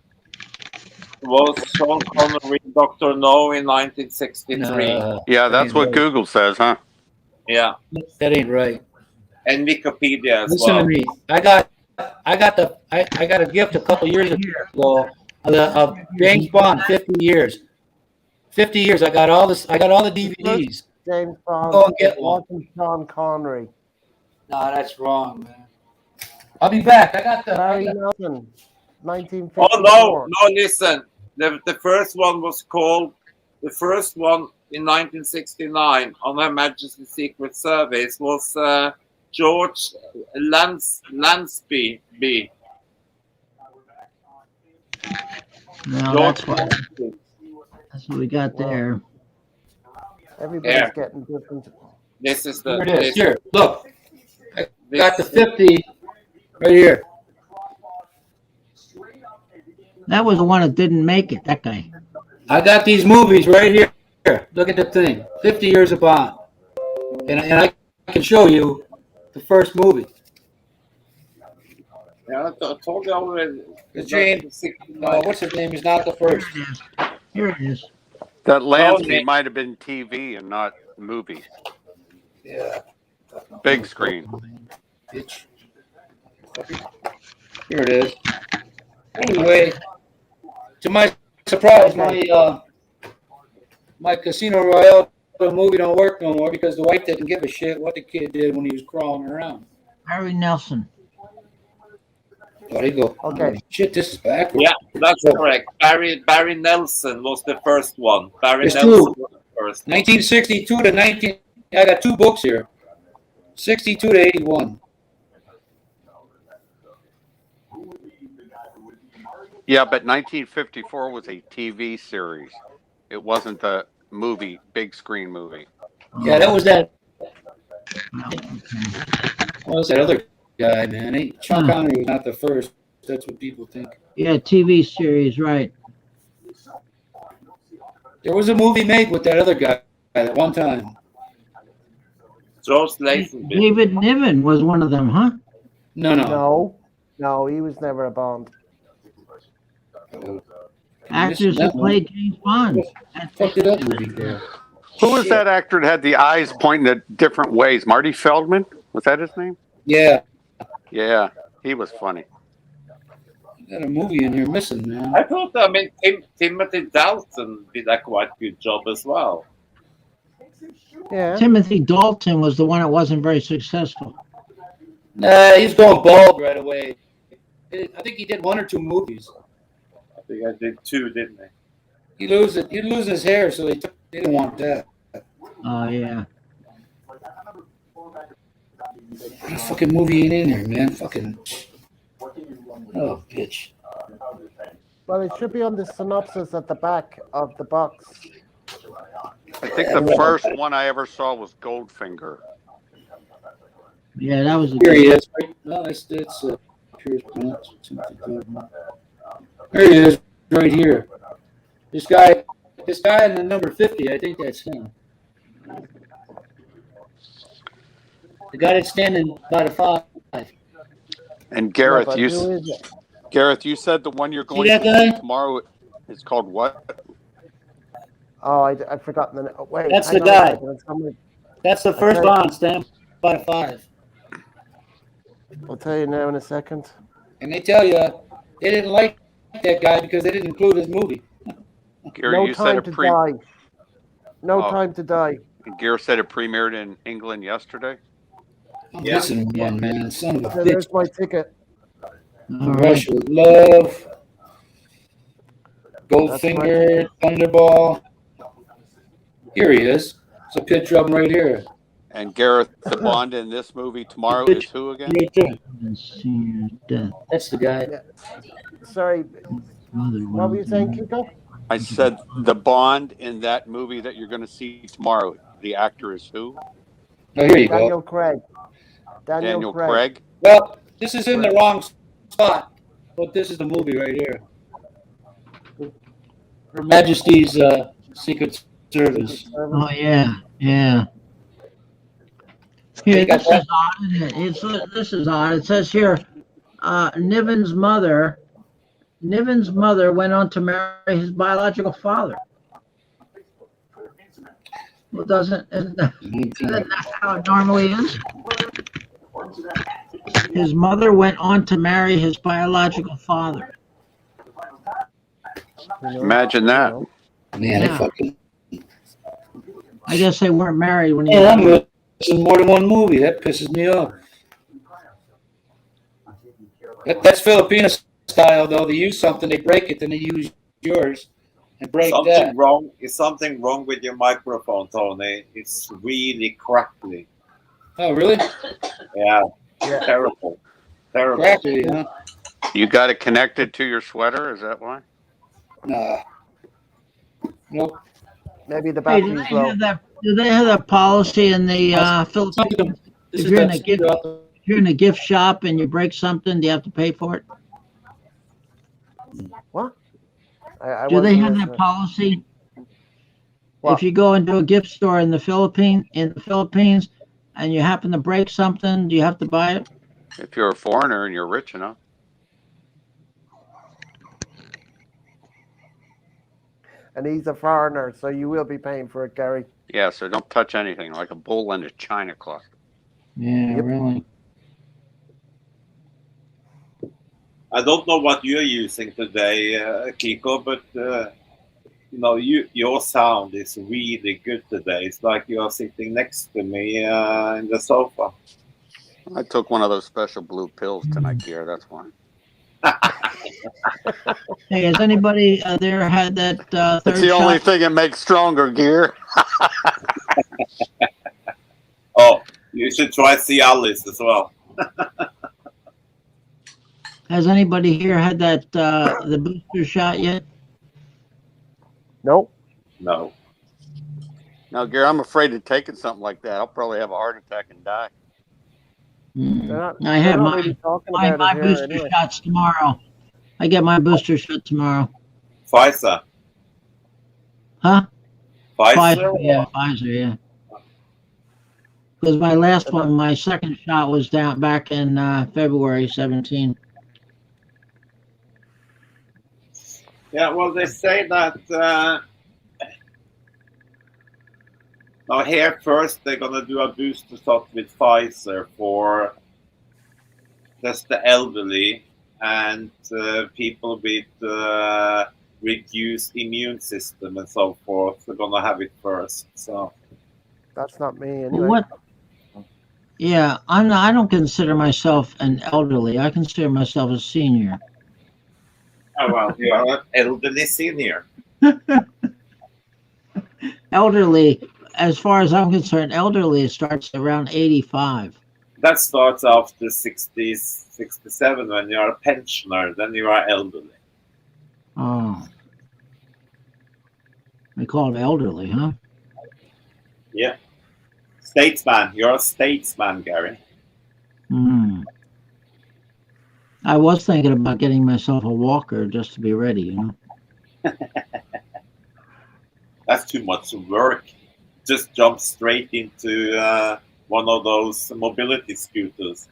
was Sean Connery, Dr. No in 1963. Yeah, that's what Google says, huh? Yeah. That ain't right. And Wikipedia as Listen well. to me. I got a gift a couple years ago of James Bond, 50 years. 50 years. I got all this. I got all the DVDs. James Bond. Go and get one. Wasn't Sean Connery. No, that's wrong, man. I'll be back. I got the Barry Nelson, 1954. Oh no! Listen, the first one was called the first one in 1969 on Her Majesty's Secret Service was George Lansby. No, that's what we got there. Everybody's getting different. This is Here it is. Here, look. I got the 50 right here. That was the one that didn't make it, that guy. I got these movies right here. Look at the thing. 50 years of Bond. And I can show you the first movie. Yeah, I told you already. James, what's his name? He's not the first. Here it is. That Lansby might have been TV and not movie. Yeah. Big screen. Here it is. Anyway, to my surprise, my Casino Royale movie don't work no more because the wife didn't give a shit what the kid did when he was crawling around. Barry Nelson. There you go. Okay. Shit, this is backwards. Yeah, that's correct. Barry Nelson was the first one. Barry It's Nelson two. was the first. 1962 to 19. I got two books here. 62 to 81. Yeah, but 1954 was a TV series. It wasn't the movie, big screen movie. Yeah, that was that. What was that other guy, man? Sean Connery was not the first. That's what people think. Yeah, TV series, right. There was a movie made with that other guy at one time. George Lazenby. David Niven was one of them, huh? No. No, he was never a Bond. Actors who played James Bond. Fucked it up, movie girl. Who was that actor that had the eyes pointing at different ways? Marty Feldman? Was that his name? Yeah. Yeah, he was funny. Got a movie in here missing, man. I thought, Timothy Dalton did a quite good job as well. Yeah. Timothy Dalton was the one that wasn't very successful. Nah, he's going bald right away. I think he did 1 or 2 movies. I think I did 2, didn't I? He lose his hair, so they didn't want that. Oh yeah. What fucking movie ain't in there, man? Fucking. Oh, bitch. Well, it should be on the synopsis at the back of the box. I think the first one I ever saw was Goldfinger. Yeah, that was. Here he is. No, that's There he is, right here. This guy in the number 50. I think that's him. The guy that's standing by the 5. And Gareth, Who is it? Gareth, you said the one you're going that to guy? see tomorrow is called what? Oh, I've forgotten the name. Wait, That's hang the on a guy. second. Somebody- That's the first Bond, stand by the 5. I'll tell you now in a second. And they tell you they didn't like that guy because they didn't include his movie. Gary, No you said Time it to Die. No Time to Die. And Gary said it premiered in England yesterday. I'm missing one, man. Son of a So bitch. there's my ticket. Russia with Love. Goldfinger, Thunderball. Here he is. It's a picture of him right here. And Gareth, the Bond in this movie tomorrow is who again? That's the guy. Yeah. Sorry. What were you saying, Kiko? I said the Bond in that movie that you're going to see tomorrow. The actor is who? Oh, here you Daniel go. Craig. Daniel Craig. Well, this is in the wrong spot, but this is the movie right here. Her Majesty's Secret Service. Oh yeah, yeah. Here, this is odd, isn't it? This is odd. It says here, Niven's mother went on to marry his biological father. Well, isn't that how it normally is? His mother went on to marry his biological father. Imagine that. Man, Yeah. fucking. I guess they weren't married when he Yeah, I'm was. missing more than one movie. That pisses me off. That's Filipino style, though. They use something, they break it, then they use yours and break that. Wrong? Is something wrong with your microphone, Tony? It's really crackly. Oh, really? Yeah. Terrible. Terrible. Crackly, huh? You got it connected to your sweater? Is that why? Nah. Nope. Maybe the Hey, battery's low. do they have that policy in the Philippines? If you're in a gift shop and you break something, do you have to pay for it? What? I Do they wasn't have that listening. policy? What? If you go into a gift store in the Philippines, and you happen to break something, do you have to buy it? If you're a foreigner and you're rich enough. And he's a foreigner, so you will be paying for it, Gary. Yeah, so don't touch anything like a bull in a china closet. Yeah, really. I don't know what you're using today, Kiko, but your sound is really good today. It's like you're sitting next to me in the sofa. I took one of those special blue pills tonight, Gary. That's why. Hey, has anybody there had that third It's the only shot? thing that makes stronger, Gear. Oh, you should try Cialis as well. Has anybody here had that the booster shot yet? Nope. No. Now, Gary, I'm afraid of taking something like that. I'll probably have a heart attack and die. I have my about it here booster anyway. shots tomorrow. I get my booster shot tomorrow. Pfizer. Huh? Pfizer? Yeah, Pfizer, yeah. Because my last one, my second shot was back in February 17. Yeah, well, they say that Now here first they're gonna do a booster shot with Pfizer for just the elderly and people with reduced immune system and so forth. They're gonna have it first. So That's not me Well, anyway. what? Yeah, I'm not, I don't consider myself an elderly. I consider myself a senior. oh well, you are an elderly senior. Elderly, as far as I'm concerned, elderly starts around 85. That starts after 60s, 67 when you are a pensioner. Then you are elderly. Oh, they call it elderly, huh? Yeah. Statesman. You're a statesman, Gary. Hmm. I was thinking about getting myself a walker just to be ready, you know. That's too much work. Just jump straight into one of those mobility scooters.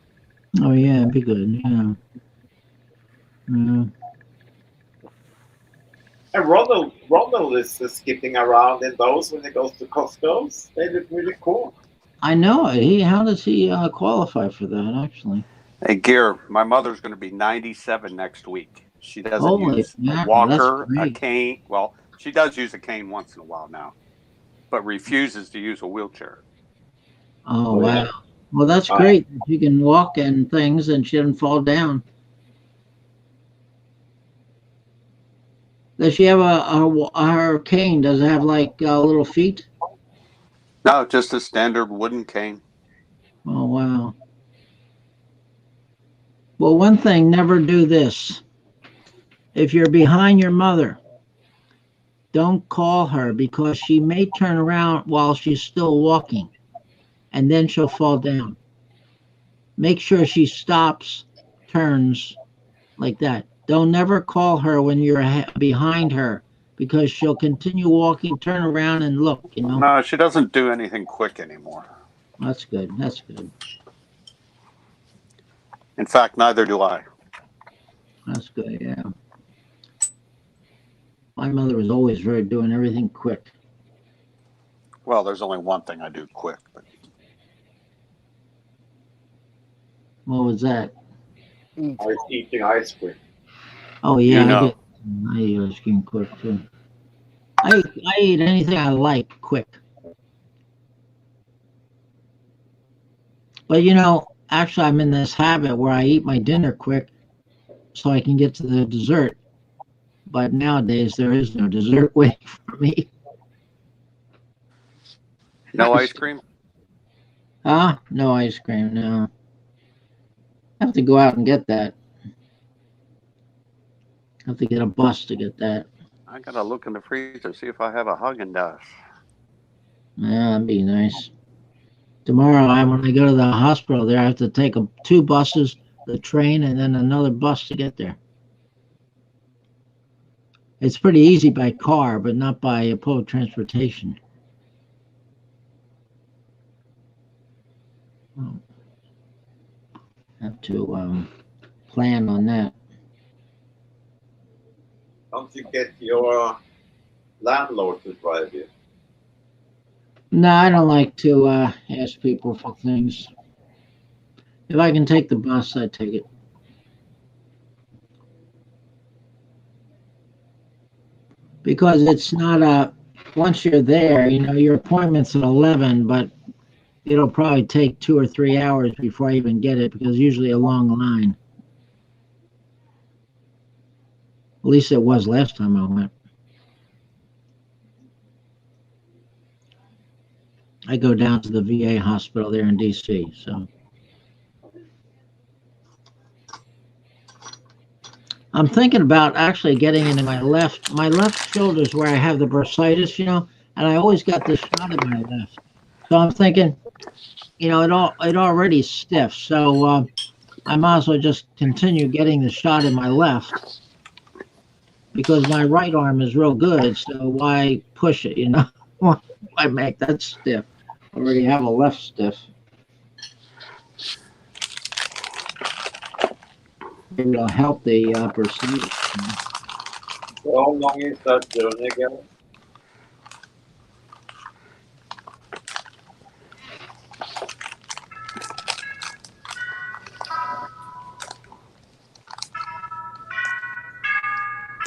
Oh yeah, it'd be good. Yeah. Yeah. And Ronald is skipping around in those when he goes to Costco's. They look really cool. I know it. How does he qualify for that? Actually, Hey, Gear, my mother's going to be 97 next week. She doesn't holy use a mackerel, that's walker, a great. cane. Well, she does use a cane once in a while now, but refuses to use a wheelchair. Oh Oh, yeah. wow. Well, that's great. She can walk and things, and she doesn't fall down. Does she have her cane? Does it have like little feet? No, just a standard wooden cane. Oh wow. Well, one thing, never do this. If you're behind your mother, don't call her because she may turn around while she's still walking, and then she'll fall down. Make sure she stops, turns like that. Don't never call her when you're behind her because she'll continue walking, turn around and look, you know. No, she doesn't do anything quick anymore. That's good. That's good. In fact, neither do I. That's good. Yeah. My mother was always very doing everything quick. Well, there's only one thing I do quick. But What was that? I was eating ice cream. Oh yeah, you know. I eat ice cream quick too. I eat anything I like quick. But you know, actually, I'm in this habit where I eat my dinner quick so I can get to the dessert. But nowadays, there is no dessert waiting for me. No ice cream? No ice cream, no. I have to go out and get that. I have to get a bus to get that. I gotta look in the freezer, see if I have a Haagen-Dazs. Yeah, that'd be nice. Tomorrow, when I go to the hospital there, I have to take two buses, the train, and then another bus to get there. It's pretty easy by car, but not by public transportation. Oh, have to plan on that. Don't you get your landlord to drive you? No, I don't like to ask people for things. If I can take the bus, I take it. Because it's not once you're there, you know, your appointment's at 11, but it'll probably take 2 or 3 hours before I even get it because usually a long line. At least it was last time I went. I go down to the VA hospital there in DC, so I'm thinking about actually getting into my left shoulder is where I have the bursitis, you know, and I always got this shot in my left. So I'm thinking, you know, it already stiff, so I might as well just continue getting the shot in my left because my right arm is real good. So why push it, you know? Why make that stiff? I already have a left stiff. Maybe it'll help the bursitis. How long is that journey again?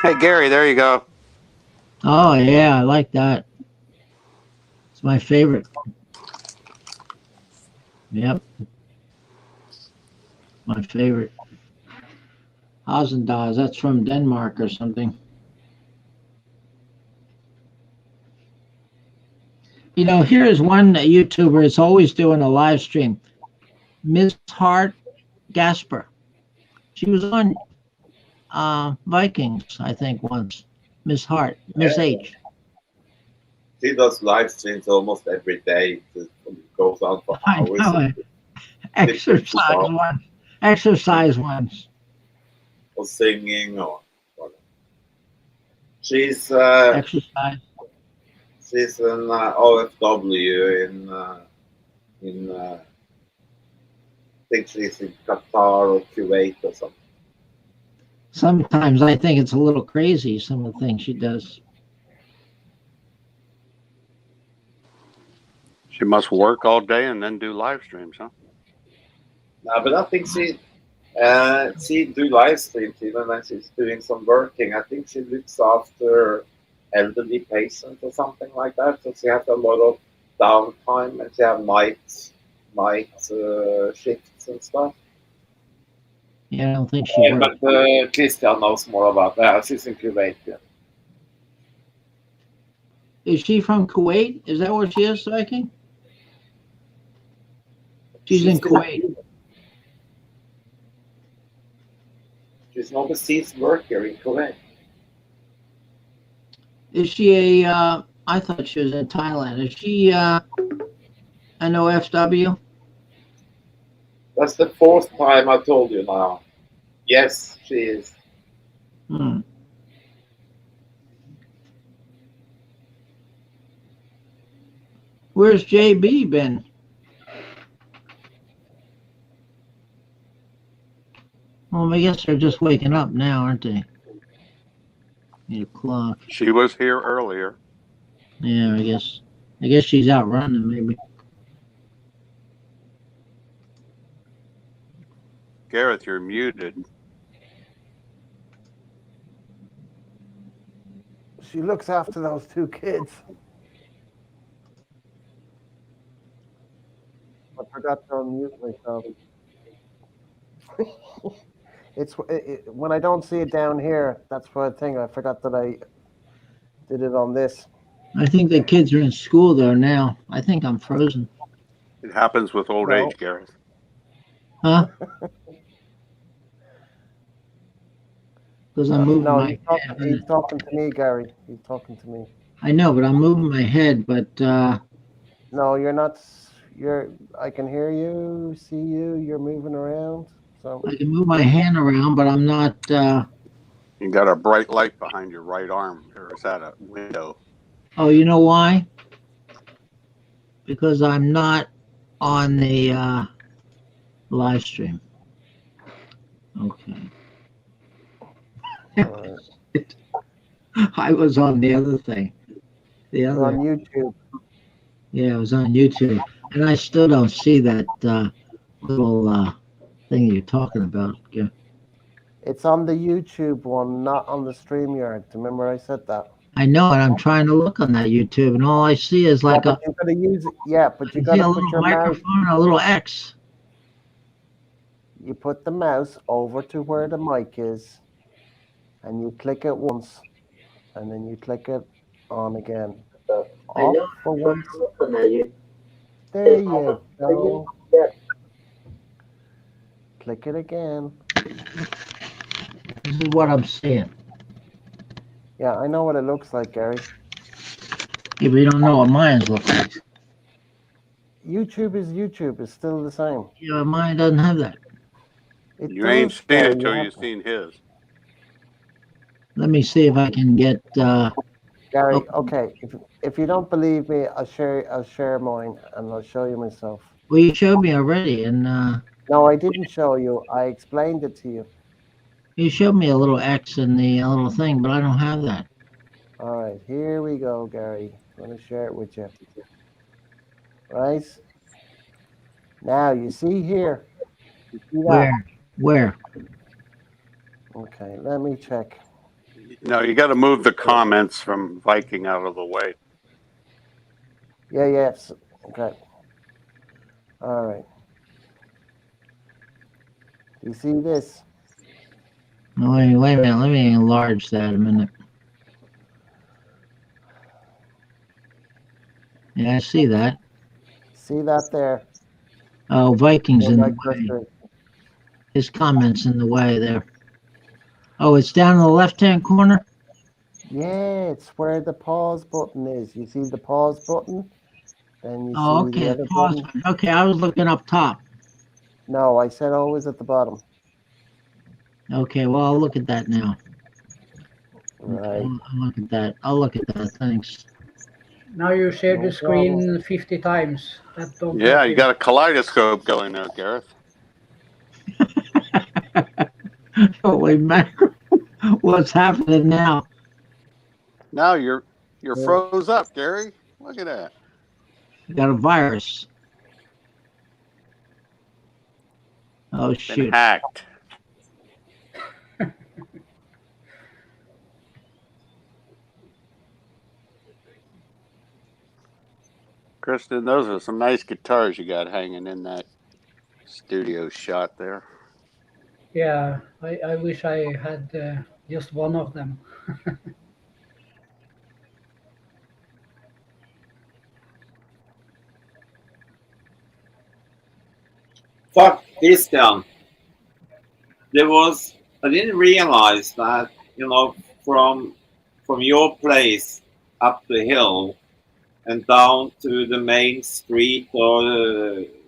Hey, Gary, there you go. Oh yeah, I like that. It's my favorite. Yep, my favorite. Hazendas, that's from Denmark or something. You know, here is one YouTuber is always doing a live stream. Miss Hart Gasper. She was on Vikings, I think, once. Miss Hart, Miss H. She does live streams almost every day. It goes on for I hours. know it. Exercise ones. Exercise ones. Or singing or whatever. She's Exercise. she's an OFW in I think she's in Qatar or Kuwait or something. Sometimes I think it's a little crazy, some of the things she does. She must work all day and then do live streams, huh? No, but I think she do live streams even when she's doing some working. I think she looks after elderly patients or something like that. So she has a lot of downtime and she have night shifts and stuff. Yeah, I don't think she Yeah, works. but Christian knows more about that. She's in Kuwait. Yeah. Is she from Kuwait? Is that where she is, Viking? She's in Kuwait. She's an overseas worker in Kuwait. Is she a, I thought she was in Thailand. Is she an OFW? That's the fourth time I told you now. Yes, she is. Hmm. Where's JB been? Well, I guess they're just waking up now, aren't they? 8 o'clock. She was here earlier. Yeah, I guess. I guess she's out running, maybe. Gareth, you're muted. She looks after those two kids. I forgot to unmute myself. When I don't see it down here, that's what I think. I forgot that I did it on this. I think the kids are in school though now. I think I'm frozen. It happens with old age, Gareth. Huh? Because I'm moving No, my head. he's talking to me, Gary. He's talking to me. I know, but I'm moving my head. But no, you're not. I can hear you, see you. You're moving around. So I can move my hand around, but I'm not. You got a bright light behind your right arm, or is that a window? Oh, you know why? Because I'm not on the live stream. Okay. I was on the other thing. You're on YouTube. Yeah, it was on YouTube, and I still don't see that little thing you're talking about. Yeah. It's on the YouTube one, not on the StreamYard. Remember I said that? I know it. I'm trying to look on that YouTube, and all I see is like you gotta use it. Yeah, but you gotta put your mouse. A little X. You put the mouse over to where the mic is, and you click it once, and then you click it on again. Off for once. There you go. Click it again. This is what I'm seeing. Yeah, I know what it looks like, Gary. Yeah, but you don't know what mine's look like. YouTube is YouTube. It's still the same. Yeah, mine doesn't have that. You ain't seen it till you've seen his. Let me see if I can get. Gary, okay. If you don't believe me, I'll share mine and I'll show you myself. Well, you showed me already, and. No, I didn't show you. I explained it to you. You showed me a little X in the little thing, but I don't have that. All right, here we go, Gary. I'm going to share it with you. Right? Now, you see here. You see that? Where? Okay, let me check. No, you got to move the comments from Viking out of the way. Yeah, yes. Okay. All right. Do you see this? Wait a minute. Let me enlarge that a minute. Yeah, I see that. See that there? Oh, Vikings Where in my the way. cursor is. His comments in the way there. Oh, it's down in the left-hand corner? Yeah, it's where the pause button is. You see the pause button? Then you Oh, see the okay. other Pause button. button. Okay, I was looking up top. No, I said always at the bottom. Okay, well, I'll look at that now. Right. I'll look at that. I'll look at that. Thanks. Now you share No the screen problem. 50 times. That don't Yeah, happen. you got a kaleidoscope going there, Gareth. Holy mackerel. What's happening now? Now you're froze up, Gary. Look at that. You got a virus. Oh, Been shoot. hacked. Kristen, those are some nice guitars you got hanging in that studio shot there. Yeah, I wish I had just one of them. Fuck Christian. I didn't realize that, from your place up the hill and down to the main street or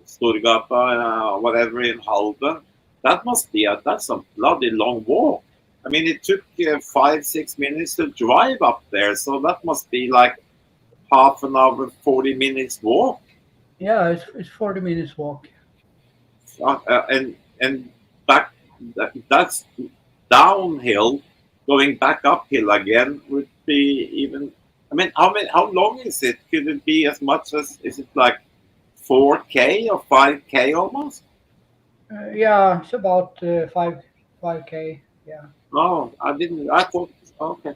Storgata, whatever in Halden, that's a bloody long walk. I mean, it took 5-6 minutes to drive up there, so that must be like half an hour, 40 minutes walk. Yeah, it's 40 minutes walk. And back, that's downhill. Going back uphill again would be even. I mean, how long is it? Could it be as much as, is it like 4K or 5K almost? Yeah, it's about 5K. Yeah. No, I didn't. I thought, okay.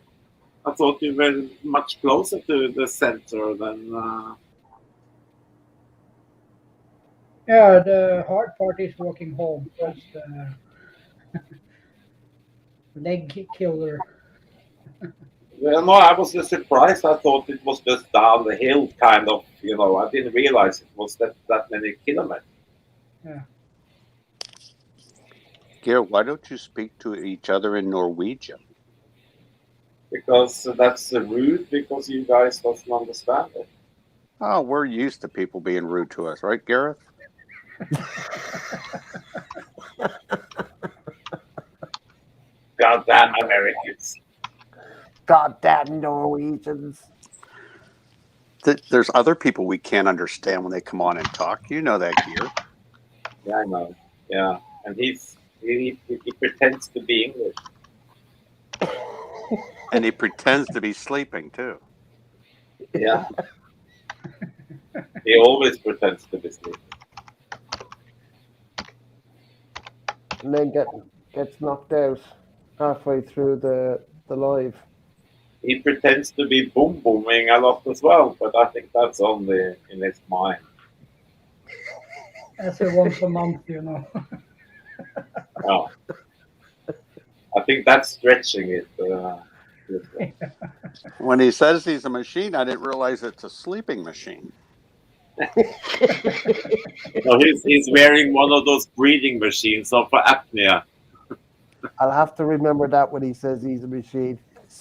I thought you were much closer to the center than. Yeah, the hard part is walking home. That's the leg killer. Well, no, I was just surprised. I thought it was just down the hill, kind of. I didn't realize it was that many kilometers. Yeah. Gary, why don't you speak to each other in Norwegian? Because that's rude, because you guys doesn't understand it. Oh, we're used to people being rude to us, right, Gareth? Goddamn Americans. Goddamn Norwegians. There's other people we can't understand when they come on and talk. You know that, Gear. Yeah, I know. Yeah, and he pretends to be English. And he pretends to be sleeping too. Yeah. He always pretends to be sleeping. And then gets knocked out halfway through the live. He pretends to be booming a lot as well, but I think that's only in his mind. That's a once a month, Oh. I think that's stretching it. When he says he's a machine, I didn't realize it's a sleeping machine. No, he's wearing one of those breathing machines for apnea. I'll have to remember that when he says he's a machine.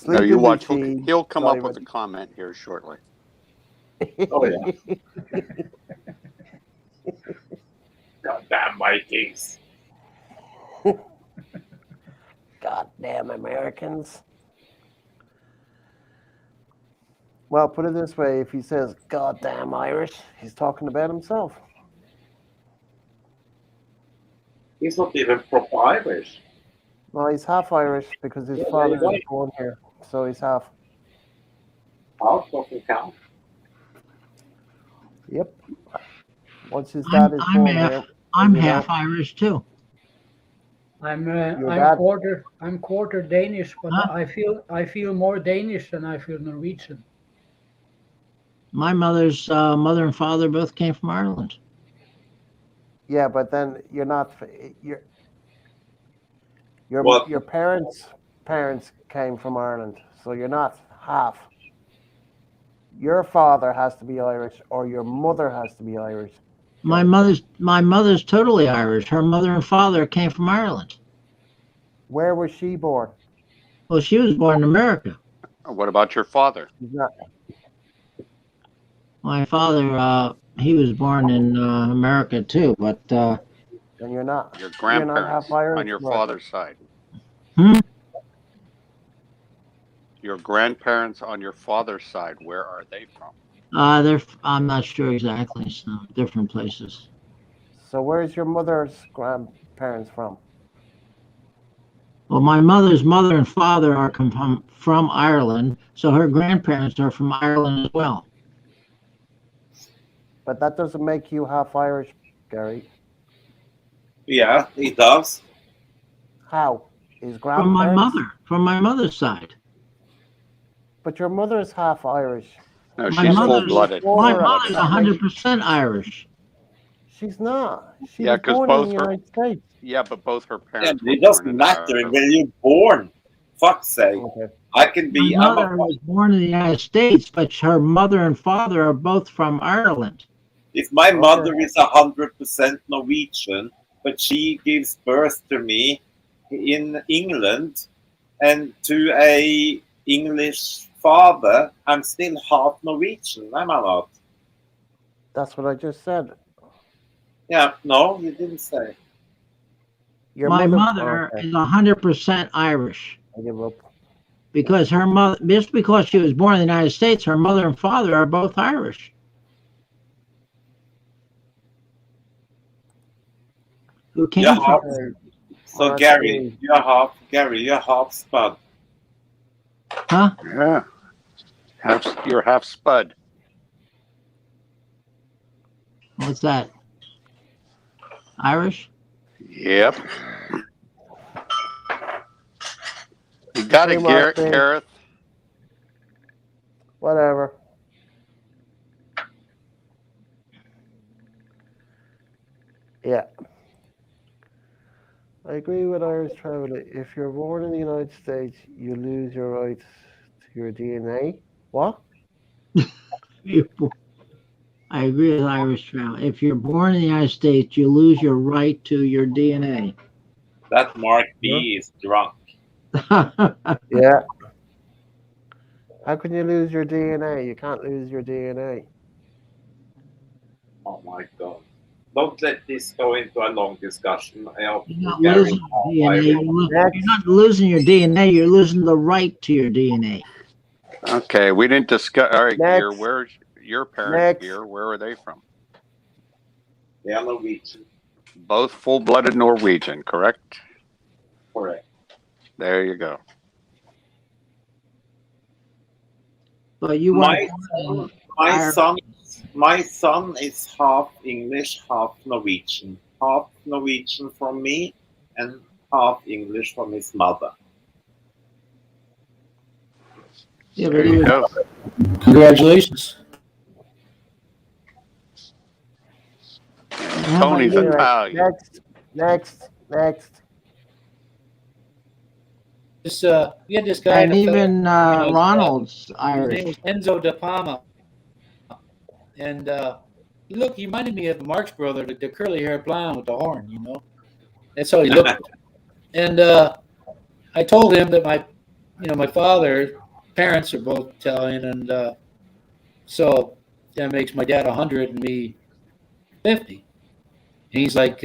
No, you watch. He'll come up Simon. with a comment here shortly. Oh yeah. Goddamn Vikings. Goddamn Americans. Well, put it this way, if he says goddamn Irish, he's talking about himself. He's not even proper Irish. No, he's half Irish because his father was born here, so he's half. Half doesn't count. Yep. Once his dad is born here. I'm half Irish too. I'm dad? quarter Danish, but Huh? I feel more Danish than I feel Norwegian. My mother's mother and father both came from Ireland. Yeah, but then you're not. Your What? your parents came from Ireland, so you're not half. Your father has to be Irish, or your mother has to be Irish. My Gary. mother's totally Irish. Her mother and father came from Ireland. Where was she born? Well, she was born in America. What about your father? She's not. My father, he was born in America too, but And you're not. Your You're not half grandparents on Irish, your Mark. father's side. hmm? Your grandparents on your father's side, where are they from? I'm not sure exactly. So different places. So where's your mother's grandparents from? Well, my mother's mother and father are from Ireland, so her grandparents are from Ireland as well. But that doesn't make you half Irish, Gary. Yeah, it does. How? His grandparents? From my mother's side. But your mother's half Irish. No, My she's That makes full you a blooded. my Full quarter. mother's blooded That Irish. makes 100% Irish. She's not. She Yeah, was because born in the both her United States. but both her Yeah, parents but were it born doesn't in matter where Ireland. you're born. Fuck's sake. Okay. I can My be. mother was born in the United States, but her mother and father are both from Ireland. If my Okay. mother is 100% Norwegian, but she gives birth to me in England and to a English father, I'm still half Norwegian, am I not? That's what I just said. Yeah, no, you didn't say. Your My mother. mother Okay. is 100% Irish I give up. because her mother, just because she was born in the United States, her mother and father are both Irish. Who You're came half. from? So RT. You're half Spud. Huh? Yeah. You're half Spud. What's that? Irish? Yep. You got Hey, it, Marty. Gareth. Whatever. Yeah. I agree with Irish.traveler. If you're born in the United States, you lose your rights to your DNA. What? I agree with Irish.traveler. If you're born in the United States, you lose your right to your DNA. That Mark Huh? B is drunk. Yeah. How can you lose your DNA? You can't lose your DNA. Oh my god. Don't let this go into a long discussion. You're not Gary, losing your DNA. Irish. You're not losing your DNA. You're losing the right to your DNA. Okay, we didn't discuss. All right, Gear. Next. Where's your parents, Next. Gear? Where are they from? They are Norwegian. Both full-blooded Norwegian, correct? Correct. There you go. But you My weren't my son is half English, half Norwegian. Half Norwegian from me and half English from his mother. Yeah, but There you go. Congratulations. Tony's Anyway, Italian. next. This we had this guy. And even Ronald's his Irish. name was Enzo De Palma, and he reminded me of Mark's brother, the curly haired blonde with the horn. You know, that's how he looked. And I told him that my parents are both Italian, and so that makes my dad 100 and me 50. And he's like,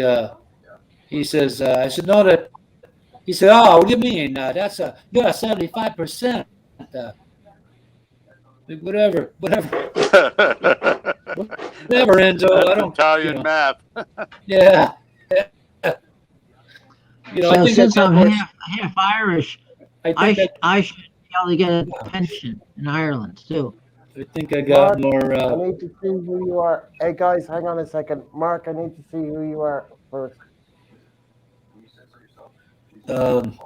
he says, I said, no, that. He said, oh, what do you mean? You're a 75%. Whatever, Enzo. That's I don't. Italian math. Yeah. So I think since I'm more, half Irish, I think I should be able to get a pension in Ireland too. I think I got Mark, more. I need to see who you are. Hey guys, hang on a second. Mark, I need to see who you are first. Um,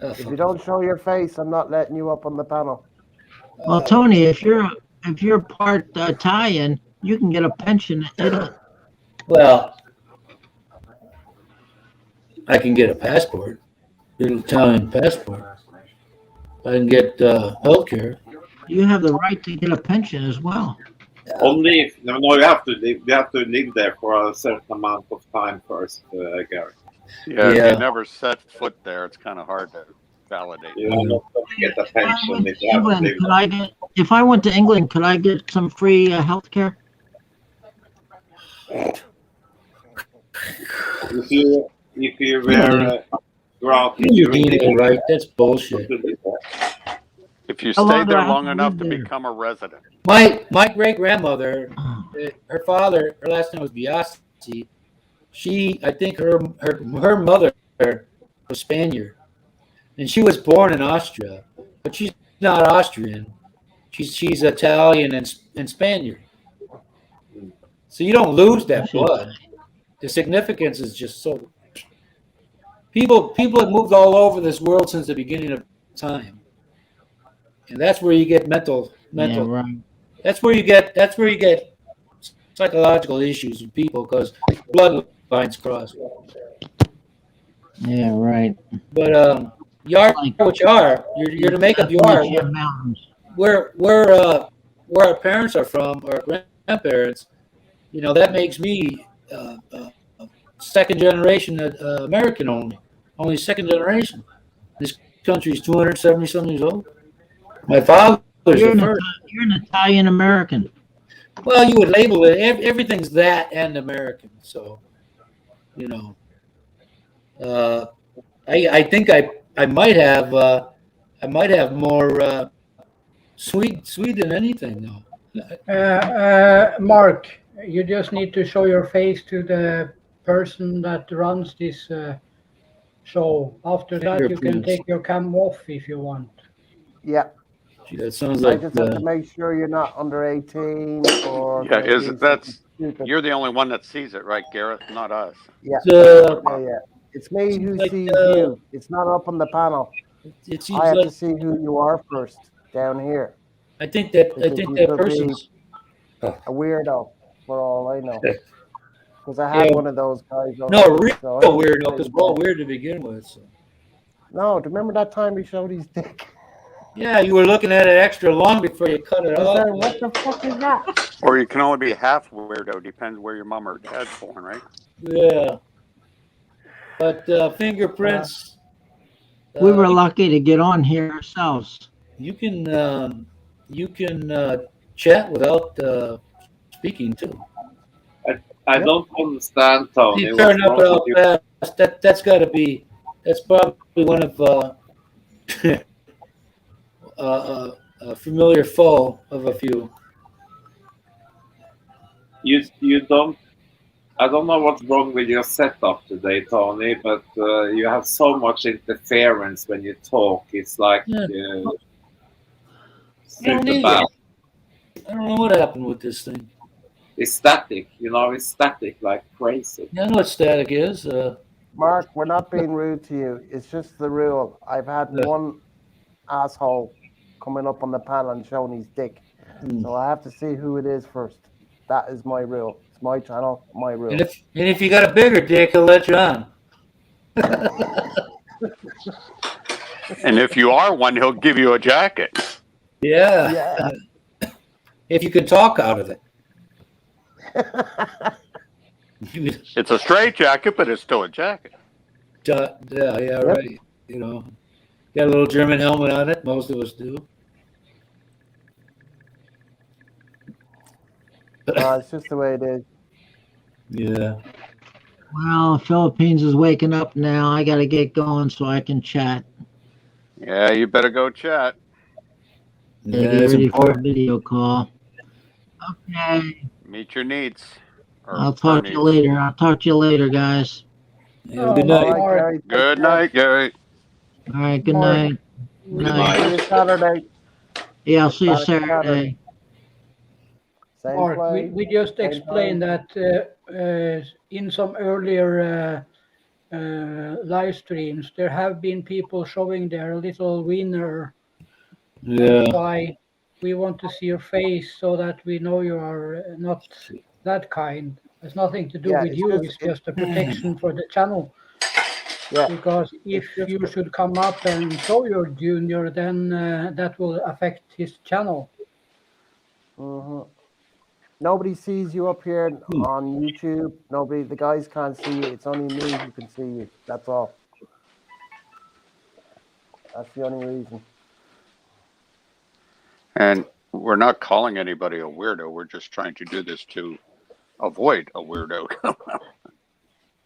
If you don't show your face, I'm not letting you up on the panel. Well, Tony, if you're part Italian, you can get a pension in Italy. well, I can get a passport, an Italian passport. I can get health care. You have the right to get a pension as well. Only if no, you have to live. You have to live there for a certain amount of time first, Gary. Yeah, if Yeah. you never set foot there, it's kind of hard to validate. You are not going to get a pension if you haven't England, lived could there. I get? If I went to England, could I get some free health care? If you were brought in You're during being right. That's bullshit. If you How stay long do I there have long to enough live to there? become a resident. My great grandmother, her father, her last name was Biasi. I think her mother was Spaniard, and she was born in Austria, but she's not Austrian. She's Italian and Spaniard. So you don't lose that blood. The significance is just so. People have moved all over this world since the beginning of time, and that's where you get mental. Yeah, right. That's where you get psychological issues with people because bloodlines cross. Yeah, right. But you are what you are. You're the makeup you are. Appalachian Mountains. Where our parents are from, or grandparents, that makes me second generation American only second generation. This country is 270 something years old. My father's You're the an, first. you're an Italian American. Well, you would label it. Everything's that and American. So, you know, I think I might have more sweet than anything though. Mark, you just need to show your face to the person that runs this show. After that, you can take your cam off if you want. Yeah. Gee, that sounds I like just have to make sure you're not under 18 or Yeah, gonna do something stupid. you're the only one that sees it, right, Gareth? Not us. Yeah. uh, Yeah. It's me who like, sees you. It's not up on the panel. it seems I have like to see who you are first down here. I think that Because you could be person's a weirdo for all I know. Because I Yeah. had one of those guys. no already, real so I just weirdo played because it we're all down. weird to begin with. So. No, do you remember that time he showed his dick? Yeah, you were looking at it extra long before you cut it I off. said, what the fuck is that? Or you can only be half weirdo, depends where your mom or dad's born, right? Yeah, but fingerprints. We were lucky to get on here ourselves. You can chat without speaking too. I don't understand, Tony. You What's turn up wrong real with you? fast. That's probably one of a familiar foe of a few. You don't. I don't know what's wrong with your setup today, Tony, but you have so much interference when you talk. It's like Yeah. I don't super need bad. it. I don't know what happened with this thing. It's static, it's static like crazy. Yeah, I know what static is. Mark, we're not being rude to you. It's just the rule. I've had one asshole coming up on the panel and showing his dick. So I have to see who it is first. That is my rule. It's my channel, my rule. And if you got a bigger dick, he'll let you on. And if you are one, he'll give you a jacket. Yeah. If you can talk out of it. It's a straight jacket, but it's still a jacket. Yeah, right. Got a little German helmet on it. Most of us do. It's just the way it is. Yeah. Well, Philippines is waking up now. I got to get going so I can chat. Yeah, you better go chat. Yeah, get ready for a video call. Okay. Meet your needs. I'll talk to you later. I'll talk to you later, guys. Yeah, good night. Gary. Good night, Gary. All right, good night. Good night. See you Saturday. Yeah, I'll see you Back Saturday. Same Mark, place, we just same explained time. that in some earlier live streams, there have been people showing their little wiener. Yeah. That's why we want to see your face so that we know you are not that kind. It's nothing to do Yeah, with it's you. just It's just a protection for the channel. yeah. Because if It's just you should come up and show your junior, then that will affect his channel. Nobody sees you up here on YouTube. Nobody, the guys can't see you. It's only me who can see you. That's all. That's the only reason. And we're not calling anybody a weirdo. We're just trying to do this to avoid a weirdo.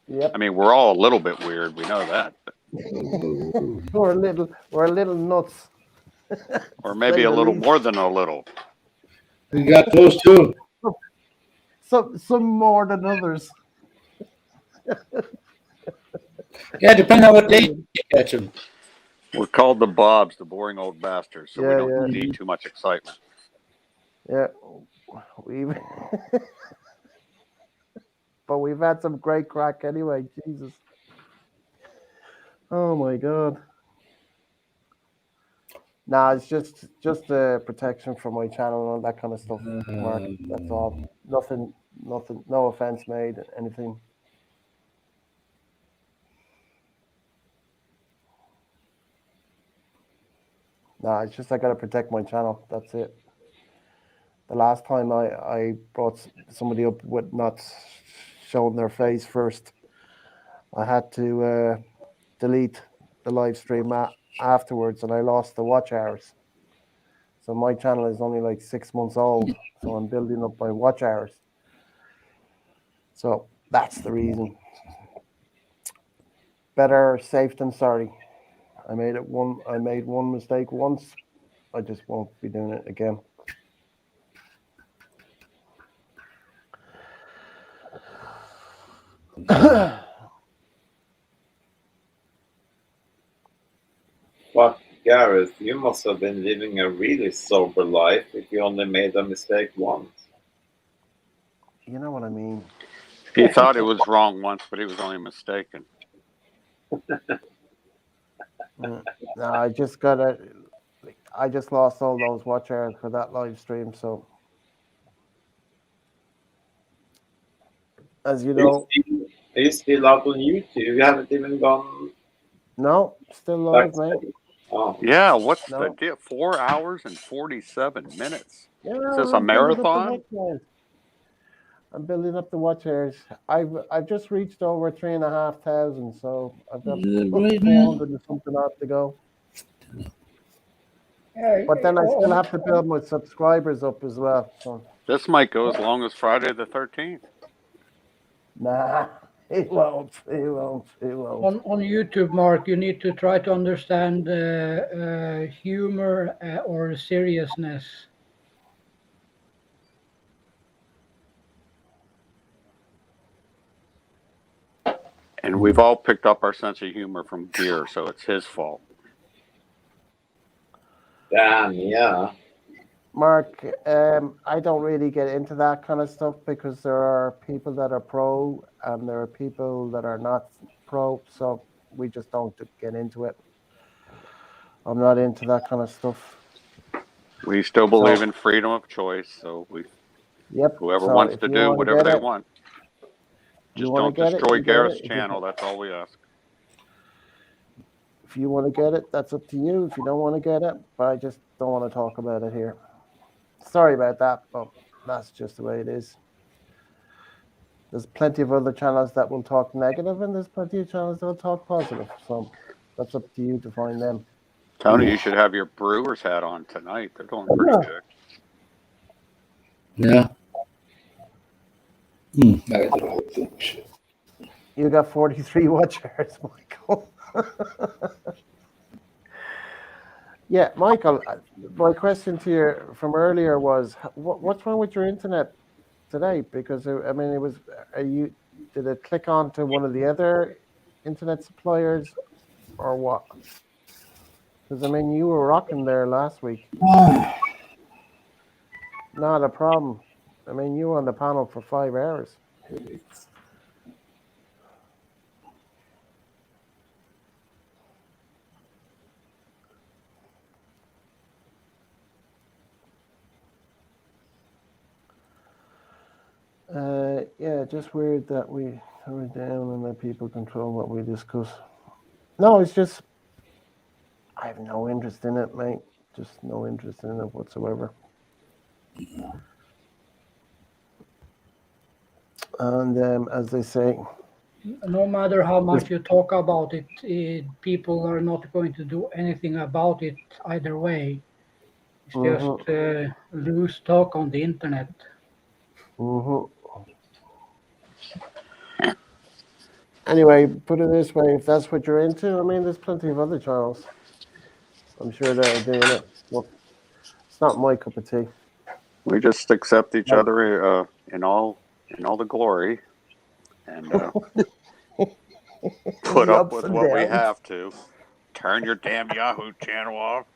Yep. I mean, we're all a little bit weird. We know that. we're a little nuts. Or maybe a little more than a little. We got those too. Some more than others. Yeah, depending on what day you catch them. We're called the Bobs, the boring old bastards, so we don't Yeah. need too much excitement. Yeah, but we've had some great crack anyway. Jesus. Oh my God. Nah, it's just protection for my channel and all that kind of stuff, Mark. That's all. Nothing. No offense made. Anything. Nah, it's just I gotta protect my channel. That's it. The last time I brought somebody up with not showing their face first, I had to delete the live stream afterwards, and I lost the watch hours. So my channel is only like 6 months old, so I'm building up my watch hours. So that's the reason. Better safe than sorry. I made one mistake once. I just won't be doing it again. But Gareth, you must have been living a really sober life if you only made a mistake once. You know what I mean? He thought it was wrong once, but he was only mistaken. No, I just lost all those watch hours for that live stream. So, as you know, Are you still out on YouTube? You haven't even gone. No, still live, mate. Oh. Yeah, what's No. the deal? 4 hours and 47 minutes. Yeah, Is this a I'm building up the marathon? watch hours. I'm building up the watch hours. I've just reached over 3,500, so I've got Right, 400 and something odd to go. But then I still have to build my subscribers up as well. So This might go as long as Friday the 13th. nah, it won't. It won't. It won't. On YouTube, Mark, you need to try to understand humor or seriousness. And we've all picked up our sense of humor from Gear, so it's his fault. Damn, yeah. Mark, I don't really get into that kind of stuff because there are people that are pro and there are people that are not pro, so we just don't get into it. I'm not into that kind of stuff. We still believe in freedom of choice, so whoever so wants if to you do wanna whatever get they it, want. you Just wanna don't get it, destroy you get it. Gareth's If you channel, that's all we ask. If you want to get it, that's up to you. If you don't want to get it, but I just don't want to talk about it here. Sorry about that, but that's just the way it is. There's plenty of other channels that will talk negative, and there's plenty of channels that will talk positive. So that's up to you to find them. Tony, you should have your Brewers hat on tonight. They're doing pretty good. Yeah. You got 43 watchers, Michael. Yeah, Michael, my question to you from earlier was, what's wrong with your internet today? Because I mean, did it click on to one of the other internet suppliers, or what? Because I mean, you were rocking there last week. Not a problem. I mean, you were on the panel for 5 hours. Yeah, just weird that we are down and that people control what we discuss. No, it's just I have no interest in it, mate. Just no interest in it whatsoever. And as they say, No matter how much you talk about it, people are not going to do anything about it either way. It's just loose talk on the internet. Anyway, put it this way: if that's what you're into, I mean, there's plenty of other channels. I'm sure that are doing it. Well, it's not my cup of tea. We just accept each other in all the glory, and put The up ups with and what we downs. have to. Turn your damn Yahoo channel off.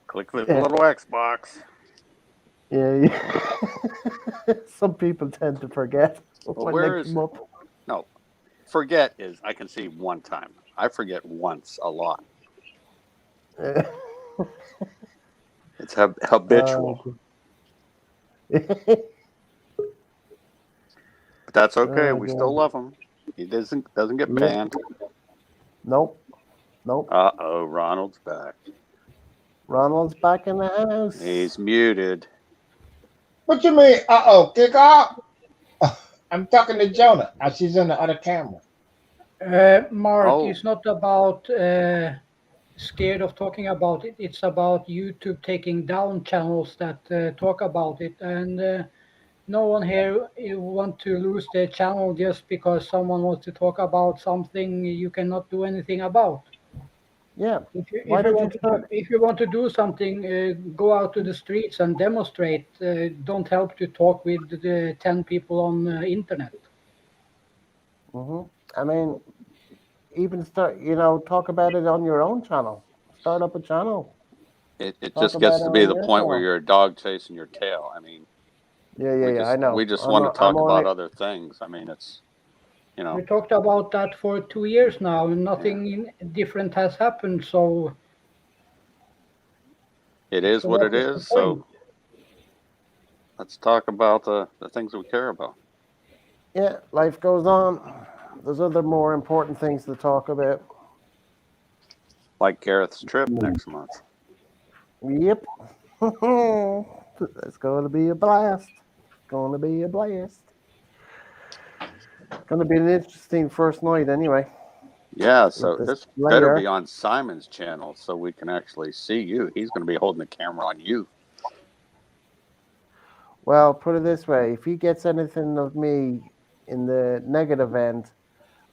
Click the little Xbox. Yeah. Some people tend to forget when they come up. No, forget is I can see one time. I forget once a lot. It's habitual. But that's okay. We still love him. He doesn't get banned. Nope. Uh-oh, Ronald's back. Ronald's back in the house. He's muted. What you mean? Kick off? I'm talking to Jonah. She's in the other camera. Mark, it's not about scared of talking about it. It's about YouTube taking down channels that talk about it, and no one here want to lose their channel just because someone wants to talk about something you cannot do anything about. Yeah. If you want to do something, go out to the streets and demonstrate. Don't help to talk with the 10 people on the internet. I mean, even talk about it on your own channel. Start up a channel. It just gets to be the point where you're a dog chasing your tail. I mean, yeah. I know. We just want to talk about other things. I mean, it's We talked about that for 2 years now, and nothing different has happened. So it is what it is. So let's talk about the things that we care about. Yeah, life goes on. There's other more important things to talk about. Like Gareth's trip next month. Yep. It's going to be a blast. Going to be a blast. Going to be an interesting first night anyway. Yeah, so this better be on Simon's channel so we can actually see you. He's going to be holding the camera on you. Well, put it this way. If he gets anything of me in the negative end,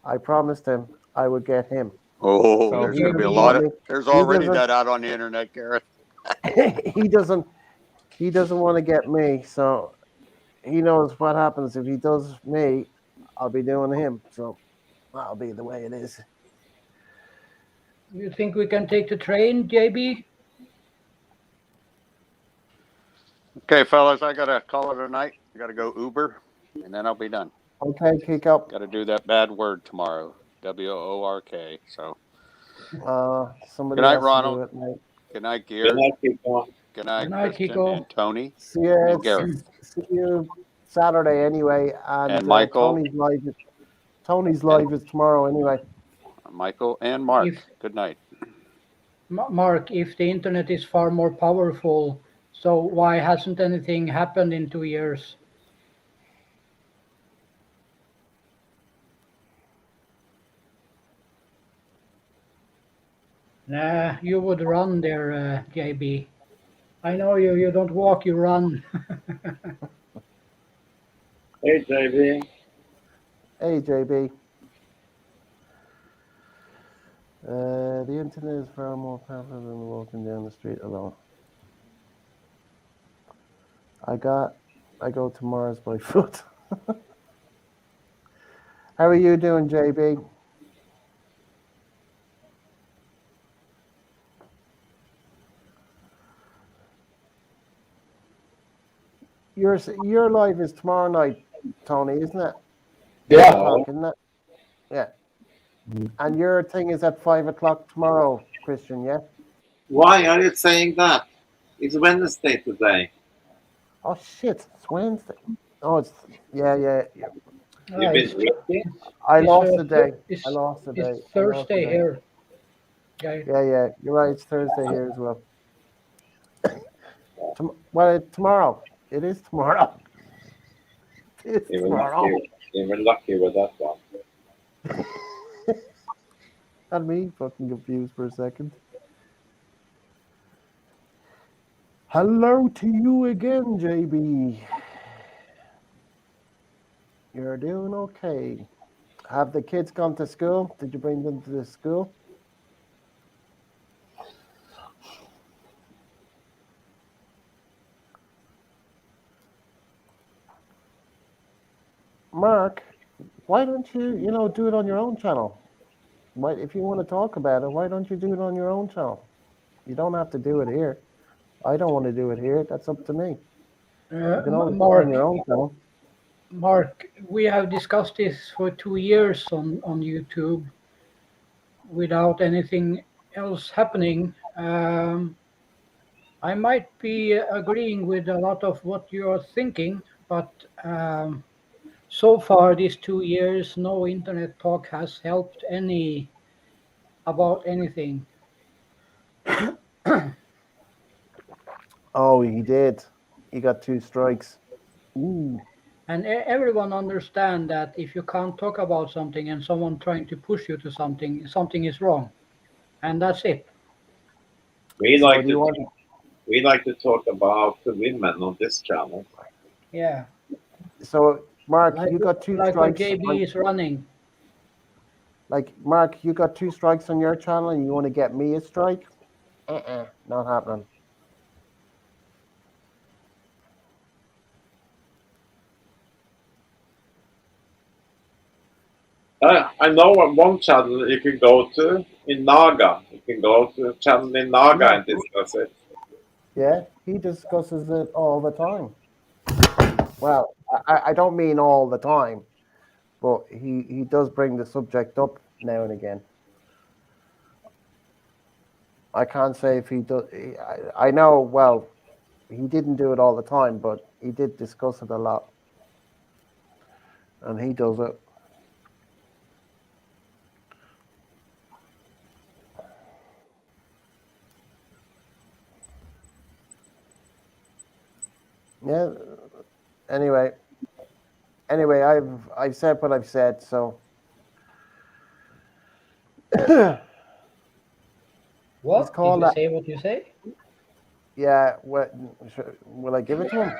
I promised him I would get him. Oh, so there's going to be a lot of... There's already that out on the internet, Gareth. He doesn't want to get me, so he knows what happens. If he does me, I'll be doing him. So that'll be the way it is. You think we can take the train, JB? Okay, fellas, I got to call it a night. I got to go Uber, and then I'll be done. Okay, kick up. Got to do that bad word tomorrow. WORK. So. Somebody Good night, else Ronald. do it, mate. Good night, Gear. Good night, Christian Kiko. and Tony. See you, and Gareth. See you Saturday anyway. And Michael. Tony's live is tomorrow anyway. Michael and Mark. Good night. Mark, if the internet is far more powerful, so why hasn't anything happened in 2 years? Nah, you would run there, JB. I know you. You don't walk, you run. Hey, JB. Hey, JB. The internet is far more powerful than walking down the street alone. I go to Mars by foot. How are you doing, JB? Your live is tomorrow night, Tony, isn't it? Yeah. Isn't it? Yeah. And your thing is at 5 o'clock tomorrow, Christian, yeah? Why are you saying that? It's Wednesday today. Oh shit, it's Wednesday. Oh, it's yeah. You've been It's drinking? I it's, lost the day. I it's lost the day. it's I lost the Thursday day. here, guy. Yeah. You're right. It's Thursday here as well. Well, tomorrow. It is tomorrow. It's Even tomorrow. lucky, even lucky with that one. Got me fucking confused for a second. Hello to you again, JB. You're doing okay. Have the kids gone to school? Did you bring them to the school? Mark, why don't you do it on your own channel? Why, if you want to talk about it, why don't you do it on your own channel? You don't have to do it here. I don't want to do it here. That's up to me. You can always do it on Mark, your own channel. Mark, we have discussed this for 2 years on YouTube without anything else happening. I might be agreeing with a lot of what you're thinking, but so far these 2 years, no internet talk has helped any about anything. Oh, he did. He got 2 strikes. Ooh. And everyone understand that if you can't talk about something and someone trying to push you to something, something is wrong, and that's it. We So like do you to want? we like to talk about the women on this channel. Yeah, So Mark, like you got two like what strikes JB on. is running. Like Mark, you got 2 strikes on your channel, and you want to get me a strike? Not happening. I know one channel you can go to in Naga. You can go to a channel in Naga Yeah, and discuss it. yeah. He discusses it all the time. Well, I don't mean all the time, but he does bring the subject up now and again. I can't say if he does. I know. Well, he didn't do it all the time, but he did discuss it a lot, and he does it. Yeah. Anyway, I've said what I've said. So he's What did called you that. say? What you say? Yeah. What will I give it to him?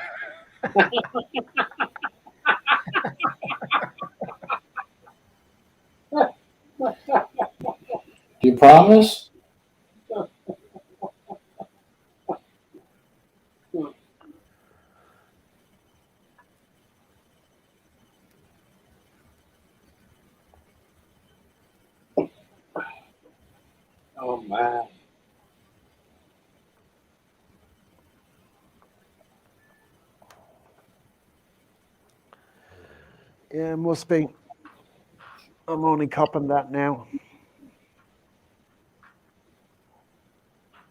Do you promise? Oh man. Yeah, must be. I'm only copping that now.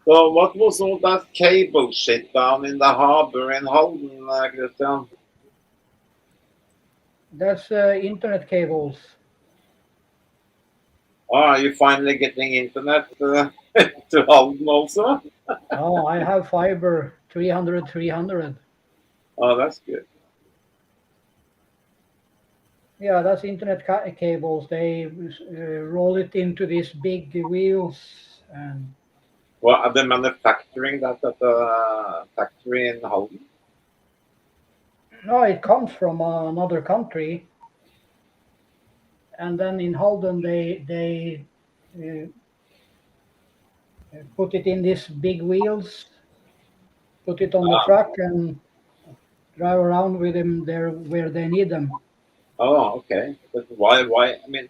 So what was all that cable shit down in the harbor in Holden, Christian? That's internet cables. Oh, are you finally getting internet to Holden also? Oh, I have fiber 300 300. Oh, that's good. Yeah, that's internet cables. They roll it into these big wheels, and Well, are they manufacturing that at the factory in Holden? no, it comes from another country. And then in Holden, they uh, put it in these big wheels, put it on the Ah, truck, and drive around with them there where they need them. oh, okay. But why? I mean,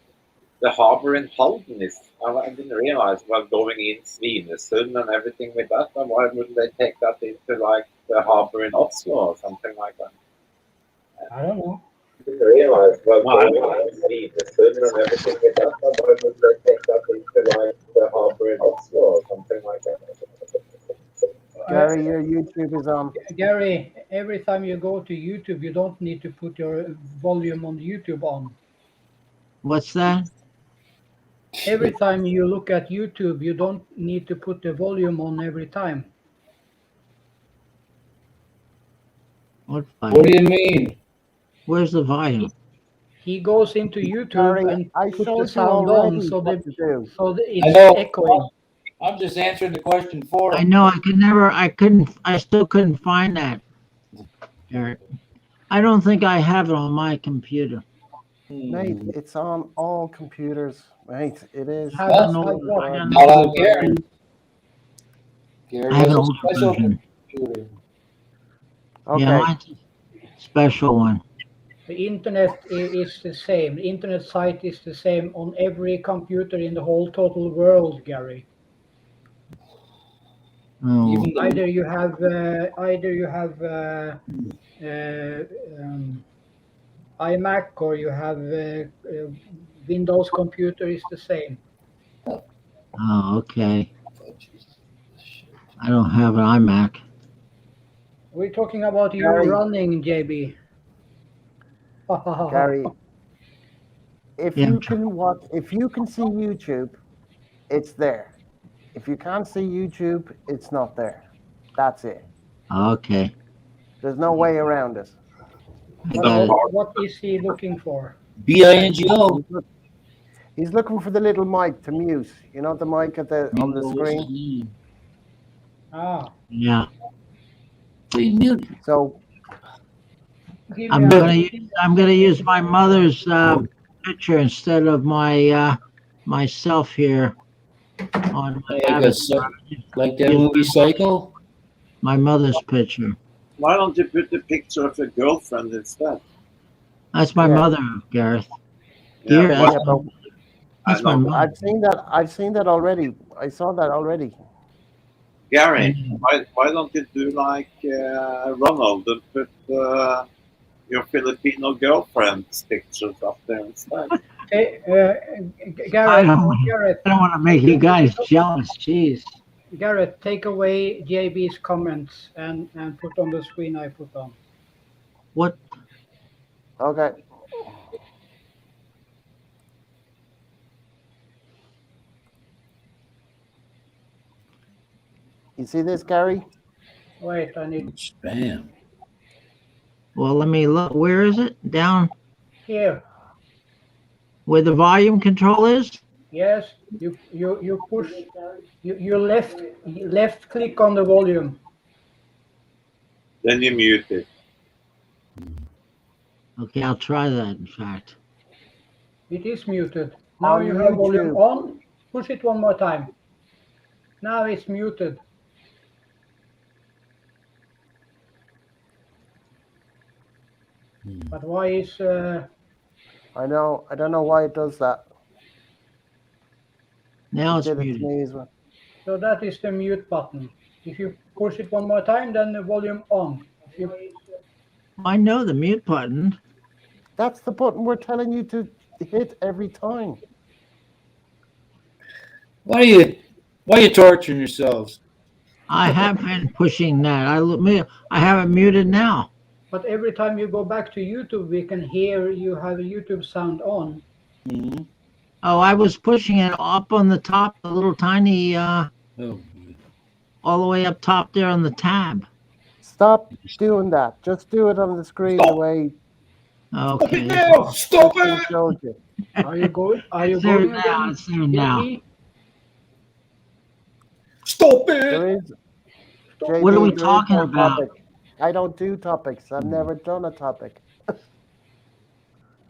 the harbor in Halden is, I didn't realize, well, going in Svinesund and everything with that, and why wouldn't they take that into like the harbor in Oslo or something like that? I don't know. I didn't realize, well, going in Svinesund and everything with that, and why wouldn't they take that into like the harbor in Oslo or something like that? Gary, your YouTube is on. Gary, every time you go to YouTube, you don't need to put your volume on YouTube on. What's that? Every time you look at YouTube, you don't need to put the volume on every time. What What do you mean? Where's the volume? He goes into YouTube Gary, and I puts the showed you sound on, already so what to do. I I it's know. echoing. I'm just answering the question for I him. know I still couldn't find that, Eric. I don't think I have it on my computer. Mate, it's on all computers, mate. It is. Have Well, have what? I got an not old on Gary. Gary I have has an a old special version. computer. Yeah, Okay. mine's a special one. The internet is the same. The internet site is the same on every computer in the whole total world, Gary. Oh, Even the Either you have iMac or you have Windows computer is the same. oh, okay. I don't have an iMac. We're talking about you Gary. running, JB. Gary, if Yeah, you can see YouTube, it's there. If you can't see YouTube, it's not there. That's it. okay. There's no way around it. I got it. What is he looking for? BINGO. He's looking for the little mic to mute. You know the mic on the screen. Ah, Yeah. So give I'm me gonna use my mother's picture instead of my myself here on my avatar. Like that movie Psycho? My mother's picture. Why don't you put the picture of your girlfriend instead? That's my mother, Gareth. Yeah, Here, what- that's my mother. I've seen that already. I saw that already. Gary, why don't you do like Ronald and put your Filipino girlfriend's pictures up there instead? Hey, I Garrett, don't want to make you guys jealous. Jeez. Garrett, take away JB's comments and put on the screen I put on. What? Okay. You see this, Gary? Wait, I need spam. Well, let me look. Where is it? Down here. where the volume control is? Yes, you push. You left click on the volume. Then you mute it. Okay, I'll try that. In fact, It is muted. Now On you have volume YouTube. on. Push it one more time. Now it's muted. But why is I know. I don't know why it does that. now It it's did it to muted. me as well. so that is the mute button. If you push it one more time, then the volume on. If you, I know the mute button. That's the button we're telling you to hit every time. Why are you torturing yourselves? I have been pushing that. I have it muted now. but every time you go back to YouTube, we can hear you have a YouTube sound on. Mm-hmm. Oh, I was pushing it up on the top, the little tiny, all the way up top there on the tab. Stop doing that. Just do it on the screen the way Okay. Stop Justin it! showed you. Are you going? Are you It's there going now. again? It's there now. JB? Stop There it! is. JB, What are we there is talking no about? topic. I don't do topics. I've never done a topic.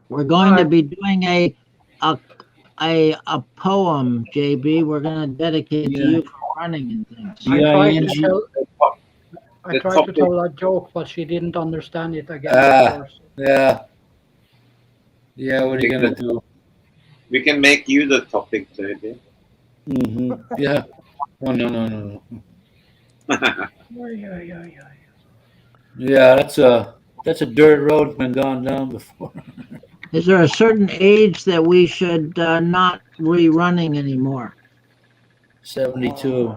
We're going to be doing a poem, JB. We're going to dedicate to you for running and things. I tried to tell a joke, but she didn't understand it again. Of course. Yeah. Yeah, what are you going to do? We can make you the topic, JB. Mm-hmm. Yeah. Oh, no. Yeah, that's a dirt road been gone down before. Is there a certain age that we should not be running anymore? 72.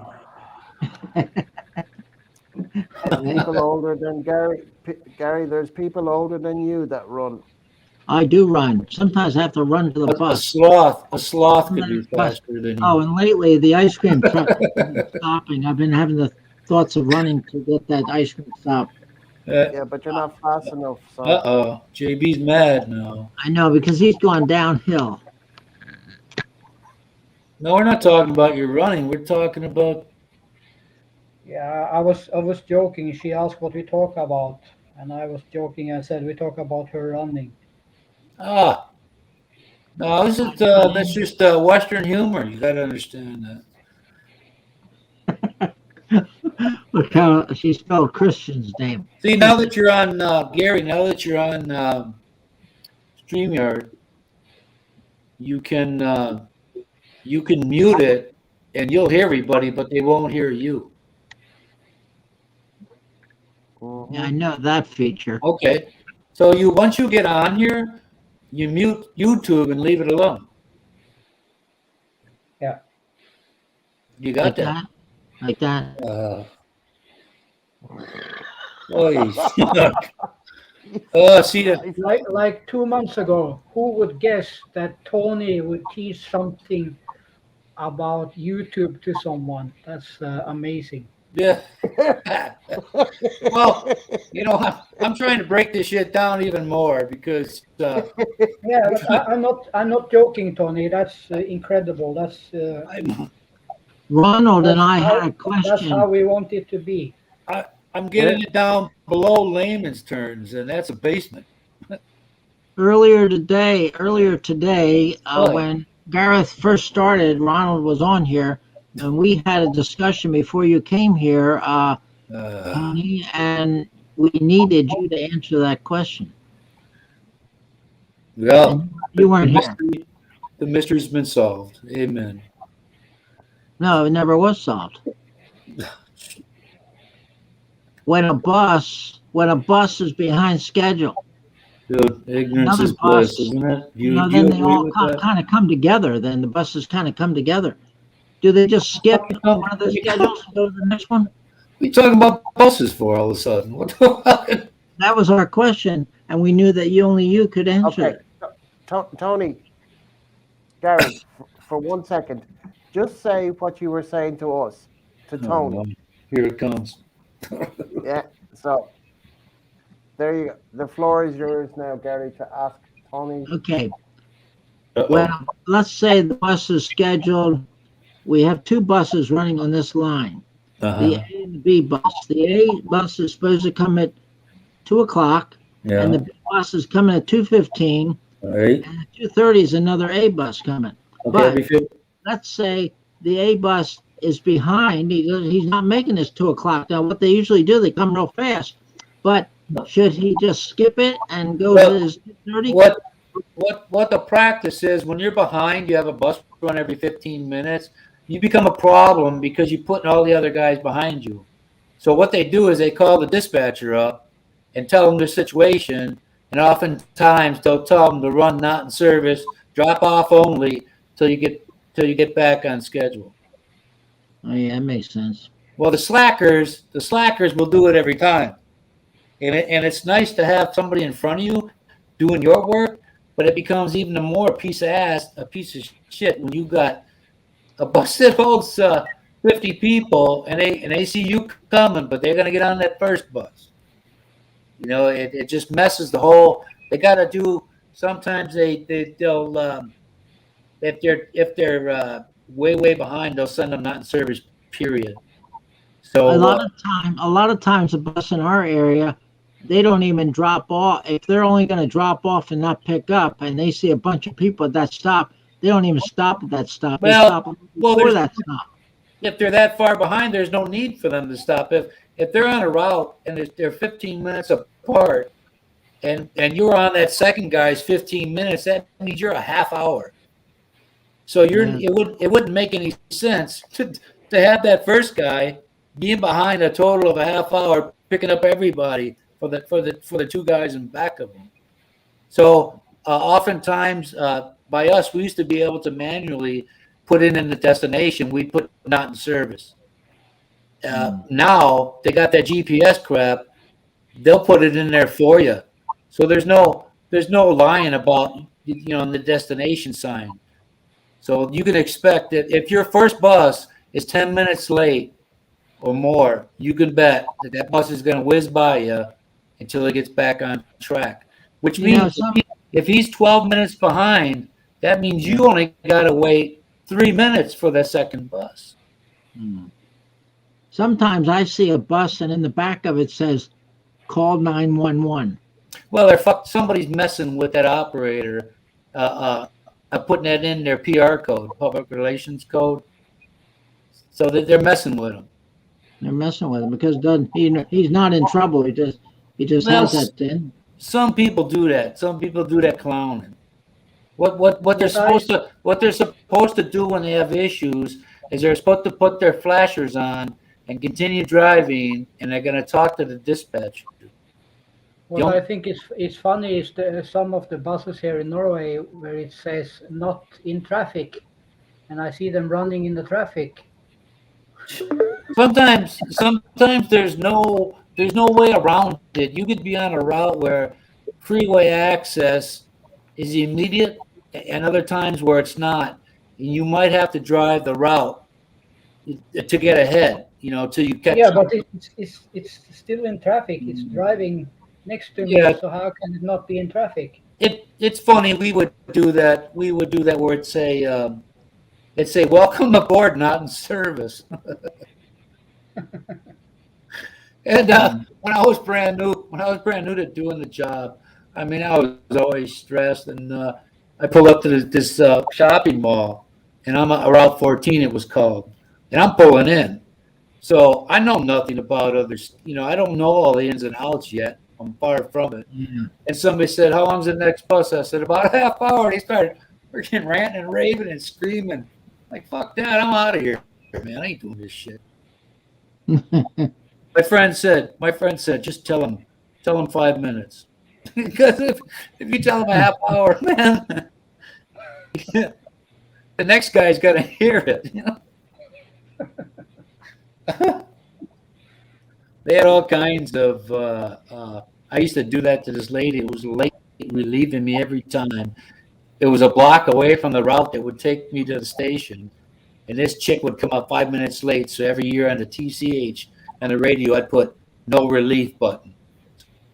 People older than Gary. Gary, there's people older than you that run. I do run. Sometimes I have to run to the A bus. sloth could be Bus. faster than Oh, you. and lately the ice cream truck isn't stopping. I've been having the thoughts of running to get that ice cream stop. Yeah, but you're not fast enough. So Uh-oh. JB's mad now. I know because he's gone downhill. No, we're not talking about your running. We're talking about. Yeah, I was joking. She asked what we talk about, and I was joking. I said we talk about her running. Ah, no, that's just Western humor. You got to understand that. Look how she spelled Christian's name. See, now that you're on Gary, now that you're on StreamYard, you can mute it, and you'll hear everybody, but they won't hear you. Yeah, I know that feature. Okay, so once you get on here, you mute YouTube and leave it alone. Yeah. You got like that? Like that. Holy fuck. Oh, see that? Like 2 months ago, who would guess that Tony would teach something about YouTube to someone? That's amazing. Yeah. Well, I'm trying to break this shit down even more because. Yeah, but I'm not joking, Tony. That's incredible. That's. Ronald and I had a That's how question. we want it to be. I'm getting it down below layman's terms, and that's a basement. Earlier today, when Gareth first started, Ronald was on here, and we had a discussion before you came here, Tony, and we needed you to answer that question. Well, and you weren't here. The mystery's been solved. Amen. No, it never was solved. When a bus is behind schedule, dude, ignorance another is bliss, isn't it? then they all kind of come together. Then the buses kind of come together. Do they just skip one of the schedules and go to the next one? What are you talking about buses for all of a sudden? What the fuck? That was our question, and we knew that only you could answer it. Tony, Gary, for 1 second, just say what you were saying to us, to Tony. Oh, here it comes. Yeah, so there you go. The floor is yours now, Gary, to ask Tony. Okay. Well, let's say the bus is scheduled. We have two buses running on this line, the A and the B bus. The A bus is supposed to come at 2:00, and the B bus is coming at 2:15. Right. And at 2:30 is another A bus coming. Okay, but let's say the A bus is behind. He's not making this 2:00. Now, what they usually do, they come real fast. But should he just skip it and go to his 2:30? What the practice is, when you're behind, you have a bus run every 15 minutes. You become a problem because you're putting all the other guys behind you. So what they do is they call the dispatcher up and tell them their situation, and oftentimes they'll tell them to run not in service, drop off only till you get back on schedule. Oh yeah, that makes sense. Well, the slackers will do it every time, and it's nice to have somebody in front of you doing your work, but it becomes even more a piece of shit when you got a bus that holds 50 people and they see you coming, but they're gonna get on that first bus. It just messes the whole. They gotta do. Sometimes they'll if they're way behind, they'll send them not in service. Period. So a lot of times the bus in our area, they don't even drop off. If they're only going to drop off and not pick up, and they see a bunch of people at that stop, they don't even stop at that stop. They stop before that stop. If they're that far behind, there's no need for them to stop. If they're on a route and they're 15 minutes apart, and you're on that second guy's 15 minutes, that means you're a half hour. So it wouldn't make any sense to have that first guy being behind a total of a half hour, picking up everybody for the two guys in back of them. So oftentimes by us, we used to be able to manually put in the destination. We put not in service, Now they got that GPS crap. They'll put it in there for you. So there's no lying about the destination sign. So you can expect that if your first bus is 10 minutes late or more, you can bet that bus is going to whiz by you until it gets back on track. Which means if he's 12 minutes behind, that means you only got to wait 3 minutes for the second bus. Sometimes I see a bus and in the back of it says, call 911. Well, somebody's messing with that operator, putting that in their PR code, public relations code. So they're messing with him. They're messing with him because he's not in trouble. He just has that thing. Some people do that. Some people do that clowning. What they're supposed to do when they have issues is they're supposed to put their flashers on and continue driving, and they're going to talk to the dispatcher. What I think is funny is some of the buses here in Norway where it says not in traffic, and I see them running in the traffic. Sometimes there's no way around it. You could be on a route where freeway access is immediate, and other times where it's not. And you might have to drive the route to get ahead, till you catch. Yeah, but it's still in traffic. It's driving next to me, so how can it not be in traffic? It's funny. We would do that. Where it'd say welcome aboard, not in service. And when I was brand new to doing the job, I mean, I was always stressed. And I pull up to this shopping mall, and I'm Route 14. It was called, and I'm pulling in. So I know nothing about others. I don't know all the ins and outs yet. I'm far from it. Mm-hmm. And somebody said, "How long's the next bus?" I said, "About a half hour." And they started freaking ranting and raving and screaming. Like, fuck that, I'm out of here, man. I ain't doing this shit. My friend said, just tell him 5 minutes. Because if you tell him a half hour, man, the next guy's got to hear it. They had all kinds of. I used to do that to this lady. It was late relieving me every time. It was a block away from the route that would take me to the station. And this chick would come up 5 minutes late. So every year on the TCH and the radio, I'd put no relief button.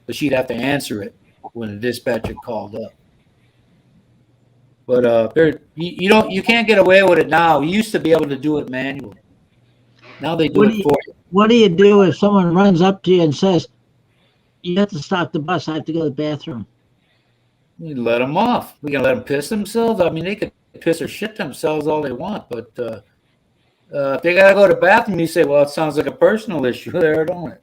So she'd have to answer it when the dispatcher called up. But you can't get away with it now. You used to be able to do it manually. Now they do it for you. What do you do if someone runs up to you and says, you have to stop the bus, I have to go to the bathroom? You let them off. We can let them piss themselves. I mean, they could piss or shit themselves all they want, but if they gotta go to the bathroom, you say, well, it sounds like a personal issue there, don't it?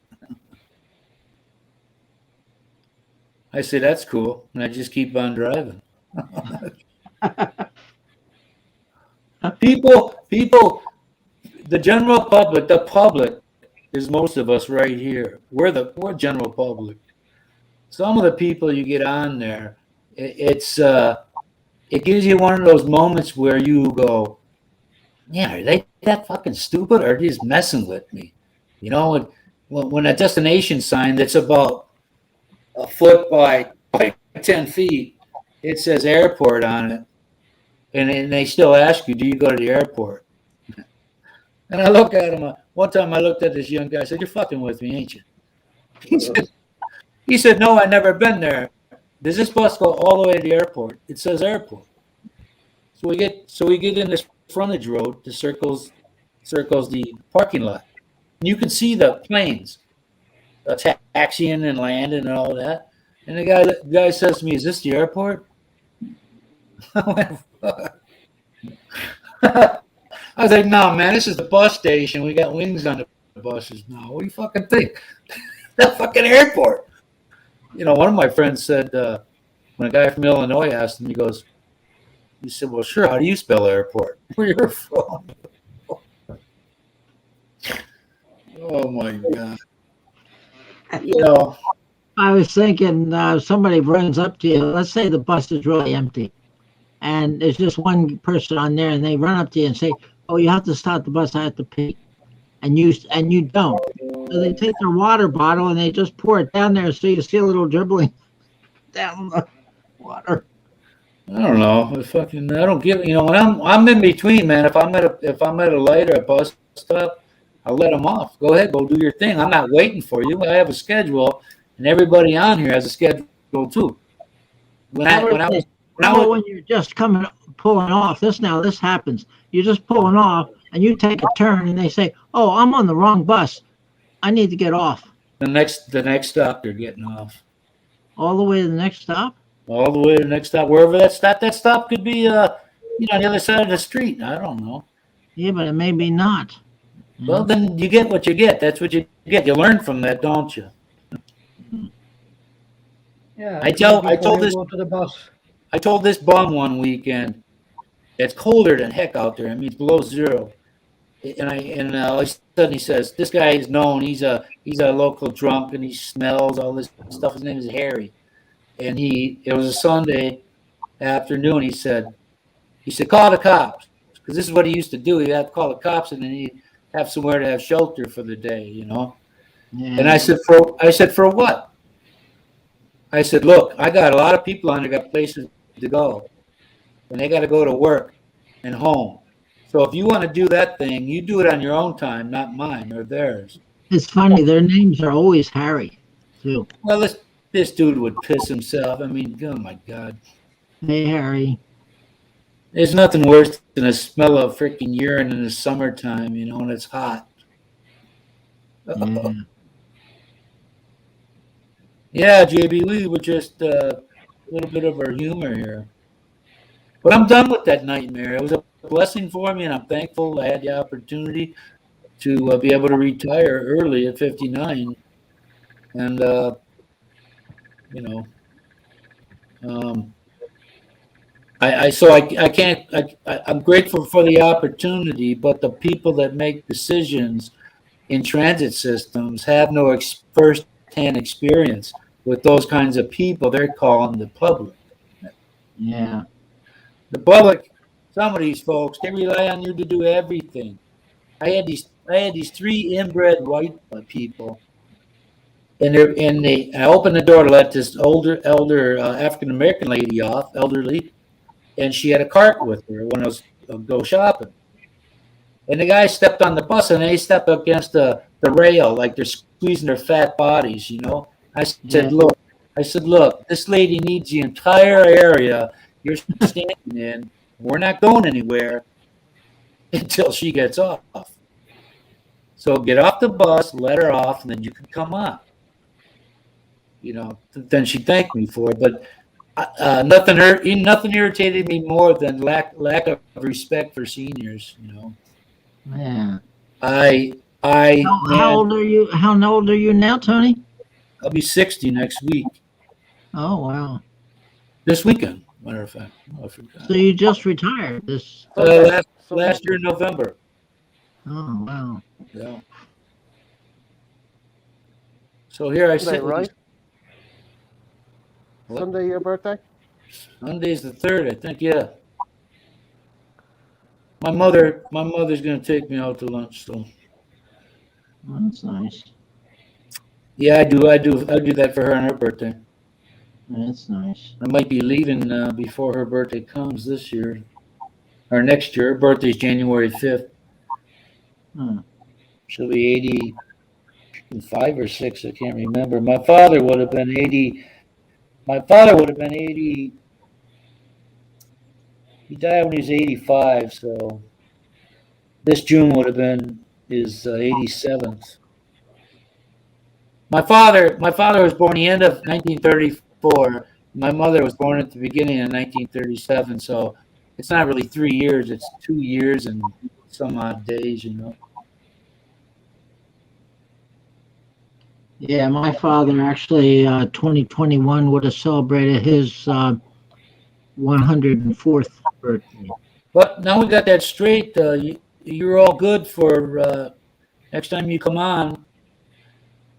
I say, that's cool, and I just keep on driving. People, the general public, the public is most of us right here. We're general public. Some of the people you get on there, it gives you one of those moments where you go, yeah, are they that fucking stupid or are they just messing with me? When a destination sign that's about a foot by 10 feet, it says airport on it, and they still ask you, do you go to the airport? And I look at him. One time I looked at this young guy. I said, you're fucking with me, ain't you? He said, no, I've never been there. Does this bus go all the way to the airport? It says airport. So we get in this frontage road that circles the parking lot. And you can see the planes taxiing and landing and all that. And the guy says to me, is this the airport? I was like, no, man, this is the bus station. We got wings on the buses now. What do you fucking think? That fucking airport. One of my friends said, when a guy from Illinois asked him, he said, well, sure, how do you spell airport? Where you're from? Oh, my God. I was thinking somebody runs up to you. Let's say the bus is really empty. And there's just one person on there, and they run up to you and say, oh, you have to stop the bus. I have to pee. and you don't. So they take their water bottle and they just pour it down there, so you see a little dribbling down the water. I don't know. I don't get. When I'm in between, man. If I'm at a light or a bus stop, I'll let them off. Go ahead, go do your thing. I'm not waiting for you. I have a schedule, and everybody on here has a schedule too. When you're just pulling off, this happens. You're just pulling off, and you take a turn, and they say, "Oh, I'm on the wrong bus. I need to get off." The next stop, they're getting off. All the way to the next stop. All the way to the next stop, wherever that stop. That stop could be, on the other side of the street. I don't know. Yeah, but it may be not. Well, then you get what you get. That's what you get. You learn from that, don't you? Yeah. I told this. Go to the bus. I told this bum one weekend. It's colder than heck out there. I mean, it's below zero. And all of a sudden he says, "This guy is known. He's a local drunk, and he smells all this stuff. His name is Harry." And it was a Sunday afternoon. He said, "Call the cops," because this is what he used to do. He'd have to call the cops, and then he'd have somewhere to have shelter for the day, Yeah. And I said, for what? I said, "Look, I got a lot of people on there got places to go, and they got to go to work and home. So if you want to do that thing, you do it on your own time, not mine or theirs." It's funny. Their names are always Harry, too. Well, this dude would piss himself. I mean, oh my God. Hey, Harry. There's nothing worse than the smell of freaking urine in the summertime, when it's hot. Yeah, JB, we were just a little bit of our humor here. But I'm done with that nightmare. It was a blessing for me, and I'm thankful I had the opportunity to be able to retire early at 59. And, I'm grateful for the opportunity, but the people that make decisions in transit systems have no first-hand experience with those kinds of people. They're calling the public. Yeah. The public, some of these folks, they rely on you to do everything. I had these three inbred white people, and I opened the door to let this elder African American lady off, elderly, and she had a cart with her when I was go shopping. And the guy stepped on the bus, and they stepped up against the rail like they're squeezing their fat bodies. I said, look, this lady needs the entire area you're standing in. We're not going anywhere until she gets off. So get off the bus, let her off, and then you can come on. Then she thanked me for it. But nothing irritated me more than lack of respect for seniors. Yeah. How old are you? How old are you now, Tony? I'll be 60 next week. Oh, wow. This weekend, matter of fact. I forgot. So you just retired this last year in November. Oh, wow. Yeah. So here I sit. Right? Sunday, your birthday? Sunday's the 3rd, I think. Yeah. My mother's gonna take me out to lunch. So. That's nice. Yeah, I do that for her on her birthday. That's nice. I might be leaving before her birthday comes this year or next year. Her birthday's January 5th. She'll be 85 or 6. I can't remember. My father would have been 80. My father would have been 80. He died when he was 85. So this June would have been his 87th. My father was born the end of 1934. My mother was born at the beginning of 1937. So it's not really 3 years. It's 2 years and some odd days, Yeah, my father actually 2021 would have celebrated his 104th birthday. But now we got that straight. You're all good for next time you come on.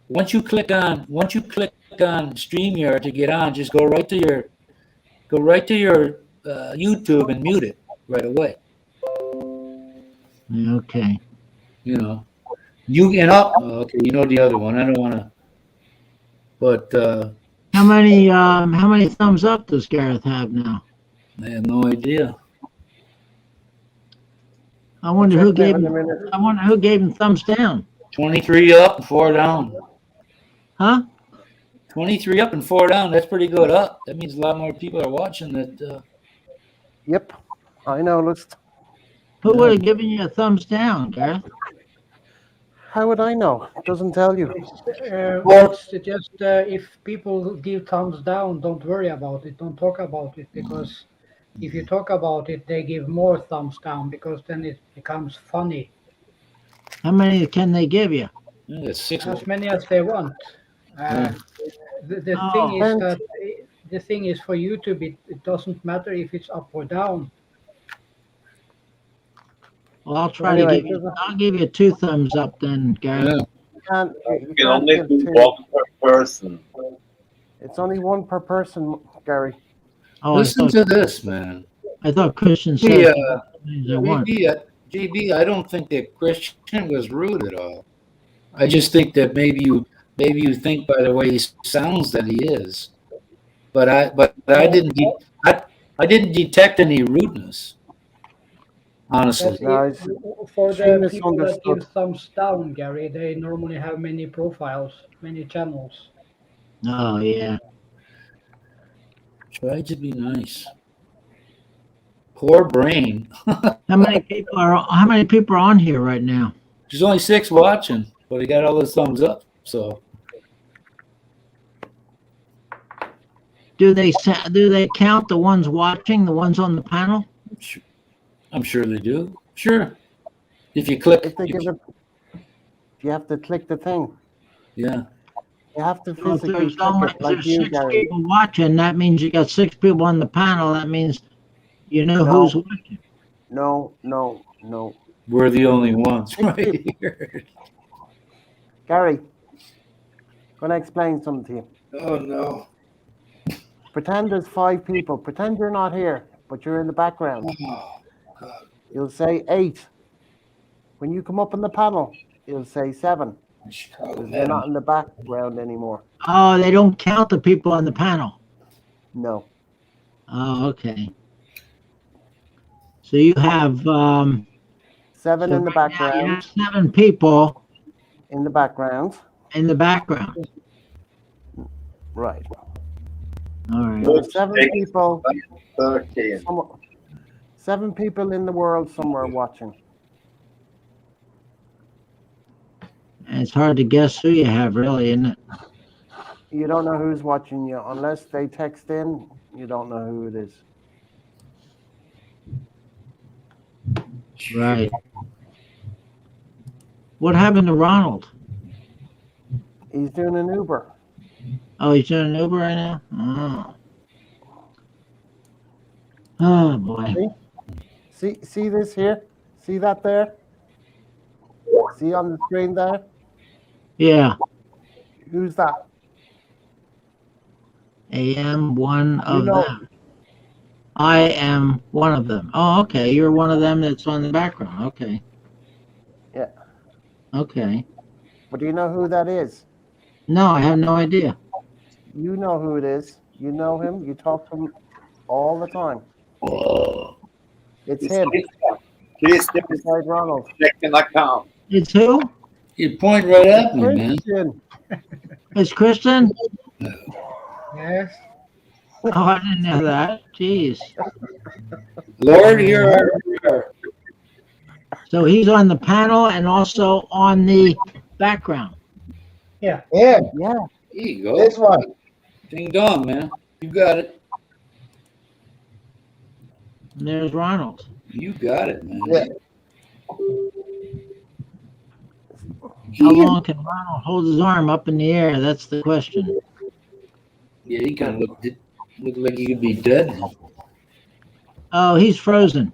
Once you click on StreamYard to get on, just go right to your YouTube and mute it right away. Okay. You and up. Oh, okay, you know the other one. I don't want to. But How many thumbs up does Gareth have now? I have no idea. I wonder check who that gave in a him. minute. I wonder who gave him thumbs down. 23 up and 4 down. Huh? 23 up and 4 down. That's pretty good up. That means a lot more people are watching that. Yep, I noticed. Who would have given you a thumbs down, Gareth? How would I know? It doesn't tell you. It's just if people give thumbs down, don't worry about it. Don't talk about it, because if you talk about it, they give more thumbs down, because then it becomes funny. How many can they give you? As many as they want. The thing is that the thing is for YouTube, it doesn't matter if it's up or down. Well, I'll try to give you. I'll give you 2 thumbs up then, Gareth. You can can't only give do 2. 1 per person. It's only 1 per person, Gary. Oh, Listen to this, man. I thought Christian said JB, I don't think that Christian was rude at all. I just think that maybe you think by the way he sounds that he is. But I didn't detect any rudeness. Honestly. For the people that give thumbs down, Gary, they normally have many profiles, many channels. Oh yeah. Try to be nice. Poor brain. How many people are on here right now? There's only 6 watching, but he got all those thumbs up. So Do they count the ones watching, the ones on the panel? I'm sure they do. Sure. If you click, you have to click the thing. Yeah. You have to So if physically there's click it, like there's you, 6 Gary. people watching, that means you got 6 people on the panel. That means you know who's watching. No. We're the only ones 6 right people. here. Gary, going to explain something to you. Oh no. Pretend there's 5 people. Pretend you're not here, but you're in the background. Oh, God. You'll say 8. When you come up in the panel, you'll say 7. Because you're not in the background anymore. Oh, they don't count the people on the panel. No. Oh, okay. So you have 7 in the right now background. you have 7 people in the background. In the background. Right. All right. There's 7 people. 13. 7 people in the world somewhere watching. And it's hard to guess who you have, really, isn't it? You don't know who's watching you unless they text in. You don't know who it is. Right. What happened to Ronald? He's doing an Uber. Oh, he's doing an Uber right now? Oh. Oh, boy. See this here? See that there? See on the screen there? Yeah. Who's that? I am one of them. I am one of them. Oh, okay. You're one of them that's on the background. Okay. Yeah. Okay. But do you know who that is? No, I have no idea. You know who it is. You know him. You talk to him all the time. It's him. Christian beside Ronald. Checking account. It's who? You point right at me, man. Christian. It's Kristen? Yes. Oh, I didn't know that. Jeez. Lord, here. So he's on the panel and also on the background. Yeah. Yeah. Yeah. There you go. This one. Ding dong, man. You got it. And there's Ronald. You got it, man. Yeah. How long can Ronald hold his arm up in the air? That's the question. Yeah, he kind of look like he could be dead. Oh, he's frozen.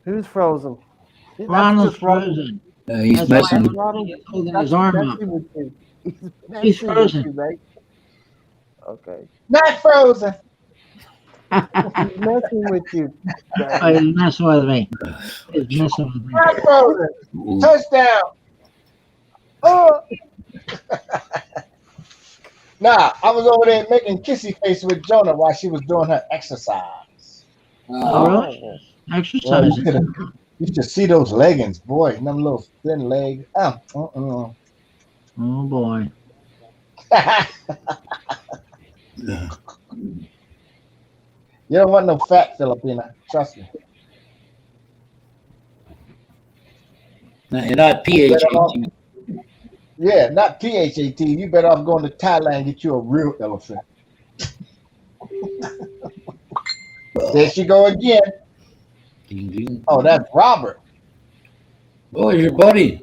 Who's frozen? That's Ronald's just Ronald. frozen. He's That's messing. why Ronald. he's holding That's his arm up. messing with you. He's messing with frozen. you, mate. Okay. Not frozen. He's messing with you. Oh, he's messing with me. He's messing with me. Not frozen. Touchdown. Oh. Nah, I was over there making kissy face with Jonah while she was doing her exercise. Oh, really? Oh, Well, Exercising. you should see those leggings, boy. Them little thin legs. Oh boy. You don't want no fat Filipina. Trust me. No, you're not You better off, PHAT. yeah, not PHAT. You better off going to Thailand and get you a real elephant. There she go again. Ding, ding. Oh, that's Robert. Oh, your buddy.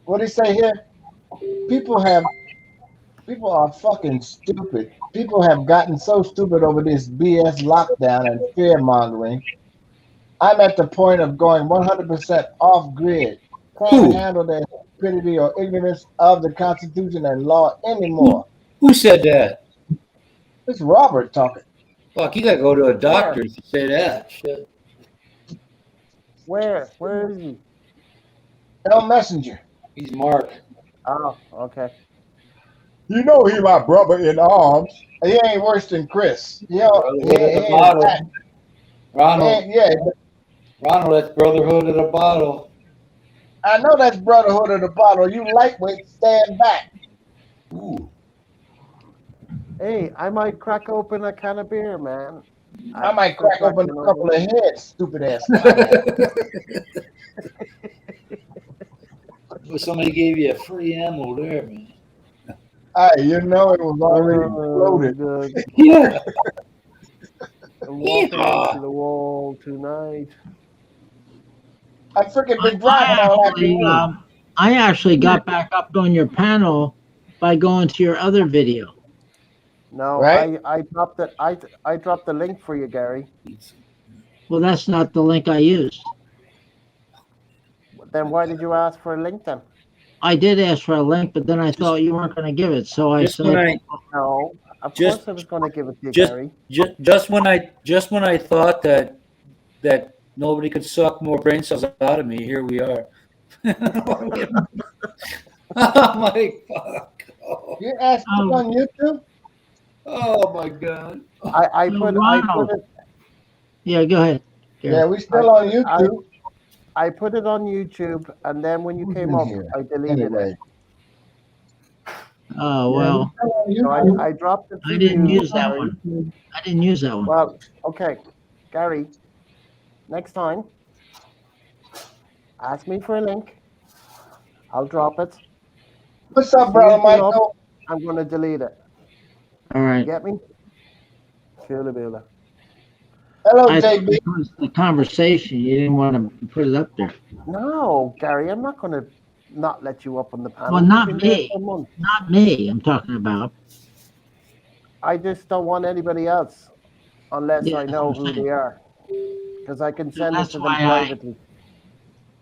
What he say here? People are fucking stupid. People have gotten so stupid over this BS lockdown and fear mongering. I'm at the point of going 100% off grid. Can't Who? handle the stupidity or ignorance of the Constitution and law anymore. Who said that? It's Robert talking. Fuck, you gotta go to a doctor to say that. Shit. where is he? Tell Messenger. He's Mark. Oh, okay. You know he my brother in arms. He ain't worse than Chris. Yeah, Brotherhood of the bottle. Ronald. yeah. Ronald, that's brotherhood of the bottle. I know that's brotherhood of the bottle. You lightweight, stand back. Ooh. Hey, I might crack open a can of beer, man. I might crack open a couple of heads, stupid ass. Well, somebody gave you a free ammo there, man. Hey, you know it was already loaded. Yeah. I'm walking into the wall tonight. I freaking been driving all afternoon. I actually got back up on your panel by going to your other video. No, Right? I dropped it. I dropped the link for you, Gary. Well, that's not the link I used. Then why did you ask for a link then? I did ask for a link, but then I thought you weren't going to give it, so I said, "No, of course I was going to give it to you, just, Gary." Just when I thought that nobody could suck more brain cells out of me, here we are. Oh my fuck! You asked it on YouTube? Oh my god! I put it. Yeah, go ahead. Yeah, we still on YouTube. I put it on YouTube, and then when you came up, I deleted it. Oh well. So I dropped it. I didn't use that one. I didn't use that one. Well, okay, Gary. Next time, ask me for a link. I'll drop it. What's up, brother Michael? I'm going to delete it. All right. You get me? Shula. Hello, I thought JB. it was the conversation. You didn't want to put it up there. No, Gary, I'm not going to not let you up on the panel. Well, not You've been there me. for months. Not me. I'm talking about. I just don't want anybody else unless Yeah, I know that's what who I'm they are. Because I can send it That's to them why privately.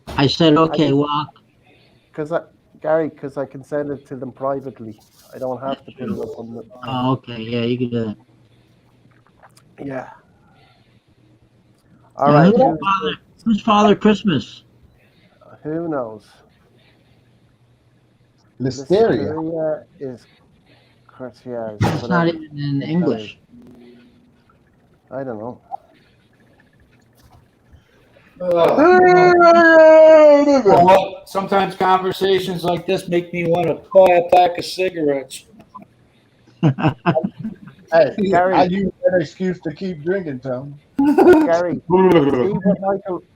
I said, okay, well. Gary, because I can send it to them privately. I don't have to put it up on the. Oh, okay. Yeah, you can do that. Yeah. All right. Who's Father Christmas? Who knows? Listeria is. Yeah, It's not even in English. I don't know. Well, sometimes conversations like this make me want to buy a pack of cigarettes. Hey, Gary. I use that excuse to keep drinking, Tom. Gary,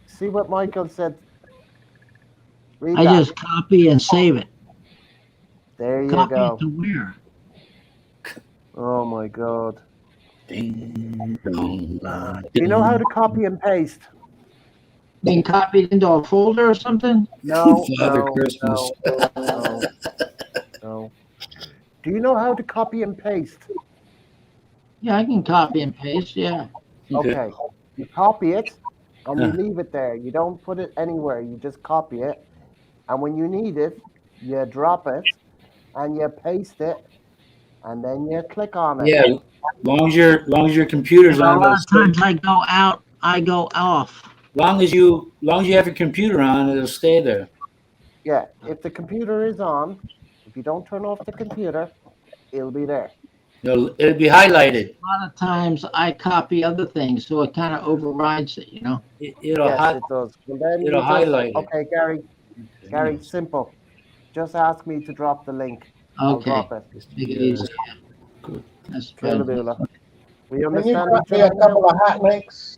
see what Michael said. Read I that. just copy and save it. There you Copy go. it to where? Oh my God. Ding, Do you know how to copy and paste? Being copied into a folder or something? No. Father Christmas. No. Do you know how to copy and paste? Yeah, I can copy and paste. Yeah. Okay. You copy it and you leave it there. You don't put it anywhere. You just copy it. And when you need it, you drop it and you paste it and then you click on it. Yeah, long as your computer's A on. lot of times I go out, I go off. Long as you have your computer on, it'll stay there. Yeah, if the computer is on, if you don't turn off the computer, it'll be there. It'll be highlighted. A lot of times I copy other things, so it kind of overrides it, you know. Yes, it does. And then it'll you just highlight it. okay, Gary, simple. Just ask me to drop the link. I'll Okay. drop it. Make it easy. That's Killa better. boola. We Can you understand drop each me a other now? couple of hot links?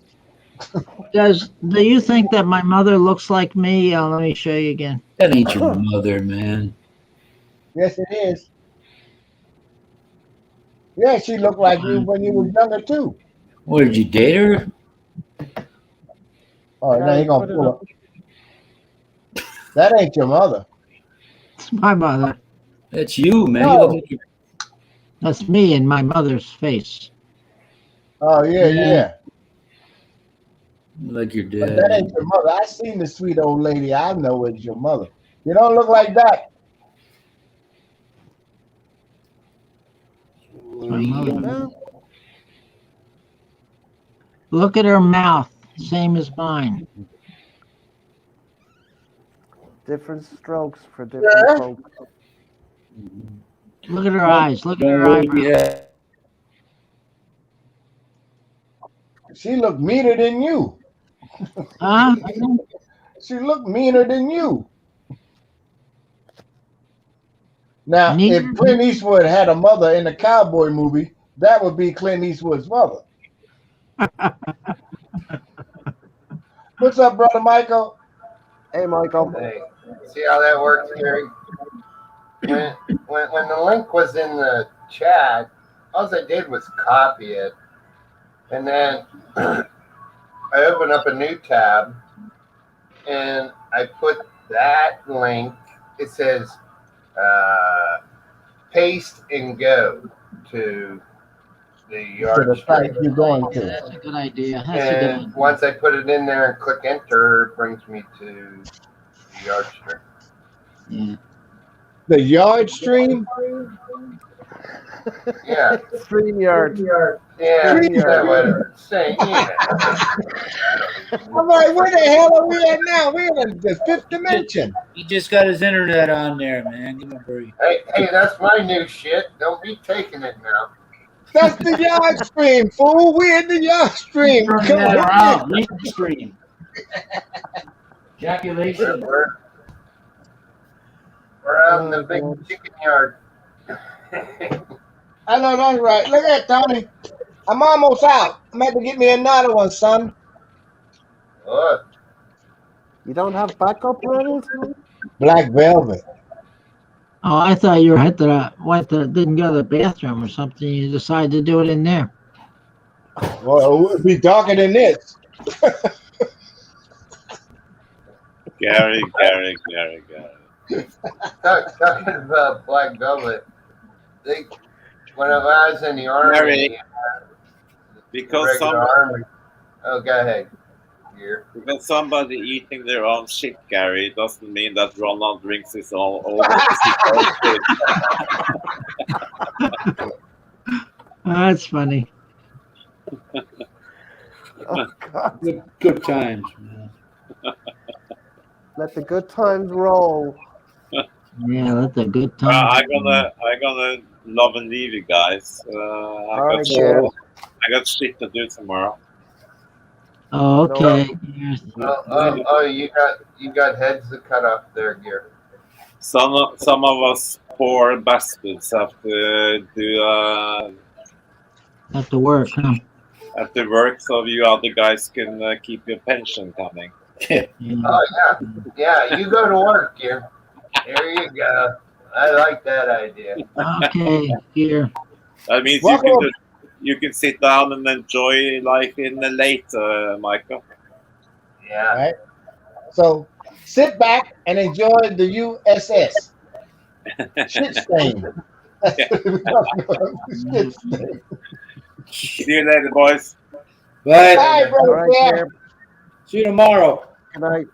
Do you think that my mother looks like me? Let me show you again. That ain't your mother, man. Yes, it is. Yeah, she looked like you when you was younger too. What, did you date her? Oh, now Gary, you gonna put it pull up. up. That ain't your mother. It's my mother. That's you, man. No. You look like That's me in my mother's face. Oh yeah. your But dad. that ain't your mother. I seen the sweet old lady I know is your mother. You don't look like that. It's my mother. Well, Look at her mouth, same as mine. different strokes for different folks. Look at her eyes. Look at her eyebrows. Yeah. She looked meaner than you. Huh? She looked meaner than you. Now, Meaner? if Clint Eastwood had a mother in a cowboy movie, that would be Clint Eastwood's mother. What's up, brother Michael? Hey, Michael. Hey, see how that works, Gary? When the link was in the chat, all I did was copy it, and then I opened up a new tab, and I put that link. It says paste and go to the yard the site stream. you're going to. That's a good idea. That's a good And idea. once I put it in there and click enter, it brings me to the yard stream. Yeah. The yard stream? Yeah. StreamYard. Yeah. StreamYard. Whatever. Say, yeah. I'm like, where the hell are we at now? We're in the fifth dimension. He just got his internet on there, man. Give him a break. Hey, that's my new shit. Don't be taking it now. That's the yard stream, fool. We're in the yard stream. Turn Come that on. around. Link stream. Ejaculation. We're out in the big chicken yard. I know that's right. Look at that, Tony. I'm almost out. I'm going to get me another one, son. What? You don't have backup, Ronald? Black Velvet. Oh, I thought you didn't go to the bathroom or something. You decided to do it in there. Well, it would be darker than this. Gary. Talking about Black Velvet, when I was in the army, Gary, because army. Oh, go ahead. Here. Because somebody eating their own shit, Gary, doesn't mean that Ronald drinks his all over. That's funny. Oh, God. Good times, man. Let the good times roll. Yeah, that's a good time. I'm gonna love and leave you guys. I got shit to do tomorrow. Oh, okay. Oh, you got heads to cut off there, Gear. Some of us poor bastards have to do Have to work, huh? have to work so you other guys can keep your pension coming. Yeah. Oh yeah. You go to work, Gear. There you go. I like that idea. Okay, here. That means you can sit down and enjoy life in the late, Michael. Yeah. Right. So sit back and enjoy the USS. Shit stain. Shit stain. See you later, boys. Bye. Bye, brother. All right, Gear. See you tomorrow. Good night.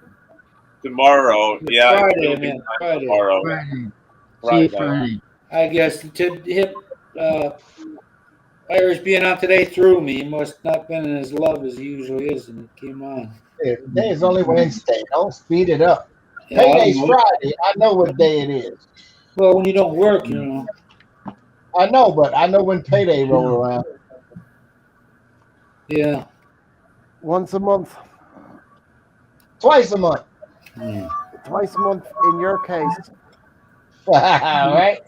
Tomorrow, yeah, Friday, it will be man. time Friday. tomorrow. Friday. See Friday. you Friday. I guess to hit Irish being on today threw me. He must not been in his love as he usually is, and it came on. Today's only Wednesday. Don't speed it up. Yeah, I don't Payday's know. Friday. I know what day it is. Well, when you don't work, you know. I know, but I know when payday roll around. Yeah. Once a month. Twice a month. Twice a month in your case. Right?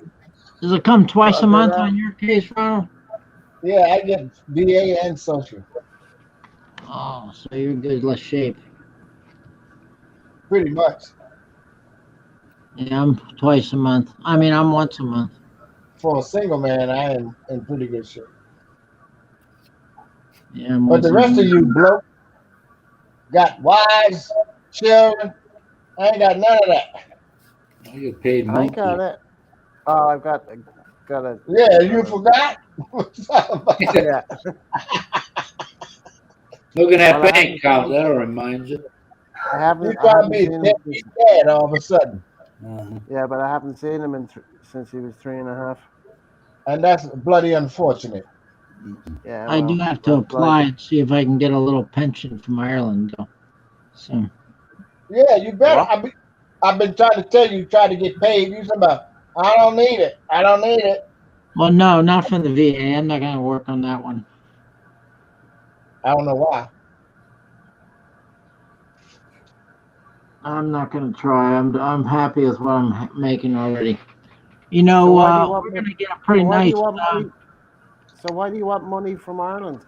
Does it come twice a Roger month that. on your case, Ronald? Yeah, I get VA and social. Oh, so you're in good less shape. Pretty much. Yeah, I'm twice a month. I mean, I'm once a month. For a single man, I am in pretty good shape. Yeah, I'm But once the a rest month. of you bloke got wives, children. I ain't got none of that. I get paid I monthly. got it. Oh, I've got it. Yeah, you forgot? Yeah. Look at that Well, I bank haven't account. seen- That'll remind you. I You haven't trying to be a seen him. deadbeat dad all of a sudden. Yeah, but I haven't seen him since he was 3.5. And that's bloody unfortunate. Yeah, I well, do have to that's apply and see if I can get a little pension from Ireland, though. So Yeah, you better. What? I've been trying to tell you, try to get paid. You talking about, I don't need it. I don't need it. well, no, not from the VA. I'm not going to work on that one. I don't know why. I'm not going to try. I'm happy with what I'm making already. You know, So why do you want we're me? going to get a So pretty why do nice, you want money? So why do you want money from Ireland?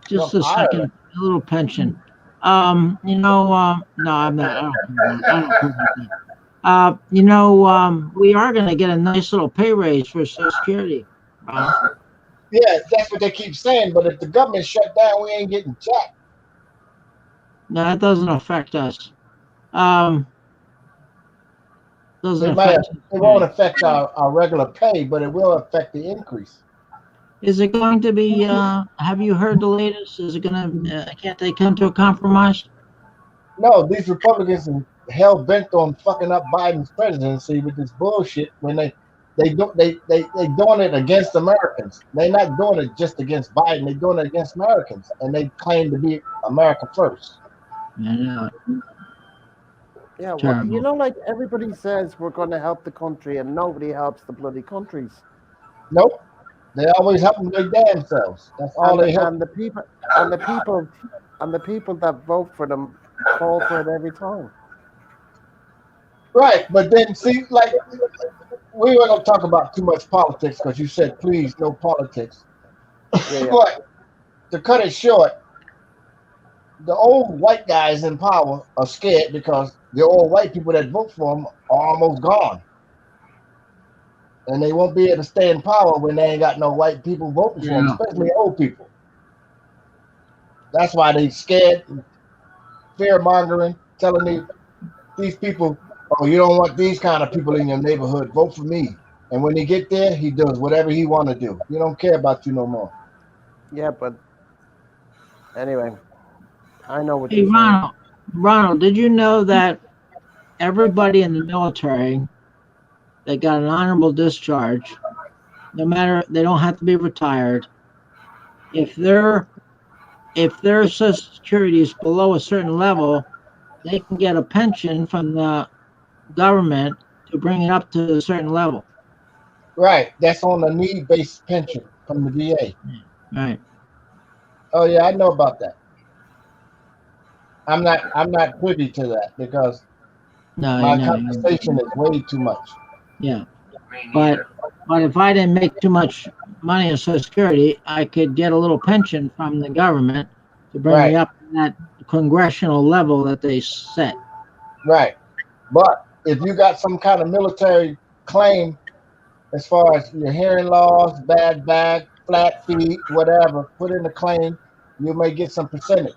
just From a second, Ireland. a little pension. You know, no, I'm not. I don't care about. I don't care about that. You know, we are going to get a nice little pay raise for Social Security. Yeah, that's what they keep saying. But if the government shut down, we ain't getting jack. No, that doesn't affect us. Doesn't It might. affect. It won't affect our regular pay, but it will affect the increase. Is it going to be? Have you heard the latest? Is it going to? Can't they come to a compromise? No, these Republicans are hell bent on fucking up Biden's presidency with this bullshit. When they doing it against Americans. They're not doing it just against Biden. They're doing it against Americans, and they claim to be America first. I know. Yeah, well, Terrible. like everybody says we're going to help the country, and nobody helps the bloody countries. Nope, they always help them their damn selves. That's all they help. And the people that vote for them fall for it every time. Right, but then see, like we weren't gonna talk about too much politics because you said please no politics. Yeah. But to cut it short, the old white guys in power are scared because the old white people that vote for them are almost gone. And they won't be able to stay in power when they ain't got no white people voting for them, especially old people. That's why they scared, fear mongering, telling these people, oh, you don't want these kind of people in your neighborhood, vote for me. And when he get there, he does whatever he want to do. He don't care about you no more. Yeah, but anyway, I know what Hey, you're saying. Ronald, did you know that everybody in the military that got an honorable discharge, no matter they don't have to be retired, if their Social Security is below a certain level, they can get a pension from the government to bring it up to a certain level. Right. That's on a need-based pension from the VA. Right. Oh yeah, I know about that. I'm not privy to that because my compensation is way too much. Yeah. But if I didn't make too much money on Social Security, I could get a little pension from the government to bring me up to that congressional level that they set. Right. But if you got some kind of military claim as far as your hearing loss, bad back, flat feet, whatever, put in the claim, you may get some percentage.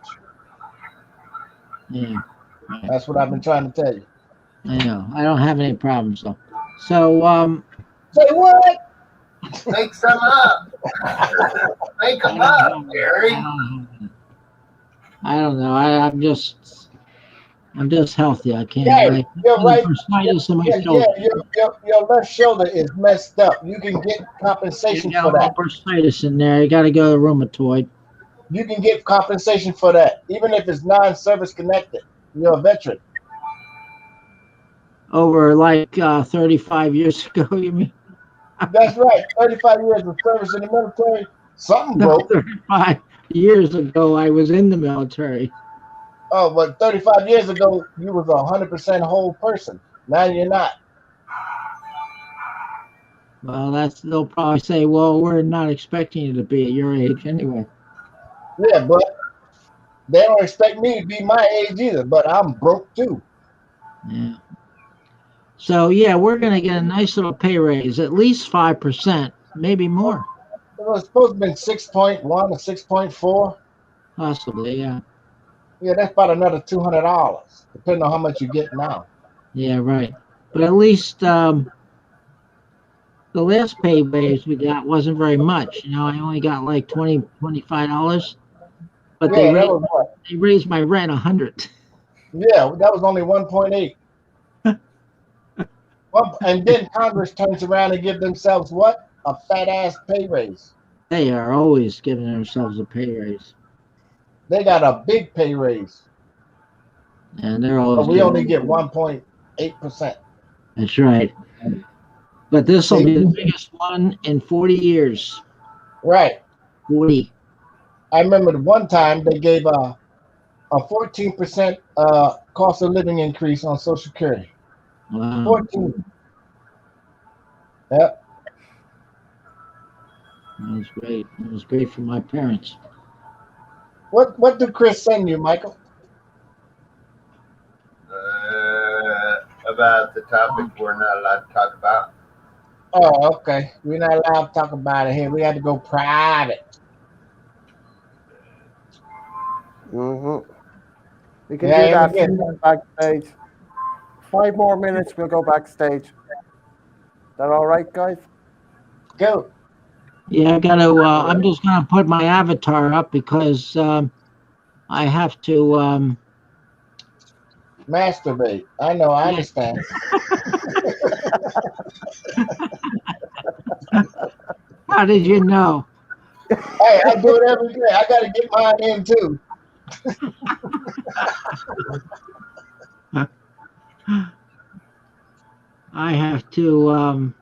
Yeah. Right. That's what I've been trying to tell you. I know. I don't have any problems though. So say what? Make some up. Make them up, Gary. I don't know. I'm just healthy. I can't. Gary, you're right. Bursitis in my shoulder. Your left shoulder is messed up. You can get compensation for that. Bursitis in there. You got to go to the rheumatoid. You can get compensation for that, even if it's non-service connected. You're a veteran. Over like 35 years ago, you mean? That's right. 35 years of service in the military. Something No, broke. 35 years ago, I was in the military. Oh, but 35 years ago, you was a 100% whole person. Now you're not. Well, they'll probably say, well, we're not expecting you to be at your age anyway. Yeah, but they don't expect me to be my age either, but I'm broke too. Yeah. So, yeah, we're going to get a nice little pay raise, at least 5%, maybe more. It was supposed to be 6.1 or 6.4. Possibly, yeah. Yeah, that's about another $200, depending on how much you get now. Yeah, right. But at least the last pay raise we got wasn't very much. I only got like $25, but Yeah, that was what? they raised my rent 100. Yeah, that was only 1.8. And then Congress turns around and give themselves what? A fat ass pay raise. They are always giving themselves a pay raise. They got a big pay raise. And they're always But we only get 1.8%. That's right. But this will be the biggest one in 40 years. Right. 40. I remember the one time they gave a 14% cost of living increase on Social Security. Wow. 14. Yep. That was great. It was great for my parents. What did Chris send you, Michael? About the topic we're not allowed to talk about. Oh, okay. We're not allowed to talk about it here. We had to go private. Mm-hmm. We can do that backstage. 5 more minutes, we'll go backstage. That all right, guys? Go. Yeah, I got to. I'm just gonna put my avatar up because I have to. Masturbate. I know. I understand. How did you know? Hey, I do it every day. I got to get mine in too. I have to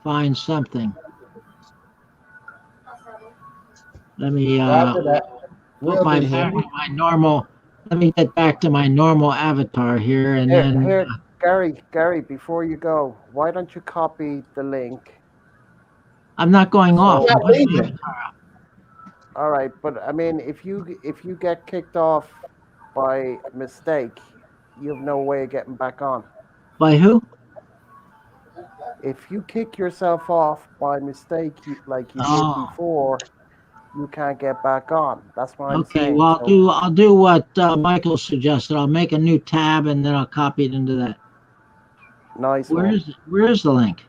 find something. Let me put my normal. Let me get back to my normal avatar here, and then. Gary, before you go, why don't you copy the link? I'm not going off. All right, but I mean, if you get kicked off by mistake, you have no way of getting back on. By who? If you kick yourself off by mistake, like you did before, you can't get back on. That's what I'm saying. Okay, well, I'll do what Michael suggested. I'll make a new tab and then I'll copy it into that. Nice. Where's the link?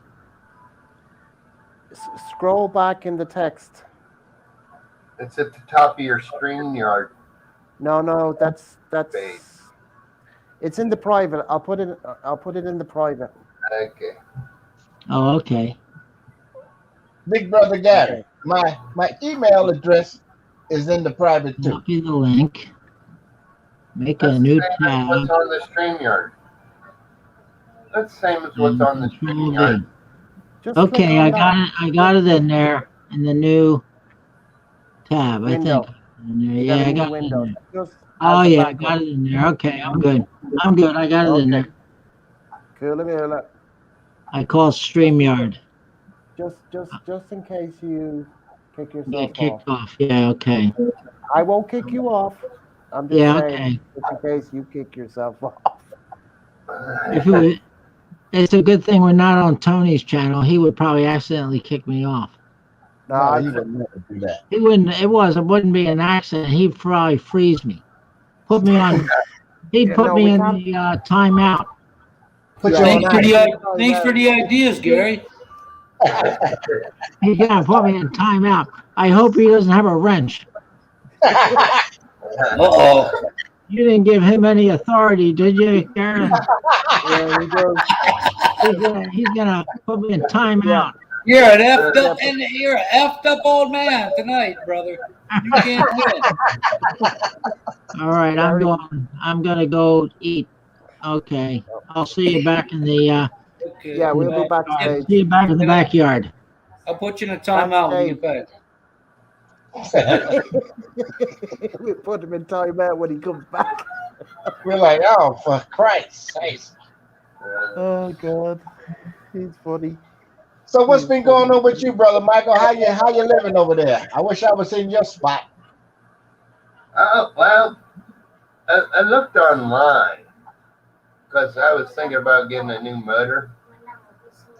Scroll back in the text. It's at the top of your StreamYard. No, that's. It's in the private. I'll put it in the private. Okay. Oh, okay. Big brother Gary, my email address is in the private too. Copy the link. Make a new tab. What's on the StreamYard? That's the same as what's on the StreamYard. Okay, I got it. I got it in there in the new tab. I think. Yeah, I got it in there. Oh yeah, I got it in there. Okay, I'm good. I got it in there. Cool. I call StreamYard. Just in case you kick yourself Get kicked off. Yeah, okay. I won't kick you off. I'm just saying, just in case you kick yourself off. It's a good thing we're not on Tony's channel. He would probably accidentally kick me off. No, he would never do that. He wouldn't. It wouldn't be an accident. He'd probably freeze me. Put me on. He'd put me in the timeout. Thanks for the ideas, Gary. He's gonna put me in timeout. I hope he doesn't have a wrench. Uh-oh. You didn't give him any authority, did you, Gary? Yeah, he does. He's gonna put me in timeout. You're an effed up old man tonight, brother. You can't win. All right, I'm gonna go eat. Okay. I'll see you back in the. Okay. Yeah, we'll be Well, backstage. See you back in the backyard. I'll put you in a timeout when you get back. We put him in timeout when he comes back. We're like, oh, for Christ's sake. Oh God, he's funny. So what's been going on with you, brother Michael? How you living over there? I wish I was in your spot. Well, I looked online because I was thinking about getting a new motor.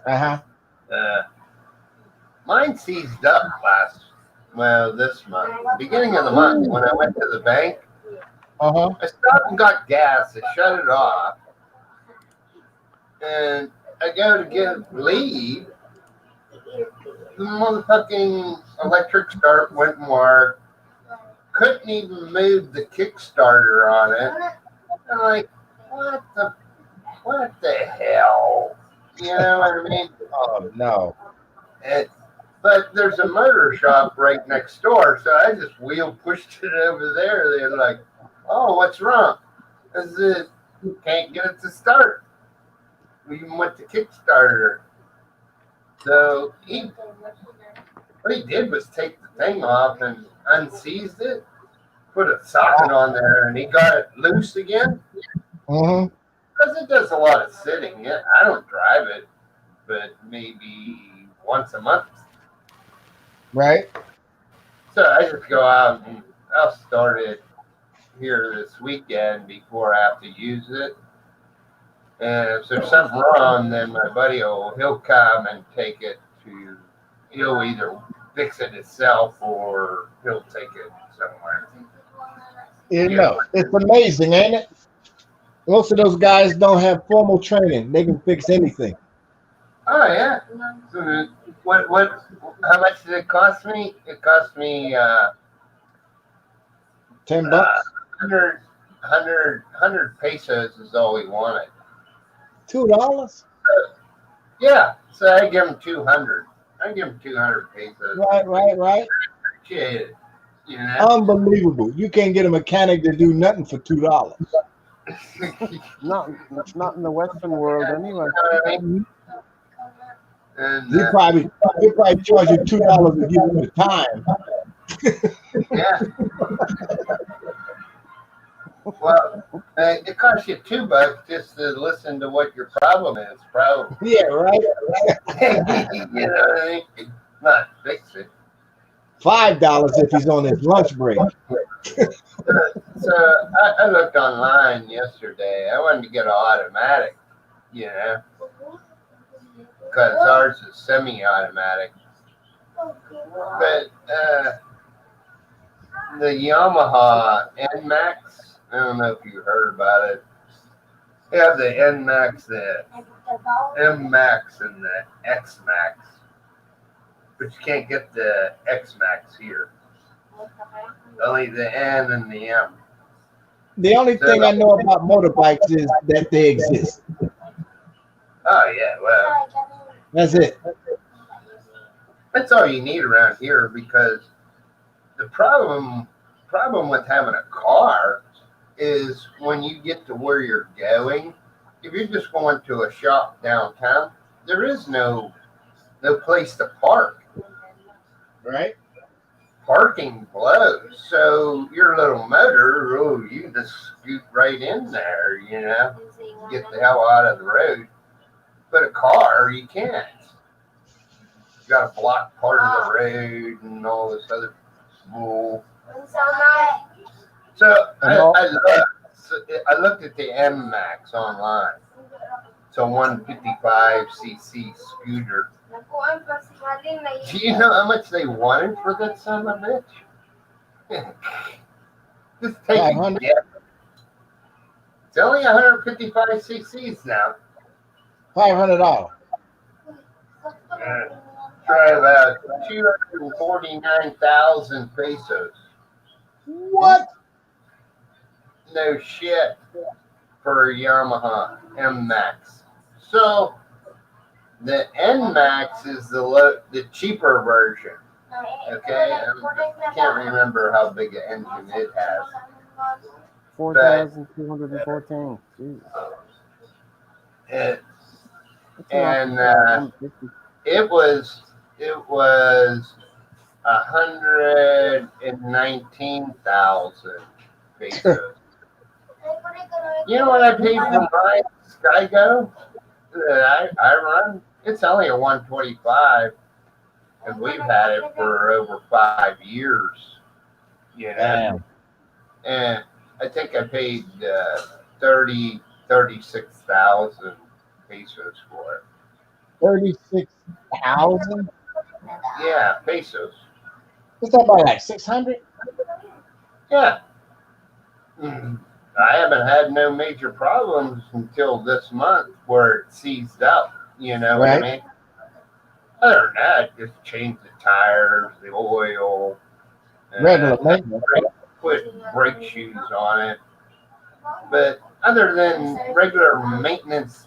Uh-huh. Mine seized up this month, beginning of the month, when I went to the bank. I stopped and got gas. I shut it off, and I go to leave. The motherfucking electric start wouldn't work. Couldn't even move the Kickstarter on it. I'm like, what the hell? You know what I mean? Oh no. But there's a motor shop right next door, so I just pushed it over there. They're like, "Oh, what's wrong?" I said, "Can't get it to start. We even went to Kickstarter." So what he did was take the thing off and unseized it, put a socket on there, and he got it loose again. Because it does a lot of sitting. Yeah, I don't drive it, but maybe once a month. Right. So I just go out and I'll start it here this weekend before I have to use it. And if there's something wrong, then my buddy he'll come and take it to. He'll either fix it himself or he'll take it somewhere. You know, it's amazing, ain't it? Most of those guys don't have formal training. They can fix anything. Oh yeah. What? How much did it cost me? It cost me $10. 100 pesos is all we wanted. $2? Yeah. So I give him 200. I give him 200 pesos. Right. Appreciate it. You know? Unbelievable. You can't get a mechanic to do nothing for $2. Not in the Western world, anyway. And he'll probably charge you $2 to give you the time. Yeah. Well, it costs you $2 just to listen to what your problem is. Probably. Yeah, right. You know what I mean? Not fix it. $5 if he's on his lunch break. So I looked online yesterday. I wanted to get an automatic, you know, because ours is semi-automatic. But the Yamaha NMAX, I don't know if you heard about it. They have the NMAX, the MMAX, and the XMAX. But you can't get the XMAX here. Only the N and the M. The only thing I know about motorbikes is that they exist. Oh yeah, well, that's it. That's all you need around here because the problem with having a car is when you get to where you're going. If you're just going to a shop downtown, there is no place to park. Right. Parking blows. So your little motor, you can just scoot right in there, you know, get the hell out of the road. But a car, you can't. You got to block part of the road and all this other bull. So I looked at the MMAX online. It's a 155cc scooter. Do you know how much they wanted for that son of a bitch? Just take a guess. It's only 155 cc's now. $500. Try about 249,000 pesos. What? No shit for a Yamaha MMAX. So the NMAX is the cheaper version. Okay, I can't remember how big an engine it has. 4,214. It, It's not and bad, 150. it was 119,000 pesos. You know what I paid for my SkyGo that I run? It's only a 125, and we've had it for over 5 years. You know, Damn. and I think I paid 36,000 pesos for it. 36,000. Yeah, pesos. What's that about like 600? Yeah. I haven't had no major problems until this month where it seized up. You know what I mean? Other than that, just change the tires, the oil, Regular maintenance. put brake shoes on it. But other than regular maintenance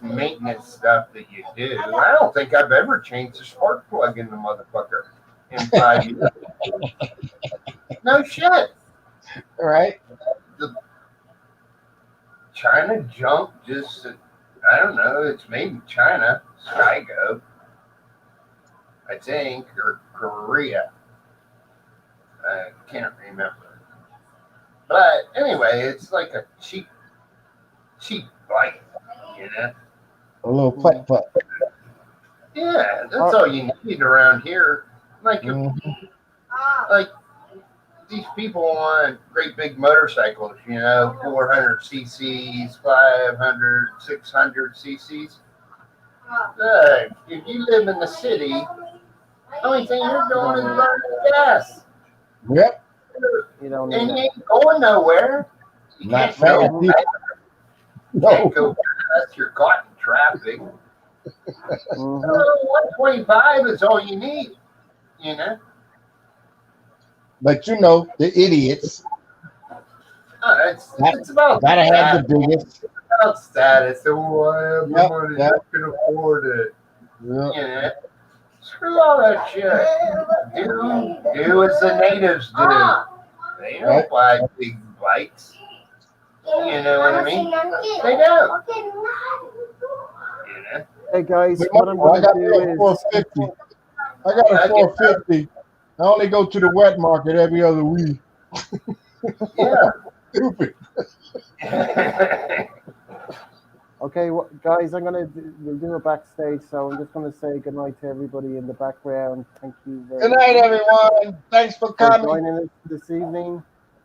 stuff that you do, I don't think I've ever changed a spark plug in the motherfucker in 5 years. No shit. Right. The China junk just, I don't know, it's made in China, SkyGo, I think, or Korea. I can't remember. But anyway, it's like a cheap bike, you know? A little putt. Yeah, that's all you need around here. Like, like these people want great big motorcycles, you know, 400 cc's, 500, 600 cc's. If you live in the city, the only thing you're doing is burning gas. Yep. You don't And need you ain't going nowhere. You Not can't go fast. fast. You No. can't go fast. You're caught in traffic. So 125 is all you need, you know? But you know, the idiots. It's about gotta have status. the biggest. It's about status. Oh, everybody Yep. can afford it. Yep. You know? Screw all that shit. Do as the natives do. They don't buy big bikes. You know what I mean? They don't. You know? Hey guys, I what I'm going got to do a is 450. I got a 450. I only go to the wet market every other week. Yeah. Stupid. okay, guys. We'll do it backstage. So I'm just gonna say good night to everybody in the background. Thank you very Good night, everyone. Thanks for coming. joining us this evening.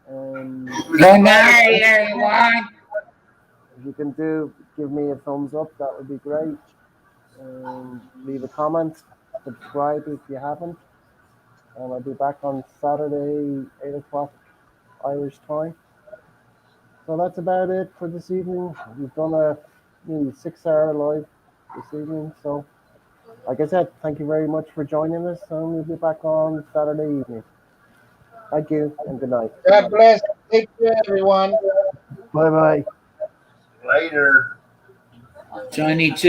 Good night, everyone. If you can give me a thumbs up, that would be great. Leave a comment, subscribe if you haven't. And I'll be back on Saturday, 8 o'clock Irish time. So that's about it for this evening. We've done a 6-hour live this evening. So, like I said, thank you very much for joining us, and we'll be back on Saturday evening. Thank you, and good night. God bless. Take care, everyone. Bye-bye. Later. Johnny